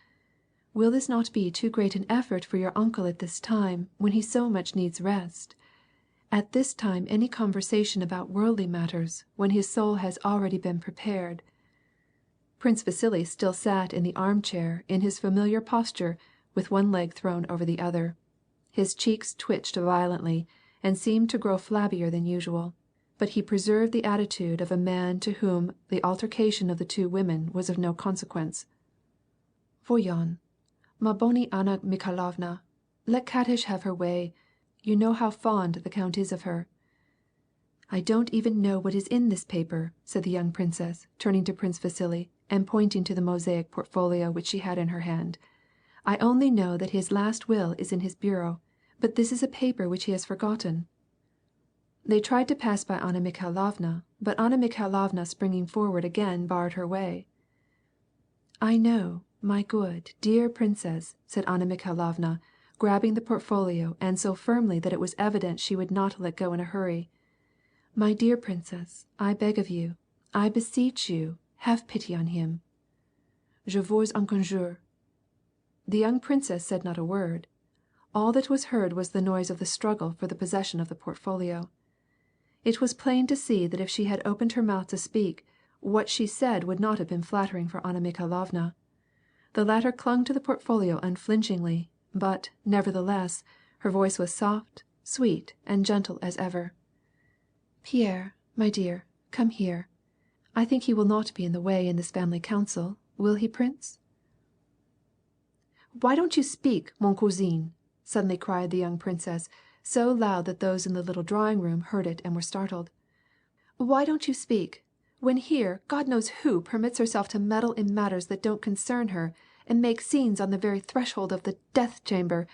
"will this not be too great an effort for your uncle at this time, when he so much needs rest? At this time any conversation about worldly matters, when his soul has already been prepared." Prince Vasily still sat in the armchair in his familiar posture with one leg thrown over the other. His cheeks twitched violently and seemed to grow flabbier than usual, but he preserved the attitude of a man to whom the altercation of the two women was of no consequence. "Voyons, ma bonne Anna Mikhailovna, let Katish have her way. You know how fond the count is of her." "I don't even know what is in this paper," said the young princess, turning to Prince Vasily and pointing to the mosaic portfolio which she had in her hand. "I only know that his last will is in his bureau, but this is a paper which he has forgotten." They tried to pass by Anna Mikhailovna, but Anna Mikhailovna springing forward again barred her way. "I know, my good, dear princess," said Anna Mikhailovna, grabbing the portfolio and so firmly that it was evident she would not let go in a hurry. "My dear princess, I beg of you, I beseech you, have pity on him. Je vous en conjure." The young princess said not a word. All that was heard was the noise of the struggle for the possession of the portfolio. It was plain to see that if she had opened her mouth to speak, What she said would not have been flattering for Anna Mikhailovna. The latter clung to the portfolio unflinchingly, but, nevertheless, her voice was soft, sweet, and gentle as ever. "Pierre, my dear, come here. I think he will not be in the way in this family council, will he, prince?" "Why don't you speak, mon cousin?" suddenly cried the young princess, so loud that those in the little drawing room heard it and were startled. "Why don't you speak, when here God knows who permits herself to meddle in matters that don't concern her, and make scenes on the very threshold of the death chamber?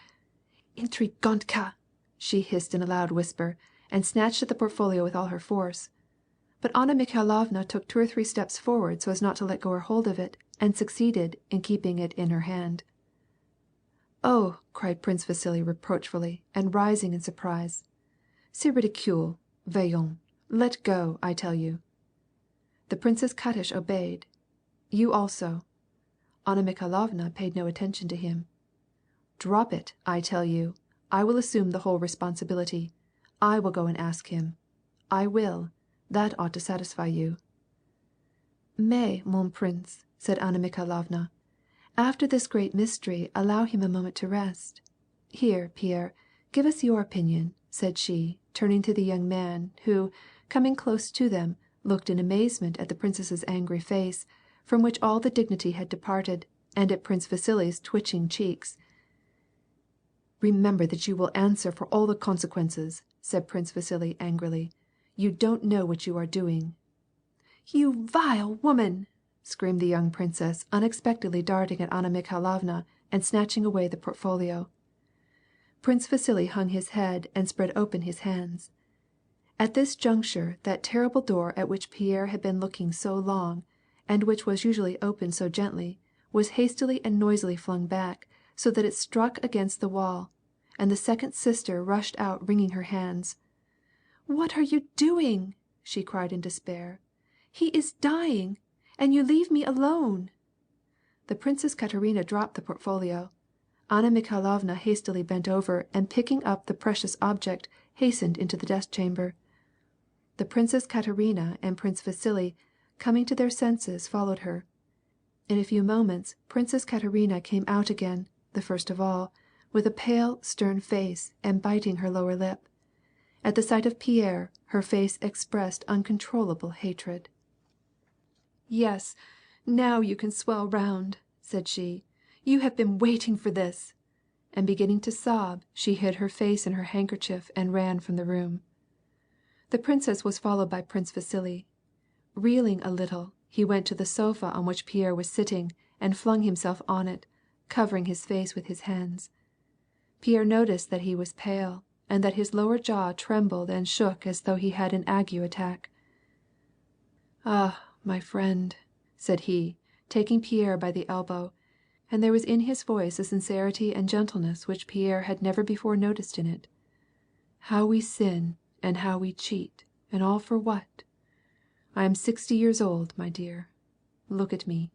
Intrigantka!" she hissed in a loud whisper, and snatched at the portfolio with all her force. But Anna Mikhailovna took 2 or 3 steps forward so as not to let go her hold of it, and succeeded in keeping it in her hand. "Oh!" cried Prince Vasily reproachfully, and rising in surprise. "C'est ridicule. Voyons. Let go, I tell you." The Princess Katish obeyed. "You also." Anna Mikhailovna paid no attention to him. "Drop it, I tell you. I will assume the whole responsibility. I will go and ask him. I will. That ought to satisfy you." "Mais, mon prince," said Anna Mikhailovna, "after this great mystery allow him a moment to rest. Here, Pierre, give us your opinion," said she, turning to the young man, who, coming close to them, looked in amazement at the princess's angry face, from which all the dignity had departed, and at Prince Vasily's twitching cheeks. "Remember that you will answer for all the consequences," said Prince Vasily angrily. "You don't know what you are doing." "You vile woman!" screamed the young princess, unexpectedly darting at Anna Mikhailovna and snatching away the portfolio. Prince Vasily hung his head and spread open his hands. At this juncture that terrible door at which Pierre had been looking so long, and which was usually opened so gently, was hastily and noisily flung back, so that it struck against the wall, and the second sister rushed out wringing her hands. "What are you doing?" she cried in despair. "He is dying, and you leave me alone." The Princess Katerina dropped the portfolio. Anna Mikhailovna hastily bent over, and picking up the precious object, hastened into the death chamber. The Princess Katerina and Prince Vasily, coming to their senses, followed her. In a few moments Princess Katerina came out again, the first of all, with a pale, stern face, and biting her lower lip. At the sight of Pierre, her face expressed uncontrollable hatred. "Yes, now you can swell round," said she. "You have been waiting for this." And beginning to sob, she hid her face in her handkerchief and ran from the room. The princess was followed by Prince Vasily. Reeling a little, he went to the sofa on which Pierre was sitting, and flung himself on it, covering his face with his hands. Pierre noticed that he was pale, and that his lower jaw trembled and shook as though he had an ague attack. "Ah, my friend," said he, taking Pierre by the elbow, and there was in his voice a sincerity and gentleness which Pierre had never before noticed in it. "How we sin, and how we cheat, and all for what? I am 60 years old, my dear. Look at me.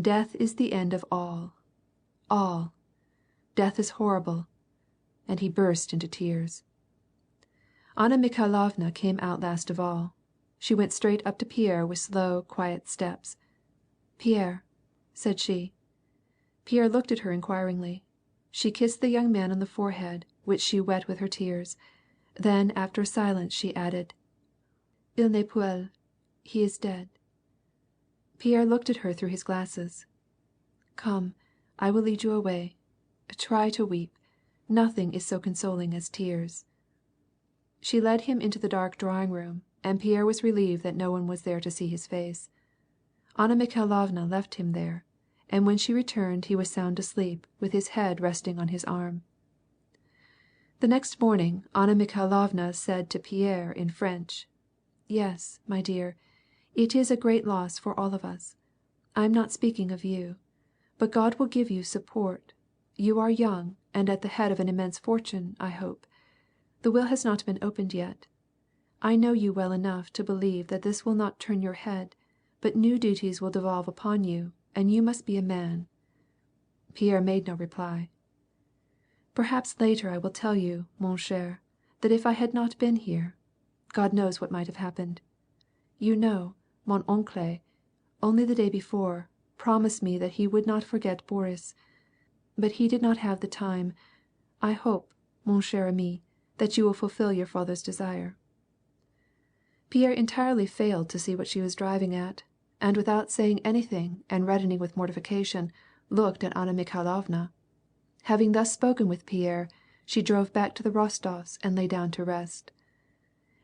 Death is the end of all. All. Death is horrible." And he burst into tears. Anna Mikhailovna came out last of all. She went straight up to Pierre with slow, quiet steps. "Pierre," said she. Pierre looked at her inquiringly. She kissed the young man on the forehead, which she wet with her tears. Then, after a silence, she added, "Il n'est plus. He is dead." Pierre looked at her through his glasses. "Come, I will lead you away. Try to weep. Nothing is so consoling as tears." She led him into the dark drawing room, and Pierre was relieved that no one was there to see his face. Anna Mikhailovna left him there, and when she returned he was sound asleep, with his head resting on his arm. The next morning Anna Mikhailovna said to Pierre in French, "Yes, my dear, it is a great loss for all of us. I am not speaking of you. But God will give you support. You are young, and at the head of an immense fortune, I hope. The will has not been opened yet. I know you well enough to believe that this will not turn your head, but new duties will devolve upon you, and you must be a man." Pierre made no reply. "Perhaps later I will tell you, mon cher, that if I had not been here, God knows what might have happened. You know, mon oncle, only the day before, promised me that he would not forget Boris. But he did not have the time. I hope, mon cher ami, that you will fulfill your father's desire." Pierre entirely failed to see what she was driving at, and without saying anything and reddening with mortification, looked at Anna Mikhailovna. Having thus spoken with Pierre, she drove back to the Rostovs and lay down to rest.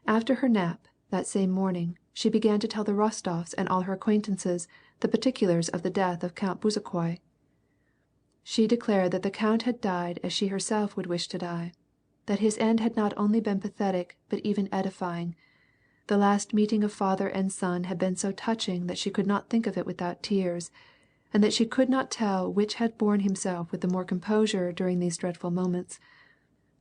After her nap, that same morning, she began to tell the Rostovs and all her acquaintances the particulars of the death of Count Bezukhoi. She declared that the count had died as she herself would wish to die, that his end had not only been pathetic but even edifying. The last meeting of father and son had been so touching that she could not think of it without tears, and that she could not tell which had borne himself with the more composure during these dreadful moments.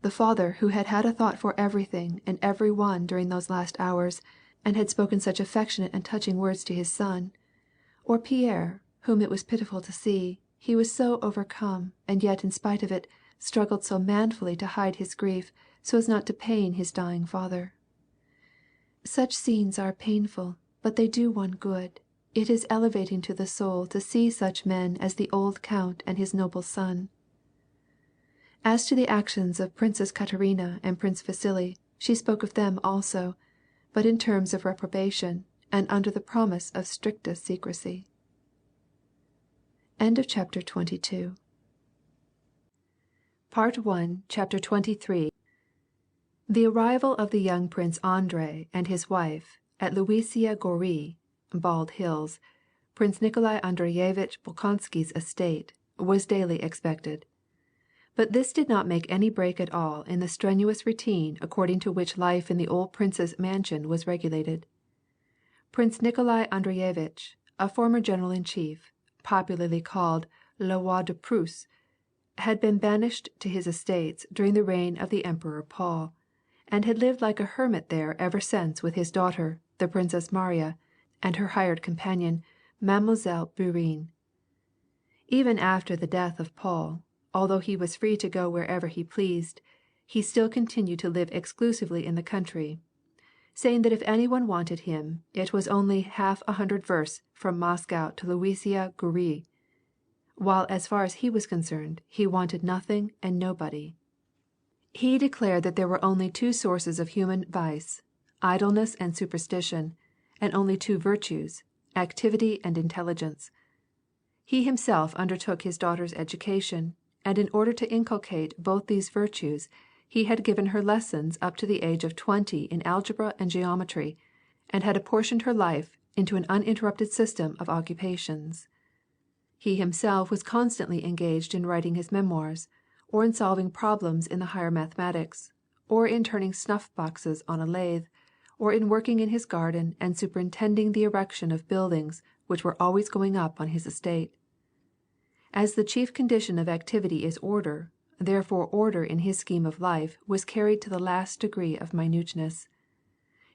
The father who had had a thought for everything and every one during those last hours, and had spoken such affectionate and touching words to his son, or Pierre, whom it was pitiful to see, he was so overcome, and yet in spite of it, struggled so manfully to hide his grief, so as not to pain his dying father. Such scenes are painful, but they do one good. It is elevating to the soul to see such men as the old count and his noble son. As to the actions of Princess Katerina and Prince Vasily, she spoke of them also, but in terms of reprobation, and under the promise of strictest secrecy. End of chapter 22. Part 1, Chapter 23. The arrival of the young Prince Andrei and his wife at Luisia Gori, Bald Hills, Prince Nikolai Andreyevich Bolkonsky's estate, was daily expected. But this did not make any break at all in the strenuous routine according to which life in the old prince's mansion was regulated. Prince Nikolai Andreyevich, a former general-in-chief, popularly called Le Roi de Prusse, had been banished to his estates during the reign of the Emperor Paul, and had lived like a hermit there ever since with his daughter, the Princess Maria, and her hired companion, Mademoiselle Bourienne. Even after the death of Paul, although he was free to go wherever he pleased, he still continued to live exclusively in the country, saying that if anyone wanted him, it was only 100 versts from Moscow to Luisia Gori, while as far as he was concerned, he wanted nothing and nobody. He declared that there were only two sources of human vice, idleness and superstition, and only two virtues, activity and intelligence. He himself undertook his daughter's education, and in order to inculcate both these virtues, he had given her lessons up to the age of 20 in algebra and geometry, and had apportioned her life into an uninterrupted system of occupations. He himself was constantly engaged in writing his memoirs, or in solving problems in the higher mathematics, or in turning snuff-boxes on a lathe, or in working in his garden and superintending the erection of buildings which were always going up on his estate. As the chief condition of activity is order, therefore order in his scheme of life was carried to the last degree of minuteness.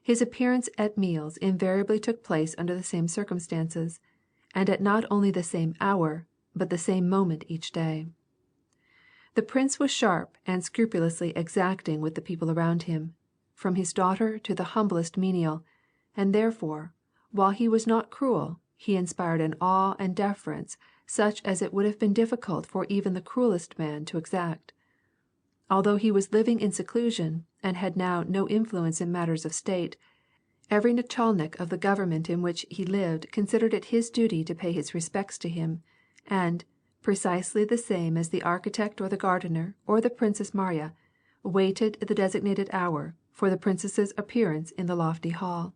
His appearance at meals invariably took place under the same circumstances, and at not only the same hour, but the same moment each day. The prince was sharp and scrupulously exacting with the people around him, from his daughter to the humblest menial, and therefore, while he was not cruel, he inspired an awe and deference such as it would have been difficult for even the cruelest man to exact. Although he was living in seclusion, and had now no influence in matters of state, every nachalnik of the government in which he lived considered it his duty to pay his respects to him, and, precisely the same as the architect or the gardener or the Princess Maria, waited the designated hour for the princess's appearance in the lofty hall.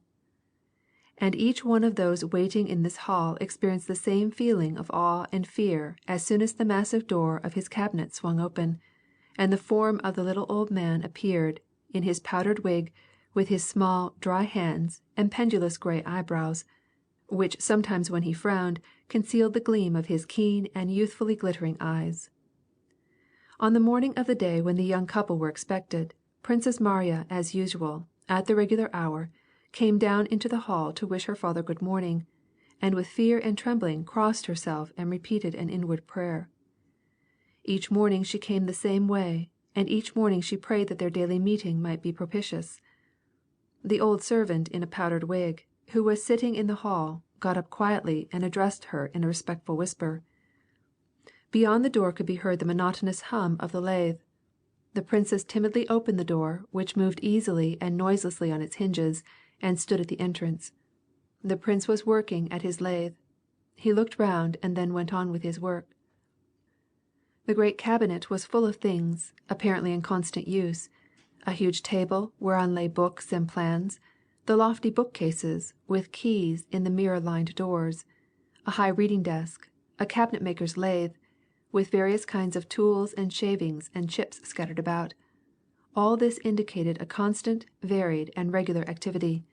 And each one of those waiting in this hall experienced the same feeling of awe and fear as soon as the massive door of his cabinet swung open, and the form of the little old man appeared, in his powdered wig, with his small, dry hands and pendulous gray eyebrows, which sometimes when he frowned concealed the gleam of his keen and youthfully glittering eyes. On the morning of the day when the young couple were expected, Princess Maria, as usual, at the regular hour, came down into the hall to wish her father good morning, and with fear and trembling crossed herself and repeated an inward prayer. Each morning she came the same way, and each morning she prayed that their daily meeting might be propitious. The old servant in a powdered wig, who was sitting in the hall, got up quietly and addressed her in a respectful whisper. Beyond the door could be heard the monotonous hum of the lathe. The princess timidly opened the door, which moved easily and noiselessly on its hinges, and stood at the entrance. The prince was working at his lathe. He looked round and then went on with his work. The great cabinet was full of things, apparently in constant use: a huge table whereon lay books and plans, the lofty bookcases with keys in the mirror-lined doors, a high reading desk, a cabinet-maker's lathe, with various kinds of tools and shavings and chips scattered about. All this indicated a constant, varied, and regular activity.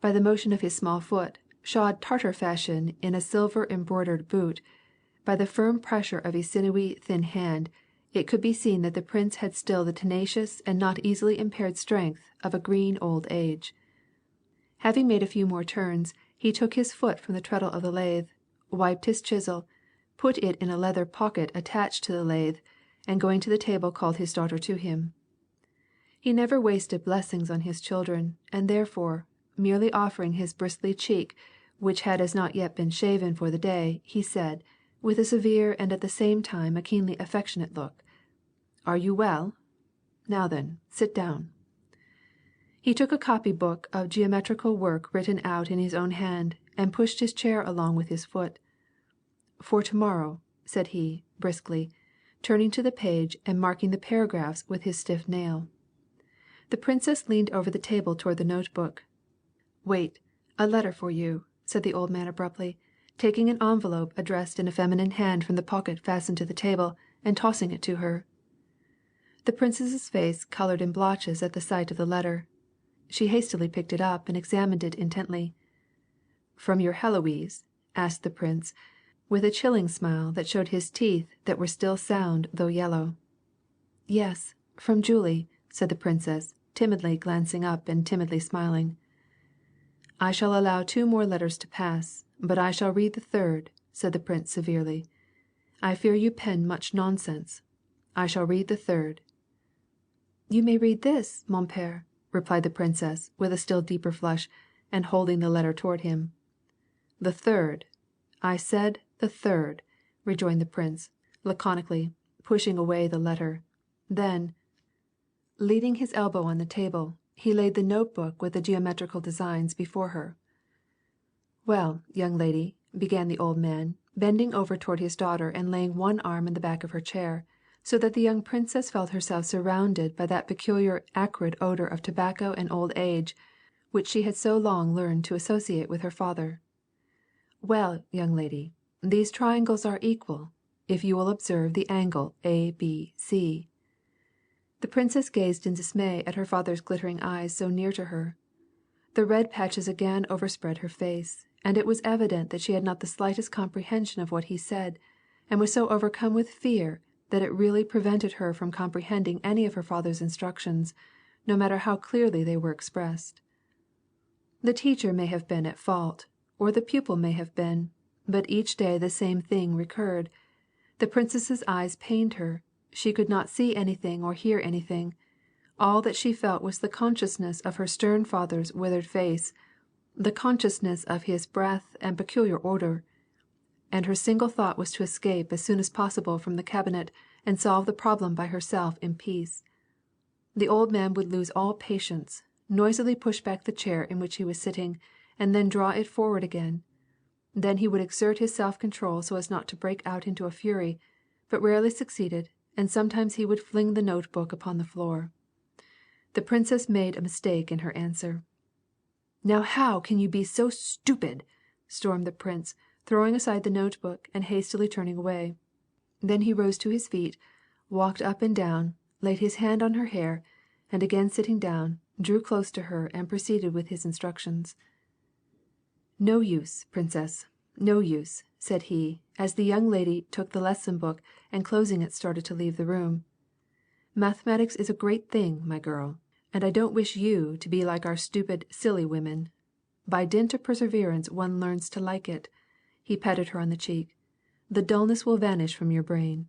By the motion of his small foot, shod Tartar fashion in a silver-embroidered boot, by the firm pressure of his sinewy, thin hand, it could be seen that the prince had still the tenacious and not easily impaired strength of a green old age. Having made a few more turns, he took his foot from the treadle of the lathe, wiped his chisel, put it in a leather pocket attached to the lathe, and going to the table called his daughter to him. He never wasted blessings on his children, and therefore, merely offering his bristly cheek, which had as not yet been shaven for the day, he said, with a severe and at the same time a keenly affectionate look, "Are you well? Now then, sit down." He took a copy-book of geometrical work written out in his own hand, and pushed his chair along with his foot. "For tomorrow," said he, briskly, turning to the page and marking the paragraphs with his stiff nail. The princess leaned over the table toward the notebook. "Wait, a letter for you," said the old man abruptly, taking an envelope addressed in a feminine hand from the pocket fastened to the table, and tossing it to her. The princess's face colored in blotches at the sight of the letter. She hastily picked it up and examined it intently. "From your Heloise?" asked the prince, with a chilling smile that showed his teeth that were still sound though yellow. "Yes, from Julie," said the princess, timidly glancing up and timidly smiling. "I shall allow 2 more letters to pass, but I shall read the third," said the prince severely. "I fear you pen much nonsense. I shall read the third." "You may read this, mon père," replied the princess, with a still deeper flush, and holding the letter toward him. "The third. I said the third," rejoined the prince, laconically, pushing away the letter. Then, leaning his elbow on the table, he laid the notebook with the geometrical designs before her. "Well, young lady," began the old man, bending over toward his daughter and laying one arm on the back of her chair, so that the young princess felt herself surrounded by that peculiar acrid odor of tobacco and old age which she had so long learned to associate with her father. "Well, young lady, these triangles are equal, if you will observe the angle ABC." The princess gazed in dismay at her father's glittering eyes so near to her. The red patches again overspread her face, and it was evident that she had not the slightest comprehension of what he said, and was so overcome with fear that it really prevented her from comprehending any of her father's instructions, no matter how clearly they were expressed. The teacher may have been at fault, or the pupil may have been, but each day the same thing recurred. The princess's eyes pained her. She could not see anything or hear anything. All that she felt was the consciousness of her stern father's withered face, the consciousness of his breath and peculiar odor, and her single thought was to escape as soon as possible from the cabinet and solve the problem by herself in peace. The old man would lose all patience, noisily push back the chair in which he was sitting, and then draw it forward again. Then he would exert his self-control so as not to break out into a fury, but rarely succeeded, and sometimes he would fling the notebook upon the floor. The princess made a mistake in her answer. "Now how can you be so stupid?" stormed the prince, throwing aside the notebook and hastily turning away. Then he rose to his feet, walked up and down, laid his hand on her hair, and again sitting down, drew close to her and proceeded with his instructions. "No use, princess, no use," said he, as the young lady took the lesson book and closing it started to leave the room. "Mathematics is a great thing, my girl, and I don't wish you to be like our stupid, silly women. By dint of perseverance one learns to like it." He patted her on the cheek. "The dullness will vanish from your brain."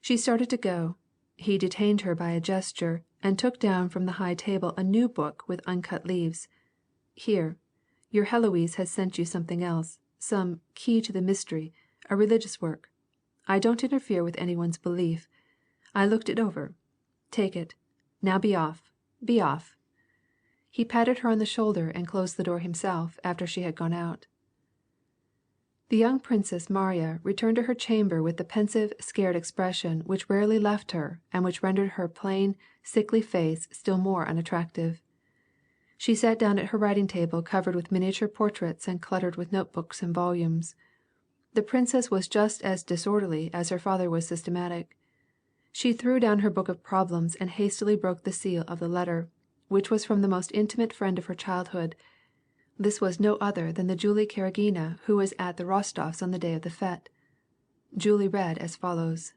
She started to go. He detained her by a gesture, and took down from the high table a new book with uncut leaves. "Here, your Heloise has sent you something else, some key to the mystery, a religious work. I don't interfere with anyone's belief. I looked it over. Take it. Now be off. Be off." He patted her on the shoulder and closed the door himself after she had gone out. The young Princess Maria returned to her chamber with the pensive, scared expression which rarely left her and which rendered her plain, sickly face still more unattractive. She sat down at her writing table covered with miniature portraits and cluttered with notebooks and volumes. The princess was just as disorderly as her father was systematic. She threw down her book of problems and hastily broke the seal of the letter, which was from the most intimate friend of her childhood. This was no other than the Julie Karagina who was at the Rostovs on the day of the fête. Julie read as follows: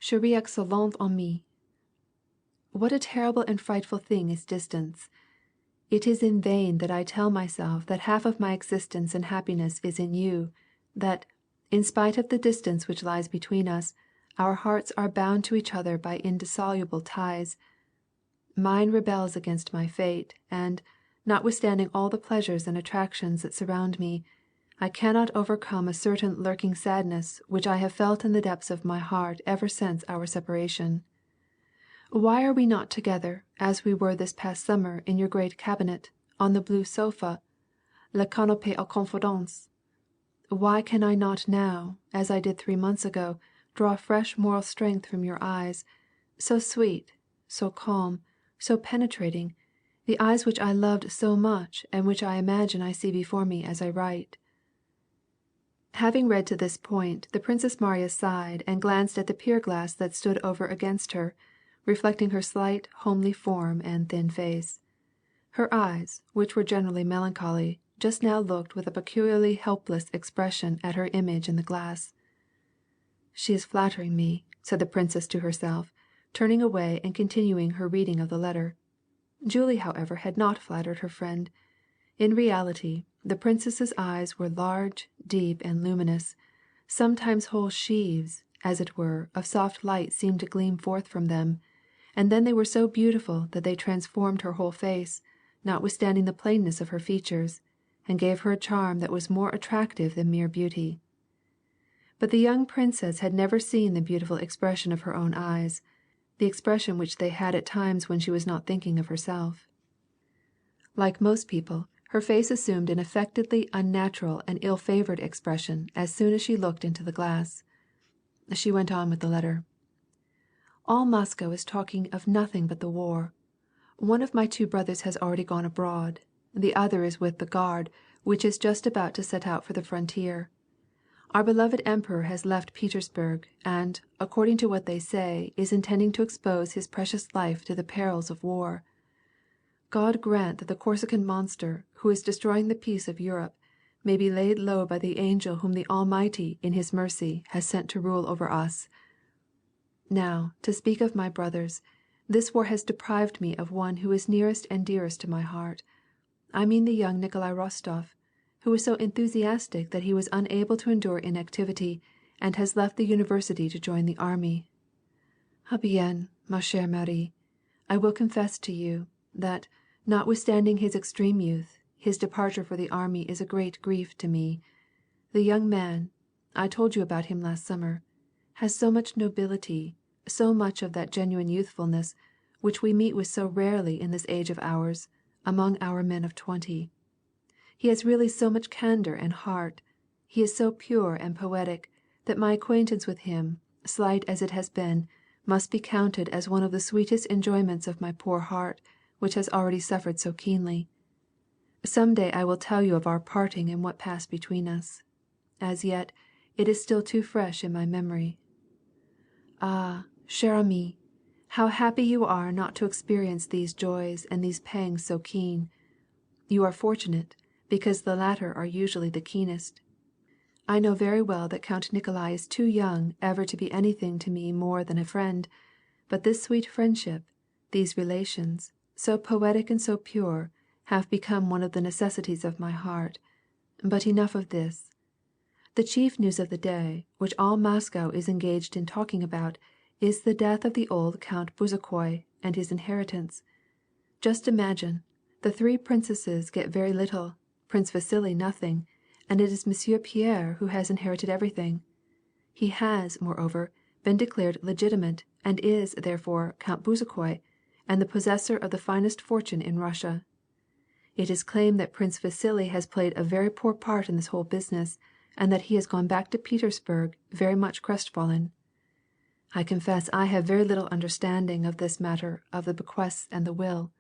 Chérie excellente amie. What a terrible and frightful thing is distance. It is in vain that I tell myself that half of my existence and happiness is in you, that, in spite of the distance which lies between us, our hearts are bound to each other by indissoluble ties. Mine rebels against my fate, and, notwithstanding all the pleasures and attractions that surround me, I cannot overcome a certain lurking sadness which I have felt in the depths of my heart ever since our separation. Why are we not together, as we were this past summer in your great cabinet, on the blue sofa, le canapé à confidence? Why can I not now, as I did 3 months ago, draw fresh moral strength from your eyes, so sweet, so calm, so penetrating, the eyes which I loved so much and which I imagine I see before me as I write? Having read to this point, the Princess Maria sighed and glanced at the pier glass that stood over against her, reflecting her slight, homely form and thin face. Her eyes, which were generally melancholy, just now looked with a peculiarly helpless expression at her image in the glass. "She is flattering me," said the princess to herself, turning away and continuing her reading of the letter. Julie, however, had not flattered her friend. In reality, the princess's eyes were large, deep, and luminous. Sometimes whole sheaves, as it were, of soft light seemed to gleam forth from them, and then they were so beautiful that they transformed her whole face, notwithstanding the plainness of her features, and gave her a charm that was more attractive than mere beauty. But the young princess had never seen the beautiful expression of her own eyes, the expression which they had at times when she was not thinking of herself. Like most people, her face assumed an affectedly unnatural and ill-favored expression as soon as she looked into the glass. She went on with the letter. "All Moscow is talking of nothing but the war. One of my 2 brothers has already gone abroad. The other is with the Guard, which is just about to set out for the frontier. Our beloved Emperor has left Petersburg, and, according to what they say, is intending to expose his precious life to the perils of war. God grant that the Corsican monster, who is destroying the peace of Europe, may be laid low by the angel whom the Almighty, in his mercy, has sent to rule over us. Now, to speak of my brothers, this war has deprived me of one who is nearest and dearest to my heart. I mean the young Nikolai Rostov, who was so enthusiastic that he was unable to endure inactivity, and has left the university to join the army. Eh bien, ma chère Marie, I will confess to you, that, notwithstanding his extreme youth, his departure for the army is a great grief to me. The young man, I told you about him last summer, has so much nobility, so much of that genuine youthfulness, which we meet with so rarely in this age of ours, among our men of 20. He has really so much candor and heart, he is so pure and poetic, that my acquaintance with him, slight as it has been, must be counted as one of the sweetest enjoyments of my poor heart, which has already suffered so keenly. Some day I will tell you of our parting and what passed between us. As yet, it is still too fresh in my memory. Ah, chère amie, how happy you are not to experience these joys and these pangs so keen. You are fortunate, because the latter are usually the keenest. I know very well that Count Nikolai is too young ever to be anything to me more than a friend, but this sweet friendship, these relations, so poetic and so pure, have become one of the necessities of my heart. But enough of this. The chief news of the day, which all Moscow is engaged in talking about, is the death of the old Count Bezukhoi and his inheritance. Just imagine, the 3 princesses get very little, Prince Vasily nothing, and it is Monsieur Pierre who has inherited everything. He has, moreover, been declared legitimate, and is, therefore, Count Bezukhoi, and the possessor of the finest fortune in Russia. It is claimed that Prince Vasily has played a very poor part in this whole business, and that he has gone back to Petersburg very much crestfallen. I confess I have very little understanding of this matter of the bequests and the will.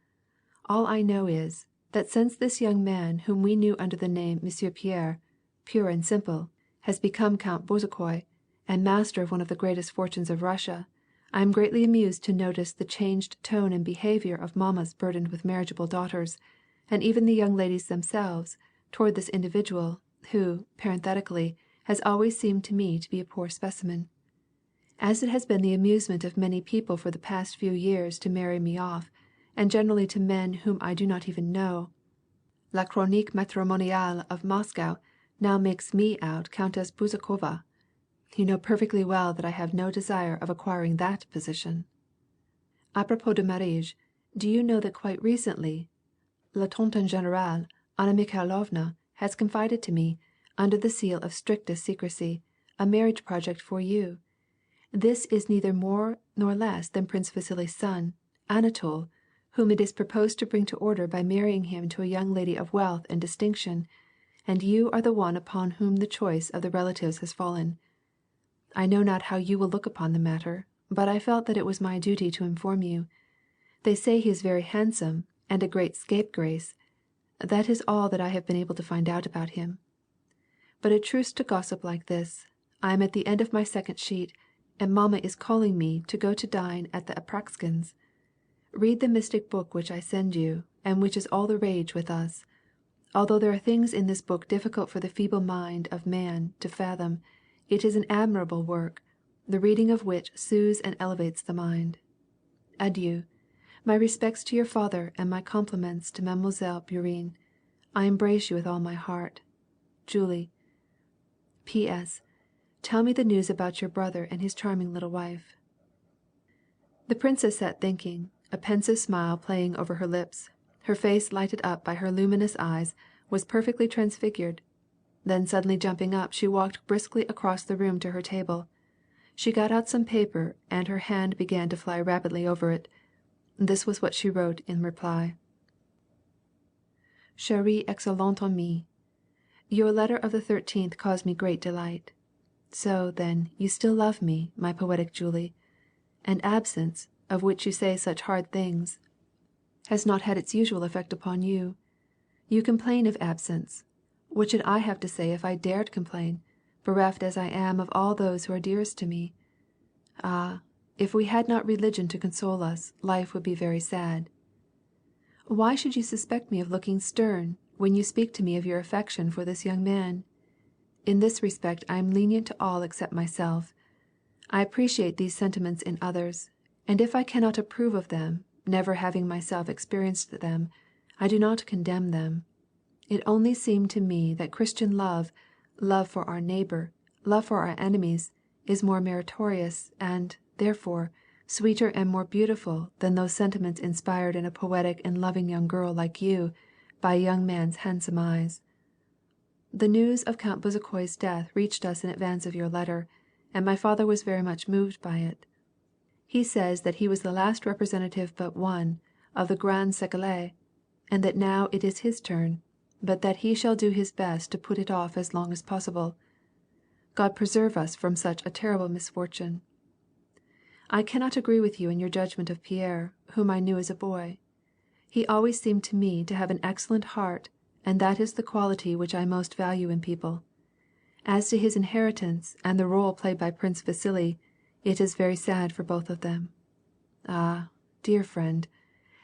All I know is, that since this young man whom we knew under the name Monsieur Pierre, pure and simple, has become Count Bezukhoi, and master of one of the greatest fortunes of Russia, I am greatly amused to notice the changed tone and behavior of mammas burdened with marriageable daughters, and even the young ladies themselves, toward this individual, who, parenthetically, has always seemed to me to be a poor specimen. As it has been the amusement of many people for the past few years to marry me off, and generally to men whom I do not even know, La Chronique Matrimoniale of Moscow now makes me out Countess Bezukhova. You know perfectly well that I have no desire of acquiring that position. A propos de mariage, do you know that quite recently, La Tante en Général, Anna Mikhailovna, has confided to me, under the seal of strictest secrecy, a marriage project for you. This is neither more nor less than Prince Vasily's son, Anatole, whom it is proposed to bring to order by marrying him to a young lady of wealth and distinction, and you are the one upon whom the choice of the relatives has fallen. I know not how you will look upon the matter, but I felt that it was my duty to inform you. They say he is very handsome, and a great scapegrace. That is all that I have been able to find out about him. But a truce to gossip like this. I am at the end of my second sheet, and mamma is calling me to go to dine at the Apraksin's. Read the mystic book which I send you, and which is all the rage with us. Although there are things in this book difficult for the feeble mind of man to fathom, it is an admirable work, the reading of which soothes and elevates the mind. Adieu. My respects to your father and my compliments to Mademoiselle Bourienne. I embrace you with all my heart. Julie. P.S. Tell me the news about your brother and his charming little wife. The princess sat thinking, a pensive smile playing over her lips. Her face, lighted up by her luminous eyes, was perfectly transfigured. Then suddenly jumping up, she walked briskly across the room to her table. She got out some paper, and her hand began to fly rapidly over it. This was what she wrote in reply. Chérie excellente amie, your letter of the 13th caused me great delight. So, then, you still love me, my poetic Julie, and absence, of which you say such hard things, has not had its usual effect upon you. You complain of absence. What should I have to say if I dared complain, bereft as I am of all those who are dearest to me? Ah, if we had not religion to console us, life would be very sad. Why should you suspect me of looking stern, when you speak to me of your affection for this young man? In this respect I am lenient to all except myself. I appreciate these sentiments in others, and if I cannot approve of them, never having myself experienced them, I do not condemn them. It only seemed to me that Christian love, love for our neighbor, love for our enemies, is more meritorious, and, therefore, sweeter and more beautiful than those sentiments inspired in a poetic and loving young girl like you, by a young man's handsome eyes. The news of Count Bezukhoi's death reached us in advance of your letter, and my father was very much moved by it. He says that he was the last representative but one of the Grand Séquelier, and that now it is his turn, but that he shall do his best to put it off as long as possible. God preserve us from such a terrible misfortune. I cannot agree with you in your judgment of Pierre, whom I knew as a boy. He always seemed to me to have an excellent heart, and that is the quality which I most value in people. As to his inheritance and the role played by Prince Vasily, it is very sad for both of them. Ah, dear friend,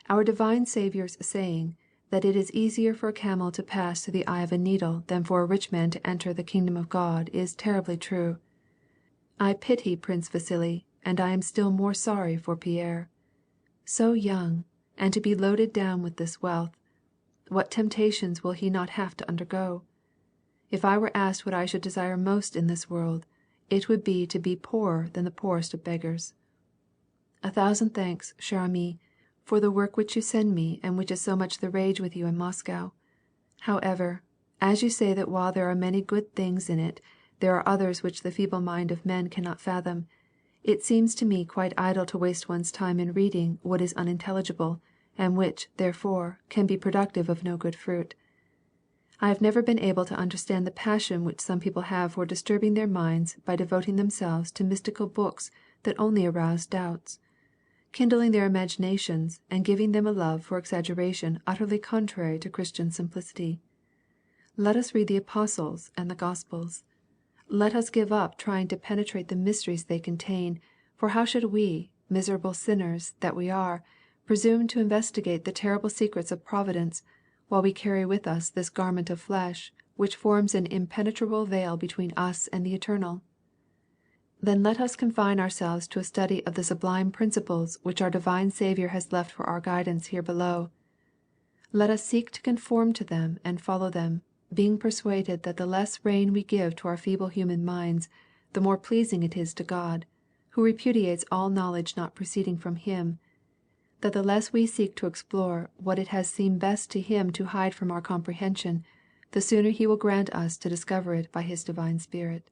our divine Saviour's saying, that it is easier for a camel to pass through the eye of a needle than for a rich man to enter the kingdom of God is terribly true. I pity Prince Vasily, and I am still more sorry for Pierre. So young, and to be loaded down with this wealth, what temptations will he not have to undergo? If I were asked what I should desire most in this world, it would be to be poorer than the poorest of beggars. 1,000 thanks, chère amie, for the work which you send me and which is so much the rage with you in Moscow. However, As you say that while there are many good things in it, there are others which the feeble mind of men cannot fathom, it seems to me quite idle to waste one's time in reading what is unintelligible, and which, therefore, can be productive of no good fruit. I have never been able to understand the passion which some people have for disturbing their minds by devoting themselves to mystical books that only arouse doubts, kindling their imaginations and giving them a love for exaggeration utterly contrary to Christian simplicity. Let us read the Apostles and the Gospels. Let us give up trying to penetrate the mysteries they contain, for how should we, miserable sinners that we are, presume to investigate the terrible secrets of Providence, while we carry with us this garment of flesh, which forms an impenetrable veil between us and the eternal? Then let us confine ourselves to a study of the sublime principles which our divine Saviour has left for our guidance here below. Let us seek to conform to them and follow them, being persuaded that the less rein we give to our feeble human minds, the more pleasing it is to God, who repudiates all knowledge not proceeding from Him, that the less we seek to explore what it has seemed best to Him to hide from our comprehension, the sooner He will grant us to discover it by His divine Spirit.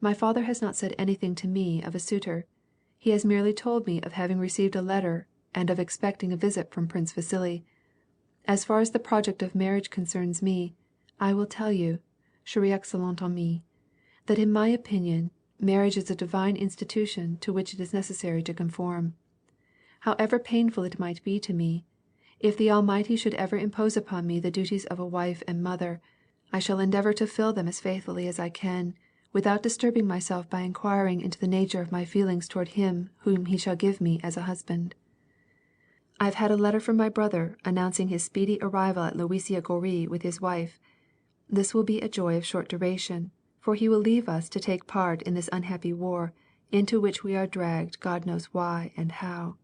My father has not said anything to me of a suitor. He has merely told me of having received a letter and of expecting a visit from Prince Vasily. As far as the project of marriage concerns me, I will tell you, chérie excellente amie, that in my opinion, marriage is a divine institution to which it is necessary to conform. However painful it might be to me, if the Almighty should ever impose upon me the duties of a wife and mother, I shall endeavor to fill them as faithfully as I can, without disturbing myself by inquiring into the nature of my feelings toward him whom He shall give me as a husband. I have had a letter from my brother announcing his speedy arrival at Loisia Goree with his wife. This will be a joy of short duration, for he will leave us to take part in this unhappy war, into which we are dragged God knows why and how.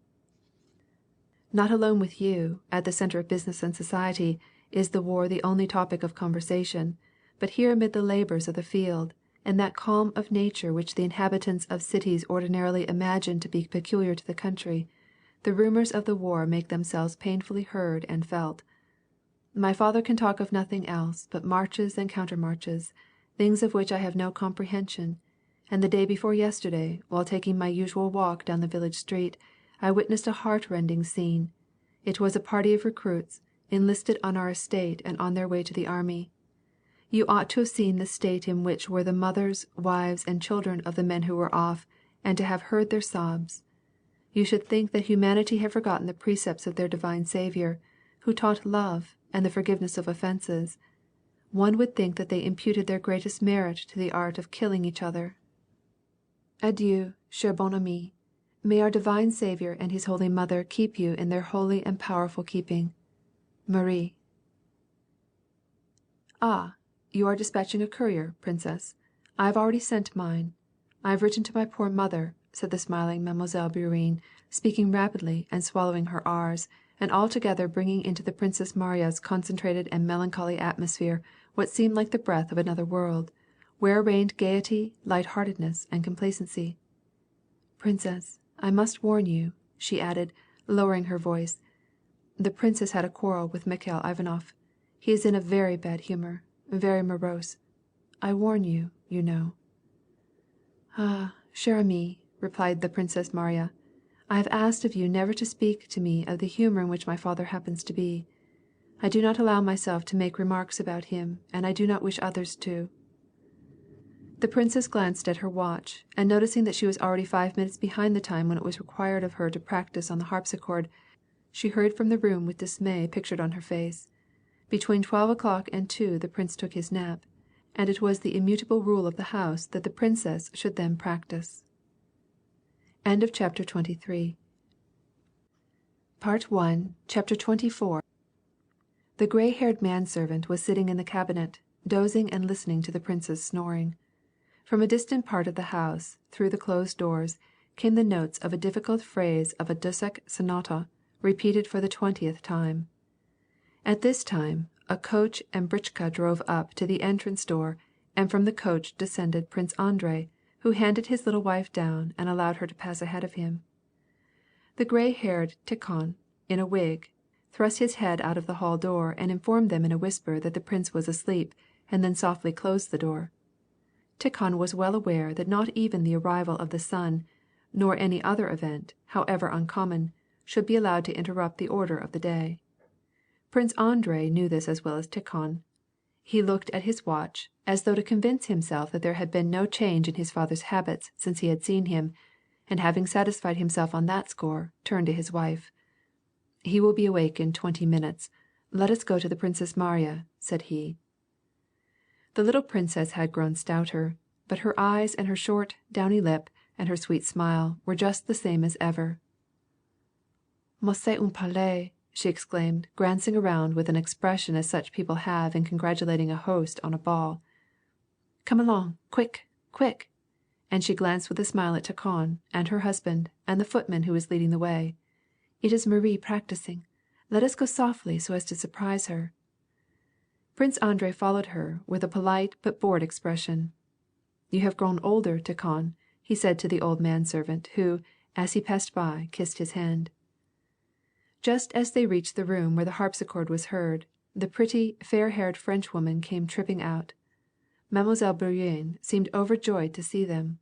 Not alone with you, at the center of business and society, is the war the only topic of conversation, but here amid the labors of the field, and that calm of nature which the inhabitants of cities ordinarily imagine to be peculiar to the country, the rumors of the war make themselves painfully heard and felt. My father can talk of nothing else but marches and countermarches, things of which I have no comprehension, and the day before yesterday, while taking my usual walk down the village street, I witnessed a heart-rending scene. It was a party of recruits, enlisted on our estate and on their way to the army. You ought to have seen the state in which were the mothers, wives, and children of the men who were off, and to have heard their sobs. You should think that humanity had forgotten the precepts of their divine Saviour, who taught love and the forgiveness of offences. One would think that they imputed their greatest merit to the art of killing each other. Adieu, chère bonne amie. May our divine Saviour and His Holy Mother keep you in their holy and powerful keeping. Marie. Ah, you are dispatching a courier, Princess. I have already sent mine. I have written to my poor mother, said the smiling Mademoiselle Bourienne, speaking rapidly and swallowing her R's, and altogether bringing into the Princess Maria's concentrated and melancholy atmosphere what seemed like the breath of another world, where reigned gaiety, light-heartedness, and complacency. Princess, I must warn you, she added, lowering her voice. The prince has had a quarrel with Mikhail Ivanov. He is in a very bad humor, very morose. I warn you, you know. Ah, chère amie, replied the Princess Maria, I have asked of you never to speak to me of the humor in which my father happens to be. I do not allow myself to make remarks about him, and I do not wish others to. The princess glanced at her watch, and noticing that she was already 5 minutes behind the time when it was required of her to practice on the harpsichord, she hurried from the room with dismay pictured on her face. Between 12 o'clock and 2 the prince took his nap, and it was the immutable rule of the house that the princess should then practice. End of chapter 23. Part 1, Chapter 24. The gray-haired manservant was sitting in the cabinet, dozing and listening to the prince's snoring. From a distant part of the house, through the closed doors, came the notes of a difficult phrase of a Dussek sonata, repeated for the 20th time. At this time, a coach and britchka drove up to the entrance door, and from the coach descended Prince Andrei, who handed his little wife down and allowed her to pass ahead of him. The gray-haired Tikhon, in a wig, thrust his head out of the hall door and informed them in a whisper that the prince was asleep, and then softly closed the door. Tikhon was well aware that not even the arrival of the sun, nor any other event, however uncommon, should be allowed to interrupt the order of the day. Prince Andrei knew this as well as Tikhon. He looked at his watch, as though to convince himself that there had been no change in his father's habits since he had seen him, and having satisfied himself on that score, turned to his wife. "He will be awake in 20 minutes. Let us go to the Princess Mariya," said he. The little princess had grown stouter, but her eyes and her short, downy lip and her sweet smile were just the same as ever. "Mais c'est un palais!" she exclaimed, glancing around with an expression as such people have in congratulating a host on a ball. "Come along, quick, quick!" And she glanced with a smile at Tikhon and her husband and the footman who was leading the way. "It is Marie practicing. Let us go softly so as to surprise her." Prince Andrei followed her with a polite but bored expression. "You have grown older, Tikhon," he said to the old manservant, who, as he passed by, kissed his hand. Just as they reached the room where the harpsichord was heard, the pretty, fair-haired Frenchwoman came tripping out. Mademoiselle Bourienne seemed overjoyed to see them.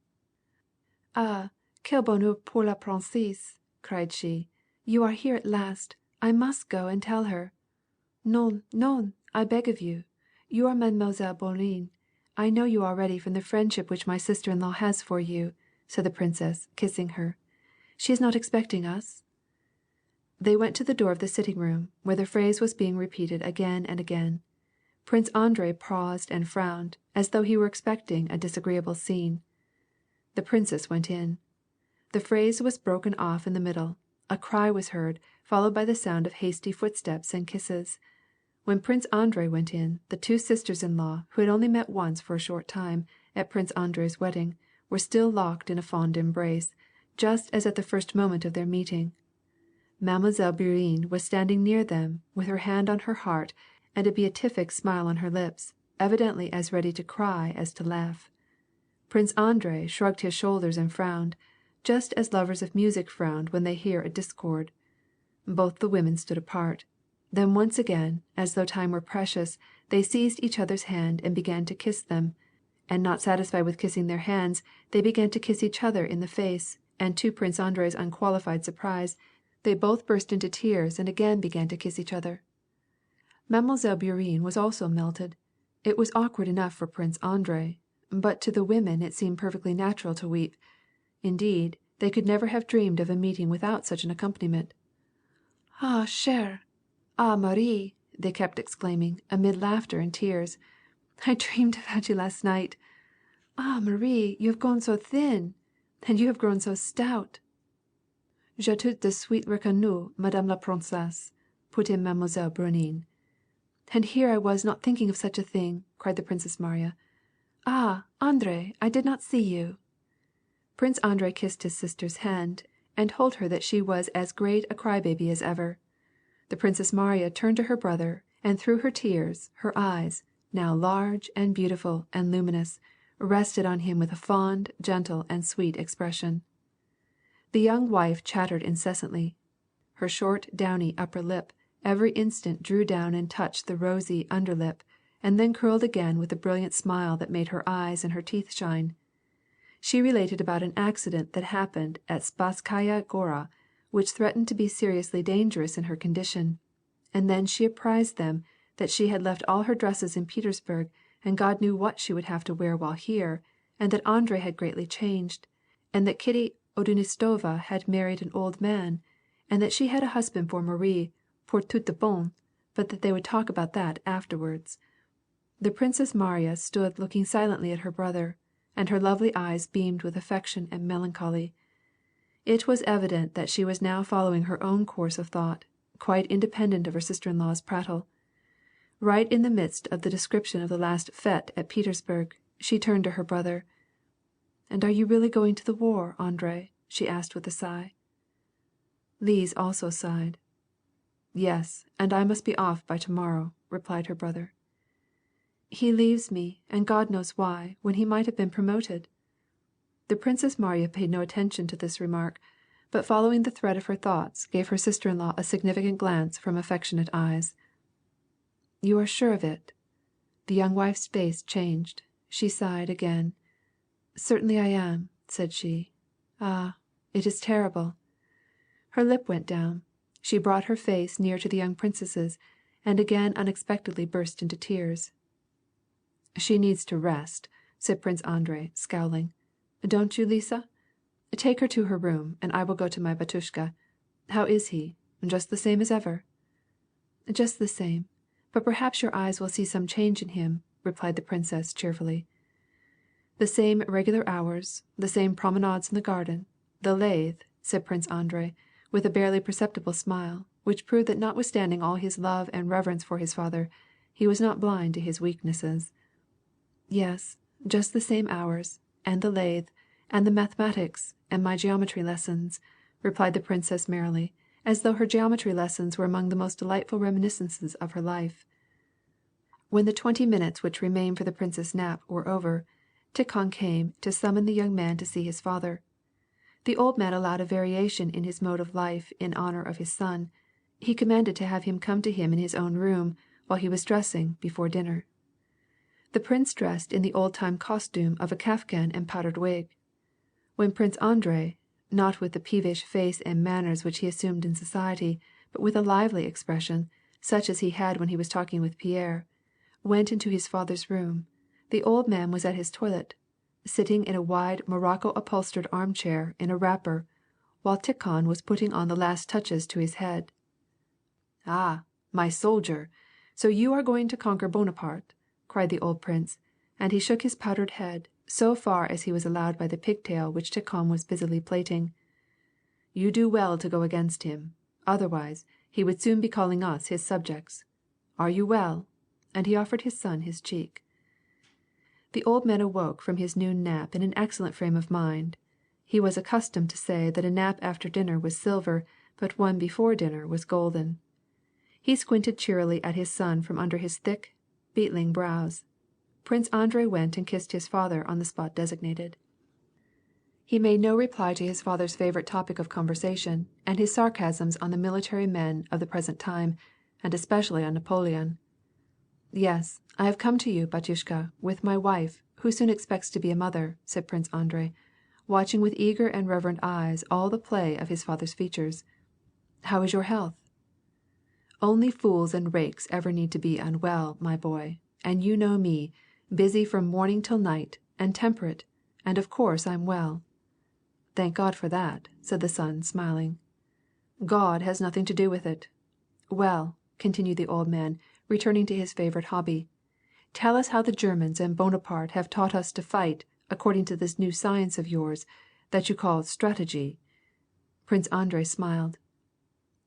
"Ah, quel bonheur pour la princesse!" cried she. "You are here at last. I must go and tell her." "Non, non, I beg of you. You are Mademoiselle Bourienne. I know you already from the friendship which my sister-in-law has for you," said the princess, kissing her. "She is not expecting us?" They went to the door of the sitting-room, where the phrase was being repeated again and again. Prince Andrei paused and frowned, as though he were expecting a disagreeable scene. The princess went in. The phrase was broken off in the middle. A cry was heard, followed by the sound of hasty footsteps and kisses. When Prince Andrei went in, the two sisters-in-law, who had only met once for a short time, at Prince Andrei's wedding, were still locked in a fond embrace, just as at the first moment of their meeting. Mademoiselle Bourienne was standing near them, with her hand on her heart and a beatific smile on her lips, evidently as ready to cry as to laugh. Prince Andrei shrugged his shoulders and frowned, just as lovers of music frowned when they hear a discord. Both the women stood apart. Then once again, as though time were precious, they seized each other's hand and began to kiss them, and not satisfied with kissing their hands, they began to kiss each other in the face, and to Prince Andrei's unqualified surprise, they both burst into tears and again began to kiss each other. Mademoiselle Bourienne was also melted. It was awkward enough for Prince Andrei, but to the women it seemed perfectly natural to weep. Indeed, they could never have dreamed of a meeting without such an accompaniment. "Ah, chère! Ah, Marie!" they kept exclaiming, amid laughter and tears. "I dreamed about you last night. Ah, Marie, you have grown so thin, and you have grown so stout." "J'ai tout de suite reconnu Madame la Princesse," put in Mademoiselle Bourienne. "And here I was not thinking of such a thing," cried the Princess Mariya. "Ah, Andrei, I did not see you." Prince Andrei kissed his sister's hand, and told her that she was as great a crybaby as ever. The Princess Mariya turned to her brother, and through her tears, her eyes, now large and beautiful and luminous, rested on him with a fond, gentle, and sweet expression. The young wife chattered incessantly. Her short, downy upper lip every instant drew down and touched the rosy under lip, and then curled again with a brilliant smile that made her eyes and her teeth shine. She related about an accident that happened at Spasskaya Gora, which threatened to be seriously dangerous in her condition, and then she apprised them that she had left all her dresses in Petersburg, and God knew what she would have to wear while here, and that Andrei had greatly changed, and that Kitty Odinistova had married an old man, and that she had a husband for Marie, pour tout de bon, but that they would talk about that afterwards. The Princess Mariya stood looking silently at her brother, and her lovely eyes beamed with affection and melancholy. It was evident that she was now following her own course of thought, quite independent of her sister-in-law's prattle. Right in the midst of the description of the last fête at Petersburg, she turned to her brother. "And are you really going to the war, Andrei?" she asked with a sigh. Lise also sighed. "Yes, and I must be off by tomorrow," replied her brother. "He leaves me, and God knows why, when he might have been promoted." The Princess Mariya paid no attention to this remark, but following the thread of her thoughts gave her sister-in-law a significant glance from affectionate eyes. "You are sure of it?" The young wife's face changed. She sighed again. "Certainly I am," said she. "Ah, it is terrible." Her lip went down. She brought her face near to the young princess's, and again unexpectedly burst into tears. "She needs to rest," said Prince Andrei, scowling. "Don't you, Lisa? Take her to her room, and I will go to my batushka. How is he? Just the same as ever?" "Just the same, but perhaps your eyes will see some change in him," replied the princess cheerfully. "The same regular hours, the same promenades in the garden, the lathe," said Prince Andrei, with a barely perceptible smile, which proved that notwithstanding all his love and reverence for his father, he was not blind to his weaknesses. "Yes, just the same hours, and the lathe, and the mathematics, and my geometry lessons," replied the princess merrily, as though her geometry lessons were among the most delightful reminiscences of her life. When the 20 minutes which remained for the prince's nap were over, Tikhon came to summon the young man to see his father. The old man allowed a variation in his mode of life in honor of his son. He commanded to have him come to him in his own room, while he was dressing before dinner. The prince dressed in the old-time costume of a kaftan and powdered wig. When Prince Andrei, not with the peevish face and manners which he assumed in society, but with a lively expression, such as he had when he was talking with Pierre, went into his father's room, the old man was at his toilet, sitting in a wide morocco-upholstered armchair in a wrapper, while Tikhon was putting on the last touches to his head. "Ah, my soldier! So you are going to conquer Bonaparte!" cried the old prince, and he shook his powdered head so far as he was allowed by the pigtail which Tikhon was busily plaiting. "You do well to go against him. Otherwise, he would soon be calling us his subjects. Are you well?" And he offered his son his cheek. The old man awoke from his noon nap in an excellent frame of mind. He was accustomed to say that a nap after dinner was silver, but one before dinner was golden. He squinted cheerily at his son from under his thick, beetling brows. Prince Andrei went and kissed his father on the spot designated. He made no reply to his father's favorite topic of conversation, and his sarcasms on the military men of the present time, and especially on Napoleon. "Yes, I have come to you, batyushka, with my wife, who soon expects to be a mother," said Prince Andrei, watching with eager and reverent eyes all the play of his father's features. "How is your health?" "Only fools and rakes ever need to be unwell, my boy, and you know me, busy from morning till night, and temperate, and of course I'm well." "Thank God for that," said the son, smiling. "God has nothing to do with it. Well," continued the old man, returning to his favorite hobby, "tell us how the Germans and Bonaparte have taught us to fight according to this new science of yours, that you call strategy." Prince Andrei smiled.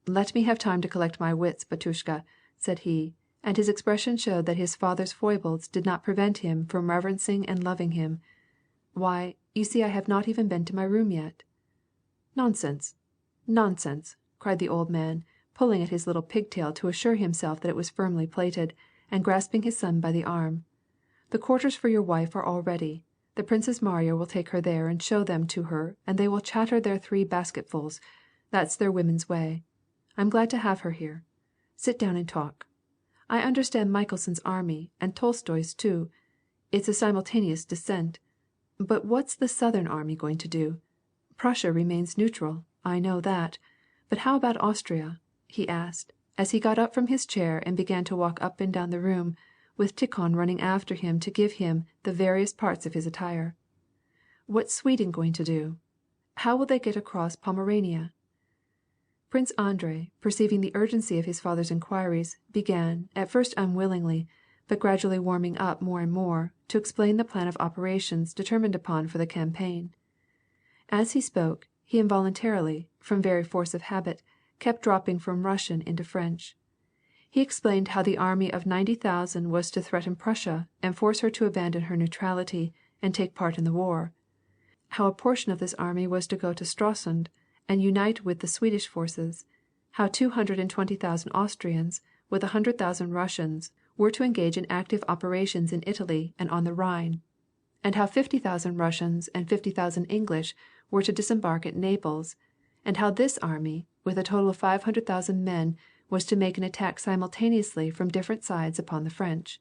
"Let me have time to collect my wits, batyushka," said he, and his expression showed that his father's foibles did not prevent him from reverencing and loving him. "Why, you see I have not even been to my room yet." "Nonsense! Nonsense!" cried the old man, pulling at his little pigtail to assure himself that it was firmly plaited, and grasping his son by the arm. "The quarters for your wife are all ready. The Princess Maria will take her there and show them to her and they will chatter their 3 basketfuls. That's their women's way. I'm glad to have her here. Sit down and talk. I understand Michelson's army and Tolstoy's too. It's a simultaneous descent. But what's the Southern army going to do? Prussia remains neutral, I know that. But how about Austria?" he asked, as he got up from his chair and began to walk up and down the room, with Tikhon running after him to give him the various parts of his attire. "What's Sweden going to do? How will they get across Pomerania?" Prince Andrei, perceiving the urgency of his father's inquiries, began, at first unwillingly, but gradually warming up more and more, to explain the plan of operations determined upon for the campaign. As he spoke, he involuntarily, from very force of habit, kept dropping from Russian into French. He explained how the army of 90,000 was to threaten Prussia and force her to abandon her neutrality and take part in the war; how a portion of this army was to go to Stralsund and unite with the Swedish forces; how 220,000 Austrians, with 100,000 Russians, were to engage in active operations in Italy and on the Rhine; and how 50,000 Russians and 50,000 English were to disembark at Naples, and how this army, with a total of 500,000 men, was to make an attack simultaneously from different sides upon the French.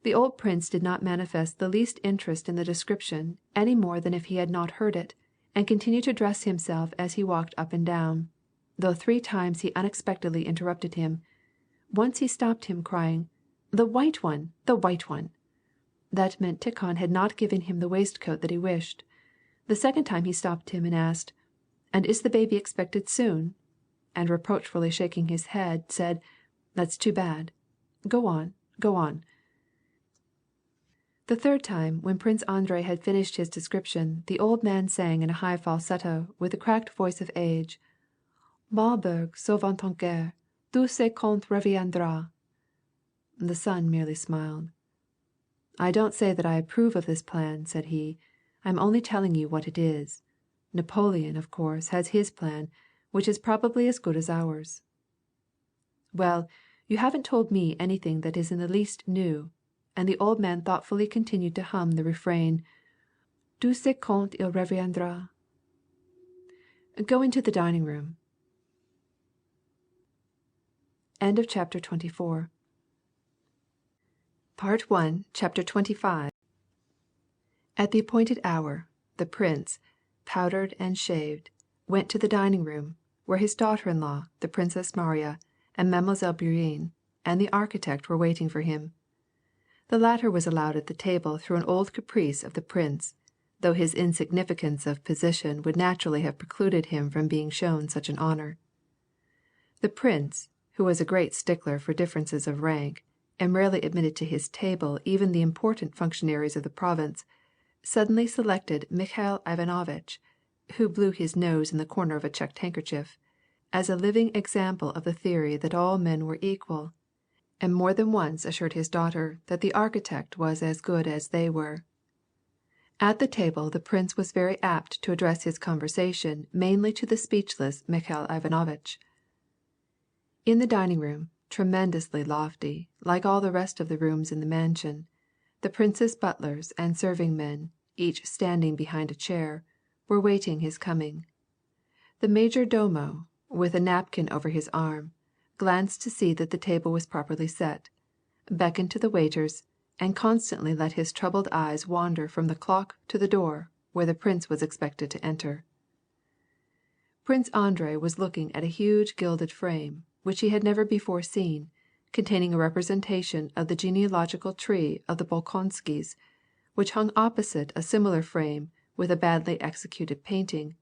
The old prince did not manifest the least interest in the description any more than if he had not heard it, and continued to dress himself as he walked up and down, though 3 times he unexpectedly interrupted him. Once he stopped him, crying, "The white one! The white one!" That meant Tikhon had not given him the waistcoat that he wished. The second time he stopped him and asked, "And is the baby expected soon?" and reproachfully shaking his head, said, "That's too bad. Go on, go on." The third time, when Prince Andrei had finished his description, the old man sang in a high falsetto, with the cracked voice of age, "Marbourg sauvant en guerre, tu sais quand reviendra." The son merely smiled. "I don't say that I approve of this plan," said he. "I am only telling you what it is. Napoleon, of course, has his plan, which is probably as good as ours." "Well, you haven't told me anything that is in the least new," and the old man thoughtfully continued to hum the refrain, "Tu sais quand il reviendra." "Go into the dining room." End of chapter 24. Part 1, chapter 25. At the appointed hour, the prince, powdered and shaved, went to the dining room, where his daughter-in-law, the Princess Maria, and Mademoiselle Bourienne, and the architect were waiting for him. The latter was allowed at the table through an old caprice of the prince, though his insignificance of position would naturally have precluded him from being shown such an honor. The prince, who was a great stickler for differences of rank, and rarely admitted to his table even the important functionaries of the province, suddenly selected Mikhail Ivanovitch, who blew his nose in the corner of a checked handkerchief, as a living example of the theory that all men were equal, and more than once assured his daughter that the architect was as good as they were. At the table the prince was very apt to address his conversation mainly to the speechless Mikhail Ivanovitch. In the dining room, tremendously lofty, like all the rest of the rooms in the mansion, the prince's butlers and serving men, each standing behind a chair, were waiting his coming. The major domo, with a napkin over his arm, glanced to see that the table was properly set, beckoned to the waiters, and constantly let his troubled eyes wander from the clock to the door where the prince was expected to enter. Prince Andrei was looking at a huge gilded frame, which he had never before seen, containing a representation of the genealogical tree of the Bolkonskys, which hung opposite a similar frame with a badly executed painting,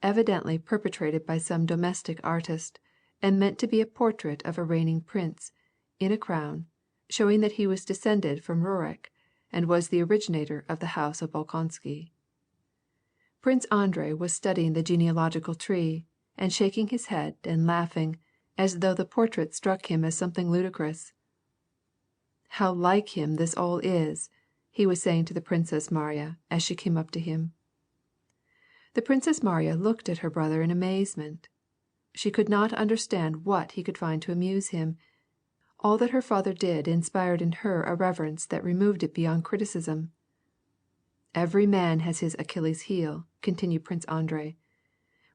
evidently perpetrated by some domestic artist, and meant to be a portrait of a reigning prince, in a crown, showing that he was descended from Rurik, and was the originator of the house of Bolkonsky. Prince Andrei was studying the genealogical tree, and shaking his head and laughing, as though the portrait struck him as something ludicrous. "How like him this all is!" he was saying to the Princess Maria as she came up to him. The Princess Maria looked at her brother in amazement. She could not understand what he could find to amuse him. All that her father did inspired in her a reverence that removed it beyond criticism. "Every man has his Achilles heel," continued Prince Andrei.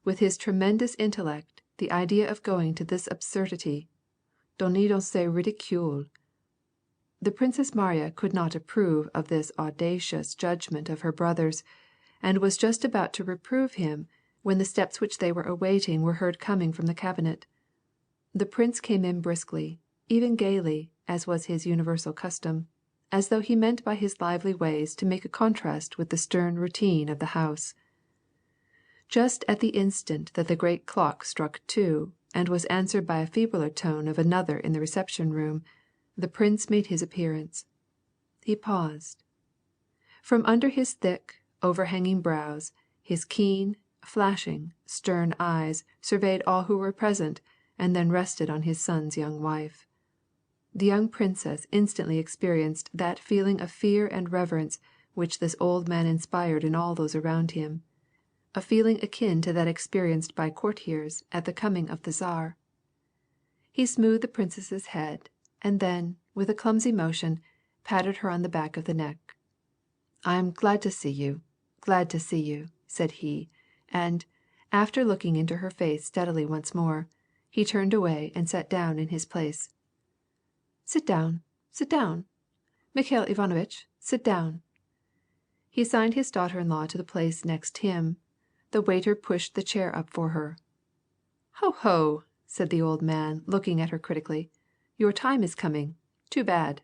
"With his tremendous intellect, the idea of going to this absurdity, donner dans ce ridicule." The Princess Maria could not approve of this audacious judgment of her brother's, and was just about to reprove him, when the steps which they were awaiting were heard coming from the cabinet. The prince came in briskly, even gaily, as was his universal custom, as though he meant by his lively ways to make a contrast with the stern routine of the house. Just at the instant that the great clock struck 2, and was answered by a feebler tone of another in the reception room, the prince made his appearance. He paused. From under his thick, overhanging brows, his keen, flashing, stern eyes surveyed all who were present, and then rested on his son's young wife. The young princess instantly experienced that feeling of fear and reverence which this old man inspired in all those around him, a feeling akin to that experienced by courtiers at the coming of the Tsar. He smoothed the princess's head, and then, with a clumsy motion, patted her on the back of the neck. "I am glad to see you, glad to see you," said he, and, After looking into her face steadily once more, he turned away and sat down in his place. Sit down, sit down. Mikhail Ivanovitch, sit down. He assigned his daughter-in-law to the place next him. The waiter pushed the chair up for her. Ho, ho, said the old man, looking at her critically. Your time is coming. Too bad.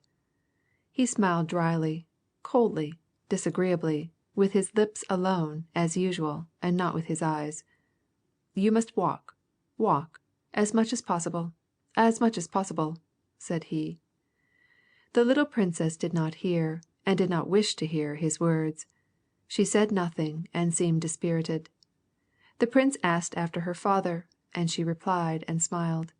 He smiled dryly, coldly, disagreeably, with his lips alone, as usual, and not with his eyes. You must walk, as much as possible, said he. The little princess did not hear, and did not wish to hear, his words. She said nothing, and seemed dispirited. The prince asked after her father, and she replied and smiled.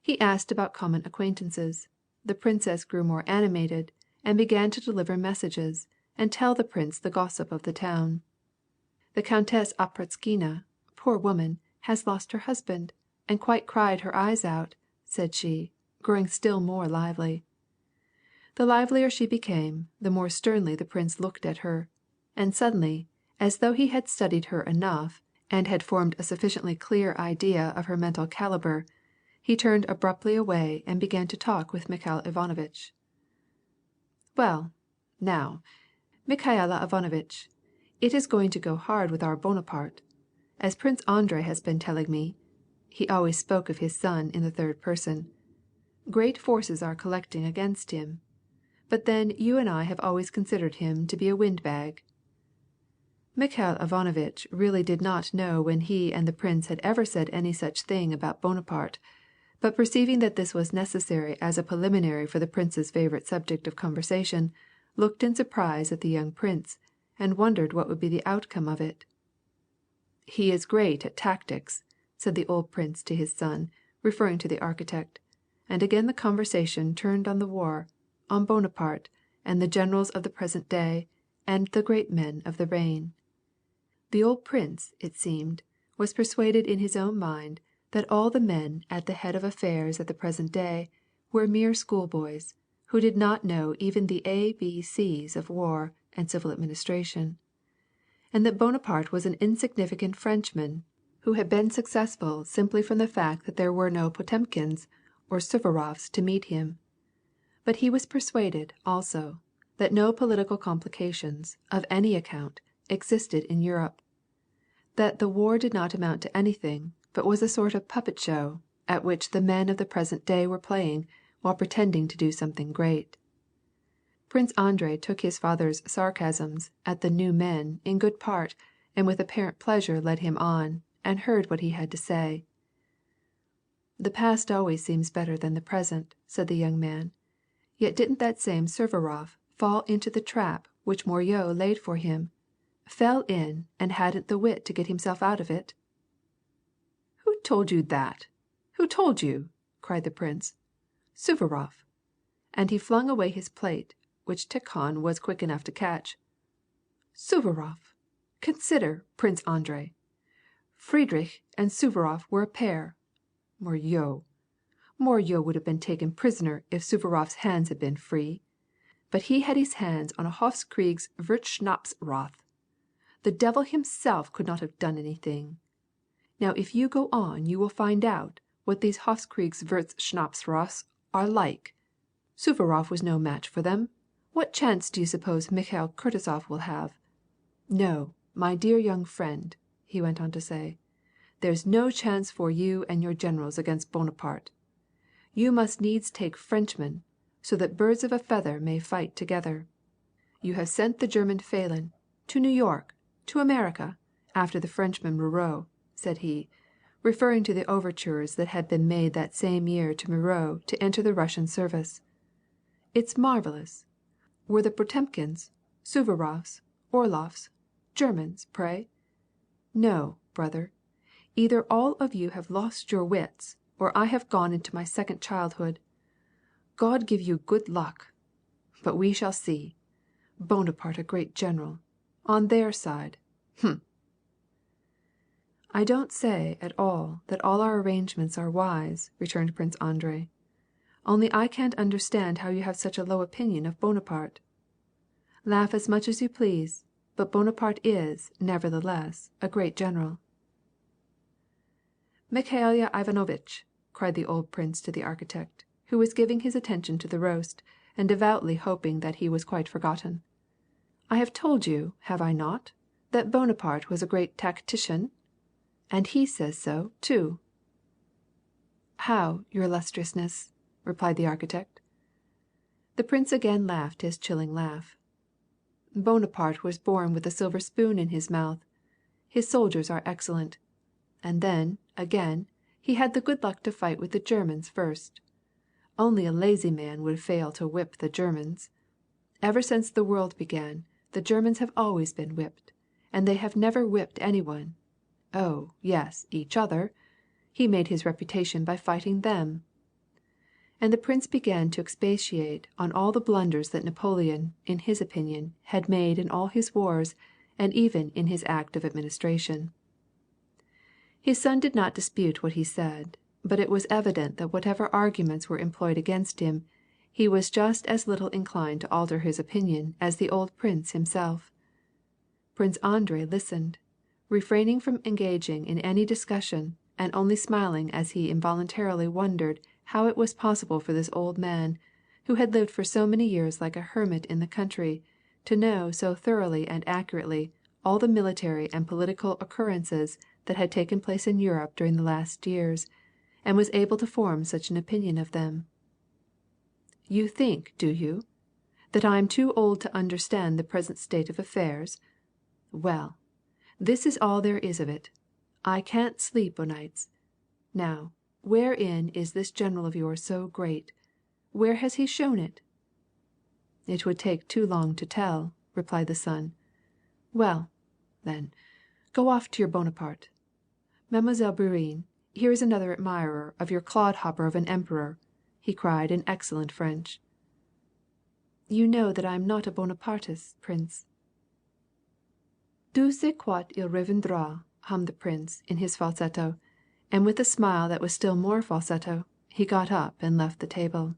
He asked about common acquaintances. The princess grew more animated, and began to deliver messages, and tell the prince the gossip of the town. The Countess Apratskina, poor woman, has lost her husband, and quite cried her eyes out, said she, growing still more lively. The livelier she became, the more sternly the prince looked at her, and suddenly, as though he had studied her enough, and had formed a sufficiently clear idea of her mental caliber, he turned abruptly away and began to talk with Mikhail Ivanovitch. Well, now, Mikhaila Ivanovitch, it is going to go hard with our Bonaparte. As Prince Andrei has been telling me, he always spoke of his son in the third person, great forces are collecting against him. But then you and I have always considered him to be a windbag. Mikhail Ivanovitch really did not know when he and the prince had ever said any such thing about Bonaparte, but perceiving that this was necessary as a preliminary for the prince's favorite subject of conversation, looked in surprise at the young prince, and wondered what would be the outcome of it. He is great at tactics, said the old prince to his son, referring to the architect, and again the conversation turned on the war, on Bonaparte, and the generals of the present day, and the great men of the reign. The old prince, it seemed, was persuaded in his own mind that all the men at the head of affairs at the present day were mere schoolboys, who did not know even the ABCs of war and civil administration, and that Bonaparte was an insignificant Frenchman who had been successful simply from the fact that there were no Potemkins or Suvarovs to meet him. But he was persuaded, also, that no political complications, of any account, existed in Europe, that the war did not amount to anything, but was a sort of puppet show, at which the men of the present day were playing, while pretending to do something great. Prince Andrei took his father's sarcasms at the new men in good part, and with apparent pleasure led him on, and heard what he had to say. The past always seems better than the present, said the young man. Yet didn't that same Suvarov fall into the trap which Moreau laid for him, fell in, and hadn't the wit to get himself out of it? Who told you that? Who told you? Cried the prince. Suvarov. And he flung away his plate, which Tikhon was quick enough to catch. Suvarov! Consider, Prince Andrei. Friedrich and Suvarov were a pair. Moreau would have been taken prisoner if Suvarov's hands had been free. But he had his hands on a Hofkriegs Wirtschnapsrath. The devil himself could not have done anything. Now if you go on you will find out what these Hofkriegs Wirtschnapsraths are like. Suvarov was no match for them. What chance do you suppose Mikhail Kutuzov will have? No, my dear young friend, he went on to say, there's no chance for you and your generals against Bonaparte. You must needs take Frenchmen, so that birds of a feather may fight together. You have sent the German Phelan to New York, to America, after the Frenchman Moreau, said he, referring to the overtures that had been made that same year to Moreau to enter the Russian service. It's marvelous. Were the Potemkins, Suvarovs, Orloffs, Germans, pray? No, brother. Either all of you have lost your wits, or I have gone into my second childhood. God give you good luck. But we shall see. Bonaparte a great general. On their side. Humph. I don't say at all that all our arrangements are wise, returned Prince Andrei. Only I can't understand how you have such a low opinion of Bonaparte. Laugh as much as you please, but Bonaparte is, nevertheless, a great general. Mikhail Ivanovitch," cried the old prince to the architect, who was giving his attention to the roast, and devoutly hoping that he was quite forgotten, "I have told you, have I not, that Bonaparte was a great tactician? And he says so, too." "How, your illustriousness?" replied the architect. The prince again laughed his chilling laugh. "Bonaparte was born with a silver spoon in his mouth. His soldiers are excellent. And then, again, he had the good luck to fight with the Germans first. Only a lazy man would fail to whip the Germans. Ever since the world began, the Germans have always been whipped, and they have never whipped anyone. Oh, yes, each other. He made his reputation by fighting them." And the prince began to expatiate on all the blunders that Napoleon, in his opinion, had made in all his wars, and even in his act of administration. His son did not dispute what he said, but it was evident that whatever arguments were employed against him, he was just as little inclined to alter his opinion as the old prince himself. Prince Andrei listened, refraining from engaging in any discussion, and only smiling as he involuntarily wondered how it was possible for this old man, who had lived for so many years like a hermit in the country, to know so thoroughly and accurately all the military and political occurrences that had taken place in Europe during the last years, and was able to form such an opinion of them. "You think, do you, that I am too old to understand the present state of affairs? Well, this is all there is of it. I can't sleep o' nights. Now, wherein is this general of yours so great? Where has he shown it?" "It would take too long to tell," replied the son. "Well, then, go off to your Bonaparte. Mademoiselle Bourienne, here is another admirer of your clodhopper of an emperor," he cried in excellent French. "You know that I am not a Bonapartist, prince." "Tu sais quand il reviendra," hummed the prince in his falsetto, and with a smile that was still more falsetto, he got up and left the table.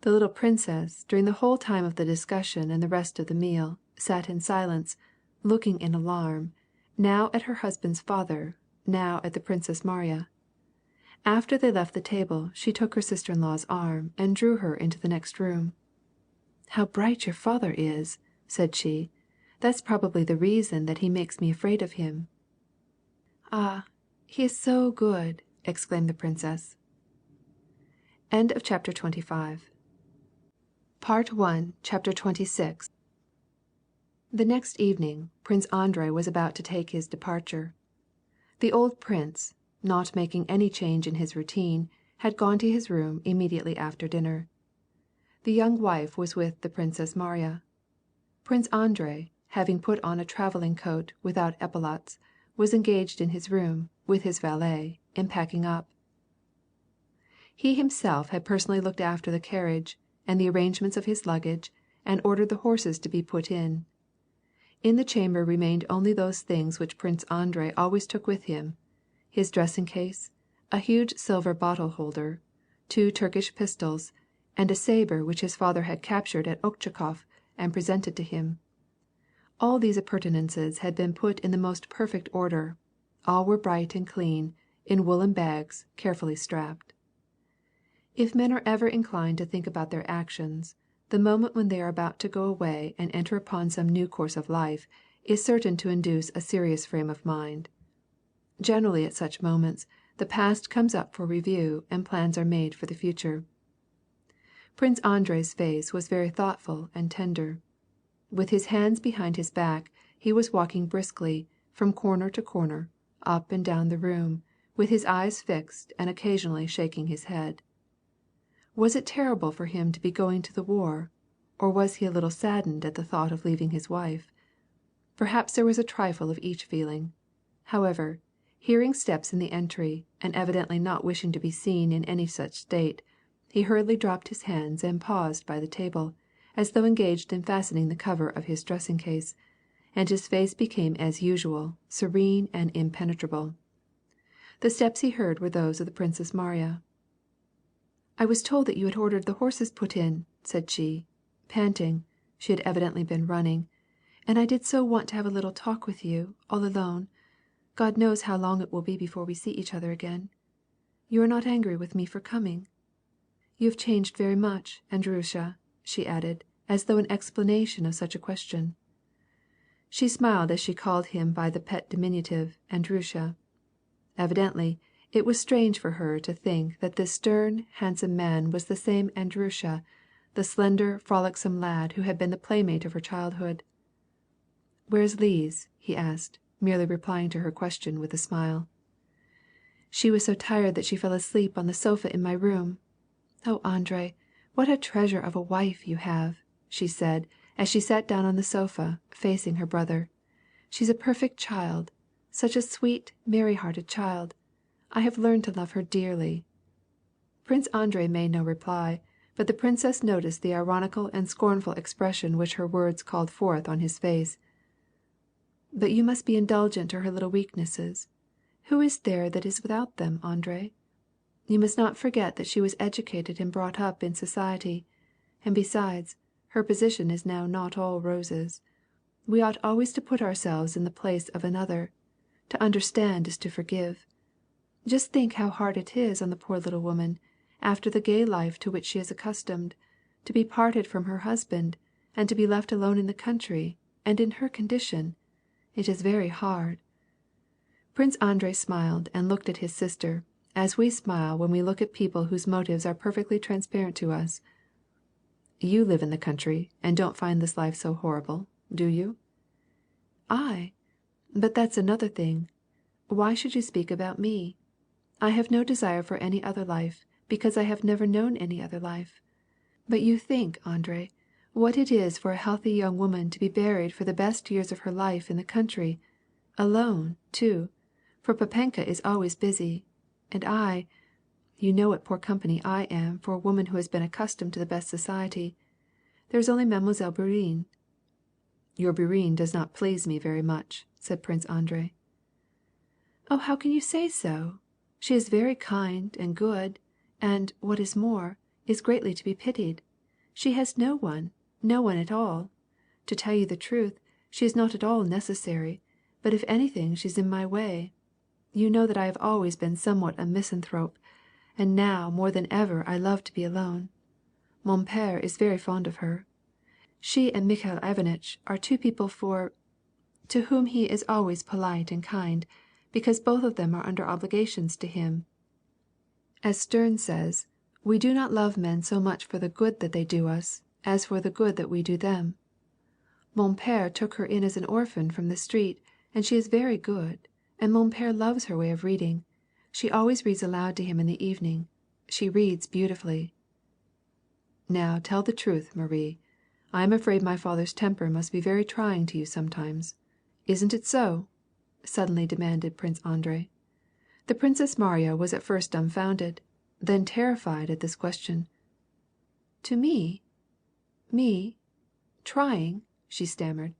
The little princess, during the whole time of the discussion and the rest of the meal, sat in silence, looking in alarm, now at her husband's father, now at the Princess Mariya. After they left the table, she took her sister-in-law's arm and drew her into the next room. "How bright your father is," said she. "That's probably the reason that he makes me afraid of him." "Ah, he is so good!" exclaimed the princess. End of chapter 25. Part 1, chapter 26. The next evening, Prince Andrei was about to take his departure. The old prince, not making any change in his routine, had gone to his room immediately after dinner. The young wife was with the Princess Mariya. Prince Andrei, having put on a traveling coat without epaulets, was engaged in his room, with his valet, in packing up. He himself had personally looked after the carriage, and the arrangements of his luggage, and ordered the horses to be put in. In the chamber remained only those things which Prince Andrei always took with him: his dressing-case, a huge silver bottle-holder, 2 Turkish pistols, and a saber which his father had captured at Okchakov and presented to him. All these appurtenances had been put in the most perfect order. All were bright and clean, in woolen bags, carefully strapped. If men are ever inclined to think about their actions, the moment when they are about to go away and enter upon some new course of life is certain to induce a serious frame of mind. Generally at such moments, the past comes up for review and plans are made for the future. Prince Andrei's face was very thoughtful and tender. With his hands behind his back, he was walking briskly, from corner to corner, up and down the room, with his eyes fixed and occasionally shaking his head. Was it terrible for him to be going to the war, or was he a little saddened at the thought of leaving his wife? Perhaps there was a trifle of each feeling. However, hearing steps in the entry, and evidently not wishing to be seen in any such state, he hurriedly dropped his hands and paused by the table, as though engaged in fastening the cover of his dressing-case, and his face became as usual, serene and impenetrable. The steps he heard were those of the Princess Mariya. "I was told that you had ordered the horses put in," said she, panting, she had evidently been running, "and I did so want to have a little talk with you, all alone. God knows how long it will be before we see each other again. You are not angry with me for coming? You have changed very much, Andryusha," she added, as though in explanation of such a question. She smiled as she called him by the pet diminutive, Andryusha. Evidently, it was strange for her to think that this stern, handsome man was the same Andryusha, the slender, frolicsome lad who had been the playmate of her childhood. "Where's Leaves?" he asked, merely replying to her question with a smile. "She was so tired that she fell asleep on the sofa in my room. Oh, Andrei, what a treasure of a wife you have!" she said, as she sat down on the sofa, facing her brother. "She's a perfect child, such a sweet, merry-hearted child. I have learned to love her dearly." Prince Andrei made no reply, but the princess noticed the ironical and scornful expression which her words called forth on his face. "But you must be indulgent to her little weaknesses. Who is there that is without them, Andrei? You must not forget that she was educated and brought up in society. And besides, her position is now not all roses. We ought always to put ourselves in the place of another. To understand is to forgive. Just think how hard it is on the poor little woman, after the gay life to which she is accustomed, to be parted from her husband, and to be left alone in the country, and in her condition. It is very hard." Prince Andrei smiled and looked at his sister, as we smile when we look at people whose motives are perfectly transparent to us. "You live in the country, and don't find this life so horrible, do you?" "I? But that's another thing. Why should you speak about me? I have no desire for any other life, because I have never known any other life. But you think, Andrei, what it is for a healthy young woman to be buried for the best years of her life in the country, alone, too, for Papenka is always busy, and you know what poor company I am for a woman who has been accustomed to the best society. There is only Mademoiselle Bourienne." "Your Bourienne does not please me very much," said Prince Andrei. "Oh, how can you say so? She is very kind and good, and, what is more, is greatly to be pitied. She has no one at all. To tell you the truth, she is not at all necessary, but if anything she's in my way. You know that I have always been somewhat a misanthrope, and now more than ever I love to be alone. Mon père is very fond of her. She and Mikhail Ivanitch are two people to whom he is always polite and kind, because both of them are under obligations to him. As Sterne says, we do not love men so much for the good that they do us, as for the good that we do them. Mon père took her in as an orphan from the street, and she is very good, and mon père loves her way of reading. She always reads aloud to him in the evening. She reads beautifully." "Now tell the truth, Marie. I am afraid my father's temper must be very trying to you sometimes. Isn't it so?" suddenly demanded Prince Andrei. The Princess Mariya was at first dumbfounded, then terrified at this question. "To me? Me? Trying?" she stammered.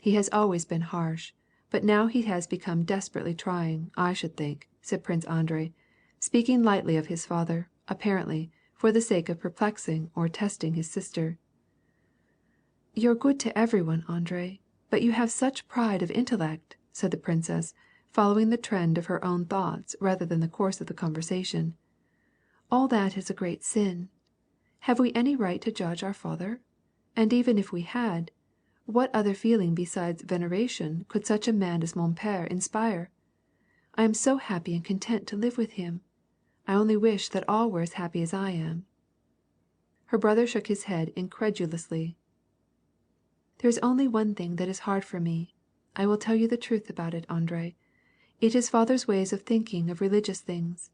"He has always been harsh, but now he has become desperately trying, I should think," said Prince Andrei, speaking lightly of his father, apparently, for the sake of perplexing or testing his sister. "You're good to everyone, Andrei, but you have such pride of intellect," said the princess, following the trend of her own thoughts rather than the course of the conversation. "All that is a great sin. Have we any right to judge our father? And even if we had, what other feeling besides veneration could such a man as mon père inspire? I am so happy and content to live with him. I only wish that all were as happy as I am." Her brother shook his head incredulously. "There is only one thing that is hard for me. I will tell you the truth about it, Andrei. It is father's ways of thinking of religious things.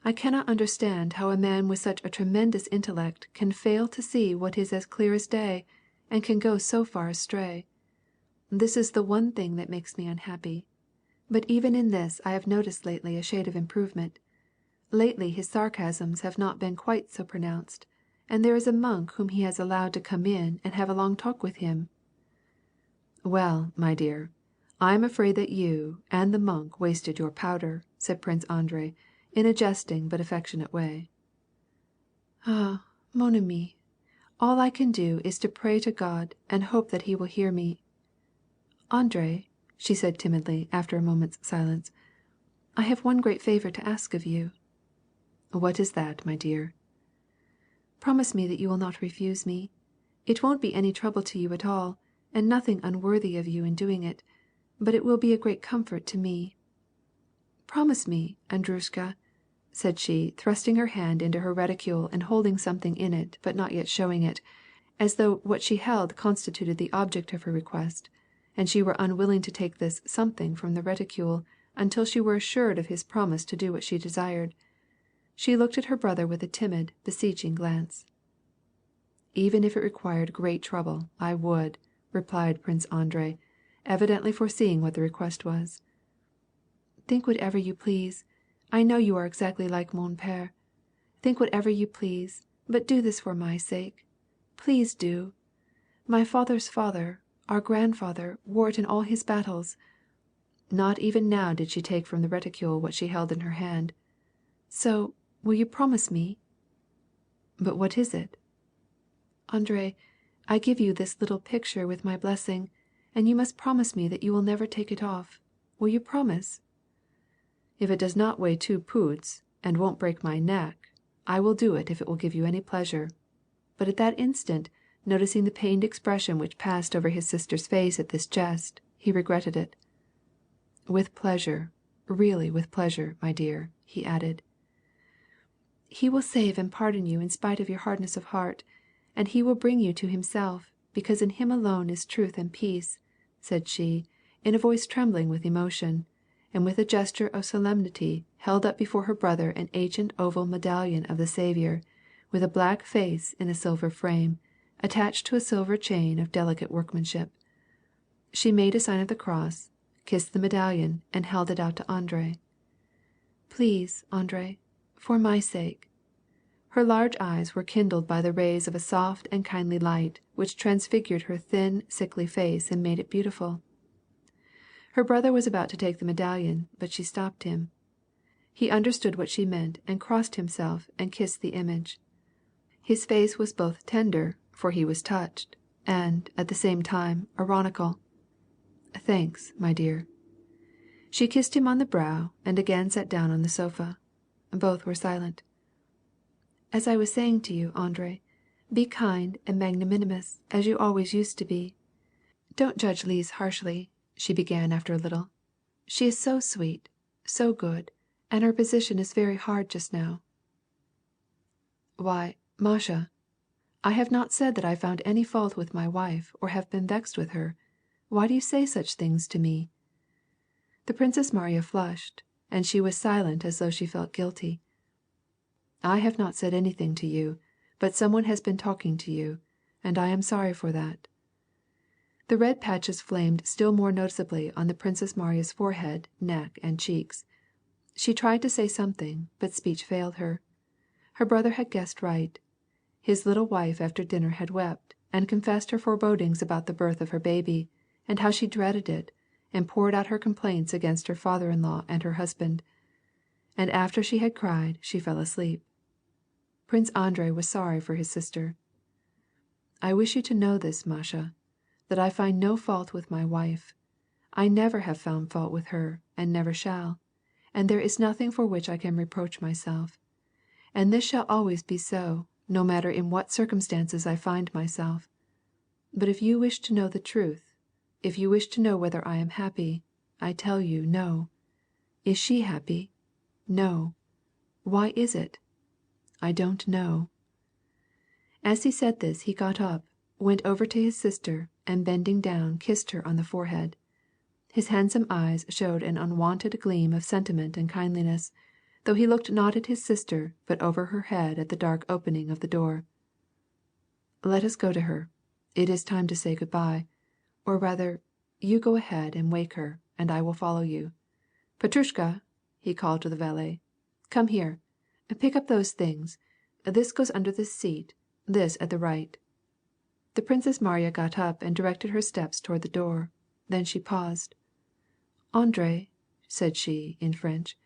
I cannot understand how a man with such a tremendous intellect can fail to see what is as clear as day, and can go so far astray. This is the one thing that makes me unhappy. But even in this I have noticed lately a shade of improvement. Lately his sarcasms have not been quite so pronounced, and there is a monk whom he has allowed to come in and have a long talk with him." "Well, my dear, I am afraid that you and the monk wasted your powder," said Prince Andrei, in a jesting but affectionate way. "Ah, mon ami, all I can do is to pray to God and hope that He will hear me. Andrei, she said timidly, after a moment's silence. "I have one great favor to ask of you." "What is that, my dear?" "Promise me that you will not refuse me. It won't be any trouble to you at all, and nothing unworthy of you in doing it, but it will be a great comfort to me. Promise me, Andrushka," said she, thrusting her hand into her reticule and holding something in it, but not yet showing it, as though what she held constituted the object of her request, and she were unwilling to take this something from the reticule until she were assured of his promise to do what she desired. She looked at her brother with a timid, beseeching glance. "Even if it required great trouble, I would," replied Prince Andrei, evidently foreseeing what the request was. "Think whatever you please. I know you are exactly like mon père. Think whatever you please, but do this for my sake. Please do. My father's father, our grandfather, wore it in all his battles." Not even now did she take from the reticule what she held in her hand. "So, will you promise me?" "But what is it?" "Andrei, I give you this little picture with my blessing, and you must promise me that you will never take it off. Will you promise?" "If it does not weigh 2 poods, and won't break my neck, I will do it if it will give you any pleasure." But at that instant, noticing the pained expression which passed over his sister's face at this jest, he regretted it. "With pleasure, really with pleasure, my dear," he added. "He will save and pardon you in spite of your hardness of heart, and he will bring you to himself, because in him alone is truth and peace," said she, in a voice trembling with emotion, and with a gesture of solemnity held up before her brother an ancient oval medallion of the Saviour, with a black face in a silver frame, attached to a silver chain of delicate workmanship. She made a sign of the cross, kissed the medallion, and held it out to Andrei. "Please, Andrei, for my sake." Her large eyes were kindled by the rays of a soft and kindly light which transfigured her thin, sickly face and made it beautiful. Her brother was about to take the medallion, but she stopped him. He understood what she meant and crossed himself and kissed the image. His face was both tender, for he was touched, and, at the same time, ironical. "Thanks, my dear." She kissed him on the brow and again sat down on the sofa. Both were silent. "As I was saying to you, Andrei, be kind and magnanimous as you always used to be. Don't judge Lise harshly," she began after a little. "She is so sweet, so good, and her position is very hard just now." "Why, Masha, I have not said that I found any fault with my wife or have been vexed with her. Why do you say such things to me?" The Princess Mariya flushed, and she was silent as though she felt guilty. "I have not said anything to you, but some one has been talking to you, and I am sorry for that." The red patches flamed still more noticeably on the Princess Mariya's forehead, neck, and cheeks. She tried to say something, but speech failed her. Her brother had guessed right. His little wife after dinner had wept, and confessed her forebodings about the birth of her baby, and how she dreaded it, and poured out her complaints against her father-in-law and her husband. And after she had cried, she fell asleep. Prince Andrei was sorry for his sister. "I wish you to know this, Masha, that I find no fault with my wife. I never have found fault with her, and never shall, and there is nothing for which I can reproach myself. And this shall always be so, no matter in what circumstances I find myself. But if you wish to know the truth, if you wish to know whether I am happy, I tell you no. Is she happy? No. Why is it? I don't know." As he said this he got up, went over to his sister, and bending down kissed her on the forehead. His handsome eyes showed an unwonted gleam of sentiment and kindliness, though he looked not at his sister but over her head at the dark opening of the door. "Let us go to her. It is time to say good-bye. Or rather, you go ahead and wake her, and I will follow you. Petrushka," he called to the valet, "come here. Pick up those things. This goes under this seat, this at the right." The Princess Mariya got up and directed her steps toward the door. Then she paused. "Andrei," said she, in French,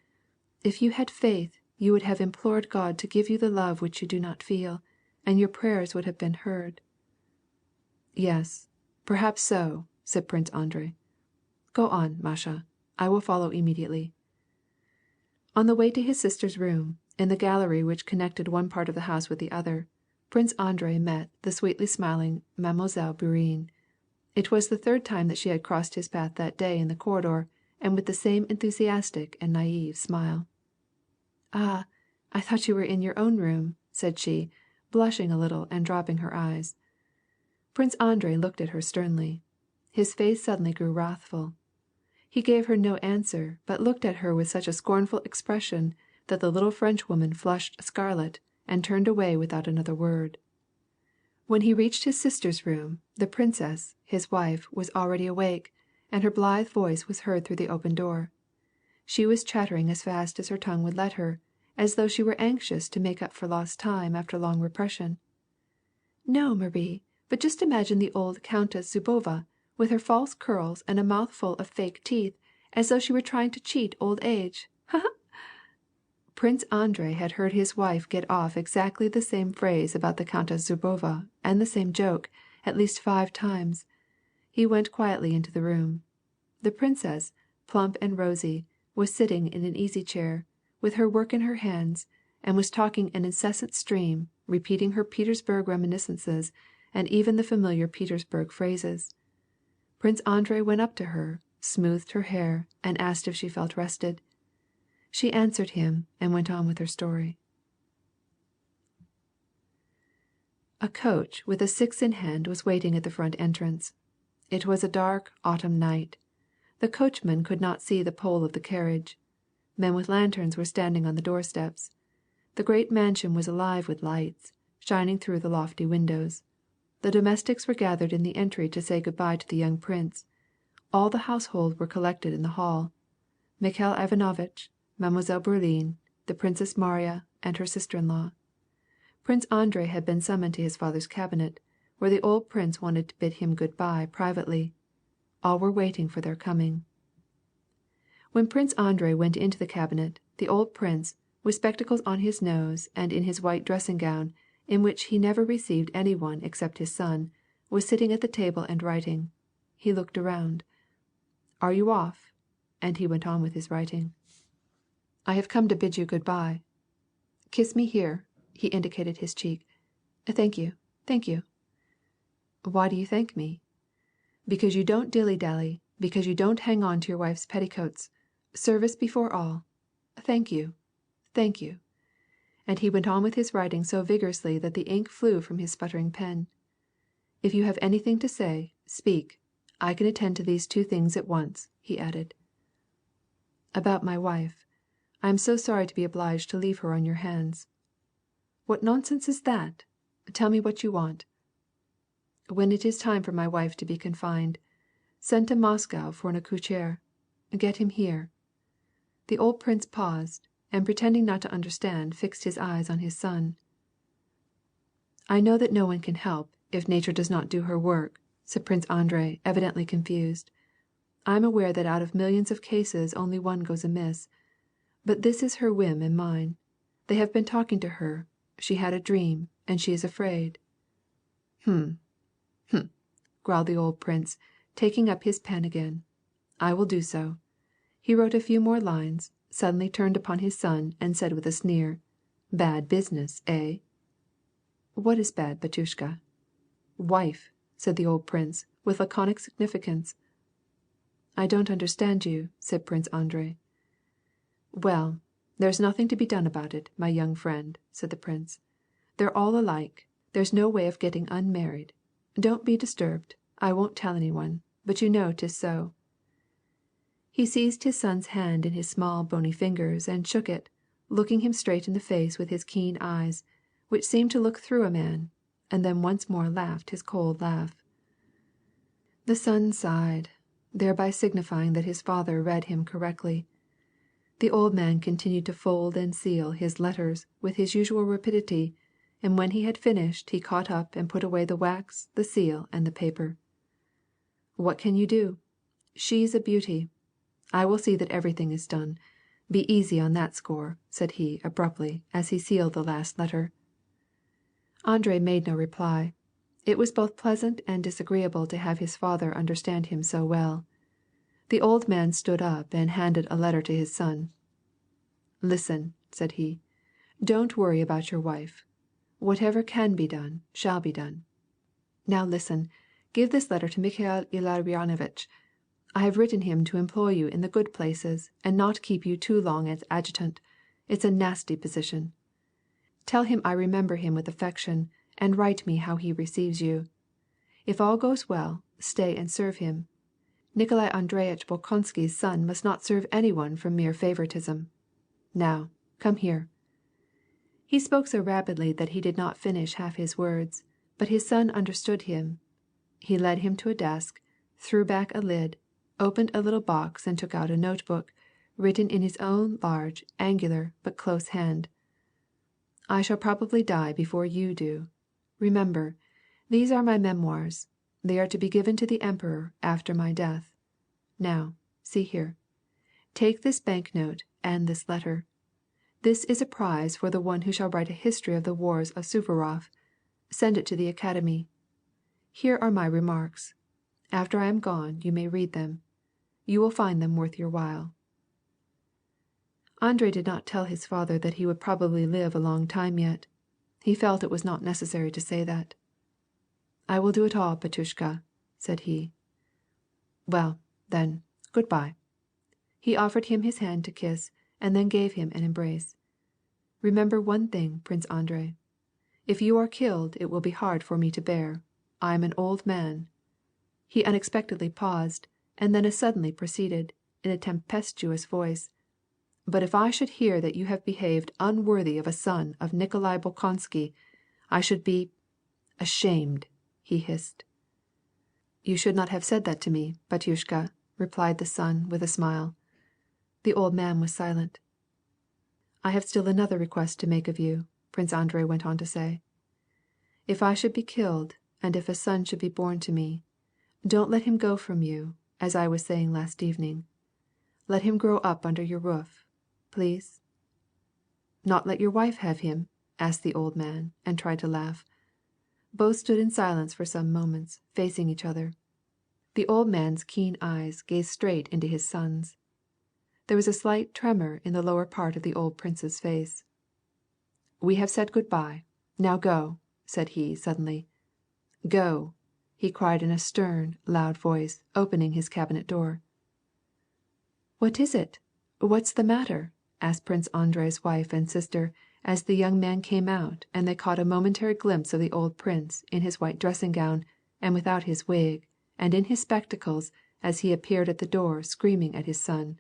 "if you had faith, you would have implored God to give you the love which you do not feel, and your prayers would have been heard." "Yes, perhaps so," said Prince Andrei. Go on, Masha. I will follow immediately." On the way to his sister's room, in the gallery which connected one part of the house with the other, Prince Andrei met the sweetly smiling Mademoiselle Bourienne. It was the third time that she had crossed his path that day in the corridor, and with the same enthusiastic and naive smile. "Ah, I thought you were in your own room," said she, blushing a little and dropping her eyes. Prince Andrei looked at her sternly. His face suddenly grew wrathful. He gave her no answer, but looked at her with such a scornful expression that the little Frenchwoman flushed scarlet and turned away without another word. When he reached his sister's room, the princess, his wife, was already awake, and her blithe voice was heard through the open door. She was chattering as fast as her tongue would let her, as though she were anxious to make up for lost time after long repression. "No, Marie, but just imagine the old Countess Zubova, with her false curls and a mouthful of fake teeth, as though she were trying to cheat old age. Ha ha!" Prince Andrei had heard his wife get off exactly the same phrase about the Countess Zubova, and the same joke, at least 5 times. He went quietly into the room. The princess, plump and rosy, was sitting in an easy chair, with her work in her hands, and was talking an incessant stream, repeating her Petersburg reminiscences, and even the familiar Petersburg phrases. Prince Andrei went up to her, smoothed her hair, and asked if she felt rested. She answered him and went on with her story. A coach with a 6 in hand was waiting at the front entrance. It was a dark autumn night. The coachman could not see the pole of the carriage. Men with lanterns were standing on the doorsteps. The great mansion was alive with lights, shining through the lofty windows. The domestics were gathered in the entry to say good-bye to the young prince. All the household were collected in the hall. Mikhail Ivanovitch, Mademoiselle Bourienne, the Princess Maria, and her sister-in-law. Prince Andrei had been summoned to his father's cabinet, where the old prince wanted to bid him good-bye privately. All were waiting for their coming. When Prince Andrei went into the cabinet, the old prince, with spectacles on his nose and in his white dressing-gown, in which he never received any one except his son, was sitting at the table and writing. He looked around. "Are you off?" And he went on with his writing. "I have come to bid you good-bye. Kiss me here." He indicated his cheek. "Thank you, thank you." "Why do you thank me?" "Because you don't dilly-dally, because you don't hang on to your wife's petticoats. Service before all. Thank you, thank you." And he went on with his writing so vigorously that the ink flew from his sputtering pen. "If you have anything to say, speak. I can attend to these 2 things at once," he added. "About my wife. I am so sorry to be obliged to leave her on your hands." "What nonsense is that? Tell me what you want." "When it is time for my wife to be confined, send to Moscow for an accoucheur. Get him here." The old prince paused, and pretending not to understand, fixed his eyes on his son. "I know that no one can help, if nature does not do her work," said Prince Andrei, evidently confused. "I am aware that out of millions of cases only one goes amiss. But this is her whim and mine. They have been talking to her. She had a dream, and she is afraid." "Hm, hm," growled the old prince, taking up his pen again. "I will do so." He wrote a few more lines, suddenly turned upon his son, and said with a sneer, "Bad business, eh?" "What is bad, batyushka?" "Wife," said the old prince, with laconic significance. "I don't understand you," said Prince Andrei. "Well, there's nothing to be done about it, my young friend," said the prince. "They're all alike. There's no way of getting unmarried. Don't be disturbed. I won't tell any one, but you know 'tis so." He seized his son's hand in his small bony fingers and shook it, looking him straight in the face with his keen eyes, which seemed to look through a man, and then once more laughed his cold laugh. The son sighed, thereby signifying that his father read him correctly. The old man continued to fold and seal his letters with his usual rapidity, and when he had finished he caught up and put away the wax, the seal, and the paper. "What can you do? She's a beauty. I will see that everything is done. Be easy on that score," said he abruptly, as he sealed the last letter. Andrei made no reply. It was both pleasant and disagreeable to have his father understand him so well. The old man stood up and handed a letter to his son. "Listen," said he. "Don't worry about your wife. Whatever can be done, shall be done. Now listen, give this letter to Mikhail Ilarionovitch. I have written him to employ you in the good places and not keep you too long as adjutant. It's a nasty position. Tell him I remember him with affection, and write me how he receives you. If all goes well, stay and serve him. Nikolai Andreitch Bolkonsky's son must not serve any one from mere favoritism. Now, come here." He spoke so rapidly that he did not finish half his words, but his son understood him. He led him to a desk, threw back a lid, opened a little box and took out a notebook, written in his own large, angular, but close hand. "I shall probably die before you do. Remember, these are my memoirs. They are to be given to the Emperor after my death. Now, see here. Take this banknote and this letter. This is a prize for the one who shall write a history of the wars of Suvorov. Send it to the Academy. Here are my remarks. After I am gone, you may read them. You will find them worth your while." Andrei did not tell his father that he would probably live a long time yet. He felt it was not necessary to say that. "I will do it all, Batushka," said he. "Well, then, good-bye." He offered him his hand to kiss, and then gave him an embrace. "Remember one thing, Prince Andrei. If you are killed it will be hard for me to bear. I am an old man." He unexpectedly paused, and then as suddenly proceeded, in a tempestuous voice, "But if I should hear that you have behaved unworthy of a son of Nikolai Bolkonsky, I should be ashamed," he hissed. "You should not have said that to me, Batyushka," replied the son with a smile. The old man was silent. "I have still another request to make of you," Prince Andrei went on to say. "If I should be killed, and if a son should be born to me, don't let him go from you, as I was saying last evening. Let him grow up under your roof. Please?" "Not let your wife have him?" asked the old man, and tried to laugh. Both stood in silence for some moments, facing each other. The old man's keen eyes gazed straight into his son's. There was a slight tremor in the lower part of the old prince's face. "We have said good-bye. Now go," said he suddenly. "Go," he cried in a stern, loud voice, opening his cabinet door. "What is it? What's the matter?" asked Prince Andrei's wife and sister, as the young man came out and they caught a momentary glimpse of the old prince in his white dressing gown and without his wig, and in his spectacles, as he appeared at the door screaming at his son.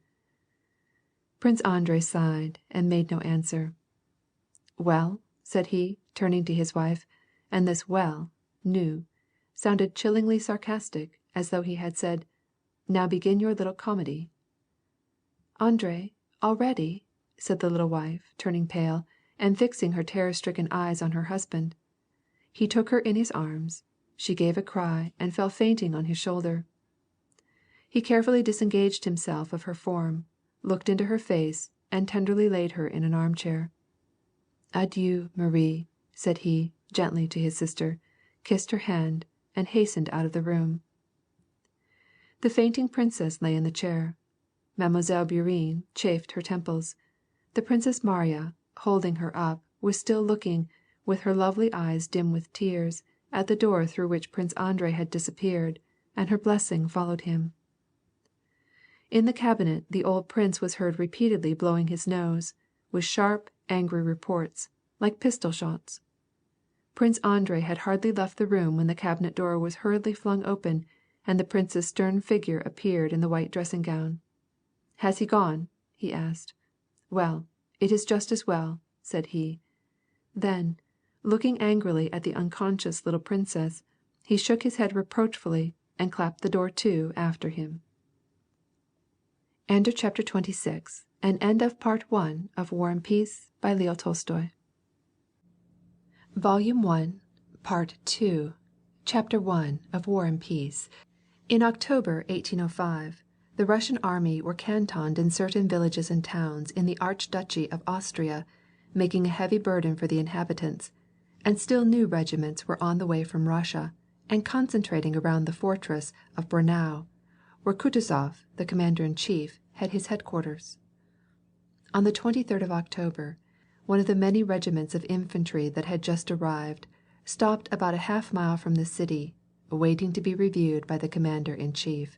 Prince Andrei sighed and made no answer. "Well?" said he, turning to his wife, and this "well," new, sounded chillingly sarcastic, as though he had said, "Now begin your little comedy." "Andrei, already?" said the little wife, turning pale, and fixing her terror-stricken eyes on her husband. He took her in his arms. She gave a cry and fell fainting on his shoulder. He carefully disengaged himself of her form, looked into her face, and tenderly laid her in an armchair. "Adieu, Marie," said he, gently to his sister, kissed her hand, and hastened out of the room. The fainting princess lay in the chair. Mademoiselle Bourienne chafed her temples. The Princess Maria, holding her up, was still looking, with her lovely eyes dim with tears, at the door through which Prince Andrei had disappeared, and her blessing followed him. In the cabinet the old prince was heard repeatedly blowing his nose, with sharp, angry reports, like pistol shots. Prince Andrei had hardly left the room when the cabinet door was hurriedly flung open, and the prince's stern figure appeared in the white dressing gown. "Has he gone?" he asked. "Well, it is just as well," said he. Then, looking angrily at the unconscious little princess, he shook his head reproachfully and clapped the door to after him. End of chapter 26 and end of part 1 of War and Peace by Leo Tolstoy. Volume 1, Part 2, Chapter 1 of War and Peace. In October 1805, the Russian army were cantoned in certain villages and towns in the Archduchy of Austria, making a heavy burden for the inhabitants, and still new regiments were on the way from Russia, and concentrating around the fortress of Braunau, where Kutuzov, the commander-in-chief, had his headquarters. On the 23rd of October, one of the many regiments of infantry that had just arrived stopped about a half-mile from the city, waiting to be reviewed by the commander-in-chief.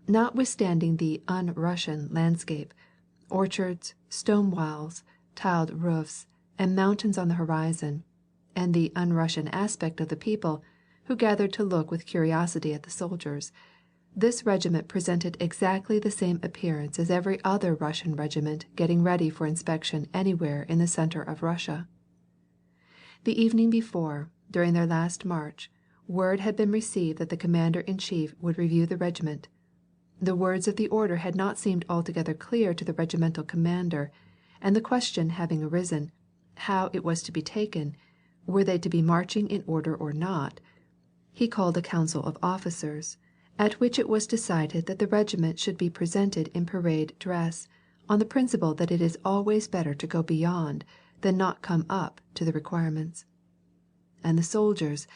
Notwithstanding the un-Russian landscape, orchards, stone walls, tiled roofs, and mountains on the horizon, and the un-Russian aspect of the people, who gathered to look with curiosity at the soldiers, this regiment presented exactly the same appearance as every other Russian regiment getting ready for inspection anywhere in the center of Russia. The evening before, during their last march, word had been received that the commander-in-chief would review the regiment. The words of the order had not seemed altogether clear to the regimental commander, and the question having arisen, how it was to be taken, were they to be marching in order or not, he called a council of officers, at which it was decided that the regiment should be presented in parade dress, on the principle that it is always better to go beyond than not come up to the requirements. And the soldiers,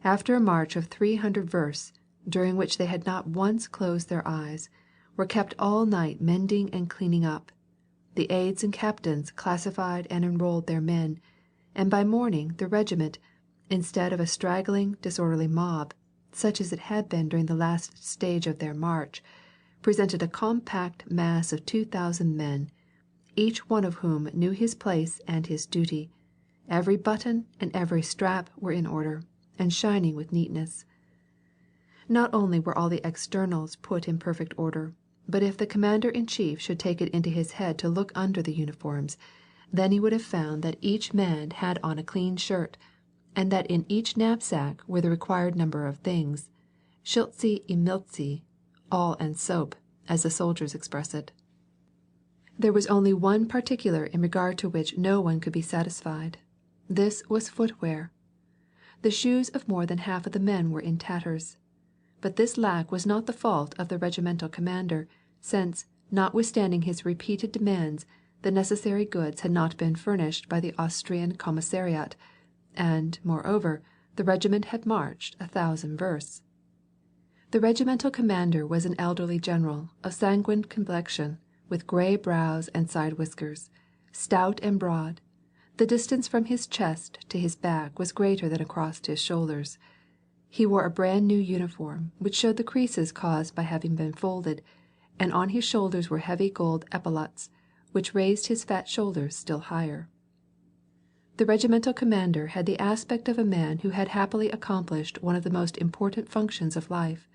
after a march of 300 versts, during which they had not once closed their eyes, were kept all night mending and cleaning up. The aides and captains classified and enrolled their men, and by morning the regiment, instead of a straggling, disorderly mob, such as it had been during the last stage of their march, presented a compact mass of 2,000 men, each one of whom knew his place and his duty. Every button and every strap were in order, and shining with neatness. Not only were all the externals put in perfect order, but if the commander-in-chief should take it into his head to look under the uniforms, then he would have found that each man had on a clean shirt, and that in each knapsack were the required number of things, shiltsi I miltsi, all and soap, as the soldiers express it. There was only one particular in regard to which no one could be satisfied. This was footwear. The shoes of more than half of the men were in tatters. But this lack was not the fault of the regimental commander, since, notwithstanding his repeated demands, the necessary goods had not been furnished by the Austrian commissariat, and, moreover, the regiment had marched 1,000 versts. The regimental commander was an elderly general of sanguine complexion, with gray brows and side whiskers, stout and broad. The distance from his chest to his back was greater than across his shoulders. He wore a brand new uniform, which showed the creases caused by having been folded, and on his shoulders were heavy gold epaulets, which raised his fat shoulders still higher. The regimental commander had the aspect of a man who had happily accomplished one of the most important functions of life.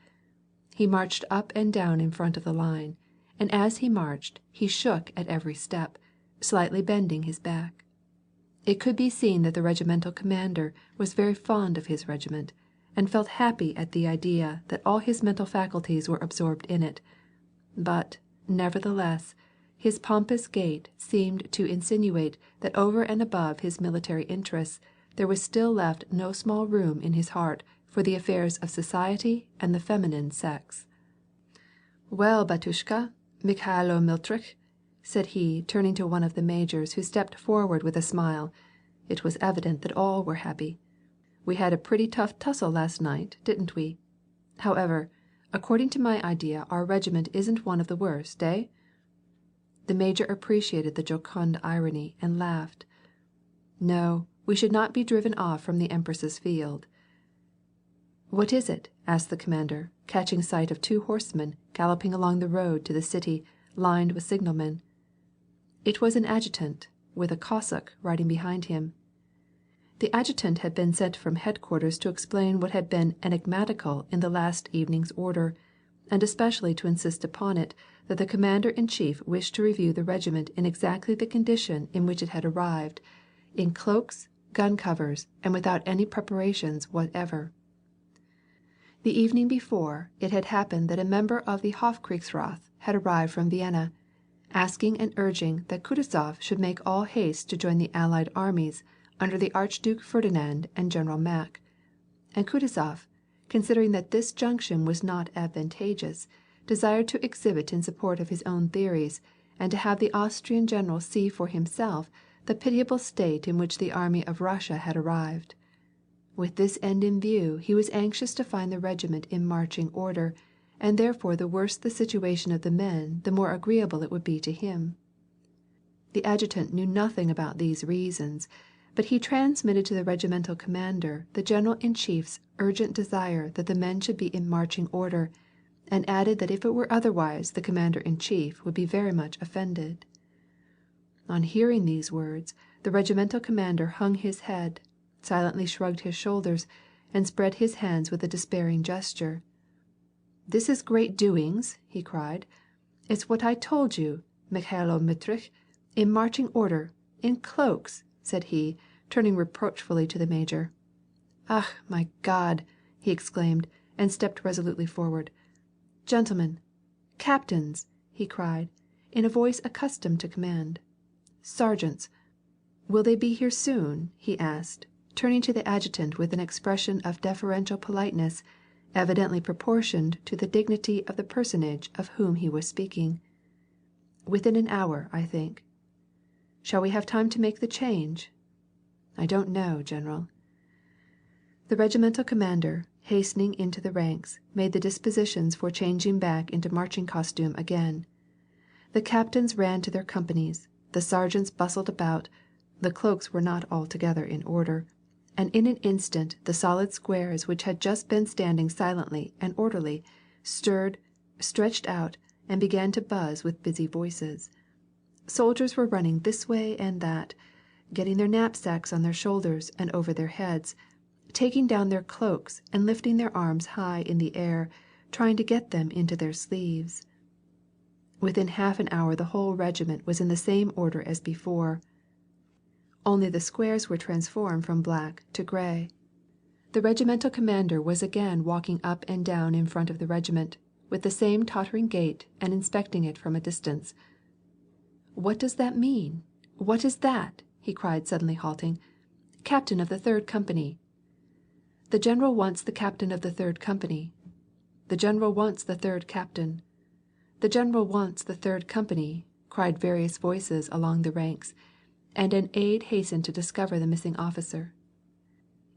He marched up and down in front of the line, and as he marched he shook at every step, slightly bending his back. It could be seen that the regimental commander was very fond of his regiment, and felt happy at the idea that all his mental faculties were absorbed in it. But, nevertheless, his pompous gait seemed to insinuate that over and above his military interests there was still left no small room in his heart for the affairs of society and the feminine sex. "Well, Batushka, Mikhailo Miltrich," said he, turning to one of the majors who stepped forward with a smile. It was evident that all were happy. "We had a pretty tough tussle last night, didn't we? However, according to my idea our regiment isn't one of the worst, eh?" The major appreciated the jocund irony and laughed. "No, we should not be driven off from the Empress's field." "What is it?" asked the commander, catching sight of 2 horsemen galloping along the road to the city, lined with signalmen. It was an adjutant, with a Cossack riding behind him. The adjutant had been sent from headquarters to explain what had been enigmatical in the last evening's order, and especially to insist upon it that the commander-in-chief wished to review the regiment in exactly the condition in which it had arrived, in cloaks, gun covers, and without any preparations whatever. The evening before, it had happened that a member of the Hofkriegsrath had arrived from Vienna, asking and urging that Kutuzov should make all haste to join the Allied armies under the Archduke Ferdinand and General Mack. And Kutuzov, considering that this junction was not advantageous, desired to exhibit in support of his own theories, and to have the Austrian general see for himself the pitiable state in which the army of Russia had arrived. With this end in view he was anxious to find the regiment in marching order, and therefore the worse the situation of the men, the more agreeable it would be to him. The adjutant knew nothing about these reasons, but he transmitted to the regimental commander the general-in-chief's urgent desire that the men should be in marching order, and added that if it were otherwise the commander-in-chief would be very much offended. On hearing these words, the regimental commander hung his head, silently shrugged his shoulders, and spread his hands with a despairing gesture. "This is great doings," he cried. "It's what I told you, Mikhailo Mitrich, in marching order, in cloaks," said he, turning reproachfully to the major. "Ah, my God!" he exclaimed, and stepped resolutely forward. "Gentlemen, captains," he cried, in a voice accustomed to command. "Sergeants, will they be here soon?" he asked, turning to the adjutant with an expression of deferential politeness, evidently proportioned to the dignity of the personage of whom he was speaking. "Within an hour, I think." "Shall we have time to make the change?" "I don't know, General." The regimental commander, hastening into the ranks, made the dispositions for changing back into marching costume again. The captains ran to their companies, the sergeants bustled about, the cloaks were not altogether in order, and in an instant the solid squares which had just been standing silently and orderly, stirred, stretched out, and began to buzz with busy voices. Soldiers were running this way and that, getting their knapsacks on their shoulders and over their heads, taking down their cloaks and lifting their arms high in the air, trying to get them into their sleeves. Within half an hour the whole regiment was in the same order as before, only the squares were transformed from black to gray. The regimental commander was again walking up and down in front of the regiment, with the same tottering gait and inspecting it from a distance. "What does that mean? What is that?" he cried, suddenly halting. "Captain of the 3rd Company." "The general wants the captain of the 3rd Company." "The general wants the 3rd captain." "The general wants the 3rd Company," cried various voices along the ranks, and an aide hastened to discover the missing officer.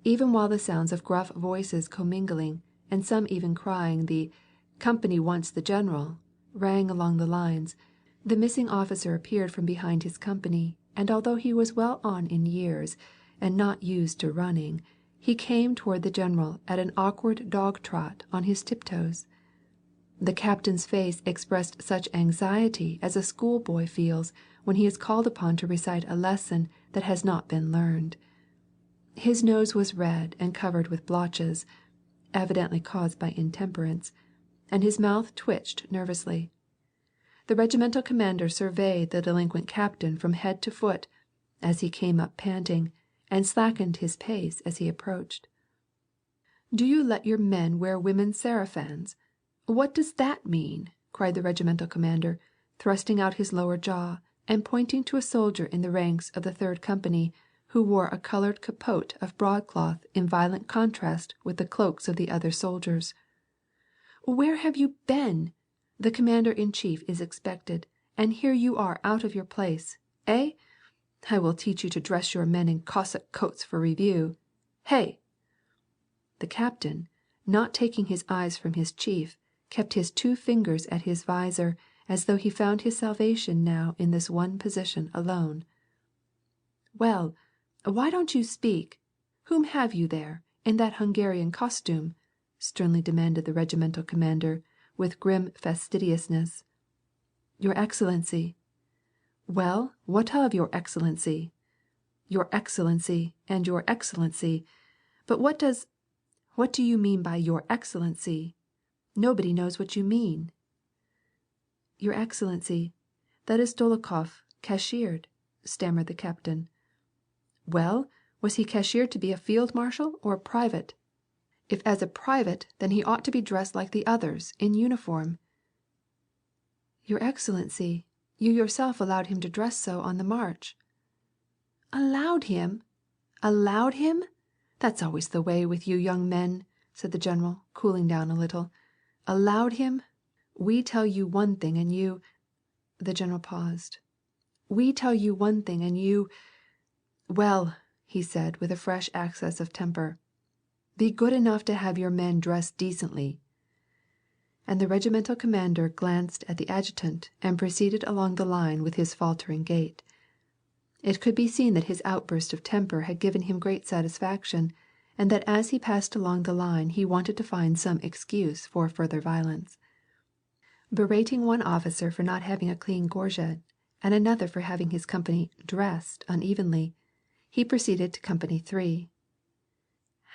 Even while the sounds of gruff voices commingling, and some even crying the "Company wants the general," rang along the lines, the missing officer appeared from behind his company, and although he was well on in years, and not used to running, he came toward the general at an awkward dog trot on his tiptoes. The captain's face expressed such anxiety as a schoolboy feels when he is called upon to recite a lesson that has not been learned. His nose was red and covered with blotches, evidently caused by intemperance, and his mouth twitched nervously. The regimental commander surveyed the delinquent captain from head to foot, as he came up panting, and slackened his pace as he approached. "Do you let your men wear women's sarafans? What does that mean?" cried the regimental commander, thrusting out his lower jaw, and pointing to a soldier in the ranks of the 3rd Company, who wore a colored capote of broadcloth in violent contrast with the cloaks of the other soldiers. "Where have you been? The commander-in-chief is expected, and here you are out of your place, eh? I will teach you to dress your men in Cossack coats for review. Hey!" The captain, not taking his eyes from his chief, kept his 2 fingers at his visor, as though he found his salvation now in this one position alone. "Well, why don't you speak? Whom have you there, in that Hungarian costume?" sternly demanded the regimental commander, with grim fastidiousness. "Your Excellency." "Well, what of your Excellency?" "Your Excellency and your Excellency. But what do you mean by your Excellency? Nobody knows what you mean." "Your Excellency, that is Dolokhov, cashiered," stammered the captain. "Well, was he cashiered to be a field marshal or a private? If as a private, then he ought to be dressed like the others, in uniform." "Your Excellency, you yourself allowed him to dress so on the march." "Allowed him? Allowed him? That's always the way with you young men," said the general, cooling down a little. "Allowed him? We tell you one thing and you—" The general paused. "We tell you one thing and you— Well," he said with a fresh access of temper, "be good enough to have your men dressed decently." and the regimental commander glanced at the adjutant and proceeded along the line with his faltering gait. It could be seen that his outburst of temper had given him great satisfaction, and that as he passed along the line he wanted to find some excuse for further violence. Berating one officer for not having a clean gorget, and another for having his company dressed unevenly, he proceeded to Company 3.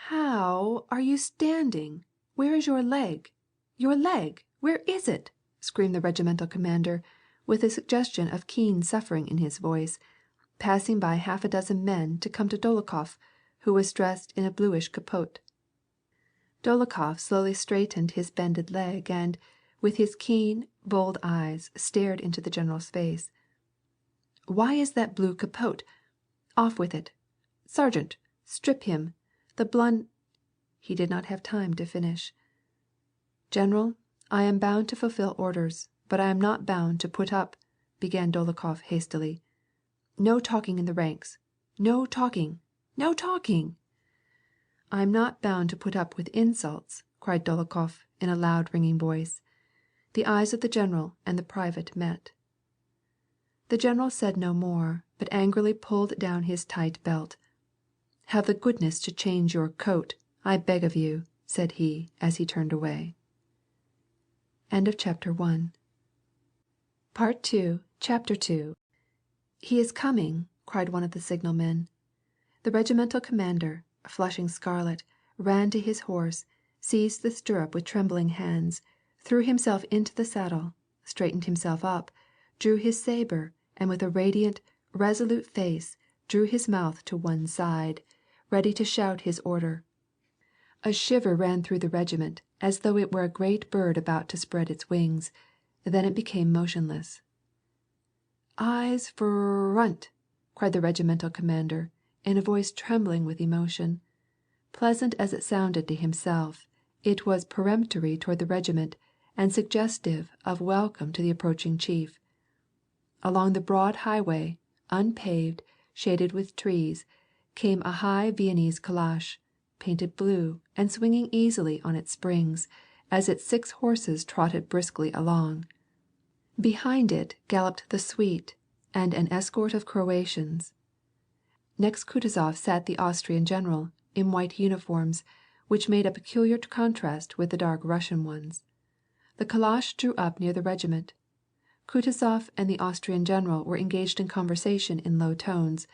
"How are you standing? Where is your leg? Your leg? Where is it?" screamed the regimental commander, with a suggestion of keen suffering in his voice, passing by half a dozen men to come to Dolokhov, who was dressed in a bluish capote. Dolokhov slowly straightened his bended leg and, with his keen, bold eyes, stared into the general's face. "Why is that blue capote? Off with it. Sergeant, strip him. The blun—" He did not have time to finish. "General, I am bound to fulfill orders, but I am not bound to put up," began Dolokhov hastily. "No talking in the ranks. No talking. No talking." "I am not bound to put up with insults," cried Dolokhov in a loud ringing voice. The eyes of the general and the private met. The general said no more, but angrily pulled down his tight belt. "Have the goodness to change your coat, I beg of you," said he, as he turned away. Chapter 2. Chapter 2. "He is coming," cried one of the signalmen. The regimental commander, flushing scarlet, ran to his horse, seized the stirrup with trembling hands, threw himself into the saddle, straightened himself up, drew his sabre, and with a radiant, resolute face, drew his mouth to one side, ready to shout his order. A shiver ran through the regiment, as though it were a great bird about to spread its wings. Then it became motionless. "Eyes front!" cried the regimental commander, in a voice trembling with emotion. Pleasant as it sounded to himself, it was peremptory toward the regiment, and suggestive of welcome to the approaching chief. Along the broad highway, unpaved, shaded with trees, came a high Viennese calash, painted blue, and swinging easily on its springs, as its 6 horses trotted briskly along. Behind it galloped the suite and an escort of Croatians. Next Kutuzov sat the Austrian general, in white uniforms, which made a peculiar contrast with the dark Russian ones. The calash drew up near the regiment. Kutuzov and the Austrian general were engaged in conversation in low tones,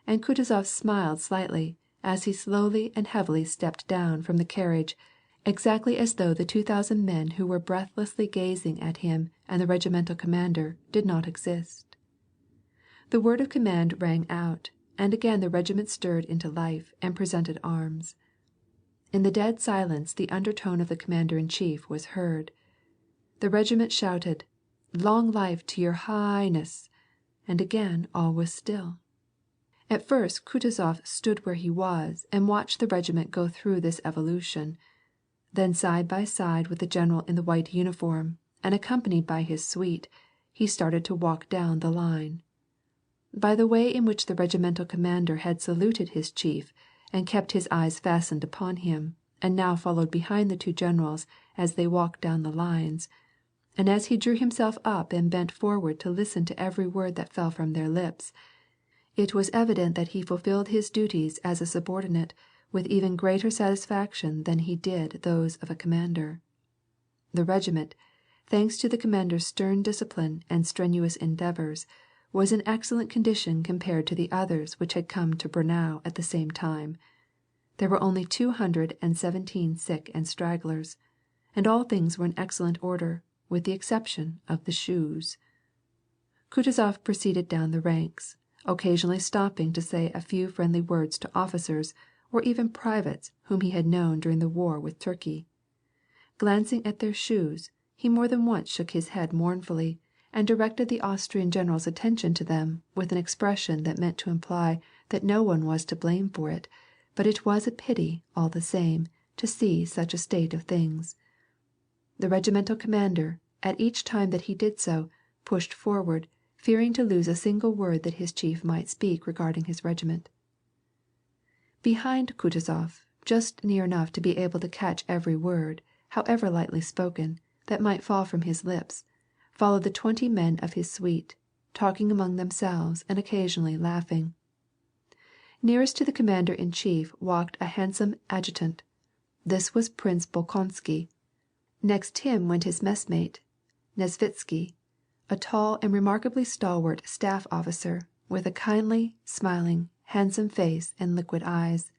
and Kutuzov smiled slightly as he slowly and heavily stepped down from the carriage, exactly as though the 2,000 men who were breathlessly gazing at him and the regimental commander did not exist. The word of command rang out, and again the regiment stirred into life and presented arms. In the dead silence the undertone of the commander-in-chief was heard. The regiment shouted, "Long life to your Highness," and again all was still. At first Kutuzov stood where he was and watched the regiment go through this evolution. Then side by side with the general in the white uniform, and accompanied by his suite, he started to walk down the line. By the way in which the regimental commander had saluted his chief, and kept his eyes fastened upon him, and now followed behind the 2 generals as they walked down the lines, and as he drew himself up and bent forward to listen to every word that fell from their lips, it was evident that he fulfilled his duties as a subordinate with even greater satisfaction than he did those of a commander. The regiment, thanks to the commander's stern discipline and strenuous endeavors, was in excellent condition compared to the others which had come to Braunau at the same time. There were only 217 sick and stragglers, and all things were in excellent order, with the exception of the shoes. Kutuzov proceeded down the ranks, occasionally stopping to say a few friendly words to officers or even privates whom he had known during the war with Turkey. Glancing at their shoes, he more than once shook his head mournfully, and directed the Austrian general's attention to them with an expression that meant to imply that no one was to blame for it, but it was a pity, all the same, to see such a state of things. The regimental commander, at each time that he did so, pushed forward, fearing to lose a single word that his chief might speak regarding his regiment. Behind Kutuzov, just near enough to be able to catch every word, however lightly spoken, that might fall from his lips, followed the 20 men of his suite, talking among themselves and occasionally laughing. Nearest to the commander in chief walked a handsome adjutant. This was Prince Bolkonsky. Next him went his messmate, Nesvitsky, a tall and remarkably stalwart staff officer, with a kindly, smiling, handsome face and liquid eyes.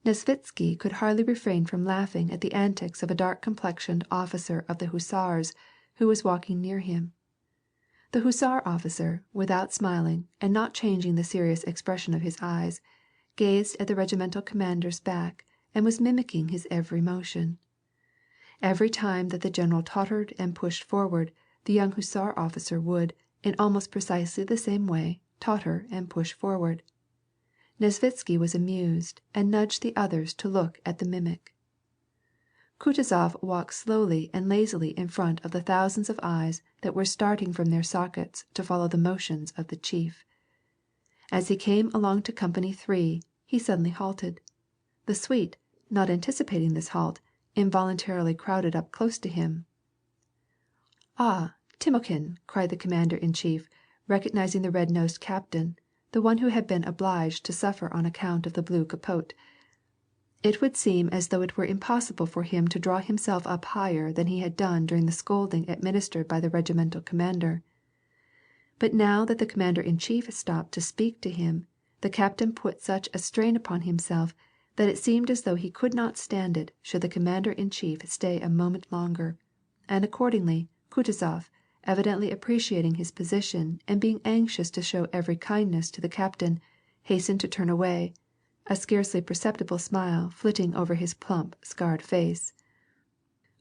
Nesvitsky could hardly refrain from laughing at the antics of a dark-complexioned officer of the hussars who was walking near him. The hussar officer, without smiling and not changing the serious expression of his eyes, gazed at the regimental commander's back and was mimicking his every motion. Every time that the general tottered and pushed forward, the young hussar officer would, in almost precisely the same way, totter and push forward. Nesvitsky was amused and nudged the others to look at the mimic. Kutuzov walked slowly and lazily in front of the thousands of eyes that were starting from their sockets to follow the motions of the chief. As he came along to company 3, he suddenly halted. The suite, not anticipating this halt, involuntarily crowded up close to him. "Ah, Timokhin!" cried the commander in chief, recognizing the red-nosed captain, the one who had been obliged to suffer on account of the blue capote. It would seem as though it were impossible for him to draw himself up higher than he had done during the scolding administered by the regimental commander. But now that the commander in chief stopped to speak to him, the captain put such a strain upon himself that it seemed as though he could not stand it should the commander in chief stay a moment longer, and accordingly Kutuzov, evidently appreciating his position and being anxious to show every kindness to the captain, hastened to turn away, a scarcely perceptible smile flitting over his plump, scarred face.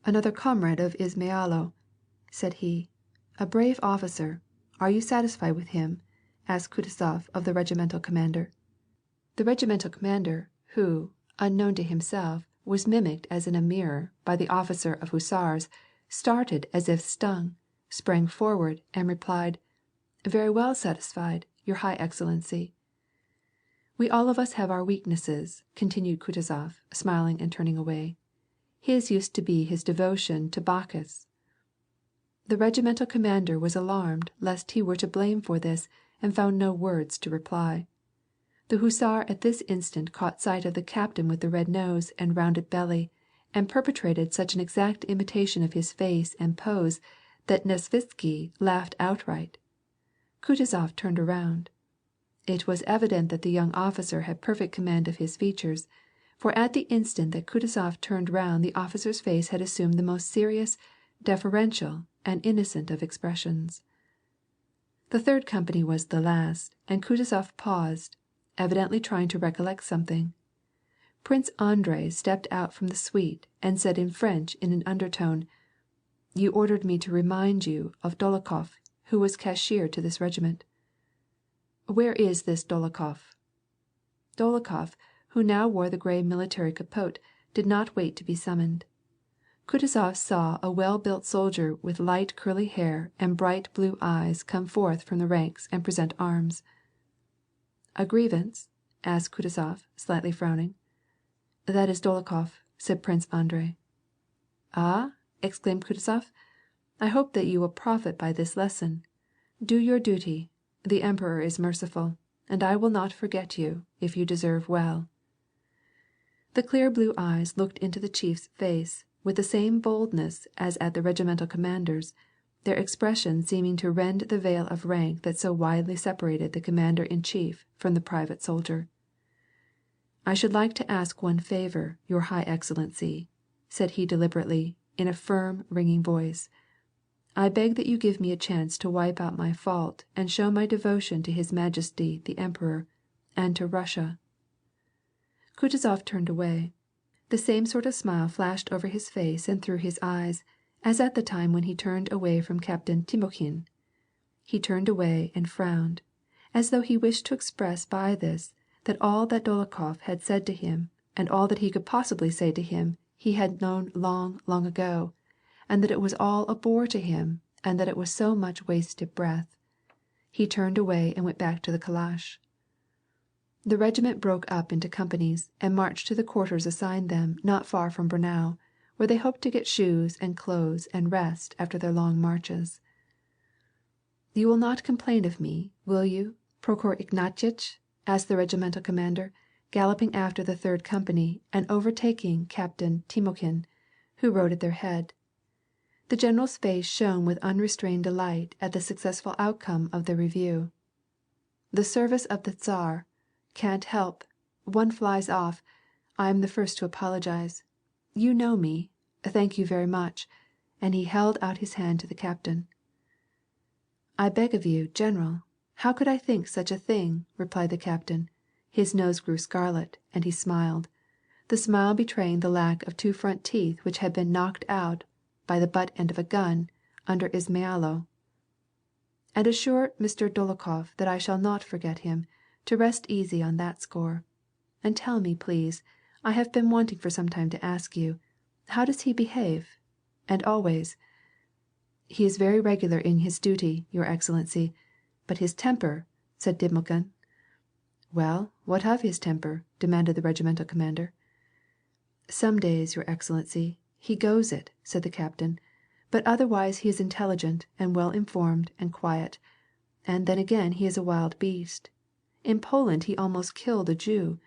"Another comrade of Izmailo," said he. "A brave officer. Are you satisfied with him?" asked Kutuzov of the regimental commander. The regimental commander, who, unknown to himself, was mimicked as in a mirror by the officer of hussars, started as if stung, sprang forward, and replied, "Very well satisfied, your high excellency." "We all of us have our weaknesses," continued Kutuzov, smiling and turning away. "His used to be his devotion to Bacchus." The regimental commander was alarmed lest he were to blame for this, and found no words to reply. The hussar at this instant caught sight of the captain with the red nose and rounded belly, and perpetrated such an exact imitation of his face and pose that Nesvitsky laughed outright. Kutuzov turned around. It was evident that the young officer had perfect command of his features, for at the instant that Kutuzov turned round the officer's face had assumed the most serious, deferential, and innocent of expressions. The third company was the last, and Kutuzov paused, evidently trying to recollect something. Prince Andrei stepped out from the suite and said in French in an undertone, "You ordered me to remind you of Dolokhov, who was cashiered to this regiment." "Where is this Dolokhov?" Dolokhov, who now wore the gray military capote, did not wait to be summoned. Kutuzov saw a well-built soldier with light curly hair and bright blue eyes come forth from the ranks and present arms. "A grievance?" asked Kutuzov, slightly frowning. "That is Dolokhov," said Prince Andrei. "Ah?" exclaimed Kutuzov. "I hope that you will profit by this lesson. Do your duty. The emperor is merciful, and I will not forget you, if you deserve well." The clear blue eyes looked into the chief's face with the same boldness as at the regimental commander's, their expression seeming to rend the veil of rank that so widely separated the commander in chief from the private soldier. "I should like to ask one favor, your high excellency," said he deliberately, in a firm, ringing voice. "I beg that you give me a chance to wipe out my fault and show my devotion to his majesty the emperor, and to Russia." Kutuzov turned away. The same sort of smile flashed over his face and through his eyes, as at the time when he turned away from Captain Timokhin. He turned away and frowned, as though he wished to express by this that all that Dolokhov had said to him, and all that he could possibly say to him, he had known long, long ago, and that it was all a bore to him, and that it was so much wasted breath. He turned away and went back to the calash. The regiment broke up into companies and marched to the quarters assigned them not far from Braunau, where they hoped to get shoes and clothes and rest after their long marches. "You will not complain of me, will you, Prokhor Ignatyitch?" asked the regimental commander, galloping after the third company and overtaking Captain Timokhin, who rode at their head. The general's face shone with unrestrained delight at the successful outcome of the review. "The service of the Tsar. Can't help. One flies off. I am the first to apologize. You know me. Thank you very much," and he held out his hand to the captain. "I beg of you, general, how could I think such a thing?" replied the captain. His nose grew scarlet, and he smiled, the smile betraying the lack of two front teeth which had been knocked out by the butt end of a gun under Izmailo. "And assure Mr. Dolokhov that I shall not forget him, to rest easy on that score. And tell me, please, I have been wanting for some time to ask you, how does he behave? And always?" "He is very regular in his duty, your Excellency, but his temper," said Timokhin. "Well, what of his temper?" demanded the regimental commander. "Some days, your Excellency, he goes it," said the captain, "but otherwise he is intelligent and well informed and quiet. And then again he is a wild beast. In Poland he almost killed a Jew.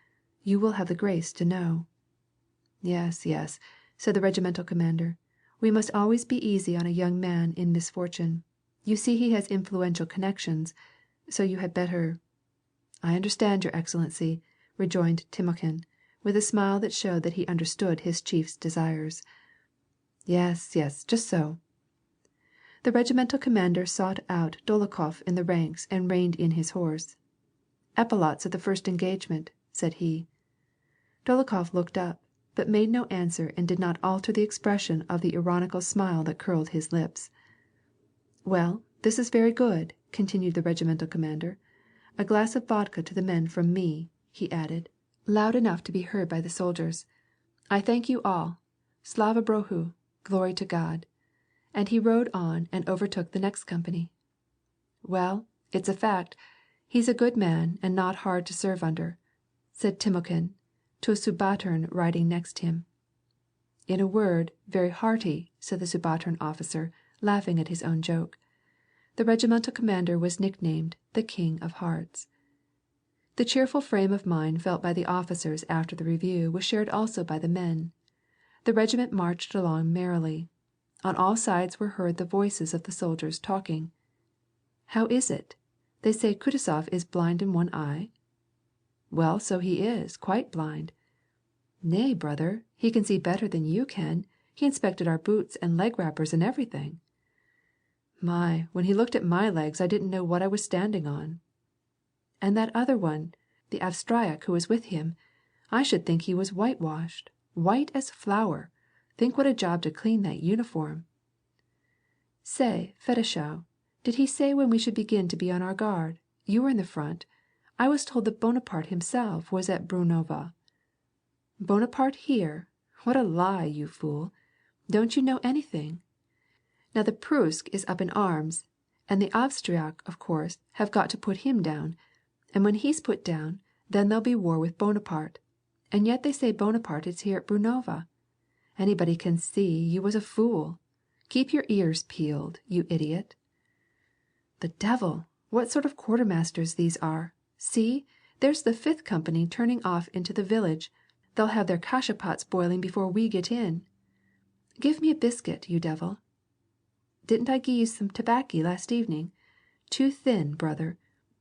You will have the grace to know." "Yes, yes," said the regimental commander. "We must always be easy on a young man in misfortune. You see he has influential connections, so you had better—" "I understand, your Excellency," rejoined Timokhin, with a smile that showed that he understood his chief's desires. "Yes, yes, just so." The regimental commander sought out Dolokhov in the ranks and reined in his horse. "Epaulets at the first engagement," said he. Dolokhov looked up, but made no answer and did not alter the expression of the ironical smile that curled his lips. "Well, this is very good," continued the regimental commander. "A glass of vodka to the men from me," he added, loud enough to be heard by the soldiers. "I thank you all. Slava Bohu, glory to God." And he rode on and overtook the next company. "Well, it's a fact. He's a good man and not hard to serve under," said Timokhin to a subaltern riding next him. "In a word, very hearty," said the subaltern officer, laughing at his own joke. The regimental commander was nicknamed the King of Hearts. The cheerful frame of mind felt by the officers after the review was shared also by the men. The regiment marched along merrily. On all sides were heard the voices of the soldiers talking. "How is it? They say Kutuzof is blind in one eye?" "Well, so he is, quite blind." "Nay, brother, he can see better than you can. He inspected our boots and leg wrappers and everything." "My, when he looked at my legs I didn't know what I was standing on." "And that other one, the Avstriac who was with him, I should think he was whitewashed, white as flour. Think what a job to clean that uniform." "Say, Fetischow, did he say when we should begin to be on our guard? You were in the front. I was told that Bonaparte himself was at Brunova." "Bonaparte here? What a lie, you fool. Don't you know anything? Now the Prusk is up in arms, and the Avstriac of course have got to put him down, and when he's put down, then there'll be war with Bonaparte. And yet they say Bonaparte is here at Brunova. Anybody can see you was a fool. Keep your ears peeled, you idiot." "The devil! What sort of quartermasters these are! See, there's the fifth company turning off into the village. They'll have their kasha-pots boiling before we get in. Give me a biscuit, you devil." "Didn't I gie you some tobaccy last evening? Too thin, brother.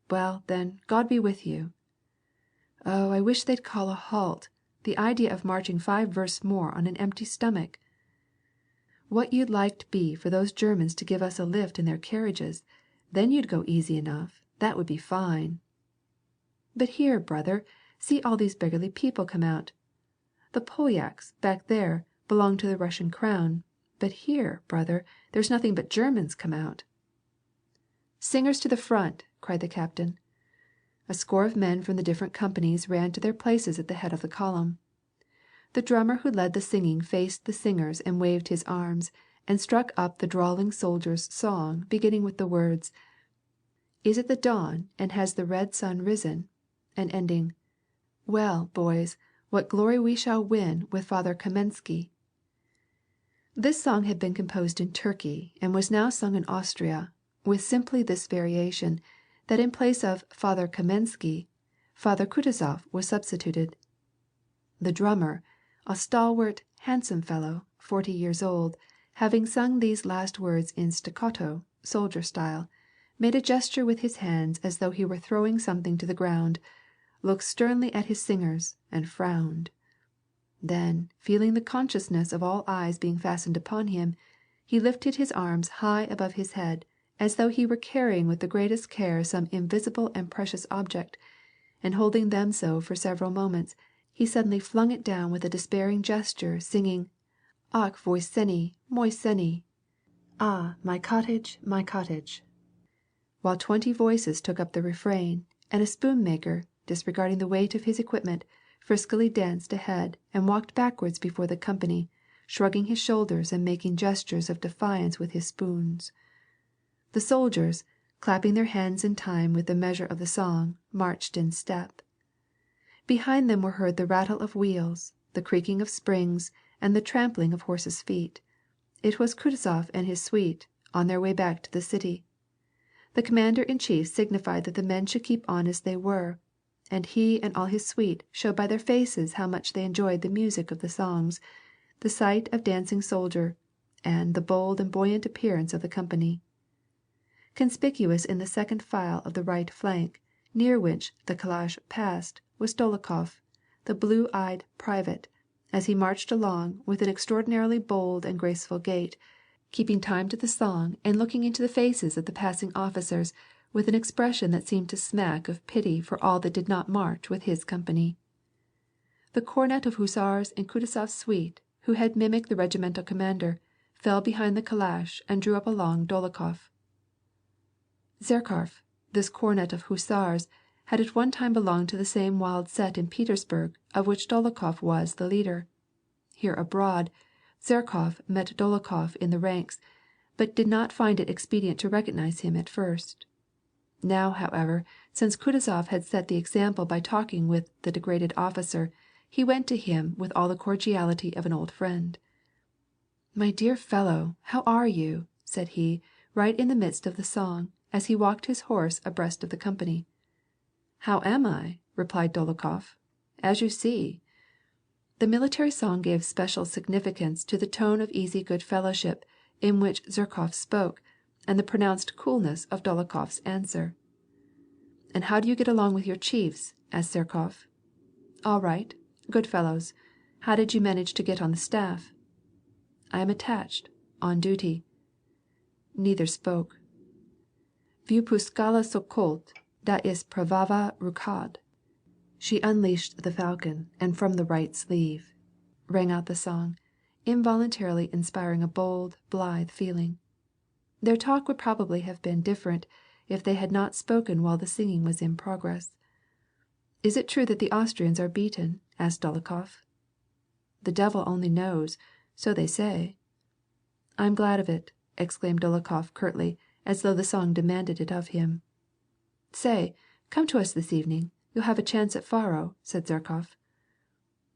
Well, then, God be with you." "Oh, I wish they'd call a halt. The idea of marching 5 versts more on an empty stomach." "What you'd like'd be for those Germans to give us a lift in their carriages. Then you'd go easy enough. That would be fine." "But here, brother, see all these beggarly people come out. The Polyaks, back there, belong to the Russian crown, but here, brother, there's nothing but Germans come out." "Singers to the front!" cried the captain. A score of men from the different companies ran to their places at the head of the column. The drummer who led the singing faced the singers and waved his arms, and struck up the drawling soldiers' song beginning with the words, "Is it the dawn, and has the red sun risen?" and ending, "Well, boys, what glory we shall win with Father Kamensky." This song had been composed in Turkey and was now sung in Austria, with simply this variation, that in place of Father Kamensky, Father Kutuzov was substituted. The drummer, a stalwart, handsome fellow, 40 years old, having sung these last words in staccato, soldier style, made a gesture with his hands as though he were throwing something to the ground, looked sternly at his singers, and frowned. Then, feeling the consciousness of all eyes being fastened upon him, he lifted his arms high above his head, as though he were carrying with the greatest care some invisible and precious object, and holding them so for several moments, he suddenly flung it down with a despairing gesture, singing, "Ach, voi seni, moi seni," "Ah, my cottage, my cottage," while 20 voices took up the refrain, and a spoon-maker, disregarding the weight of his equipment, friskily danced ahead and walked backwards before the company, shrugging his shoulders and making gestures of defiance with his spoons. The soldiers, clapping their hands in time with the measure of the song, marched in step. Behind them were heard the rattle of wheels, the creaking of springs, and the trampling of horses' feet. It was Kutuzof and his suite, on their way back to the city. The commander in chief signified that the men should keep on as they were, and he and all his suite showed by their faces how much they enjoyed the music of the songs, the sight of dancing soldier, and the bold and buoyant appearance of the company. Conspicuous in the second file of the right flank, near which the calash passed, was Dolokhov, the blue-eyed private, as he marched along with an extraordinarily bold and graceful gait, keeping time to the song and looking into the faces of the passing officers with an expression that seemed to smack of pity for all that did not march with his company. The cornet of hussars in Kutuzof's suite, who had mimicked the regimental commander, fell behind the calash and drew up along Dolokhov. Zherkov, this cornet of hussars, had at one time belonged to the same wild set in Petersburg of which Dolokhov was the leader. Here abroad, Zherkov met Dolokhov in the ranks, but did not find it expedient to recognize him at first. Now, however, since Kutuzov had set the example by talking with the degraded officer, he went to him with all the cordiality of an old friend. "My dear fellow, how are you?" said he, right in the midst of the song, as he walked his horse abreast of the company. "How am I?" replied Dolokhov. "As you see." The military song gave special significance to the tone of easy good fellowship in which Zherkov spoke, and the pronounced coolness of Dolokhov's answer. "And how do you get along with your chiefs?" asked Zherkov. "All right. Good fellows. How did you manage to get on the staff?" "I am attached. On duty." Neither spoke. "Vyupuskala Sokolt, da is pravava rukad." "She unleashed the falcon, and from the right sleeve," rang out the song, involuntarily inspiring a bold, blithe feeling. Their talk would probably have been different if they had not spoken while the singing was in progress. "Is it true that the Austrians are beaten?" asked Dolokhov. "The devil only knows. So they say." "I'm glad of it," exclaimed Dolokhov curtly, as though the song demanded it of him. "Say, come to us this evening. You'll have a chance at faro," said Zherkov.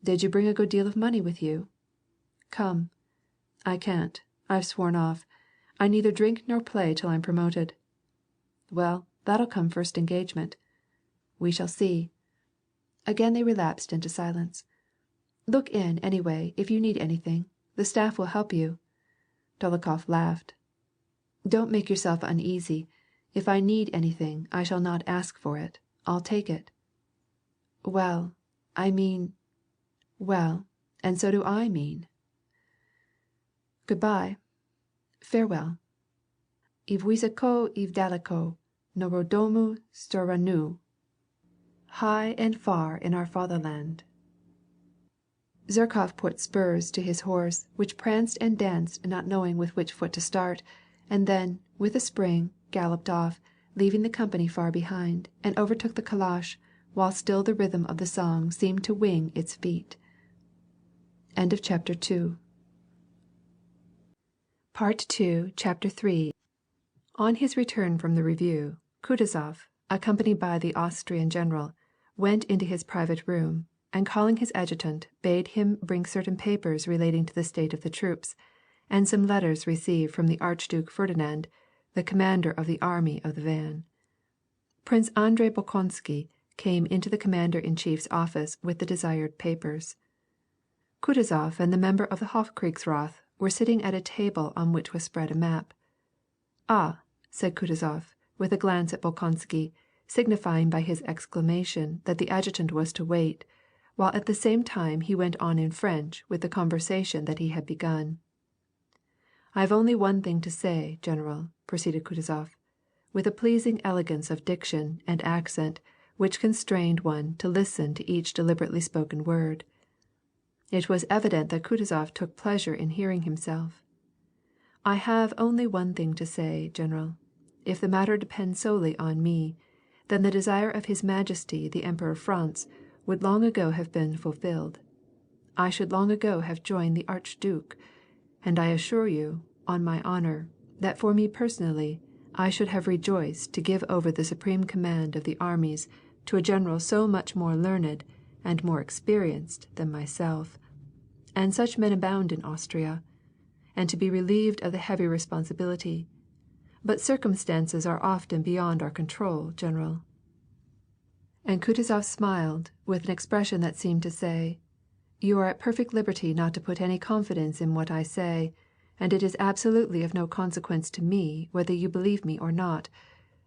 "Did you bring a good deal of money with you?" "Come." "I can't. I've sworn off. I neither drink nor play till I'm promoted." "Well, that'll come first engagement." "We shall see." Again they relapsed into silence. "Look in, anyway, if you need anything. The staff will help you." Dolokhov laughed. "Don't make yourself uneasy. If I need anything, I shall not ask for it. I'll take it." "Well, I mean—" "Well, and so do I mean." "Good-bye. Farewell. I wysoko I vdaleko, Narodomu storanu." High and far in our fatherland. Zherkov put spurs to his horse, which pranced and danced not knowing with which foot to start, and then, with a spring, galloped off, leaving the company far behind, and overtook the calash, while still the rhythm of the song seemed to wing its feet. End of chapter 2. Part 2, Chapter 3. On his return from the review, Kutuzov, accompanied by the Austrian general, went into his private room, and calling his adjutant, bade him bring certain papers relating to the state of the troops, and some letters received from the Archduke Ferdinand, the commander of the army of the van. Prince Andrei Bolkonsky came into the commander-in-chief's office with the desired papers. Kutuzov and the member of the Hofkriegsrath were sitting at a table on which was spread a map. "Ah," said Kutuzov, with a glance at Bolkonsky, signifying by his exclamation that the adjutant was to wait, while at the same time he went on in French with the conversation that he had begun. "I have only one thing to say, General," proceeded Kutuzov, with a pleasing elegance of diction and accent which constrained one to listen to each deliberately spoken word. It was evident that Kutuzov took pleasure in hearing himself. "I have only one thing to say, General. If the matter depends solely on me, then the desire of His Majesty the Emperor of France would long ago have been fulfilled. I should long ago have joined the Archduke, and I assure you, on my honor, that for me personally, I should have rejoiced to give over the supreme command of the armies to a general so much more learned and more experienced than myself. And such men abound in Austria, and to be relieved of the heavy responsibility. But circumstances are often beyond our control, General." And Kutuzov smiled with an expression that seemed to say, "You are at perfect liberty not to put any confidence in what I say, and it is absolutely of no consequence to me whether you believe me or not,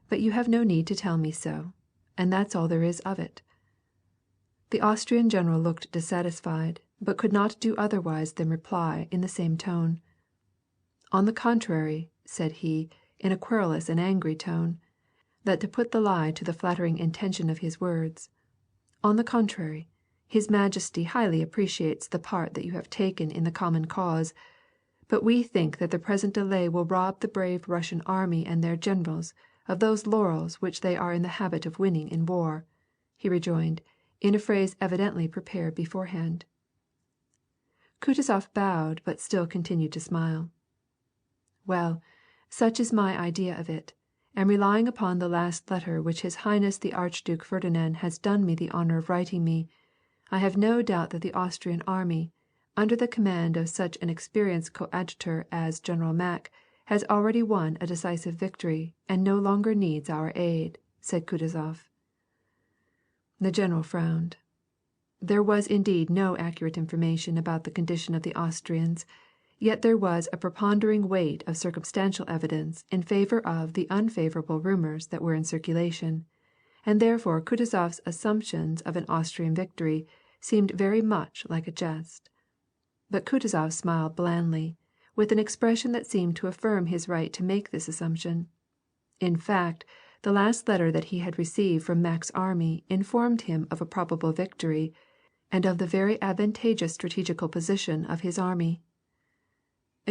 but you have no need to tell me so, and that's all there is of it." The Austrian general looked dissatisfied, but could not do otherwise than reply in the same tone. "On the contrary," said he, in a querulous and angry tone, that to put the lie to the flattering intention of his words, "on the contrary, His Majesty highly appreciates the part that you have taken in the common cause, but we think that the present delay will rob the brave Russian army and their generals of those laurels which they are in the habit of winning in war," he rejoined, in a phrase evidently prepared beforehand. Kutuzov bowed but still continued to smile. "Well, such is my idea of it, and relying upon the last letter which His Highness the Archduke Ferdinand has done me the honor of writing me, I have no doubt that the Austrian army, under the command of such an experienced coadjutor as General Mack, has already won a decisive victory and no longer needs our aid," said Kutuzov. The general frowned. There was indeed no accurate information about the condition of the Austrians, yet there was a preponderating weight of circumstantial evidence in favor of the unfavorable rumors that were in circulation, and therefore Kutuzov's assumptions of an Austrian victory seemed very much like a jest. But Kutuzov smiled blandly, with an expression that seemed to affirm his right to make this assumption. In fact, the last letter that he had received from Mack's army informed him of a probable victory, and of the very advantageous strategical position of his army.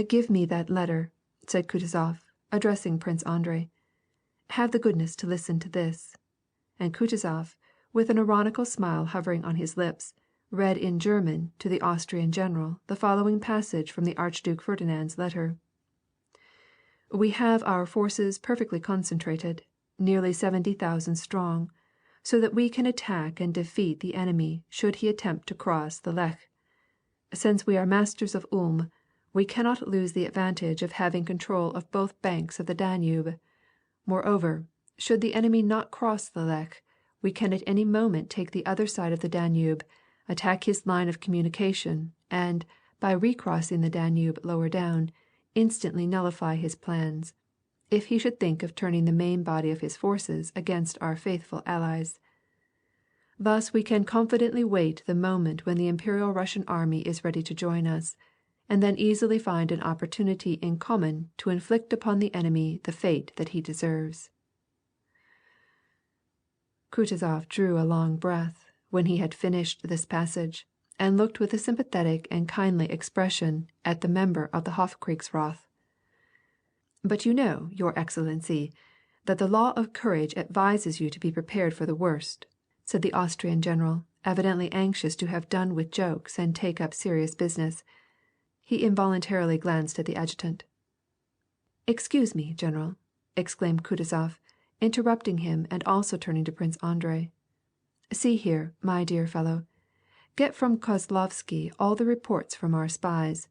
"Give me that letter," said Kutuzov, addressing Prince Andrei. "Have the goodness to listen to this." And Kutuzov, with an ironical smile hovering on his lips, read in German to the Austrian general the following passage from the Archduke Ferdinand's letter. "We have our forces perfectly concentrated, nearly 70,000 strong, so that we can attack and defeat the enemy should he attempt to cross the Lech. Since we are masters of Ulm, we cannot lose the advantage of having control of both banks of the Danube. Moreover, should the enemy not cross the Lech, we can at any moment take the other side of the Danube, attack his line of communication, and, by recrossing the Danube lower down, instantly nullify his plans, if he should think of turning the main body of his forces against our faithful allies. Thus we can confidently wait the moment when the Imperial Russian army is ready to join us, and then easily find an opportunity in common to inflict upon the enemy the fate that he deserves." Kutuzov drew a long breath when he had finished this passage, and looked with a sympathetic and kindly expression at the member of the Hofkriegsrath. "But you know, your Excellency, that the law of courage advises you to be prepared for the worst," said the Austrian general, evidently anxious to have done with jokes and take up serious business. He involuntarily glanced at the adjutant. "Excuse me, General," exclaimed Kutuzov, interrupting him and also turning to Prince Andrei. "See here, my dear fellow, get from Kozlovsky all the reports from our spies.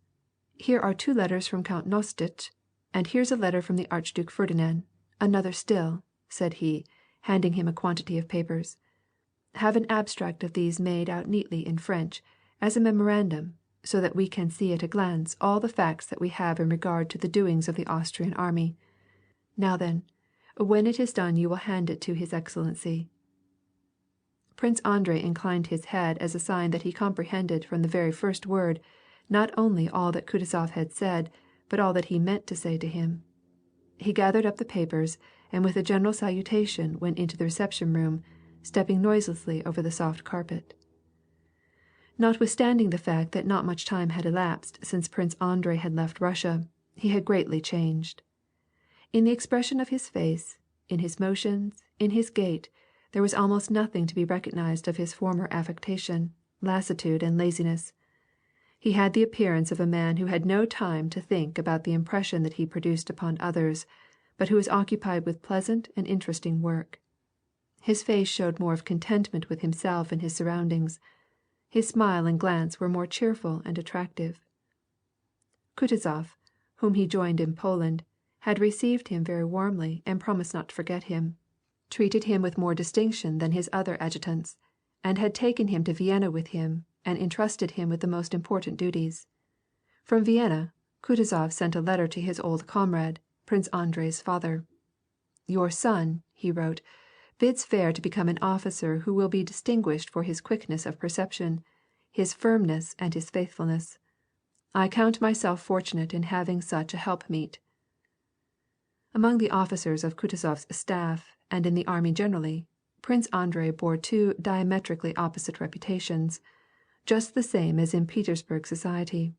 Here are 2 letters from Count Nostitz, and here's a letter from the Archduke Ferdinand, another still," said he, handing him a quantity of papers. "Have an abstract of these made out neatly in French, as a memorandum, so that we can see at a glance all the facts that we have in regard to the doings of the Austrian army. Now then, when it is done you will hand it to his Excellency." Prince Andrei inclined his head as a sign that he comprehended from the very first word not only all that Kutuzof had said, but all that he meant to say to him. He gathered up the papers, and with a general salutation went into the reception room, stepping noiselessly over the soft carpet. Notwithstanding the fact that not much time had elapsed since Prince Andrei had left Russia, he had greatly changed. In the expression of his face, in his motions, in his gait, there was almost nothing to be recognized of his former affectation, lassitude, and laziness. He had the appearance of a man who had no time to think about the impression that he produced upon others, but who was occupied with pleasant and interesting work. His face showed more of contentment with himself and his surroundings. His smile and glance were more cheerful and attractive. Kutuzof, whom he joined in Poland, had received him very warmly and promised not to forget him, treated him with more distinction than his other adjutants, and had taken him to Vienna with him and entrusted him with the most important duties. From Vienna, Kutuzof sent a letter to his old comrade, Prince Andrei's father. "Your son," he wrote, "bids fair to become an officer who will be distinguished for his quickness of perception, his firmness, and his faithfulness. I count myself fortunate in having such a helpmeet." Among the officers of Kutuzof's staff and in the army generally, Prince Andrei bore 2 diametrically opposite reputations, just the same as in Petersburg society.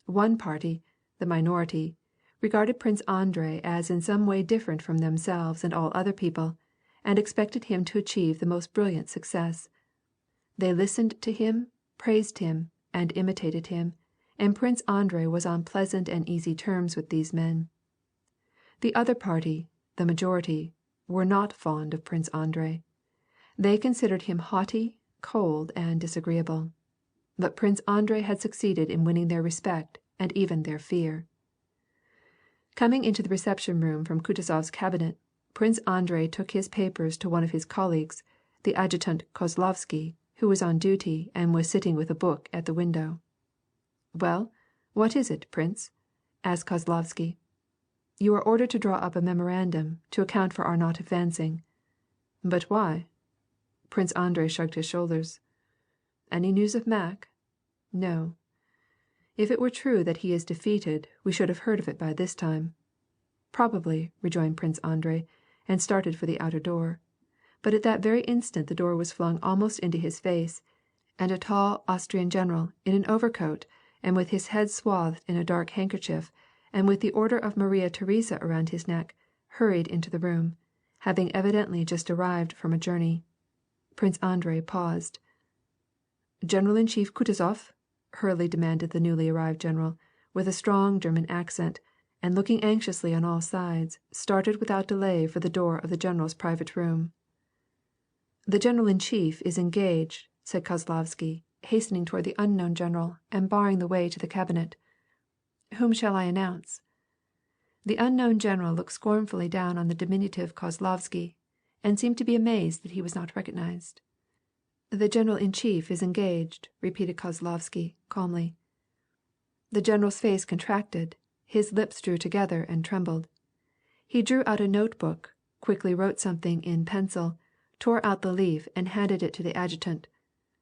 One party, the minority, regarded Prince Andrei as in some way different from themselves and all other people, and expected him to achieve the most brilliant success. They listened to him, praised him, and imitated him, and Prince Andrei was on pleasant and easy terms with these men. The other party, the majority, were not fond of Prince Andrei. They considered him haughty, cold, and disagreeable. But Prince Andrei had succeeded in winning their respect and even their fear. Coming into the reception room from Kutuzof's cabinet, Prince Andrei took his papers to one of his colleagues, the adjutant Kozlovsky, who was on duty and was sitting with a book at the window. "Well, what is it, Prince?" asked Kozlovsky. "You are ordered to draw up a memorandum to account for our not advancing." "But why?" Prince Andrei shrugged his shoulders. "Any news of Mack?" "No." "If it were true that he is defeated, we should have heard of it by this time." "Probably," rejoined Prince Andrei, and started for the outer door. But at that very instant the door was flung almost into his face, and a tall Austrian general in an overcoat and with his head swathed in a dark handkerchief, and with the order of Maria Theresa around his neck, hurried into the room, having evidently just arrived from a journey. Prince Andrei paused. "General-in-Chief Kutuzof?" hurriedly demanded the newly arrived general, with a strong German accent, and looking anxiously on all sides, started without delay for the door of the general's private room. "The general-in-chief is engaged," said Kozlovsky, hastening toward the unknown general and barring the way to the cabinet. "Whom shall I announce?" The unknown general looked scornfully down on the diminutive Kozlovsky, and seemed to be amazed that he was not recognized. "The general-in-chief is engaged," repeated Kozlovsky calmly. The general's face contracted, his lips drew together and trembled. He drew out a notebook, quickly wrote something in pencil, tore out the leaf and handed it to the adjutant.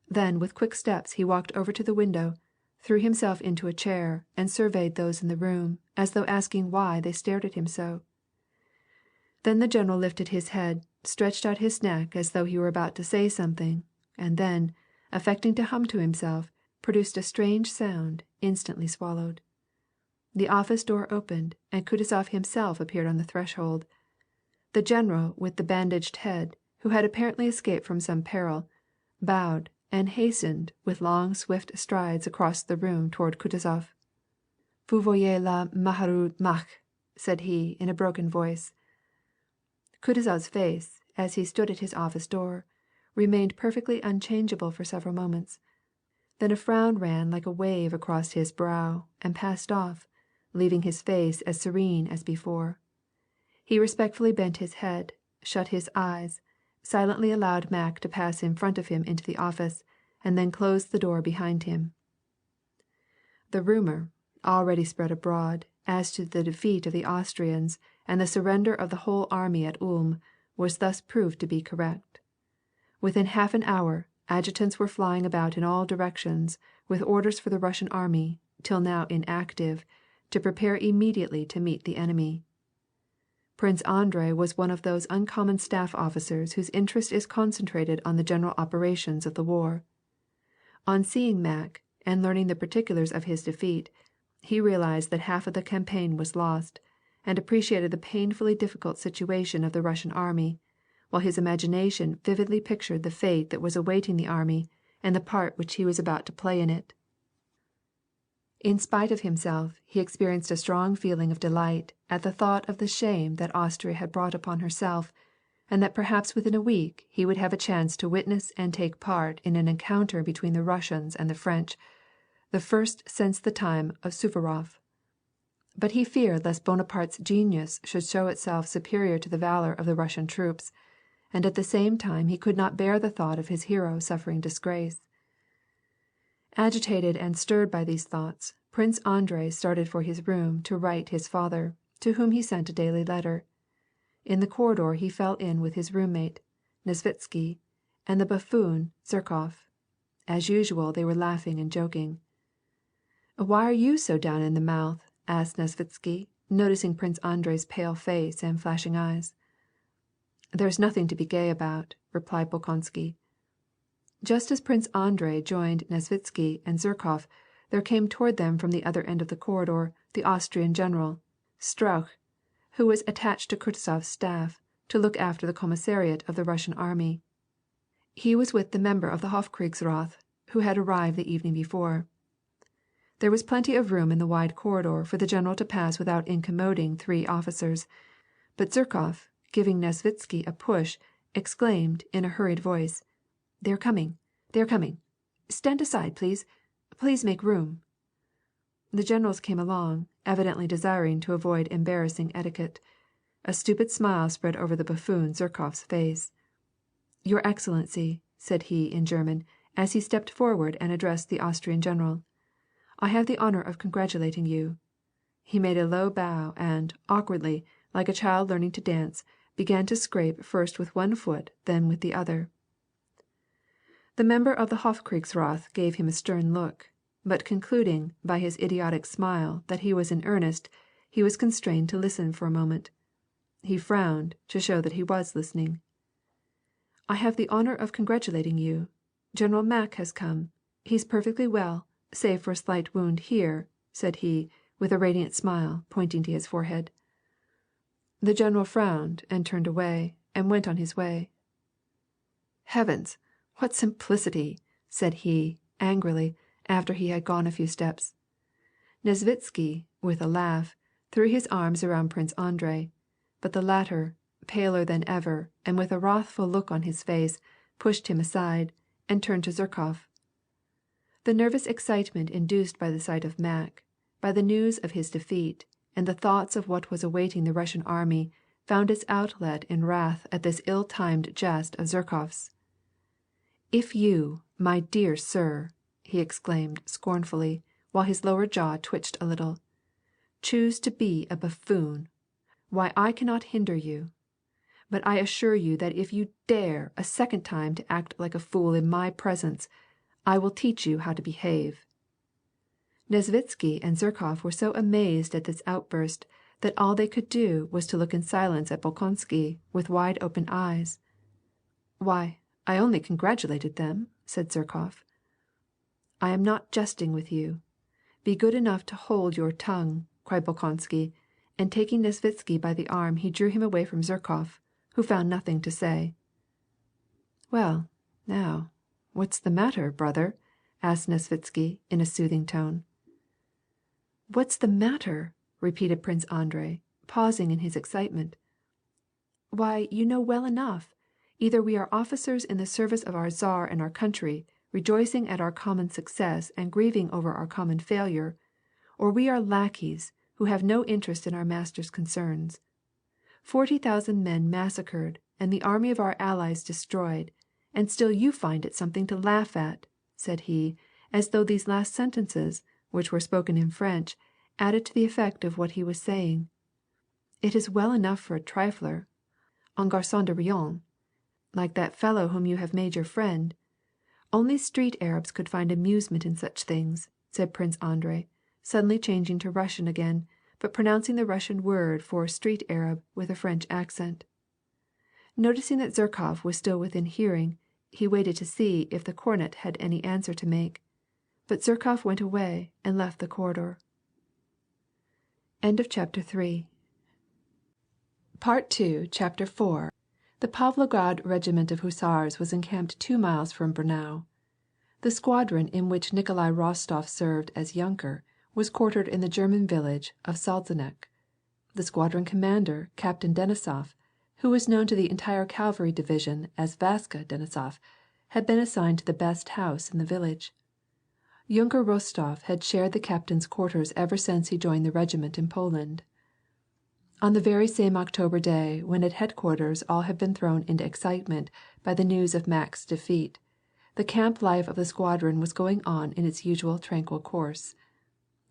Then with quick steps he walked over to the window, threw himself into a chair, and surveyed those in the room, as though asking why they stared at him so. Then the general lifted his head, stretched out his neck as though he were about to say something, and then, affecting to hum to himself, produced a strange sound, instantly swallowed. The office door opened, and Kutuzof himself appeared on the threshold. The general with the bandaged head, who had apparently escaped from some peril, bowed and hastened with long swift strides across the room toward Kutuzof. "Vous voyez la Maharu Mach," said he in a broken voice. Kutuzov's face, as he stood at his office door, remained perfectly unchangeable for several moments. Then a frown ran like a wave across his brow and passed off, leaving his face as serene as before. He respectfully bent his head, shut his eyes, silently allowed Mac to pass in front of him into the office, and then closed the door behind him. The rumour, already spread abroad, as to the defeat of the Austrians and the surrender of the whole army at Ulm, was thus proved to be correct. Within half an hour, adjutants were flying about in all directions with orders for the Russian army, till now inactive, to prepare immediately to meet the enemy. Prince Andrei was one of those uncommon staff officers whose interest is concentrated on the general operations of the war. On seeing Mac, and learning the particulars of his defeat, he realized that half of the campaign was lost, and appreciated the painfully difficult situation of the Russian army, while his imagination vividly pictured the fate that was awaiting the army and the part which he was about to play in it. In spite of himself, he experienced a strong feeling of delight at the thought of the shame that Austria had brought upon herself, and that perhaps within a week he would have a chance to witness and take part in an encounter between the Russians and the French, the first since the time of Suvorov. But he feared lest Bonaparte's genius should show itself superior to the valor of the Russian troops, and at the same time he could not bear the thought of his hero suffering disgrace. Agitated and stirred by these thoughts, Prince Andrei started for his room to write his father, to whom he sent a daily letter. In the corridor he fell in with his roommate, Nesvitsky, and the buffoon, Zherkov. As usual, they were laughing and joking. "Why are you so down in the mouth?" asked Nesvitsky, noticing Prince Andrei's pale face and flashing eyes. "There's nothing to be gay about," replied Bolkonsky. Just as Prince Andrei joined Nesvitsky and Zherkov, there came toward them from the other end of the corridor the Austrian general, Strauch, who was attached to Kutuzov's staff, to look after the commissariat of the Russian army. He was with the member of the Hofkriegsrath, who had arrived the evening before. There was plenty of room in the wide corridor for the general to pass without incommoding three officers, but Zherkov, giving Nesvitsky a push, exclaimed in a hurried voice, "They are coming! They are coming! Stand aside, please! Please make room!" The generals came along, evidently desiring to avoid embarrassing etiquette. A stupid smile spread over the buffoon Zherkov's face. "Your Excellency," said he in German, as he stepped forward and addressed the Austrian general, "I have the honor of congratulating you." He made a low bow and, awkwardly, like a child learning to dance, began to scrape first with one foot, then with the other. The member of the Hofkriegsrath gave him a stern look, but concluding, by his idiotic smile, that he was in earnest, he was constrained to listen for a moment. He frowned, to show that he was listening. "I have the honor of congratulating you. General Mack has come. He's perfectly well, save for a slight wound here," said he, with a radiant smile, pointing to his forehead. The general frowned and turned away, and went on his way. "Heavens, what simplicity!" said he, angrily, after he had gone a few steps. Nesvitsky, with a laugh, threw his arms around Prince Andrei, but the latter, paler than ever and with a wrathful look on his face, pushed him aside, and turned to Zherkov. The nervous excitement induced by the sight of Mack, by the news of his defeat, and the thoughts of what was awaiting the Russian army, found its outlet in wrath at this ill-timed jest of Zherkov's. "If you, my dear sir," he exclaimed scornfully, while his lower jaw twitched a little, "choose to be a buffoon, why I cannot hinder you. But I assure you that if you dare a second time to act like a fool in my presence, I will teach you how to behave." Nesvitsky and Zherkov were so amazed at this outburst that all they could do was to look in silence at Bolkonsky with wide open eyes. "Why, I only congratulated them," said Zherkov. "I am not jesting with you. Be good enough to hold your tongue," cried Bolkonsky, and taking Nesvitsky by the arm he drew him away from Zherkov, who found nothing to say. "Well, now, what's the matter, brother?" asked Nesvitsky in a soothing tone. "What's the matter?" repeated Prince Andrei, pausing in his excitement. "Why, you know well enough. Either we are officers in the service of our Tsar and our country, rejoicing at our common success and grieving over our common failure, or we are lackeys who have no interest in our master's concerns. 40,000 men massacred and the army of our allies destroyed, and still you find it something to laugh at," said he, as though these last sentences, which were spoken in French, added to the effect of what he was saying. "It is well enough for a trifler, un garçon de rien, like that fellow whom you have made your friend. Only street Arabs could find amusement in such things," said Prince Andrei, suddenly changing to Russian again, but pronouncing the Russian word for street Arab with a French accent. Noticing that Zherkov was still within hearing, he waited to see if the cornet had any answer to make. But Zherkov went away and left the corridor. Chapter 4. The Pavlograd regiment of hussars was encamped 2 miles from Braunau. The squadron in which Nikolai Rostov served as yunker was quartered in the German village of Salzenek. The squadron commander, Captain Denisov, who was known to the entire cavalry division as Vaska Denisov, had been assigned to the best house in the village. Yunker Rostov had shared the captain's quarters ever since he joined the regiment in Poland. On the very same October day when at headquarters all had been thrown into excitement by the news of Mack's defeat, the camp life of the squadron was going on in its usual tranquil course.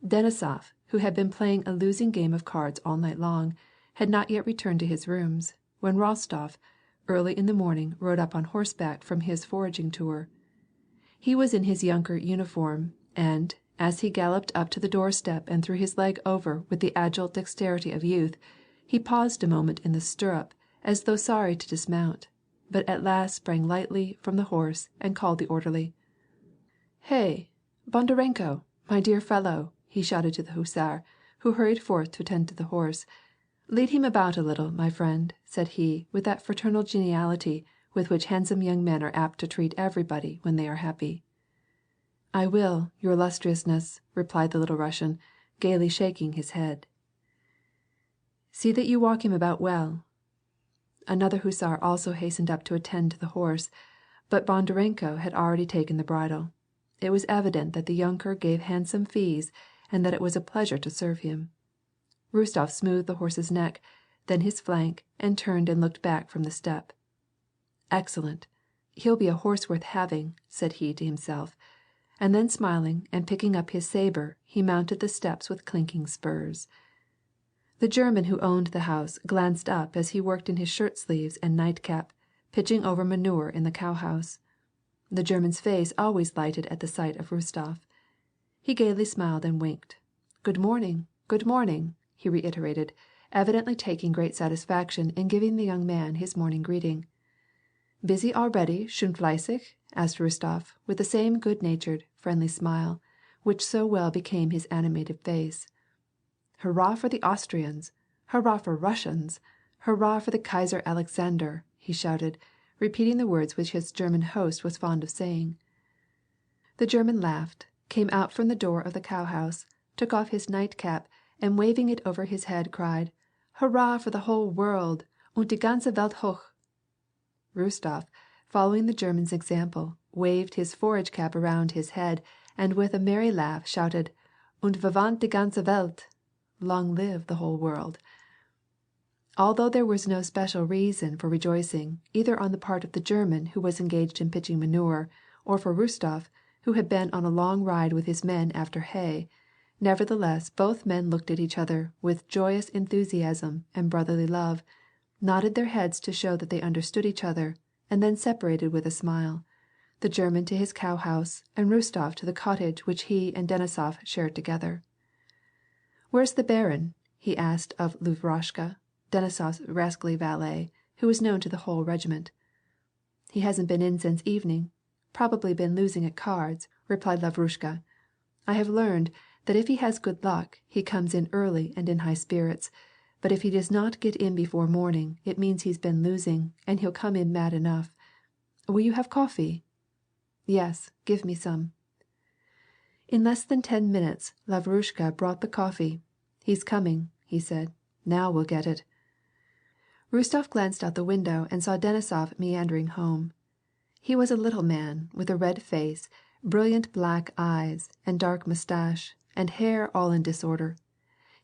Denisov, who had been playing a losing game of cards all night long, had not yet returned to his rooms, when Rostov, early in the morning, rode up on horseback from his foraging tour. He was in his yunker uniform, and, as he galloped up to the doorstep and threw his leg over with the agile dexterity of youth, he paused a moment in the stirrup, as though sorry to dismount, but at last sprang lightly from the horse and called the orderly. "Hey, Bondarenko, my dear fellow," he shouted to the hussar, who hurried forth to attend to the horse. "Lead him about a little, my friend," said he, with that fraternal geniality with which handsome young men are apt to treat everybody when they are happy. "I will, your illustriousness," replied the little Russian, gaily shaking his head. "See that you walk him about well." Another hussar also hastened up to attend to the horse, but Bondarenko had already taken the bridle. It was evident that the yunker gave handsome fees and that it was a pleasure to serve him. Rostov smoothed the horse's neck, then his flank, and turned and looked back from the step. "Excellent! He'll be a horse worth having," said he to himself, and then smiling and picking up his saber, he mounted the steps with clinking spurs. The German who owned the house glanced up as he worked in his shirt sleeves and nightcap, pitching over manure in the cowhouse. The German's face always lighted at the sight of Rostov. He gaily smiled and winked. "Good morning, good morning," he reiterated, evidently taking great satisfaction in giving the young man his morning greeting. "Busy already, schon fleißig?" asked Rostov, with the same good-natured, friendly smile, which so well became his animated face. "Hurrah for the Austrians! Hurrah for Russians! Hurrah for the Kaiser Alexander!" he shouted, repeating the words which his German host was fond of saying. The German laughed, came out from the door of the cowhouse, took off his nightcap, and waving it over his head, cried, "Hurrah for the whole world, und die ganze Welt hoch!" Rostov, following the German's example, waved his forage cap around his head, and with a merry laugh shouted, "Und vivant die ganze Welt!" Long live the whole world. Although there was no special reason for rejoicing, either on the part of the German who was engaged in pitching manure, or for Rostov, who had been on a long ride with his men after hay, nevertheless both men looked at each other with joyous enthusiasm and brotherly love, nodded their heads to show that they understood each other, and then separated with a smile, the German to his cowhouse, and Rostov to the cottage which he and Denisov shared together. "Where's the baron?" he asked of Lavrushka, Denisov's rascally valet, who was known to the whole regiment. "He hasn't been in since evening, probably been losing at cards," replied Lavrushka. "I have learned that if he has good luck, he comes in early and in high spirits, but if he does not get in before morning, it means he's been losing, and he'll come in mad enough. Will you have coffee?" "Yes, give me some." In less than 10 minutes Lavrushka brought the coffee. "He's coming," he said. "Now we'll get it." Rostov glanced out the window and saw Denisov meandering home. He was a little man, with a red face, brilliant black eyes, and dark mustache, and hair all in disorder.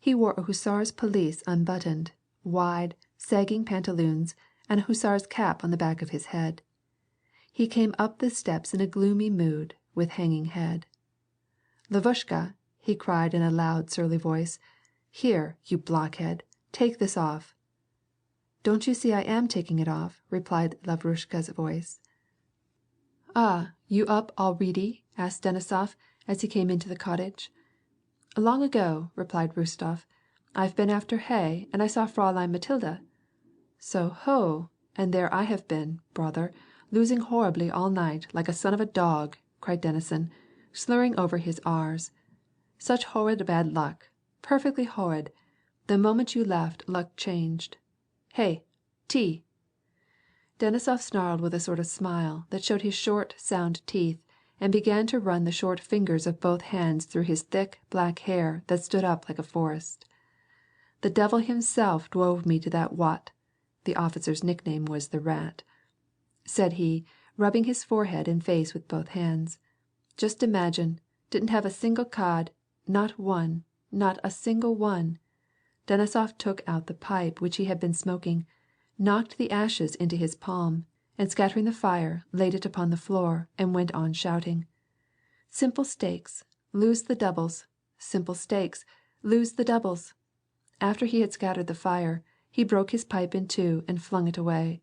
He wore a hussar's pelisse unbuttoned, wide, sagging pantaloons, and a hussar's cap on the back of his head. He came up the steps in a gloomy mood, with hanging head. "Lavushka," he cried in a loud surly voice, "here, you blockhead, take this off." "Don't you see I am taking it off?" replied Lavrushka's voice. "Ah, you up already?" asked Denisof, as he came into the cottage. "Long ago," replied Rostov. "I've been after hay, and I saw Fraulein Mathilde." "So ho! And there I have been, brother, losing horribly all night, like a son of a dog," cried Denison, slurring over his R's. "Such horrid bad luck, perfectly horrid. The moment you left, luck changed. Hey, tea!" Denisof snarled with a sort of smile that showed his short, sound teeth, and began to run the short fingers of both hands through his thick, black hair that stood up like a forest. "The devil himself drove me to that Wat" (the officer's nickname was the Rat), said he, rubbing his forehead and face with both hands. "Just imagine, didn't have a single cod, not one, not a single one." Denisof took out the pipe which he had been smoking, knocked the ashes into his palm, and scattering the fire, laid it upon the floor, and went on shouting, "Simple stakes, lose the doubles, simple stakes, lose the doubles." After he had scattered the fire, he broke his pipe in two and flung it away.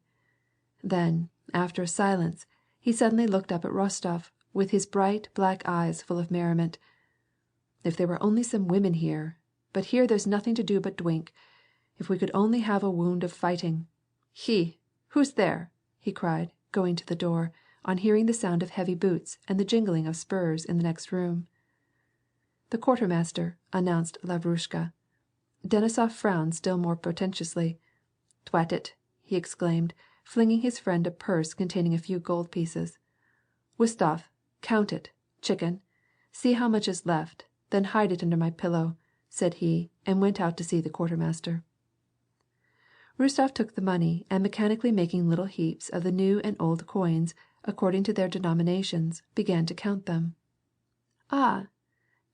Then, after a silence, he suddenly looked up at Rostov, with his bright black eyes full of merriment. "If there were only some women here! But here there's nothing to do but drink. If we could only have a wound of fighting! He! Who's there?" he cried, going to the door, on hearing the sound of heavy boots and the jingling of spurs in the next room. "The quartermaster," announced Lavrushka. Denisof frowned still more portentously. "Twat it!" he exclaimed, flinging his friend a purse containing a few gold pieces. "Wustov, count it, chicken. See how much is left, then hide it under my pillow," said he, and went out to see the quartermaster. Rostov took the money, and mechanically making little heaps of the new and old coins according to their denominations, began to count them. "Ah,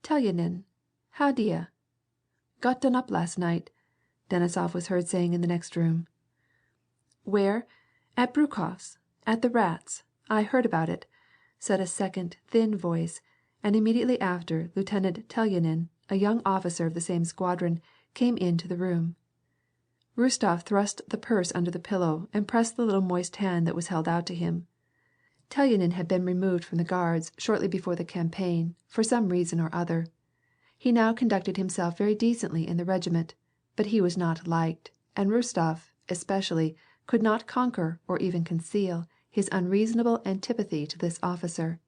Telyanin, how d'ye? Got done up last night," Denisof was heard saying in the next room. "Where? At Brukhov's, at the Rats. I heard about it," said a second, thin voice, and immediately after Lieutenant Telyanin, a young officer of the same squadron, came into the room. Rostov thrust the purse under the pillow and pressed the little moist hand that was held out to him. Telyanin had been removed from the Guards shortly before the campaign, for some reason or other. He now conducted himself very decently in the regiment, but he was not liked, and Rostov, especially, could not conquer or even conceal his unreasonable antipathy to this officer.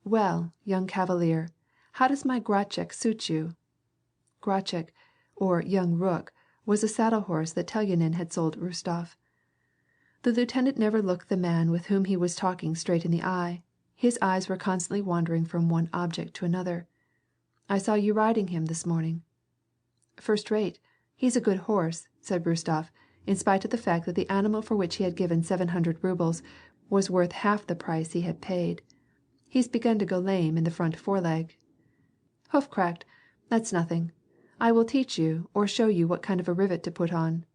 "Well, young cavalier, how does my Grachik suit you?" Grachik, or young rook, was a saddle horse that Telyanin had sold Rostov. The lieutenant never looked the man with whom he was talking straight in the eye. His eyes were constantly wandering from one object to another. "I saw you riding him this morning." "First rate. He's a good horse," said Rostov, in spite of the fact that the animal for which he had given 700 rubles was worth half the price he had paid. "He's begun to go lame in the front foreleg." "Hoof cracked. That's nothing. I will teach you or show you what kind of a rivet to put on."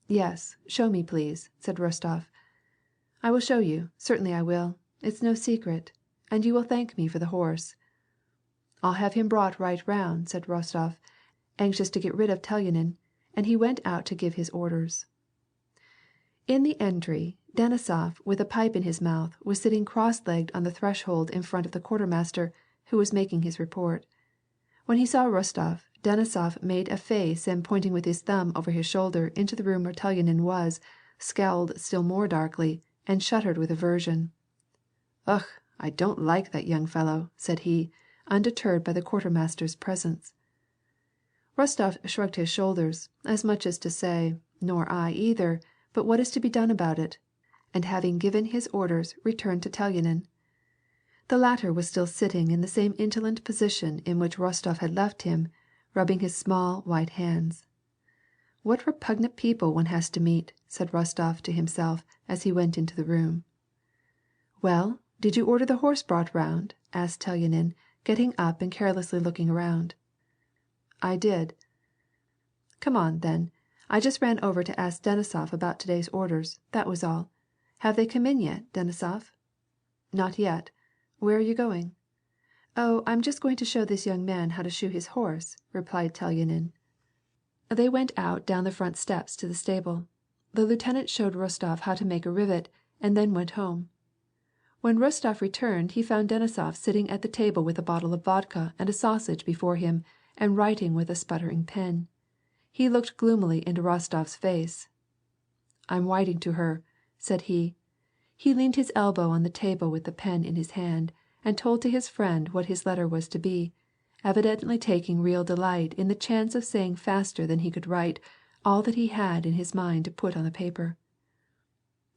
"Yes, show me, please," said Rostov. "I will show you, certainly I will. It's no secret. And you will thank me for the horse." "I'll have him brought right round," said Rostov, anxious to get rid of Telyanin, and he went out to give his orders. In the entry, Denisof, with a pipe in his mouth, was sitting cross-legged on the threshold in front of the quartermaster, who was making his report. When he saw Rostov, Denisof made a face and pointing with his thumb over his shoulder into the room where Telyanin was, scowled still more darkly, and shuddered with aversion. "Ugh, I don't like that young fellow," said he, undeterred by the quartermaster's presence. Rostov shrugged his shoulders, as much as to say, "Nor I either, but what is to be done about it?" and having given his orders, returned to Telyanin. The latter was still sitting in the same indolent position in which Rostov had left him, rubbing his small white hands. "What repugnant people one has to meet," said Rostov to himself as he went into the room. Well, did you order the horse brought round?" asked Telyanin, getting up and carelessly looking around. "I did." "Come on, then. I just ran over to ask Denisof about to day's orders, that was all. Have they come in yet, Denisof?" "Not yet. Where are you going?" "Oh, I'm just going to show this young man how to shoe his horse," replied Telyanin. They went out down the front steps to the stable. The lieutenant showed Rostov how to make a rivet, and then went home. When Rostov returned he found Denisof sitting at the table with a bottle of vodka and a sausage before him, and writing with a sputtering pen. He looked gloomily into Rostov's face. "I'm writing to her," said he. He leaned his elbow on the table with the pen in his hand, and told to his friend what his letter was to be, evidently taking real delight in the chance of saying faster than he could write all that he had in his mind to put on the paper.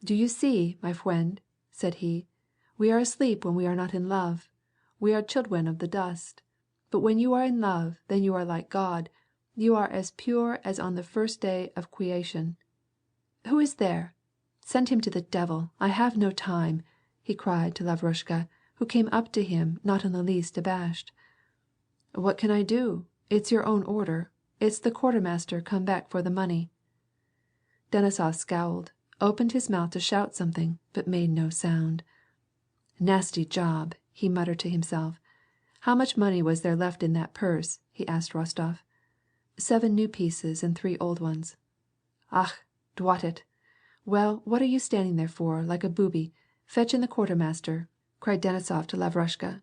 "Do you see, my friend," said he, "we are asleep when we are not in love. We are children of the dust. But when you are in love, then you are like God. You are as pure as on the first day of creation. Who is there? Send him to the devil. I have no time," he cried to Lavrushka, who came up to him not in the least abashed. "What can I do? It's your own order. It's the quartermaster come back for the money." Denisof scowled, opened his mouth to shout something, but made no sound. "Nasty job," he muttered to himself. "How much money was there left in that purse?" he asked Rostov. "7 new pieces and 3 old ones." "Ach, dwat it! Well, what are you standing there for, like a booby? Fetch in the quartermaster," cried Denisof to Lavrushka.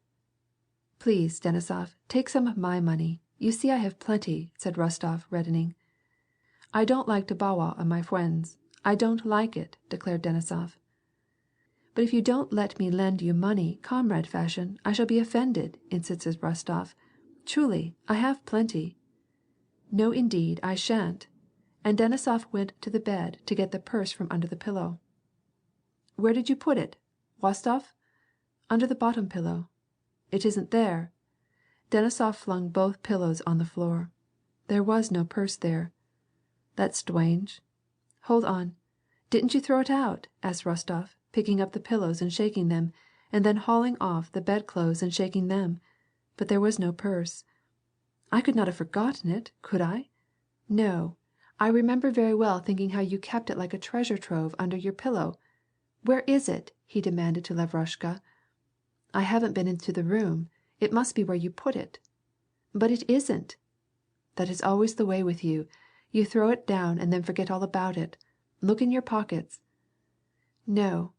"Please, Denisof, take some of my money. You see I have plenty," said Rostov, reddening. "I don't like to borrow of my friends. I don't like it," declared Denisof. "But if you don't let me lend you money comrade fashion, I shall be offended," insisted Rostov. "Truly, I have plenty." "No, indeed, I shan't." And Denisof went to the bed to get the purse from under the pillow. "Where did you put it, Rostov?" "Under the bottom pillow." "It isn't there." Denisof flung both pillows on the floor. There was no purse there. "That's strange." "Hold on. Didn't you throw it out?" asked Rostov, picking up the pillows and shaking them, and then hauling off the bedclothes and shaking them. But there was no purse. "I could not have forgotten it, could I? No. I remember very well thinking how you kept it like a treasure trove under your pillow. Where is it?" he demanded to Lavrushka. "I haven't been into the room. It must be where you put it." "But it isn't." "That is always the way with you. You throw it down and then forget all about it. Look in your pockets." "No.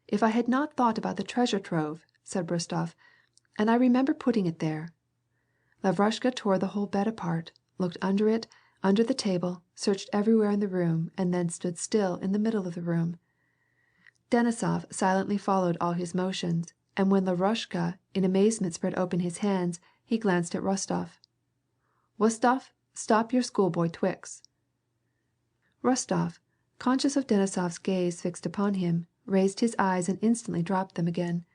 If I had not thought about the treasure trove," said Rostov, "and I remember putting it there." Lavrushka tore the whole bed apart, looked under it, under the table, searched everywhere in the room, and then stood still in the middle of the room. Denisof silently followed all his motions, and when Lavrushka in amazement spread open his hands, he glanced at Rostov. "Wostov, stop your schoolboy twicks." Rostov, conscious of Denisof's gaze fixed upon him, raised his eyes and instantly dropped them again.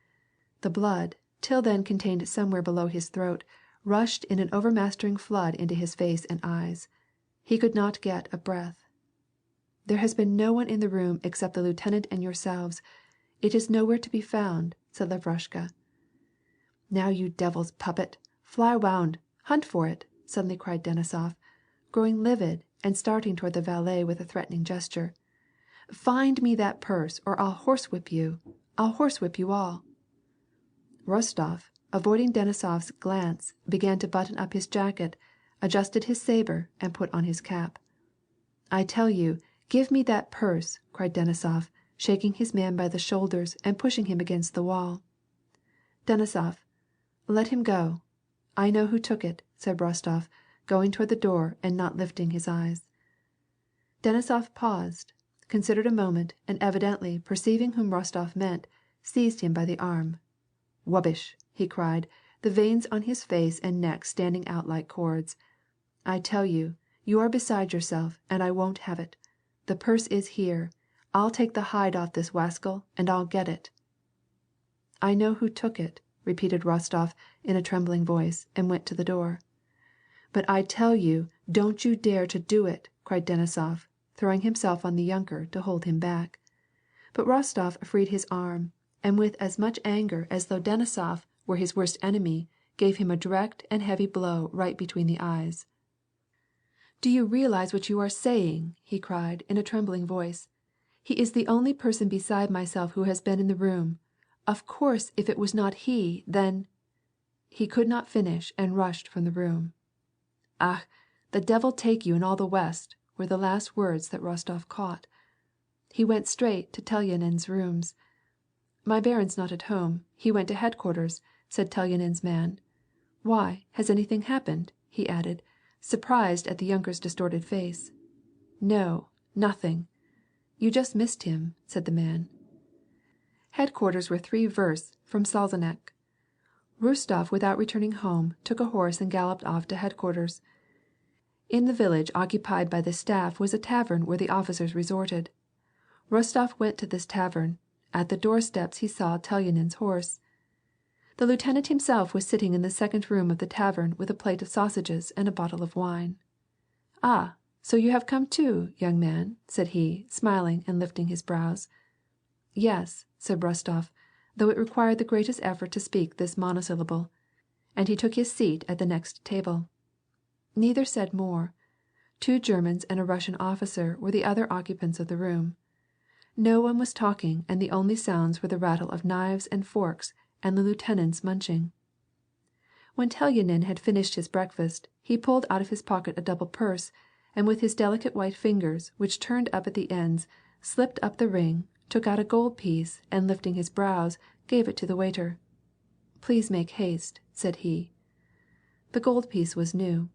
The blood, till then contained somewhere below his throat, rushed in an overmastering flood into his face and eyes. He could not get a breath. "There has been no one in the room except the lieutenant and yourselves. It is nowhere to be found," said Lavrushka. "Now you devil's puppet, fly round, hunt for it," suddenly cried Denisof, growing livid and starting toward the valet with a threatening gesture. "Find me that purse, or I'll horsewhip you. I'll horsewhip you all." Rostov, avoiding Denisof's glance, began to button up his jacket, adjusted his sabre, and put on his cap. "I tell you, give me that purse," cried Denisof, shaking his man by the shoulders and pushing him against the wall. "Denisof, let him go. I know who took it," said Rostov, going toward the door and not lifting his eyes. Denisof paused, considered a moment, and evidently perceiving whom Rostov meant, seized him by the arm. "Wubbish!" he cried, the veins on his face and neck standing out like cords. "I tell you, you are beside yourself, and I won't have it. The purse is here. I'll take the hide off this wascal, and I'll get it." "I know who took it," repeated Rostov in a trembling voice, and went to the door. "But I tell you, don't you dare to do it," cried Denisof, throwing himself on the yunker to hold him back. But Rostov freed his arm, and with as much anger as though Denisov were his worst enemy, gave him a direct and heavy blow right between the eyes. "Do you realize what you are saying?" he cried, in a trembling voice. "He is the only person beside myself who has been in the room. Of course if it was not he, then—" He could not finish and rushed from the room. "Ah, the devil take you and all the West," were the last words that Rostov caught. He went straight to Telyanin's rooms. "My baron's not at home. He went to headquarters," said Telyanin's man. "Why, has anything happened?" he added, surprised at the yunker's distorted face. "No, nothing. You just missed him," said the man. Headquarters were 3 versts from Salzeneck. Rostov, without returning home, took a horse and galloped off to headquarters. In the village occupied by the staff was a tavern where the officers resorted. Rostov went to this tavern. At the doorsteps he saw Telyanin's horse. The lieutenant himself was sitting in the second room of the tavern with a plate of sausages and a bottle of wine. "Ah, so you have come too, young man," said he, smiling and lifting his brows. "Yes," said Rostov, though it required the greatest effort to speak this monosyllable, and he took his seat at the next table. Neither said more. 2 Germans and a Russian officer were the other occupants of the room. No one was talking and the only sounds were the rattle of knives and forks and the lieutenant's munching. When Telyanin had finished his breakfast, he pulled out of his pocket a double purse, and with his delicate white fingers, which turned up at the ends, slipped up the ring, took out a gold piece, and lifting his brows, gave it to the waiter. "Please make haste," said he. The gold piece was new.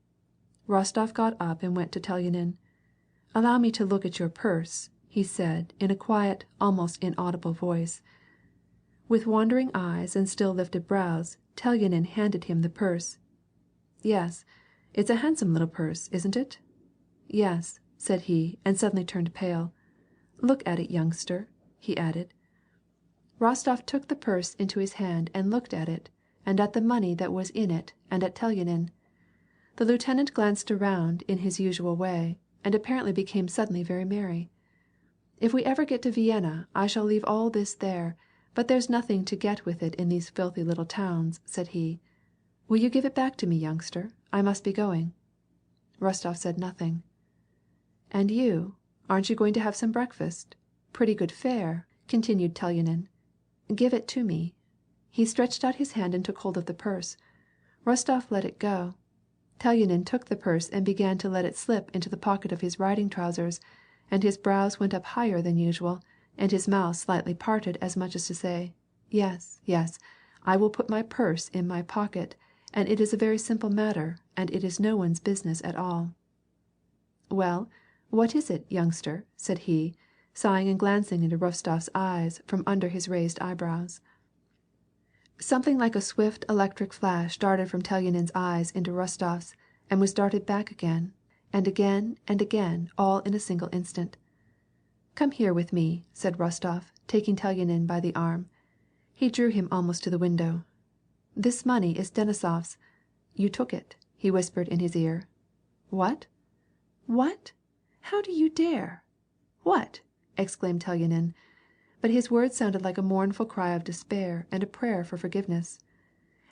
Rostov got up and went to Telyanin. "Allow me to look at your purse," he said in a quiet, almost inaudible voice. With wandering eyes and still lifted brows, Telyanin handed him the purse. "Yes, it's a handsome little purse, isn't it?" "Yes," said he, and suddenly turned pale. "Look at it, youngster," he added. Rostov took the purse into his hand and looked at it, and at the money that was in it, and at Telyanin. The lieutenant glanced around in his usual way, and apparently became suddenly very merry. "If we ever get to Vienna, I shall leave all this there, but there's nothing to get with it in these filthy little towns," said he. "Will you give it back to me, youngster? I must be going." Rostov said nothing. "And you, aren't you going to have some breakfast? Pretty good fare," continued Telyanin. "Give it to me." He stretched out his hand and took hold of the purse. Rostov let it go. Telyanin took the purse and began to let it slip into the pocket of his riding trousers, and his brows went up higher than usual, and his mouth slightly parted as much as to say, "Yes, yes, I will put my purse in my pocket, and it is a very simple matter, and it is no one's business at all." "Well, what is it, youngster?" said he, sighing and glancing into Rostov's eyes from under his raised eyebrows. Something like a swift electric flash darted from Telyanin's eyes into Rostov's, and was darted back again, and again, all in a single instant. "Come here with me," said Rostov, taking Telyanin by the arm. He drew him almost to the window. "This money is Denisov's. You took it," he whispered in his ear. "What? What? How do you dare? What?" exclaimed Telyanin. But his words sounded like a mournful cry of despair and a prayer for forgiveness.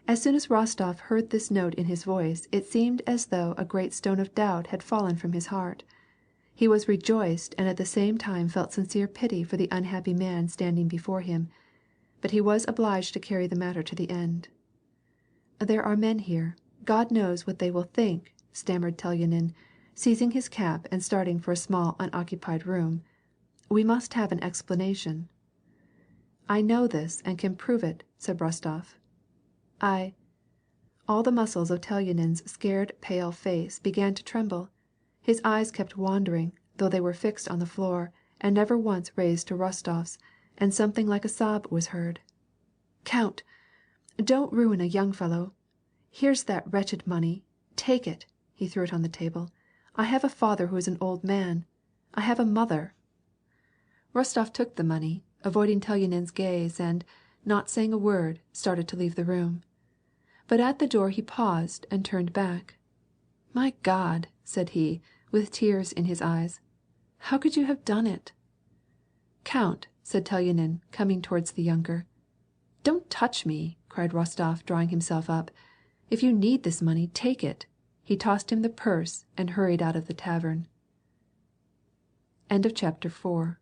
As soon as Rostov heard this note in his voice, it seemed as though a great stone of doubt had fallen from his heart. He was rejoiced and at the same time felt sincere pity for the unhappy man standing before him, but he was obliged to carry the matter to the end. "There are men here. God knows what they will think," stammered Telyanin, seizing his cap and starting for a small unoccupied room. "We must have an explanation." "I know this and can prove it," said Rostov. "I—" All the muscles of Telyanin's scared pale face began to tremble. His eyes kept wandering, though they were fixed on the floor, and never once raised to Rostov's, and something like a sob was heard. "Count, don't ruin a young fellow. Here's that wretched money. Take it." He threw it on the table. "I have a father who is an old man. I have a mother." Rostov took the money, avoiding Telyanin's gaze, and, not saying a word, started to leave the room. But at the door he paused and turned back. "My God," said he, with tears in his eyes, "how could you have done it?" "Count," said Telyanin, coming towards the yunker, Don't touch me," cried Rostov, drawing himself up. "If you need this money, take it." He tossed him the purse and hurried out of the tavern. Chapter 5.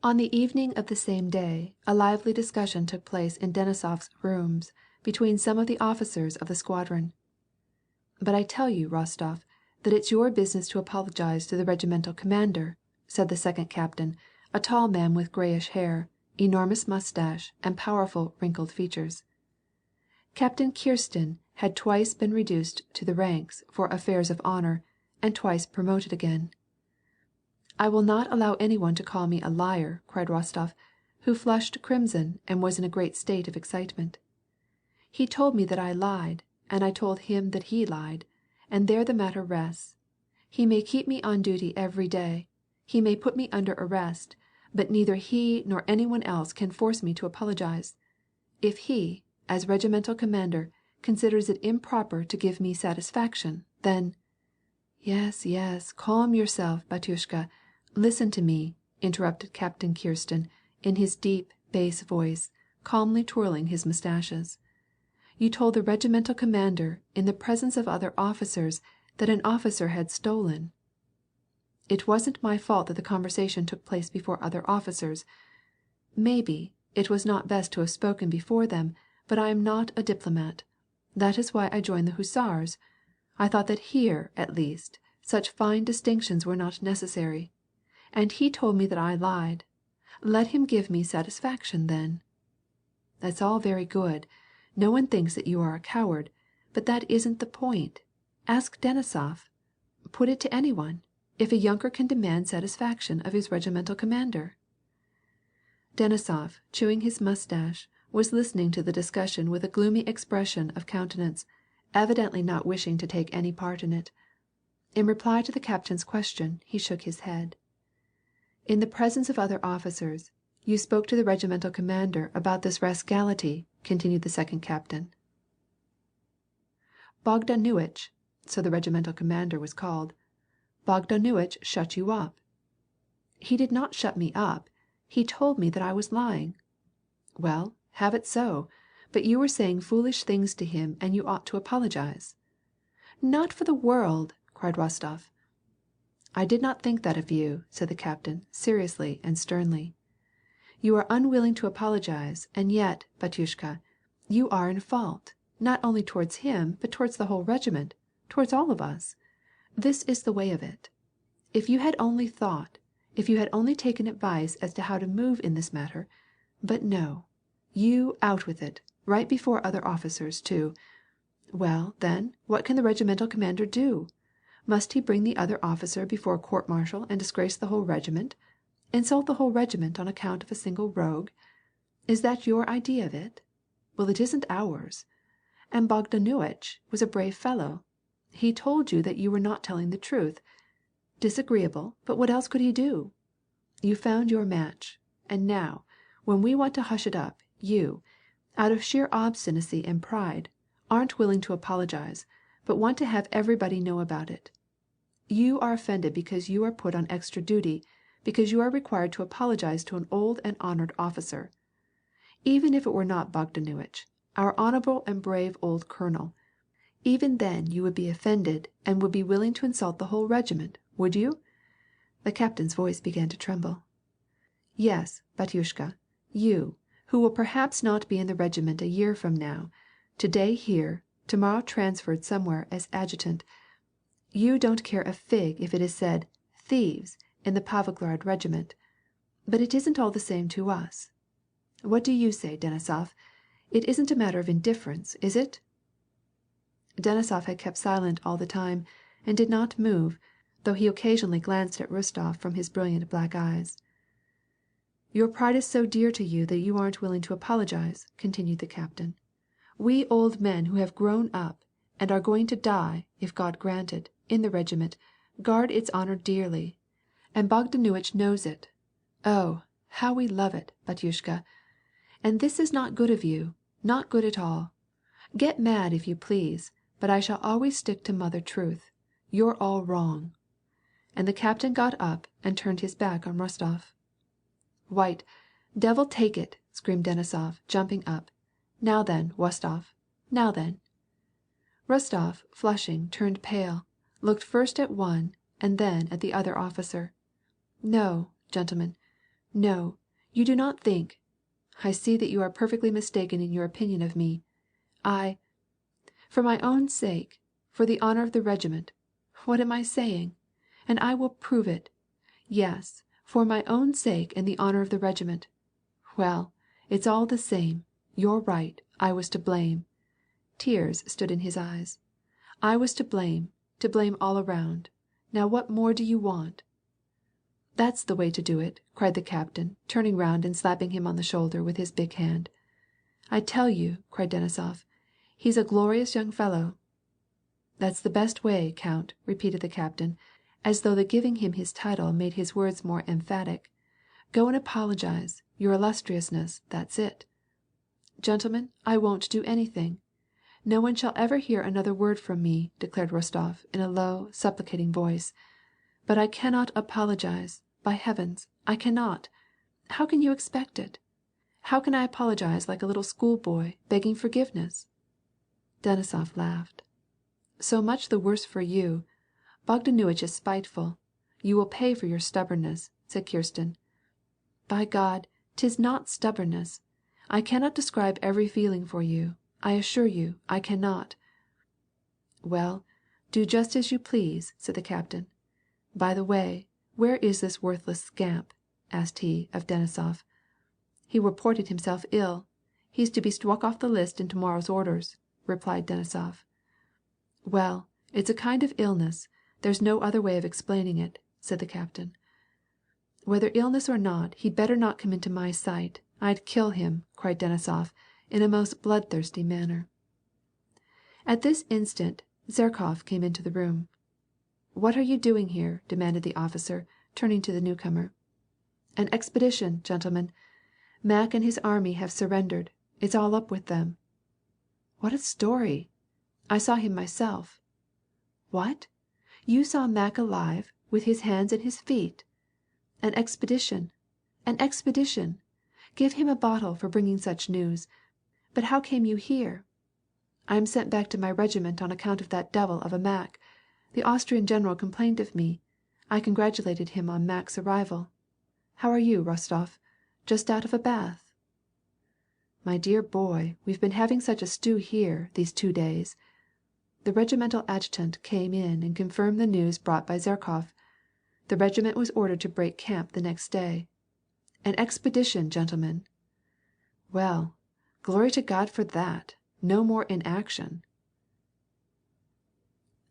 On the evening of the same day, a lively discussion took place in Denisov's rooms between some of the officers of the squadron. "But I tell you, Rostov, that it's your business to apologize to the regimental commander," said the second captain, a tall man with grayish hair, enormous mustache, and powerful wrinkled features. Captain Kirsten had twice been reduced to the ranks for affairs of honor, and twice promoted again. "I will not allow any one to call me a liar," cried Rostov, who flushed crimson and was in a great state of excitement. "He told me that I lied, and I told him that he lied, and there the matter rests. He may keep me on duty every day, he may put me under arrest, but neither he nor any one else can force me to apologize. If he, as regimental commander, considers it improper to give me satisfaction, then—" "Yes, yes, calm yourself, Batyushka. Listen to me," interrupted Captain Kirsten, in his deep, bass voice, calmly twirling his mustaches. "You told the regimental commander, in the presence of other officers, that an officer had stolen." "It wasn't my fault that the conversation took place before other officers. Maybe, it was not best to have spoken before them, but I am not a diplomat. That is why I joined the hussars. I thought that here, at least, such fine distinctions were not necessary. And he told me that I lied. Let him give me satisfaction then." "That's all very good. No one thinks that you are a coward, but that isn't the point. Ask Denisov. Put it to anyone, if a yunker can demand satisfaction of his regimental commander." Denisov, chewing his mustache, was listening to the discussion with a gloomy expression of countenance, evidently not wishing to take any part in it. In reply to the captain's question, he shook his head. "In the presence of other officers, you spoke to the regimental commander about this rascality," continued the second captain. "Bogdanuitch," so the regimental commander was called, "Bogdanuitch shut you up." "He did not shut me up. He told me that I was lying." "Well, have it so. But you were saying foolish things to him and you ought to apologize." "Not for the world," cried Rostov. "I did not think that of you," said the captain, seriously and sternly. "You are unwilling to apologize, and yet, Batyushka, you are in fault, not only towards him, but towards the whole regiment, towards all of us. This is the way of it. If you had only thought, if you had only taken advice as to how to move in this matter, but no, you out with it, right before other officers too. Well, then, what can the regimental commander do? Must he bring the other officer before a court-martial and disgrace the whole regiment? Insult the whole regiment on account of a single rogue? Is that your idea of it? Well, it isn't ours. And Bogdanuitch was a brave fellow. He told you that you were not telling the truth. Disagreeable, but what else could he do? You found your match. And now, when we want to hush it up, you, out of sheer obstinacy and pride, aren't willing to apologize, but want to have everybody know about it. You are offended because you are put on extra duty, because you are required to apologize to an old and honored officer. Even if it were not Bogdanuitch, our honorable and brave old colonel, even then you would be offended and would be willing to insult the whole regiment, would you?" The captain's voice began to tremble. "Yes, Batyushka, you, who will perhaps not be in the regiment a year from now, today here, tomorrow transferred somewhere as adjutant. You don't care a fig if it is said 'thieves' in the Pavlograd regiment. But it isn't all the same to us. What do you say, Denisov? It isn't a matter of indifference, is it?" Denisov had kept silent all the time, and did not move, though he occasionally glanced at Rostov from his brilliant black eyes. "Your pride is so dear to you that you aren't willing to apologize," continued the captain. "We old men who have grown up, and are going to die, if God grant it, in the regiment, guard its honor dearly. And Bogdanuitch knows it. Oh, how we love it, Batyushka! And this is not good of you, not good at all. Get mad if you please, but I shall always stick to mother truth. You're all wrong." And the captain got up and turned his back on Rostov. White! Devil take it!" screamed Denisof, jumping up. "Now then, Wostov! Now then!" Rostov, flushing, turned pale, looked first at one and then at the other officer. "No, gentlemen, no, you do not think. I see that you are perfectly mistaken in your opinion of me. For my own sake, for the honor of the regiment, what am I saying? And I will prove it. Yes, for my own sake and the honor of the regiment. Well, it's all the same. You're right. I was to blame." Tears stood in his eyes. "I was to blame all around. Now what more do you want?" "That's the way to do it," cried the captain, turning round and slapping him on the shoulder with his big hand. "I tell you," cried Denisof, "he's a glorious young fellow." "That's the best way, count," repeated the captain, as though the giving him his title made his words more emphatic. "Go and apologize, your illustriousness, that's it." "Gentlemen, I won't do anything. No one shall ever hear another word from me," declared Rostov, in a low, supplicating voice. "But I cannot apologize, by heavens, I cannot. How can you expect it? How can I apologize like a little schoolboy, begging forgiveness?" Denisof laughed. "So much the worse for you. Bogdanuitch is spiteful. You will pay for your stubbornness," said Kirsten. "By God, 'tis not stubbornness. I cannot describe every feeling for you. I assure you, I cannot." "Well, do just as you please," said the captain. "By the way, where is this worthless scamp?" asked he of Denisof. "He reported himself ill. He's to be struck off the list in tomorrow's orders," replied Denisof. "Well, it's a kind of illness. There's no other way of explaining it," said the captain. "Whether illness or not, he'd better not come into my sight. I'd kill him," cried Denisof, in a most bloodthirsty manner. At this instant Zherkov came into the room. "What are you doing here?" demanded the officer, turning to the newcomer. "An expedition, gentlemen. Mack and his army have surrendered. It's all up with them." "What a story! I saw him myself." "What? You saw Mack alive, with his hands and his feet? An expedition! An expedition! Give him a bottle for bringing such news. But how came you here?" "I am sent back to my regiment on account of that devil of a Mack. The Austrian general complained of me. I congratulated him on Mack's arrival. How are you, Rostov? Just out of a bath?" "My dear boy, we've been having such a stew here, these 2 days." The regimental adjutant came in and confirmed the news brought by Zherkov. The regiment was ordered to break camp the next day. "An expedition, gentlemen." "Well, glory to God for that. No more inaction."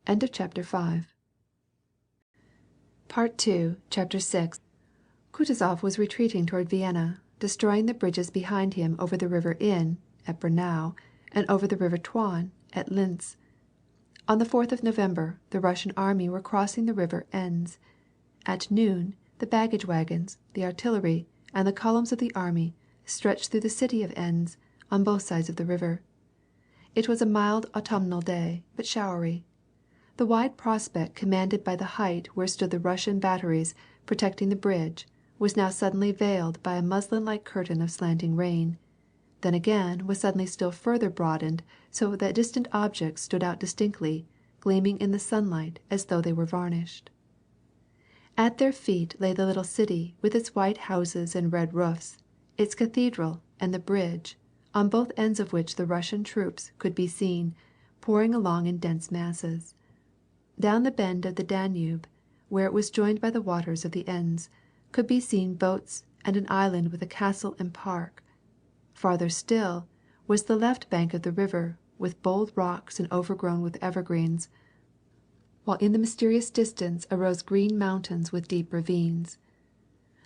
End of chapter 5. Part 2, chapter 6. Kutuzov was retreating toward Vienna, destroying the bridges behind him over the river Inn, at Braunau, and over the river Twan, at Linz. On the 4th of November, the Russian army were crossing the river Enns. At noon, the baggage wagons, the artillery, and the columns of the army stretched through the city of Enns, on both sides of the river. It was a mild autumnal day, but showery. The wide prospect commanded by the height where stood the Russian batteries protecting the bridge was now suddenly veiled by a muslin-like curtain of slanting rain, then again was suddenly still further broadened so that distant objects stood out distinctly, gleaming in the sunlight as though they were varnished. At their feet lay the little city with its white houses and red roofs, its cathedral and the bridge, on both ends of which the Russian troops could be seen, pouring along in dense masses. Down the bend of the Danube, where it was joined by the waters of the Enns, could be seen boats and an island with a castle and park. Farther still was the left bank of the river, with bold rocks and overgrown with evergreens, while in the mysterious distance arose green mountains with deep ravines.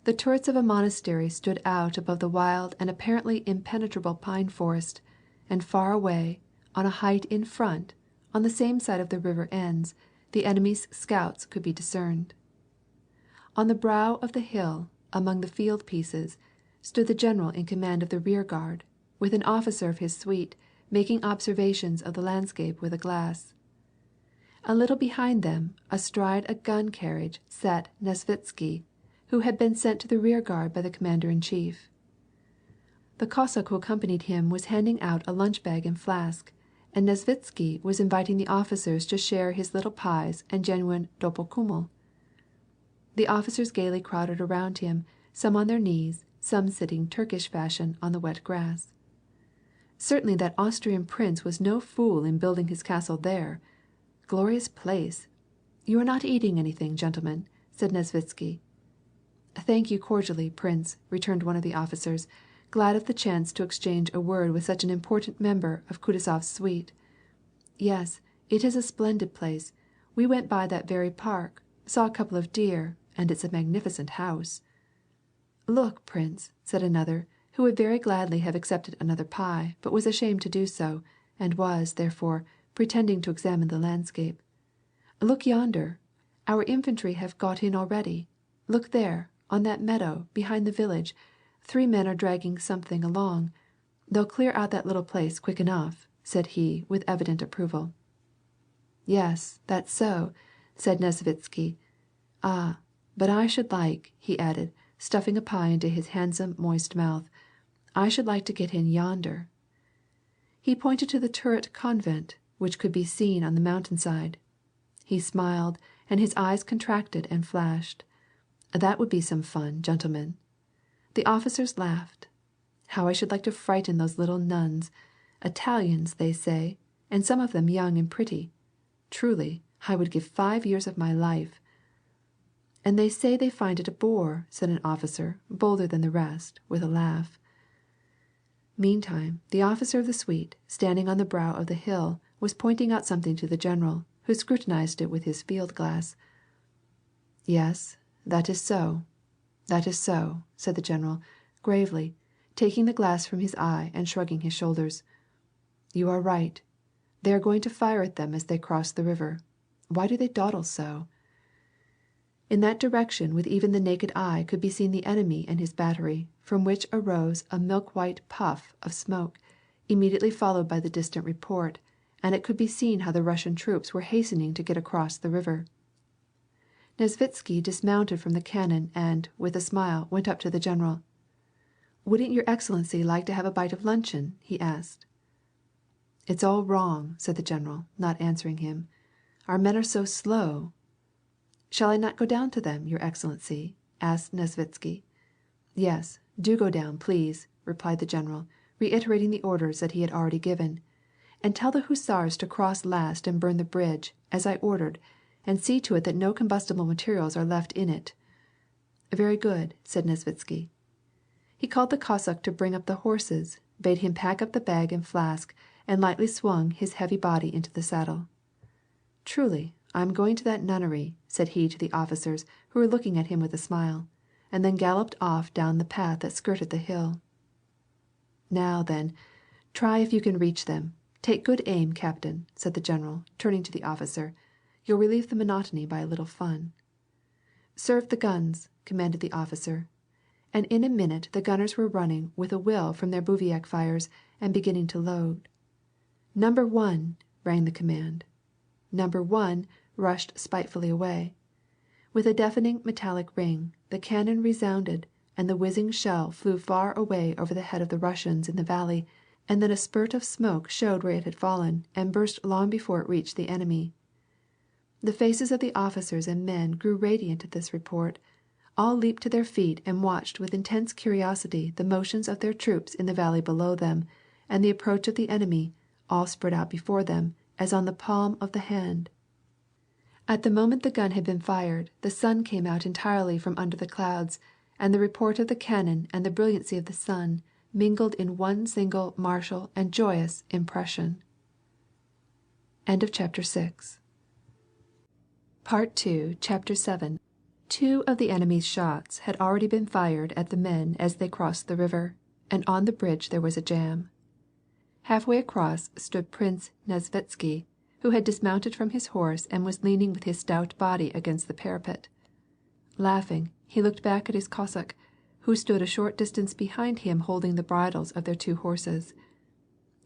The turrets of a monastery stood out above the wild and apparently impenetrable pine forest, and far away, on a height in front, on the same side of the river Enns, the enemy's scouts could be discerned. On the brow of the hill, among the field pieces, stood the general in command of the rear guard, with an officer of his suite making observations of the landscape with a glass. A little behind them, astride a gun carriage, sat Nesvitsky, who had been sent to the rear guard by the commander-in-chief. The Cossack who accompanied him was handing out a lunch-bag and flask, and Nesvitsky was inviting the officers to share his little pies and genuine doppelkummel. The officers gaily crowded around him, some on their knees, some sitting Turkish fashion on the wet grass. Certainly that Austrian prince was no fool in building his castle there. Glorious place! You are not eating anything, gentlemen, said Nesvitsky. Thank you cordially, Prince, returned one of the officers, glad of the chance to exchange a word with such an important member of Kutuzov's suite. Yes, it is a splendid place. We went by that very park, saw a couple of deer, and it's a magnificent house. Look, Prince, said another, who would very gladly have accepted another pie, but was ashamed to do so, and was, therefore, pretending to examine the landscape. Look yonder. Our infantry have got in already. Look there, on that meadow, behind the village. 3 men are dragging something along. They'll clear out that little place quick enough, said he, with evident approval. Yes, that's so, said Nesvitsky. Ah, but I should like, he added, stuffing a pie into his handsome, moist mouth, I should like to get in yonder. He pointed to the turret convent, which could be seen on the mountainside. He smiled, and his eyes contracted and flashed. That would be some fun, gentlemen. The officers laughed. How I should like to frighten those little nuns. Italians, they say, and some of them young and pretty. Truly, I would give 5 years of my life. And they say they find it a bore, said an officer, bolder than the rest, with a laugh. Meantime, the officer of the suite, standing on the brow of the hill, was pointing out something to the general, who scrutinized it with his field-glass. Yes, that is so, said the general, gravely, taking the glass from his eye and shrugging his shoulders. You are right. They are going to fire at them as they cross the river. Why do they dawdle so? In that direction with even the naked eye could be seen the enemy and his battery, from which arose a milk-white puff of smoke, immediately followed by the distant report, and it could be seen how the Russian troops were hastening to get across the river. Nesvitsky dismounted from the cannon and, with a smile, went up to the general. Wouldn't your Excellency like to have a bite of luncheon? He asked. It's all wrong, said the general, not answering him. Our men are so slow. Shall I not go down to them, your Excellency? Asked Nesvitsky. Yes, do go down, please, replied the general, reiterating the orders that he had already given. And tell the hussars to cross last and burn the bridge, as I ordered, and see to it that no combustible materials are left in it. Very good, said Nesvitsky. He called the Cossack to bring up the horses, bade him pack up the bag and flask, and lightly swung his heavy body into the saddle. Truly, I am going to that nunnery, said he to the officers who were looking at him with a smile, and then galloped off down the path that skirted the hill. Now, then, try if you can reach them. Take good aim, Captain, said the general, turning to the officer. You'll relieve the monotony by a little fun. Serve the guns, commanded the officer, and in a minute the gunners were running with a will from their bivouac fires and beginning to load. Number 1, rang the command. Number 1 rushed spitefully away. With a deafening metallic ring, the cannon resounded, and the whizzing shell flew far away over the head of the Russians in the valley, and then a spurt of smoke showed where it had fallen and burst long before it reached the enemy. The faces of the officers and men grew radiant at this report. All leaped to their feet and watched with intense curiosity the motions of their troops in the valley below them, and the approach of the enemy, all spread out before them, as on the palm of the hand. At the moment the gun had been fired, the sun came out entirely from under the clouds, and the report of the cannon and the brilliancy of the sun mingled in one single martial and joyous impression. End of chapter 6. Part 2, Chapter 7. 2 of the enemy's shots had already been fired at the men as they crossed the river, and on the bridge there was a jam. Halfway across stood Prince Nesvitsky, who had dismounted from his horse and was leaning with his stout body against the parapet. Laughing, he looked back at his Cossack, who stood a short distance behind him holding the bridles of their 2 horses.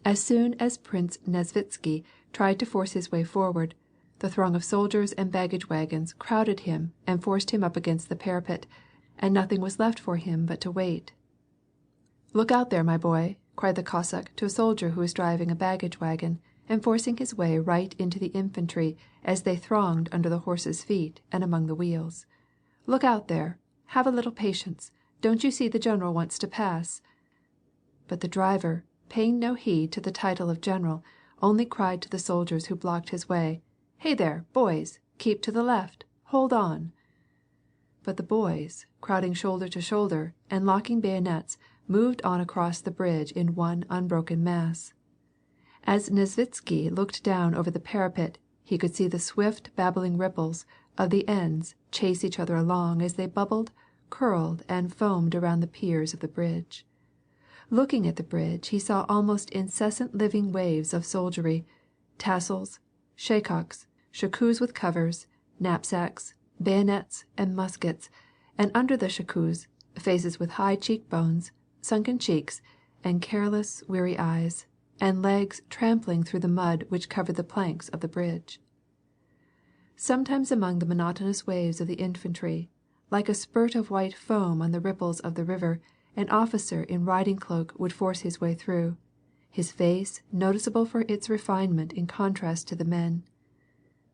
As soon as Prince Nesvitsky tried to force his way forward, the throng of soldiers and baggage wagons crowded him and forced him up against the parapet, and nothing was left for him but to wait. "Look out there, my boy!" cried the Cossack to a soldier who was driving a baggage wagon and forcing his way right into the infantry as they thronged under the horses' feet and among the wheels. "Look out there! Have a little patience! Don't you see the general wants to pass?" But the driver, paying no heed to the title of general, only cried to the soldiers who blocked his way, "Hey there, boys! Keep to the left! Hold on!" But the boys, crowding shoulder to shoulder and locking bayonets, moved on across the bridge in one unbroken mass. As Nesvitsky looked down over the parapet, he could see the swift babbling ripples of the ends chase each other along as they bubbled, curled, and foamed around the piers of the bridge. Looking at the bridge, he saw almost incessant living waves of soldiery, tassels, shaykoks, shakos with covers, knapsacks, bayonets, and muskets, and under the shakos, faces with high cheekbones, sunken cheeks, and careless, weary eyes, and legs trampling through the mud which covered the planks of the bridge. Sometimes among the monotonous waves of the infantry, like a spurt of white foam on the ripples of the river, an officer in riding cloak would force his way through, his face noticeable for its refinement in contrast to the men.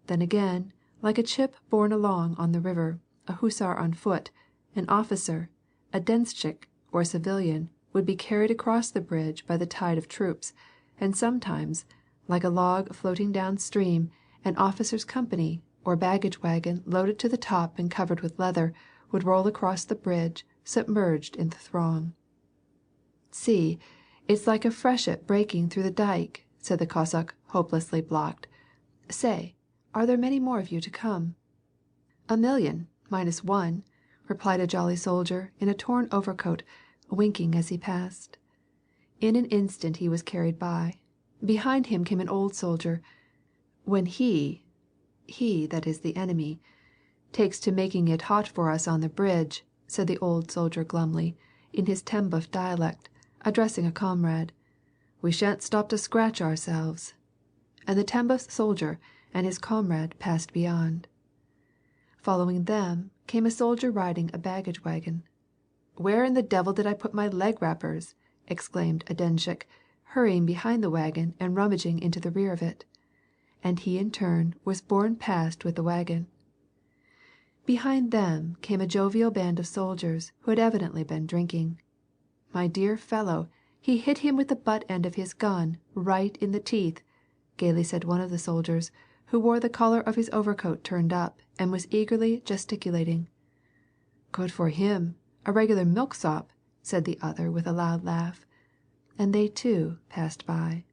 Then again, like a chip borne along on the river, a hussar on foot, an officer, a denshchik or civilian, would be carried across the bridge by the tide of troops, and sometimes, like a log floating downstream, an officer's company or baggage wagon loaded to the top and covered with leather would roll across the bridge, submerged in the throng. "See, it's like a freshet breaking through the dike," said the Cossack, hopelessly blocked. "Say, are there many more of you to come?" "A million, minus one," replied a jolly soldier in a torn overcoat, winking as he passed. In an instant he was carried by. Behind him came an old soldier. "When he, that is the enemy, takes to making it hot for us on the bridge," said the old soldier glumly, in his Tambov dialect, addressing a comrade, "we shan't stop to scratch ourselves." And the Tambov soldier and his comrade passed beyond. Following them came a soldier riding a baggage wagon. "Where in the devil did I put my leg wrappers?" exclaimed a denshchik, hurrying behind the wagon and rummaging into the rear of it. And he in turn was borne past with the wagon. Behind them came a jovial band of soldiers who had evidently been drinking. "My dear fellow, he hit him with the butt end of his gun right in the teeth," gaily said one of the soldiers, who wore the collar of his overcoat turned up and was eagerly gesticulating. "Good for him, a regular milksop," said the other with a loud laugh. And they too passed by.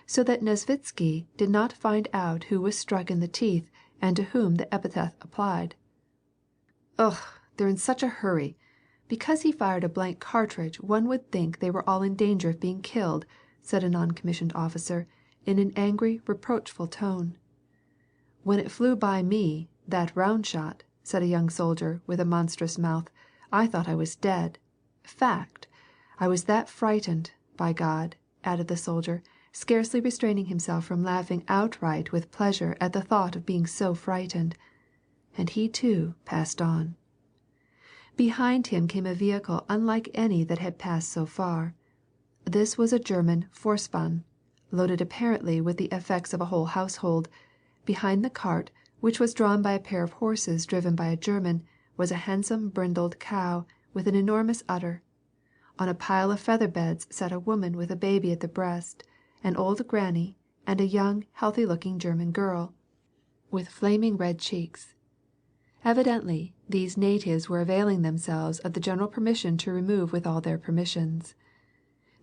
So that Nesvitsky did not find out who was struck in the teeth and to whom the epithet applied. "Ugh, they're in such a hurry. Because he fired a blank cartridge one would think they were all in danger of being killed," said a non-commissioned officer, in an angry, reproachful tone. "When it flew by me, that round shot," said a young soldier with a monstrous mouth, "I thought I was dead. Fact. I was that frightened, by God," added the soldier, scarcely restraining himself from laughing outright with pleasure at the thought of being so frightened. And he too passed on. Behind him came a vehicle unlike any that had passed so far. This was a German Vorspann, loaded apparently with the effects of a whole household. Behind the cart, which was drawn by a pair of horses driven by a German, was a handsome brindled cow with an enormous udder. On a pile of feather beds sat a woman with a baby at the breast, an old granny, and a young, healthy-looking German girl, with flaming red cheeks. Evidently, these natives were availing themselves of the general permission to remove with all their permissions.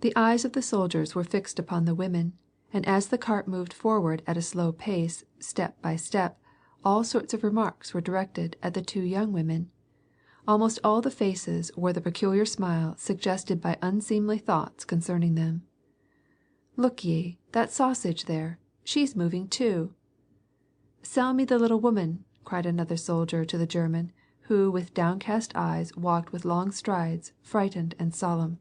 The eyes of the soldiers were fixed upon the women, and as the cart moved forward at a slow pace, step by step, all sorts of remarks were directed at the two young women. Almost all the faces wore the peculiar smile suggested by unseemly thoughts concerning them. "Look ye, that sausage there, she's moving too." "Sell me the little woman," cried another soldier to the German, who with downcast eyes walked with long strides, frightened and solemn.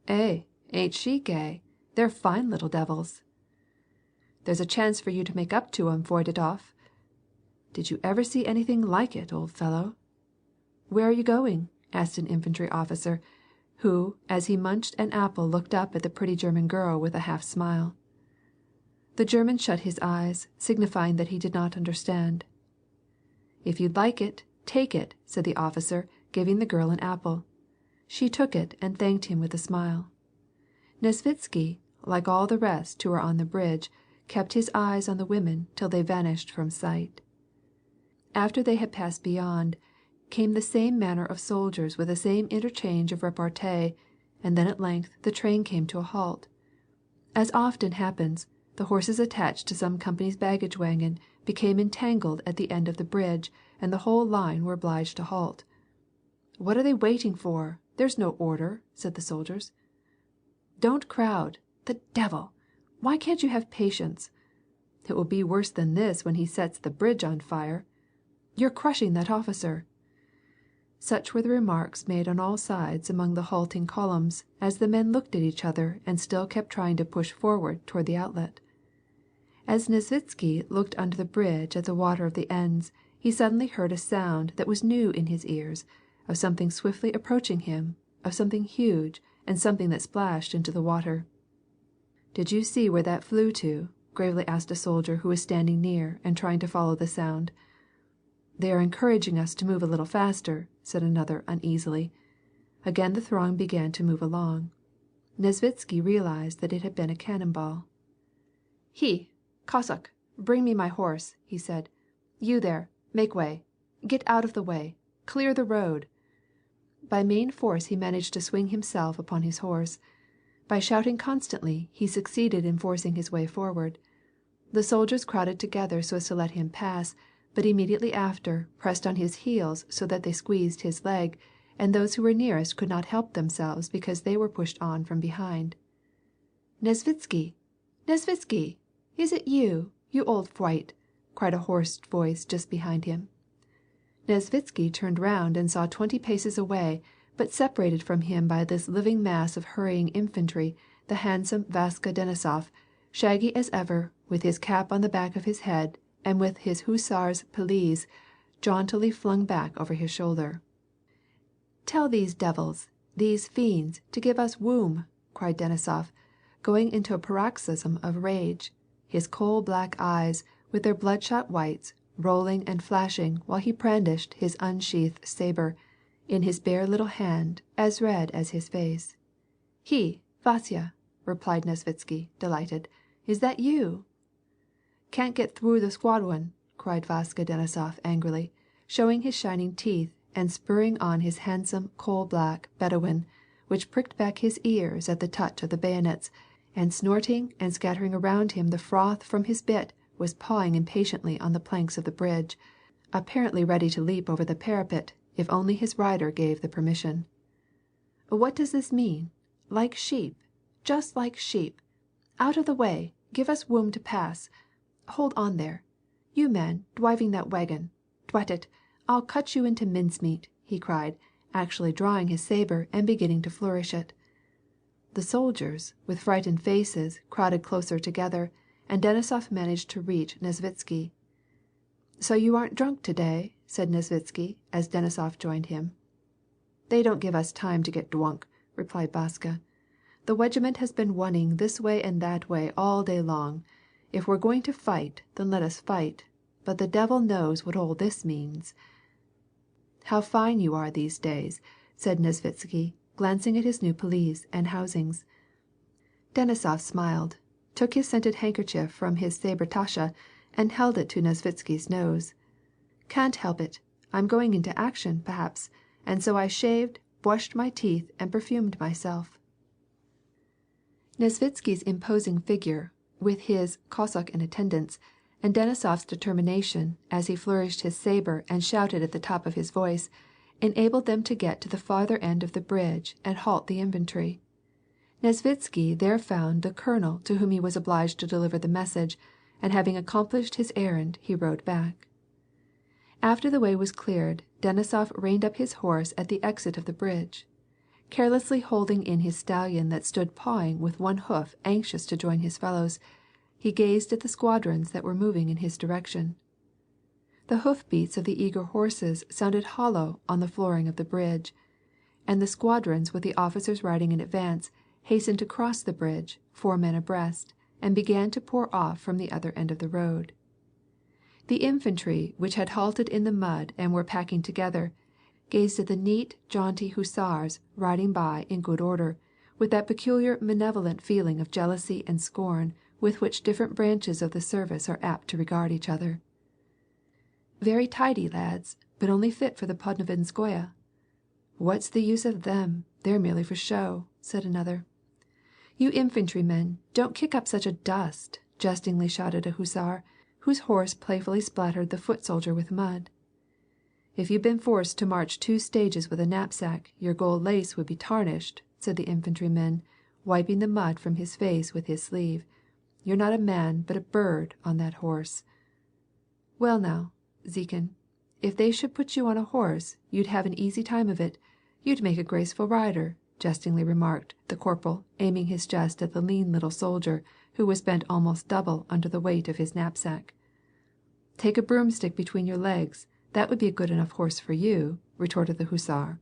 "Eh, ain't she gay? They're fine little devils." "There's a chance for you to make up to 'em, Foidedoff." "Did you ever see anything like it, old fellow?" Where are you going?" asked an infantry officer, who, as he munched an apple, looked up at the pretty German girl with a half smile. The German shut his eyes, signifying that he did not understand. "If you'd like it, take it," said the officer, giving the girl an apple. She took it and thanked him with a smile. Nesvitsky, like all the rest who were on the bridge, kept his eyes on the women till they vanished from sight. After they had passed beyond, came the same manner of soldiers with the same interchange of repartee, and then at length the train came to a halt. As often happens, the horses attached to some company's baggage wagon became entangled at the end of the bridge, and the whole line were obliged to halt. "What are they waiting for? There's no order," said the soldiers. "Don't crowd! The devil! Why can't you have patience? It will be worse than this when he sets the bridge on fire. You're crushing that officer." Such were the remarks made on all sides among the halting columns, as the men looked at each other and still kept trying to push forward toward the outlet. As Nesvitsky looked under the bridge at the water of the Enns, he suddenly heard a sound that was new in his ears, of something swiftly approaching him, of something huge, and something that splashed into the water. "Did you see where that flew to?" gravely asked a soldier who was standing near and trying to follow the sound. "They are encouraging us to move a little faster," said another uneasily. Again the throng began to move along. Nesvitsky realized that it had been a cannonball. "He, Cossack, bring me my horse," he said. "You there, make way. Get out of the way. Clear the road." By main force he managed to swing himself upon his horse. By shouting constantly, he succeeded in forcing his way forward. The soldiers crowded together so as to let him pass, but immediately after, pressed on his heels so that they squeezed his leg, and those who were nearest could not help themselves because they were pushed on from behind. "Nesvitsky! Nesvitsky! Is it you, you old fright?" cried a hoarse voice just behind him. Nesvitsky turned round and saw 20 paces away, but separated from him by this living mass of hurrying infantry, the handsome Vaska Denisov, shaggy as ever, with his cap on the back of his head, and with his hussar's pelisse jauntily flung back over his shoulder. "Tell these devils, these fiends, to give us woom," cried Denisov, going into a paroxysm of rage, his coal-black eyes, with their bloodshot whites, rolling and flashing while he brandished his unsheathed sabre, in his bare little hand, as red as his face. "He, Vasya," replied Nesvitsky, delighted. "Is that you?" "Can't get through the squadron," cried Vaska Denisov angrily, showing his shining teeth and spurring on his handsome coal-black Bedouin, which pricked back his ears at the touch of the bayonets, and snorting and scattering around him the froth from his bit, was pawing impatiently on the planks of the bridge, apparently ready to leap over the parapet, if only his rider gave the permission. "What does this mean? Like sheep, just like sheep. Out of the way, give us room to pass. Hold on there. You man, driving that wagon. Dwat it, I'll cut you into mincemeat," he cried, actually drawing his sabre and beginning to flourish it. The soldiers, with frightened faces, crowded closer together, and Denisov managed to reach Nesvitsky. "So you aren't drunk to-day?" said Nesvitsky, as Denisov joined him. "They don't give us time to get drunk," replied Vaska. "The regiment has been running this way and that way all day long. If we're going to fight, then let us fight, but the devil knows what all this means." "How fine you are these days," said Nesvitsky, glancing at his new pelisse and housings. Denisov smiled, took his scented handkerchief from his sabre-tasche, and held it to Nesvitsky's nose. "Can't help it. I'm going into action, perhaps, and so I shaved, brushed my teeth, and perfumed myself." Nesvitsky's imposing figure, with his Cossack in attendance, and Denisov's determination, as he flourished his sabre and shouted at the top of his voice, enabled them to get to the farther end of the bridge and halt the infantry. Nesvitsky there found the colonel to whom he was obliged to deliver the message, and having accomplished his errand, he rode back. After the way was cleared, Denisov reined up his horse at the exit of the bridge. Carelessly holding in his stallion that stood pawing with one hoof anxious to join his fellows, he gazed at the squadrons that were moving in his direction. The hoof-beats of the eager horses sounded hollow on the flooring of the bridge, and the squadrons with the officers riding in advance hastened to cross the bridge, 4 men abreast, and began to pour off from the other end of the road. The infantry, which had halted in the mud and were packing together, gazed at the neat, jaunty hussars riding by in good order, with that peculiar malevolent feeling of jealousy and scorn with which different branches of the service are apt to regard each other. "Very tidy lads, but only fit for the Podnovinskoye." "What's the use of them? They're merely for show," said another. "You infantrymen, don't kick up such a dust," jestingly shouted a hussar, whose horse playfully splattered the foot soldier with mud. "If you'd been forced to march 2 stages with a knapsack, your gold lace would be tarnished," said the infantryman, wiping the mud from his face with his sleeve. "You're not a man, but a bird, on that horse." "Well now, Zikin, if they should put you on a horse, you'd have an easy time of it. You'd make a graceful rider," jestingly remarked the corporal, aiming his jest at the lean little soldier, who was bent almost double under the weight of his knapsack. "Take a broomstick between your legs, that would be a good enough horse for you," retorted the hussar.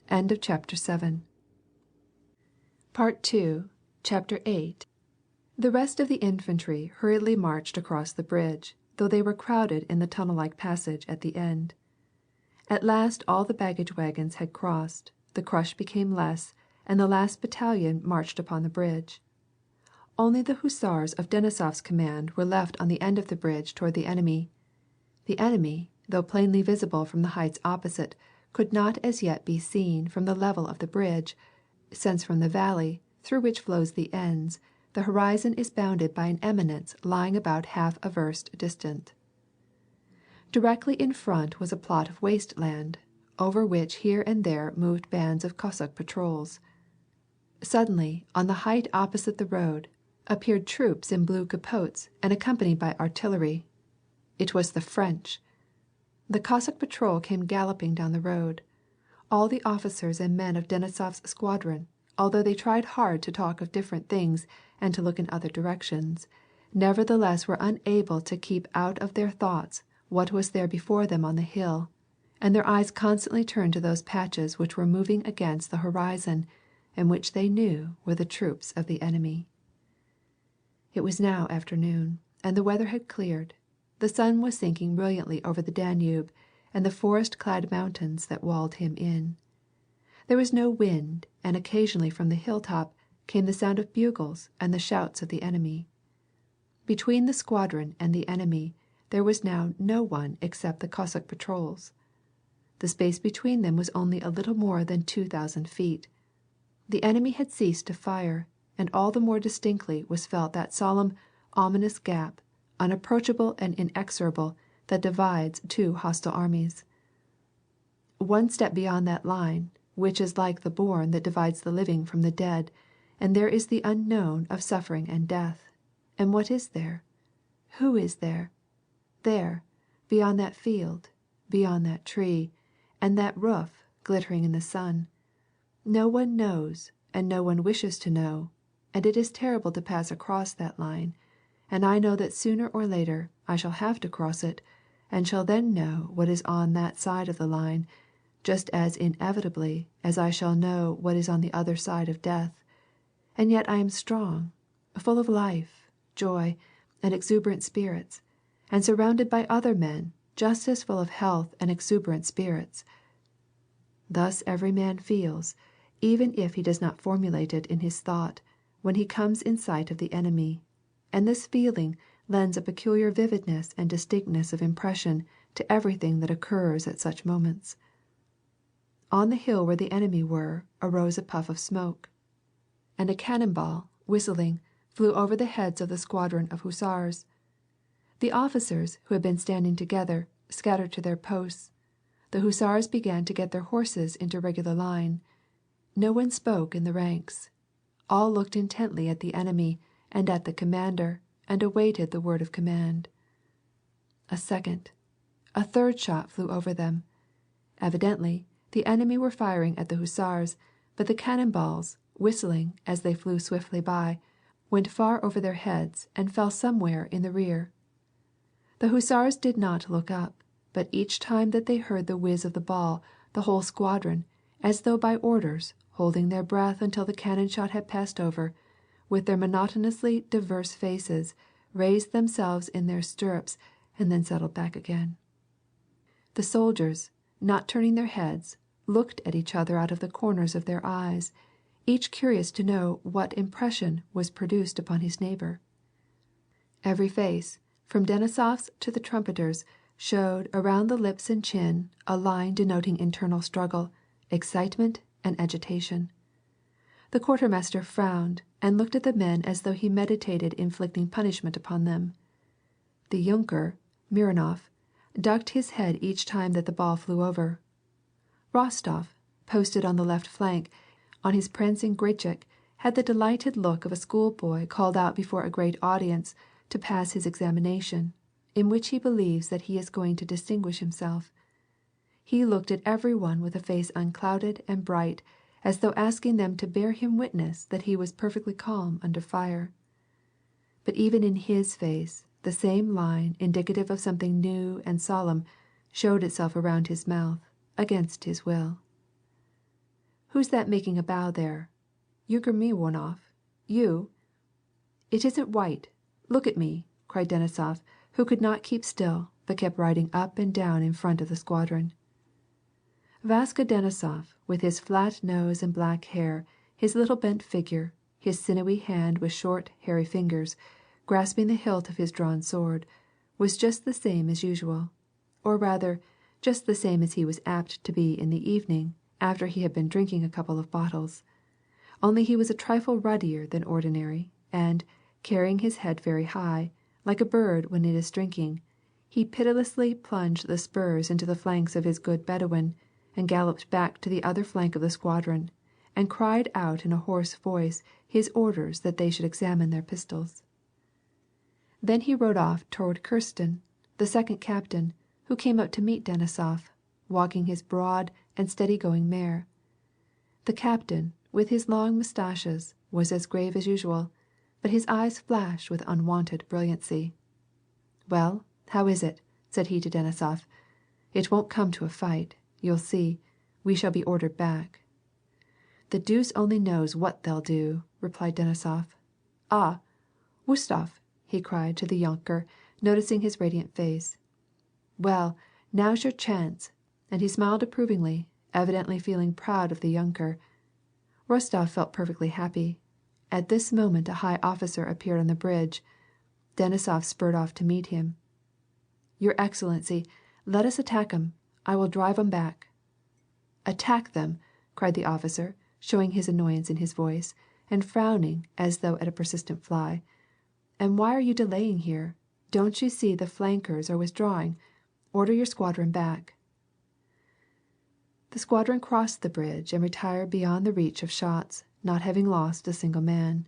End of chapter 7. Part 2, chapter 8. The rest of the infantry hurriedly marched across the bridge, though they were crowded in the tunnel-like passage at the end. At last all the baggage wagons had crossed, the crush became less, and the last battalion marched upon the bridge. Only the hussars of Denisov's command were left on the end of the bridge toward the enemy. The enemy, though plainly visible from the heights opposite, could not as yet be seen from the level of the bridge, since from the valley, through which flows the Enns, the horizon is bounded by an eminence lying about half a verst distant. Directly in front was a plot of waste land, over which here and there moved bands of Cossack patrols. Suddenly, on the height opposite the road, appeared troops in blue capotes and accompanied by artillery. It was the French. The Cossack patrol came galloping down the road. All the officers and men of Denisov's squadron, although they tried hard to talk of different things and to look in other directions, nevertheless were unable to keep out of their thoughts what was there before them on the hill, and their eyes constantly turned to those patches which were moving against the horizon, and which they knew were the troops of the enemy. It was now afternoon, and the weather had cleared. The sun was sinking brilliantly over the Danube and the forest-clad mountains that walled him in. There was no wind, and occasionally from the hilltop came the sound of bugles and the shouts of the enemy. Between the squadron and the enemy there was now no one except the Cossack patrols. The space between them was only a little more than 2,000 feet. The enemy had ceased to fire, and all the more distinctly was felt that solemn, ominous gap, unapproachable and inexorable, that divides 2 hostile armies. One step beyond that line, which is like the bourne that divides the living from the dead, and there is the unknown of suffering and death. And what is there? Who is there? There, beyond that field, beyond that tree, and that roof glittering in the sun. No one knows, and no one wishes to know, and it is terrible to pass across that line, and I know that sooner or later I shall have to cross it, and shall then know what is on that side of the line, just as inevitably as I shall know what is on the other side of death. And yet I am strong, full of life, joy, and exuberant spirits, and surrounded by other men just as full of health and exuberant spirits. Thus every man feels, even if he does not formulate it in his thought, when he comes in sight of the enemy, and this feeling lends a peculiar vividness and distinctness of impression to everything that occurs at such moments. On the hill where the enemy were arose a puff of smoke, and a cannonball, whistling, flew over the heads of the squadron of hussars. The officers, who had been standing together, scattered to their posts. The hussars began to get their horses into regular line. No one spoke in the ranks. All looked intently at the enemy and at the commander, and awaited the word of command. A second, a third shot flew over them. Evidently, the enemy were firing at the hussars, but the cannonballs, whistling as they flew swiftly by, went far over their heads and fell somewhere in the rear. The hussars did not look up, but each time that they heard the whiz of the ball, the whole squadron, as though by orders, holding their breath until the cannon shot had passed over, with their monotonously diverse faces, raised themselves in their stirrups and then settled back again. The soldiers, not turning their heads, looked at each other out of the corners of their eyes, each curious to know what impression was produced upon his neighbor. Every face, from Denisov's to the trumpeters, showed around the lips and chin a line denoting internal struggle, excitement, and agitation. The quartermaster frowned and looked at the men as though he meditated inflicting punishment upon them. The yunker, Mironov, ducked his head each time that the ball flew over. Rostov, posted on the left flank, on his prancing grechik, had the delighted look of a schoolboy called out before a great audience to pass his examination, in which he believes that he is going to distinguish himself. He looked at every one with a face unclouded and bright, as though asking them to bear him witness that he was perfectly calm under fire. But even in his face, the same line indicative of something new and solemn showed itself around his mouth, against his will. "Who's that making a bow there? Yunker Mironov? You?" "It isn't white. Look at me," cried Denisov, who could not keep still, but kept riding up and down in front of the squadron. Vaska Denisov, with his flat nose and black hair, his little bent figure, his sinewy hand with short, hairy fingers, grasping the hilt of his drawn sword, was just the same as usual, or rather, just the same as he was apt to be in the evening, after he had been drinking a couple of bottles. Only he was a trifle ruddier than ordinary, and, carrying his head very high, like a bird when it is drinking, he pitilessly plunged the spurs into the flanks of his good Bedouin, and galloped back to the other flank of the squadron, and cried out in a hoarse voice his orders that they should examine their pistols. Then he rode off toward Kirsten, the second captain, who came up to meet Denisov, walking his broad and steady-going mare. The captain, with his long mustaches, was as grave as usual, but his eyes flashed with unwonted brilliancy. "Well, how is it?" said he to Denisov. "It won't come to a fight. You'll see. We shall be ordered back." "The deuce only knows what they'll do," replied Denisov. "Ah, Wustov!" he cried to the yunker, noticing his radiant face. "Well, now's your chance," and he smiled approvingly, evidently feeling proud of the yunker. Rostov felt perfectly happy. At this moment a high officer appeared on the bridge. Denisov spurred off to meet him. "Your Excellency, let us attack 'em. I will drive 'em back." "Attack them!" cried the officer, showing his annoyance in his voice, and frowning as though at a persistent fly. "And why are you delaying here? Don't you see the flankers are withdrawing? Order your squadron back." The squadron crossed the bridge and retired beyond the reach of shots, not having lost a single man.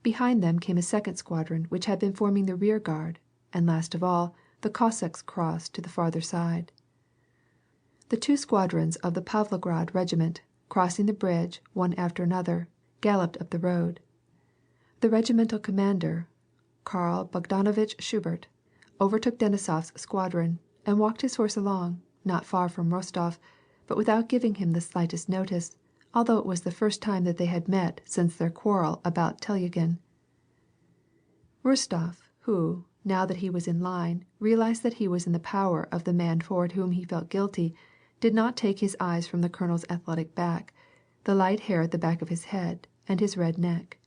Behind them came a second squadron which had been forming the rear guard, and last of all, the Cossacks crossed to the farther side. The two squadrons of the Pavlograd regiment, crossing the bridge one after another, galloped up the road. The regimental commander, Karl Bogdanovich Schubert, overtook Denisov's squadron, and walked his horse along, not far from Rostov, but without giving him the slightest notice, although it was the first time that they had met since their quarrel about Telyagin. Rostov, who, now that he was in line, realized that he was in the power of the man toward whom he felt guilty, did not take his eyes from the colonel's athletic back, the light hair at the back of his head, and his red neck.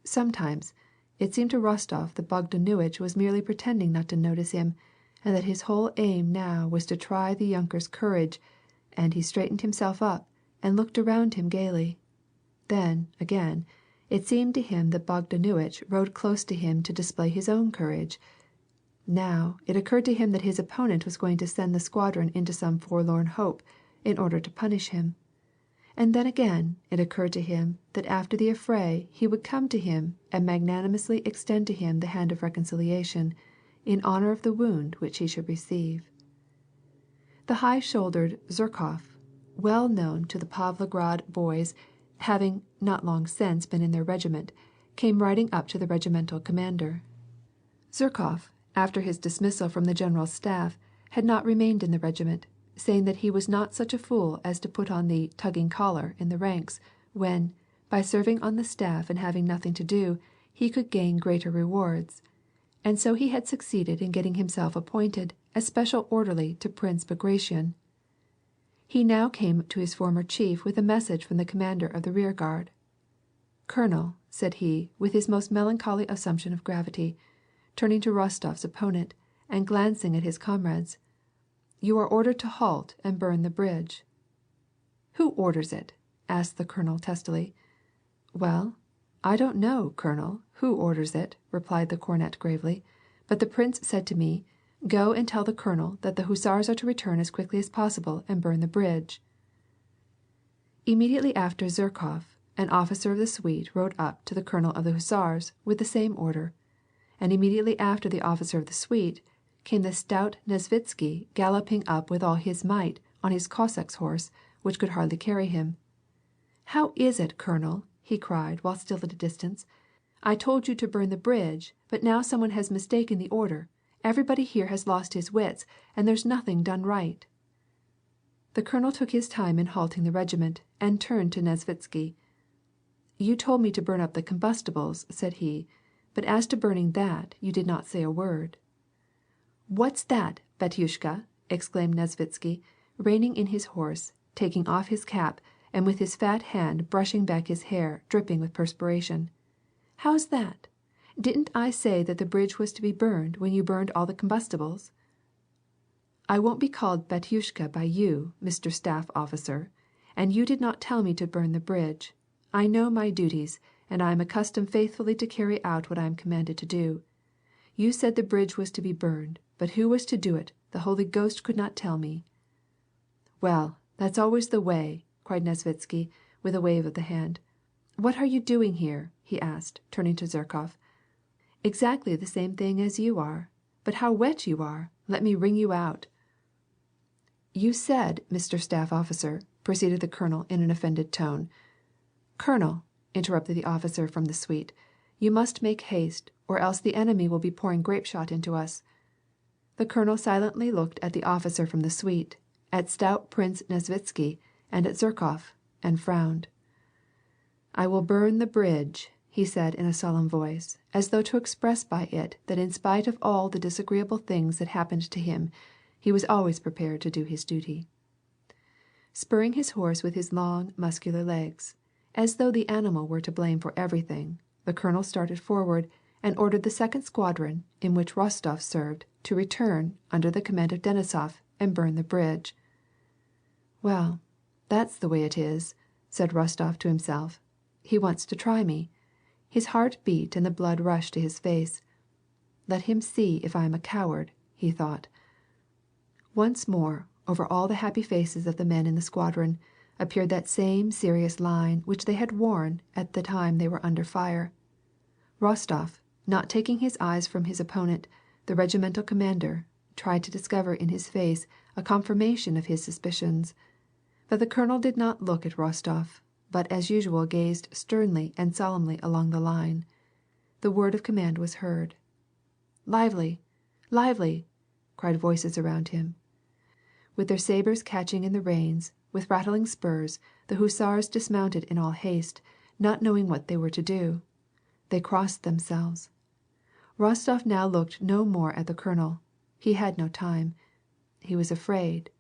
Sometimes it seemed to Rostov that Bogdanuitch was merely pretending not to notice him, and that his whole aim now was to try the yunker's courage, and he straightened himself up and looked around him gaily. Then, again, it seemed to him that Bogdanuitch rode close to him to display his own courage. Now it occurred to him that his opponent was going to send the squadron into some forlorn hope in order to punish him. And then again it occurred to him that after the affray he would come to him and magnanimously extend to him the hand of reconciliation, in honor of the wound which he should receive. The high-shouldered Zherkov, well known to the Pavlograd boys, having not long since been in their regiment, came riding up to the regimental commander. Zherkov, after his dismissal from the general's staff, had not remained in the regiment, saying that he was not such a fool as to put on the tugging collar in the ranks, when, by serving on the staff and having nothing to do, he could gain greater rewards, and so he had succeeded in getting himself appointed as special orderly to Prince Bagration. He now came to his former chief with a message from the commander of the rear guard. "Colonel," said he, with his most melancholy assumption of gravity, turning to Rostov's opponent, and glancing at his comrades, "you are ordered to halt and burn the bridge." "Who orders it?" asked the colonel testily. "Well, I don't know, Colonel, who orders it," replied the cornet gravely, "but the prince said to me, 'Go and tell the colonel that the hussars are to return as quickly as possible and burn the bridge.'" Immediately after Zherkov, an officer of the suite rode up to the colonel of the hussars with the same order, and immediately after the officer of the suite came the stout Nesvitsky galloping up with all his might on his Cossack's horse, which could hardly carry him. "How is it, Colonel?" he cried while still at a distance. "I told you to burn the bridge, but now someone has mistaken the order. Everybody here has lost his wits, and there's nothing done right." The colonel took his time in halting the regiment, and turned to Nesvitsky. "You told me to burn up the combustibles," said he, "but as to burning that, you did not say a word." "What's that, Batyushka?" exclaimed Nesvitsky, reining in his horse, taking off his cap, and with his fat hand brushing back his hair dripping with perspiration. "How's that? Didn't I say that the bridge was to be burned when you burned all the combustibles?" "I won't be called Batyushka by you, Mr. Staff Officer, and you did not tell me to burn the bridge. I know my duties, and I am accustomed faithfully to carry out what I am commanded to do. You said the bridge was to be burned, but who was to do it, the Holy Ghost could not tell me." "Well, that's always the way," cried Nesvitsky, with a wave of the hand. "What are you doing here?" he asked, turning to Zherkov. "Exactly the same thing as you are. But how wet you are! Let me wring you out." "You said, Mr. Staff Officer," proceeded the colonel in an offended tone. "Colonel," interrupted the officer from the suite, "you must make haste, or else the enemy will be pouring grape shot into us." The colonel silently looked at the officer from the suite, at stout Prince Nesvitsky, and at Zherkov, and frowned. "I will burn the bridge," he said in a solemn voice, as though to express by it that in spite of all the disagreeable things that happened to him, he was always prepared to do his duty. Spurring his horse with his long, muscular legs, as though the animal were to blame for everything, the colonel started forward and ordered the second squadron, in which Rostov served, to return, under the command of Denisov, and burn the bridge. "Well, that's the way it is," said Rostov to himself. "He wants to try me." His heart beat and the blood rushed to his face. "Let him see if I am a coward," he thought. Once more, over all the happy faces of the men in the squadron, appeared that same serious line which they had worn at the time they were under fire. Rostov, not taking his eyes from his opponent, the regimental commander, tried to discover in his face a confirmation of his suspicions. But the colonel did not look at Rostov, but as usual gazed sternly and solemnly along the line. The word of command was heard. "Lively! Lively!" cried voices around him. With their sabers catching in the reins, with rattling spurs, the hussars dismounted in all haste, not knowing what they were to do. They crossed themselves. Rostov now looked no more at the colonel. He had no time. He was afraid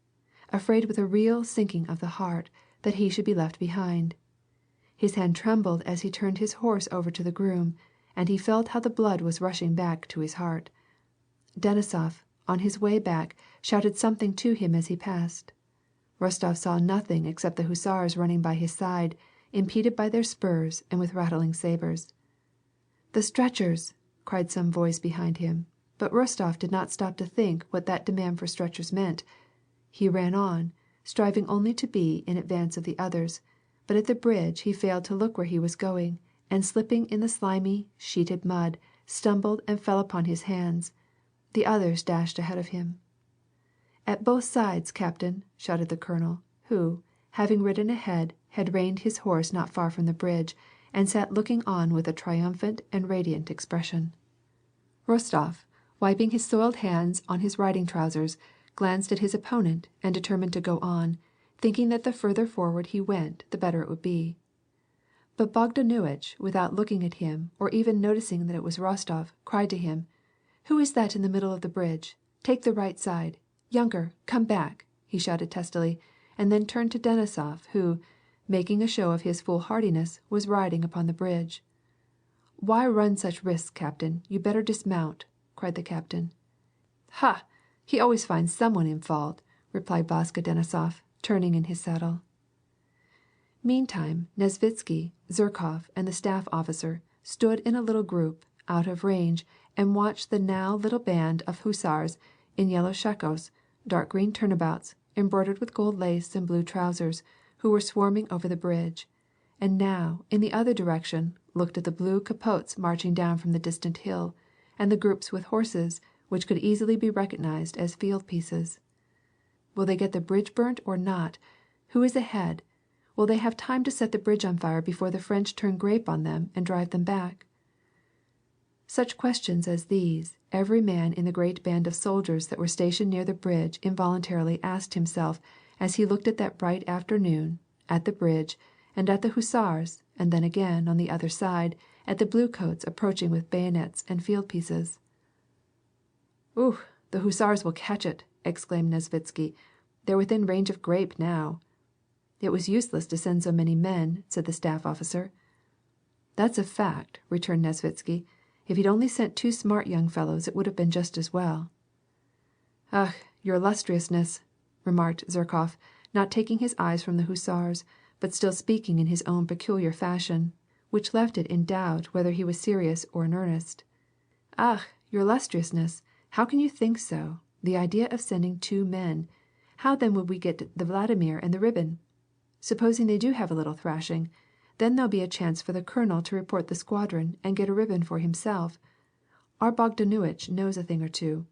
with a real sinking of the heart, that he should be left behind. His hand trembled as he turned his horse over to the groom, and he felt how the blood was rushing back to his heart. Denisov, on his way back, shouted something to him as he passed. Rostov saw nothing except the hussars running by his side, impeded by their spurs and with rattling sabers. "The stretchers!" cried some voice behind him, but Rostov did not stop to think what that demand for stretchers meant. He ran on, striving only to be in advance of the others, but at the bridge he failed to look where he was going, and slipping in the slimy, sheeted mud, stumbled and fell upon his hands. The others dashed ahead of him. "At both sides, Captain!" shouted the colonel, who, having ridden ahead, had reined his horse not far from the bridge, and sat looking on with a triumphant and radiant expression. Rostov, wiping his soiled hands on his riding trousers, glanced at his opponent and determined to go on, thinking that the further forward he went the better it would be. But Bogdanuitch, without looking at him or even noticing that it was Rostov, cried to him, "Who is that in the middle of the bridge? Take the right side. Yunker, come back," he shouted testily, and then turned to Denisov, who, making a show of his foolhardiness, was riding upon the bridge. "Why run such risks, Captain? You'd better dismount," cried the captain. "Ha! He always finds someone in fault," replied Vaska Denisov, turning in his saddle. Meantime, Nesvitsky, Zherkov, and the staff officer stood in a little group, out of range, and watched the now little band of hussars in yellow shakos, dark green turnabouts, embroidered with gold lace and blue trousers, who were swarming over the bridge, and now, in the other direction, looked at the blue capotes marching down from the distant hill, and the groups with horses, which could easily be recognized as field pieces. Will they get the bridge burnt or not? Who is ahead? Will they have time to set the bridge on fire before the French turn grape on them and drive them back? Such questions as these every man in the great band of soldiers that were stationed near the bridge involuntarily asked himself as he looked at that bright afternoon, at the bridge, and at the hussars, and then again, on the other side, at the bluecoats approaching with bayonets and field pieces. "Ooh, the hussars will catch it!" exclaimed Nesvitsky. "They're within range of grape now." "It was useless to send so many men," said the staff officer. "That's a fact," returned Nesvitsky. "If he'd only sent 2 smart young fellows it would have been just as well." "Ach, your illustriousness," remarked Zherkov, not taking his eyes from the hussars, but still speaking in his own peculiar fashion, which left it in doubt whether he was serious or in earnest. "Ach, your illustriousness, how can you think so? The idea of sending 2 men! How then would we get the Vladimir and the ribbon? Supposing they do have a little thrashing, then there'll be a chance for the colonel to report the squadron and get a ribbon for himself. Our Bogdanuitch knows a thing or two."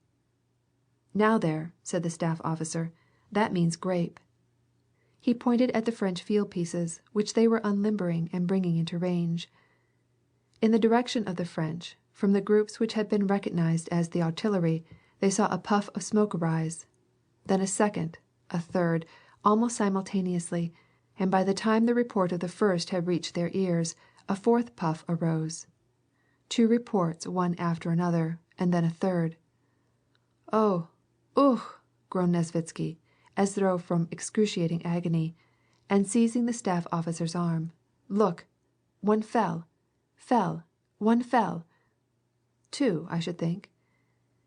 "Now there," said the staff officer, "that means grape." He pointed at the French field pieces, which they were unlimbering and bringing into range. In the direction of the French, from the groups which had been recognized as the artillery, they saw a puff of smoke arise. Then a second, a third, almost simultaneously, and by the time the report of the first had reached their ears, a fourth puff arose. 2 reports one after another, and then a third. "Oh, ugh!" groaned Nesvitsky, as though from excruciating agony, and seizing the staff officer's arm. "Look! One fell! One fell! 2, I should think."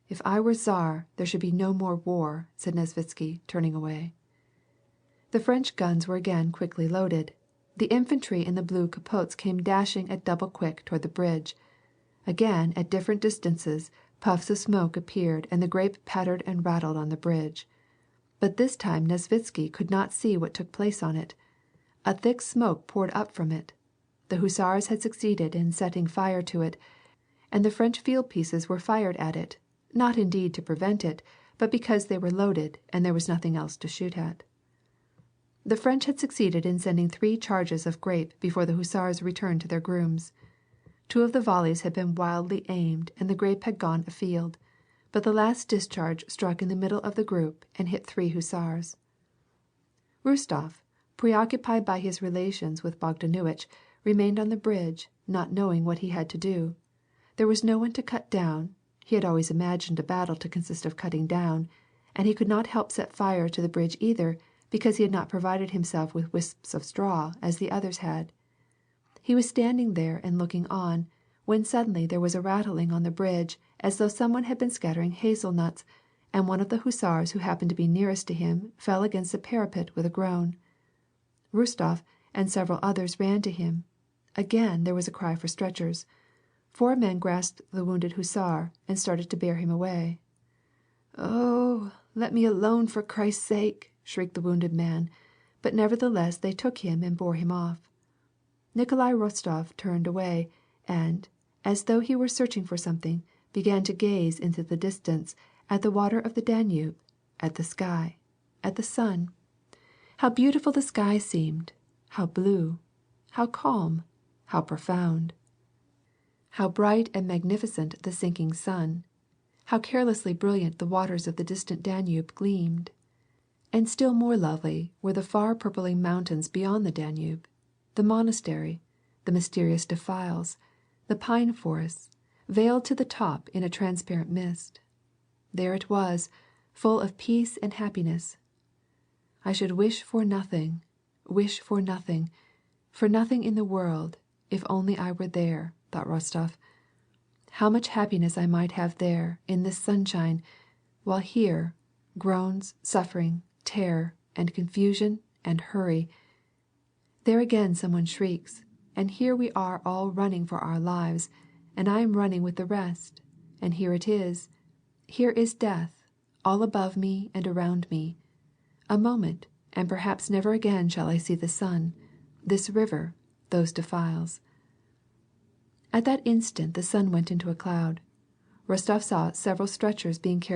"If I were Tsar, there should be no more war," said Nesvitsky, turning away. The French guns were again quickly loaded. The infantry in the blue capotes came dashing at double quick toward the bridge. Again, at different distances, puffs of smoke appeared and the grape pattered and rattled on the bridge. But this time Nesvitsky could not see what took place on it. A thick smoke poured up from it. The hussars had succeeded in setting fire to it, and the French field pieces were fired at it, not indeed to prevent it, but because they were loaded and there was nothing else to shoot at. The French had succeeded in sending 3 charges of grape before the hussars returned to their grooms. 2 of the volleys had been wildly aimed and the grape had gone afield, but the last discharge struck in the middle of the group and hit 3 hussars. Rostov, preoccupied by his relations with Bogdanuitch, remained on the bridge, not knowing what he had to do. There was no one to cut down, he had always imagined a battle to consist of cutting down, and he could not help set fire to the bridge either, because he had not provided himself with wisps of straw as the others had. He was standing there and looking on, when suddenly there was a rattling on the bridge as though someone had been scattering hazelnuts, and one of the hussars who happened to be nearest to him fell against the parapet with a groan. Rostov and several others ran to him. Again there was a cry for stretchers. 4 men grasped the wounded hussar and started to bear him away. "Oh, let me alone for Christ's sake!" shrieked the wounded man, but nevertheless they took him and bore him off. Nikolai Rostov turned away, and, as though he were searching for something, began to gaze into the distance, at the water of the Danube, at the sky, at the sun. How beautiful the sky seemed, how blue, how calm, how profound. How bright and magnificent the sinking sun, How carelessly brilliant the waters of the distant Danube gleamed! And still more lovely were the far purpling mountains beyond the Danube, the monastery, the mysterious defiles, the pine forests, veiled to the top in a transparent mist. There it was, full of peace and happiness. I should wish for nothing in the world, if only I were there, thought Rostov. How much happiness I might have there, in this sunshine, while here, groans, suffering, terror, and confusion, and hurry. There again someone shrieks, and here we are all running for our lives, and I am running with the rest, and here is death, all above me and around me. A moment, and perhaps never again shall I see the sun, this river, those defiles. At that instant the sun went into a cloud. Rostov saw several stretchers being carried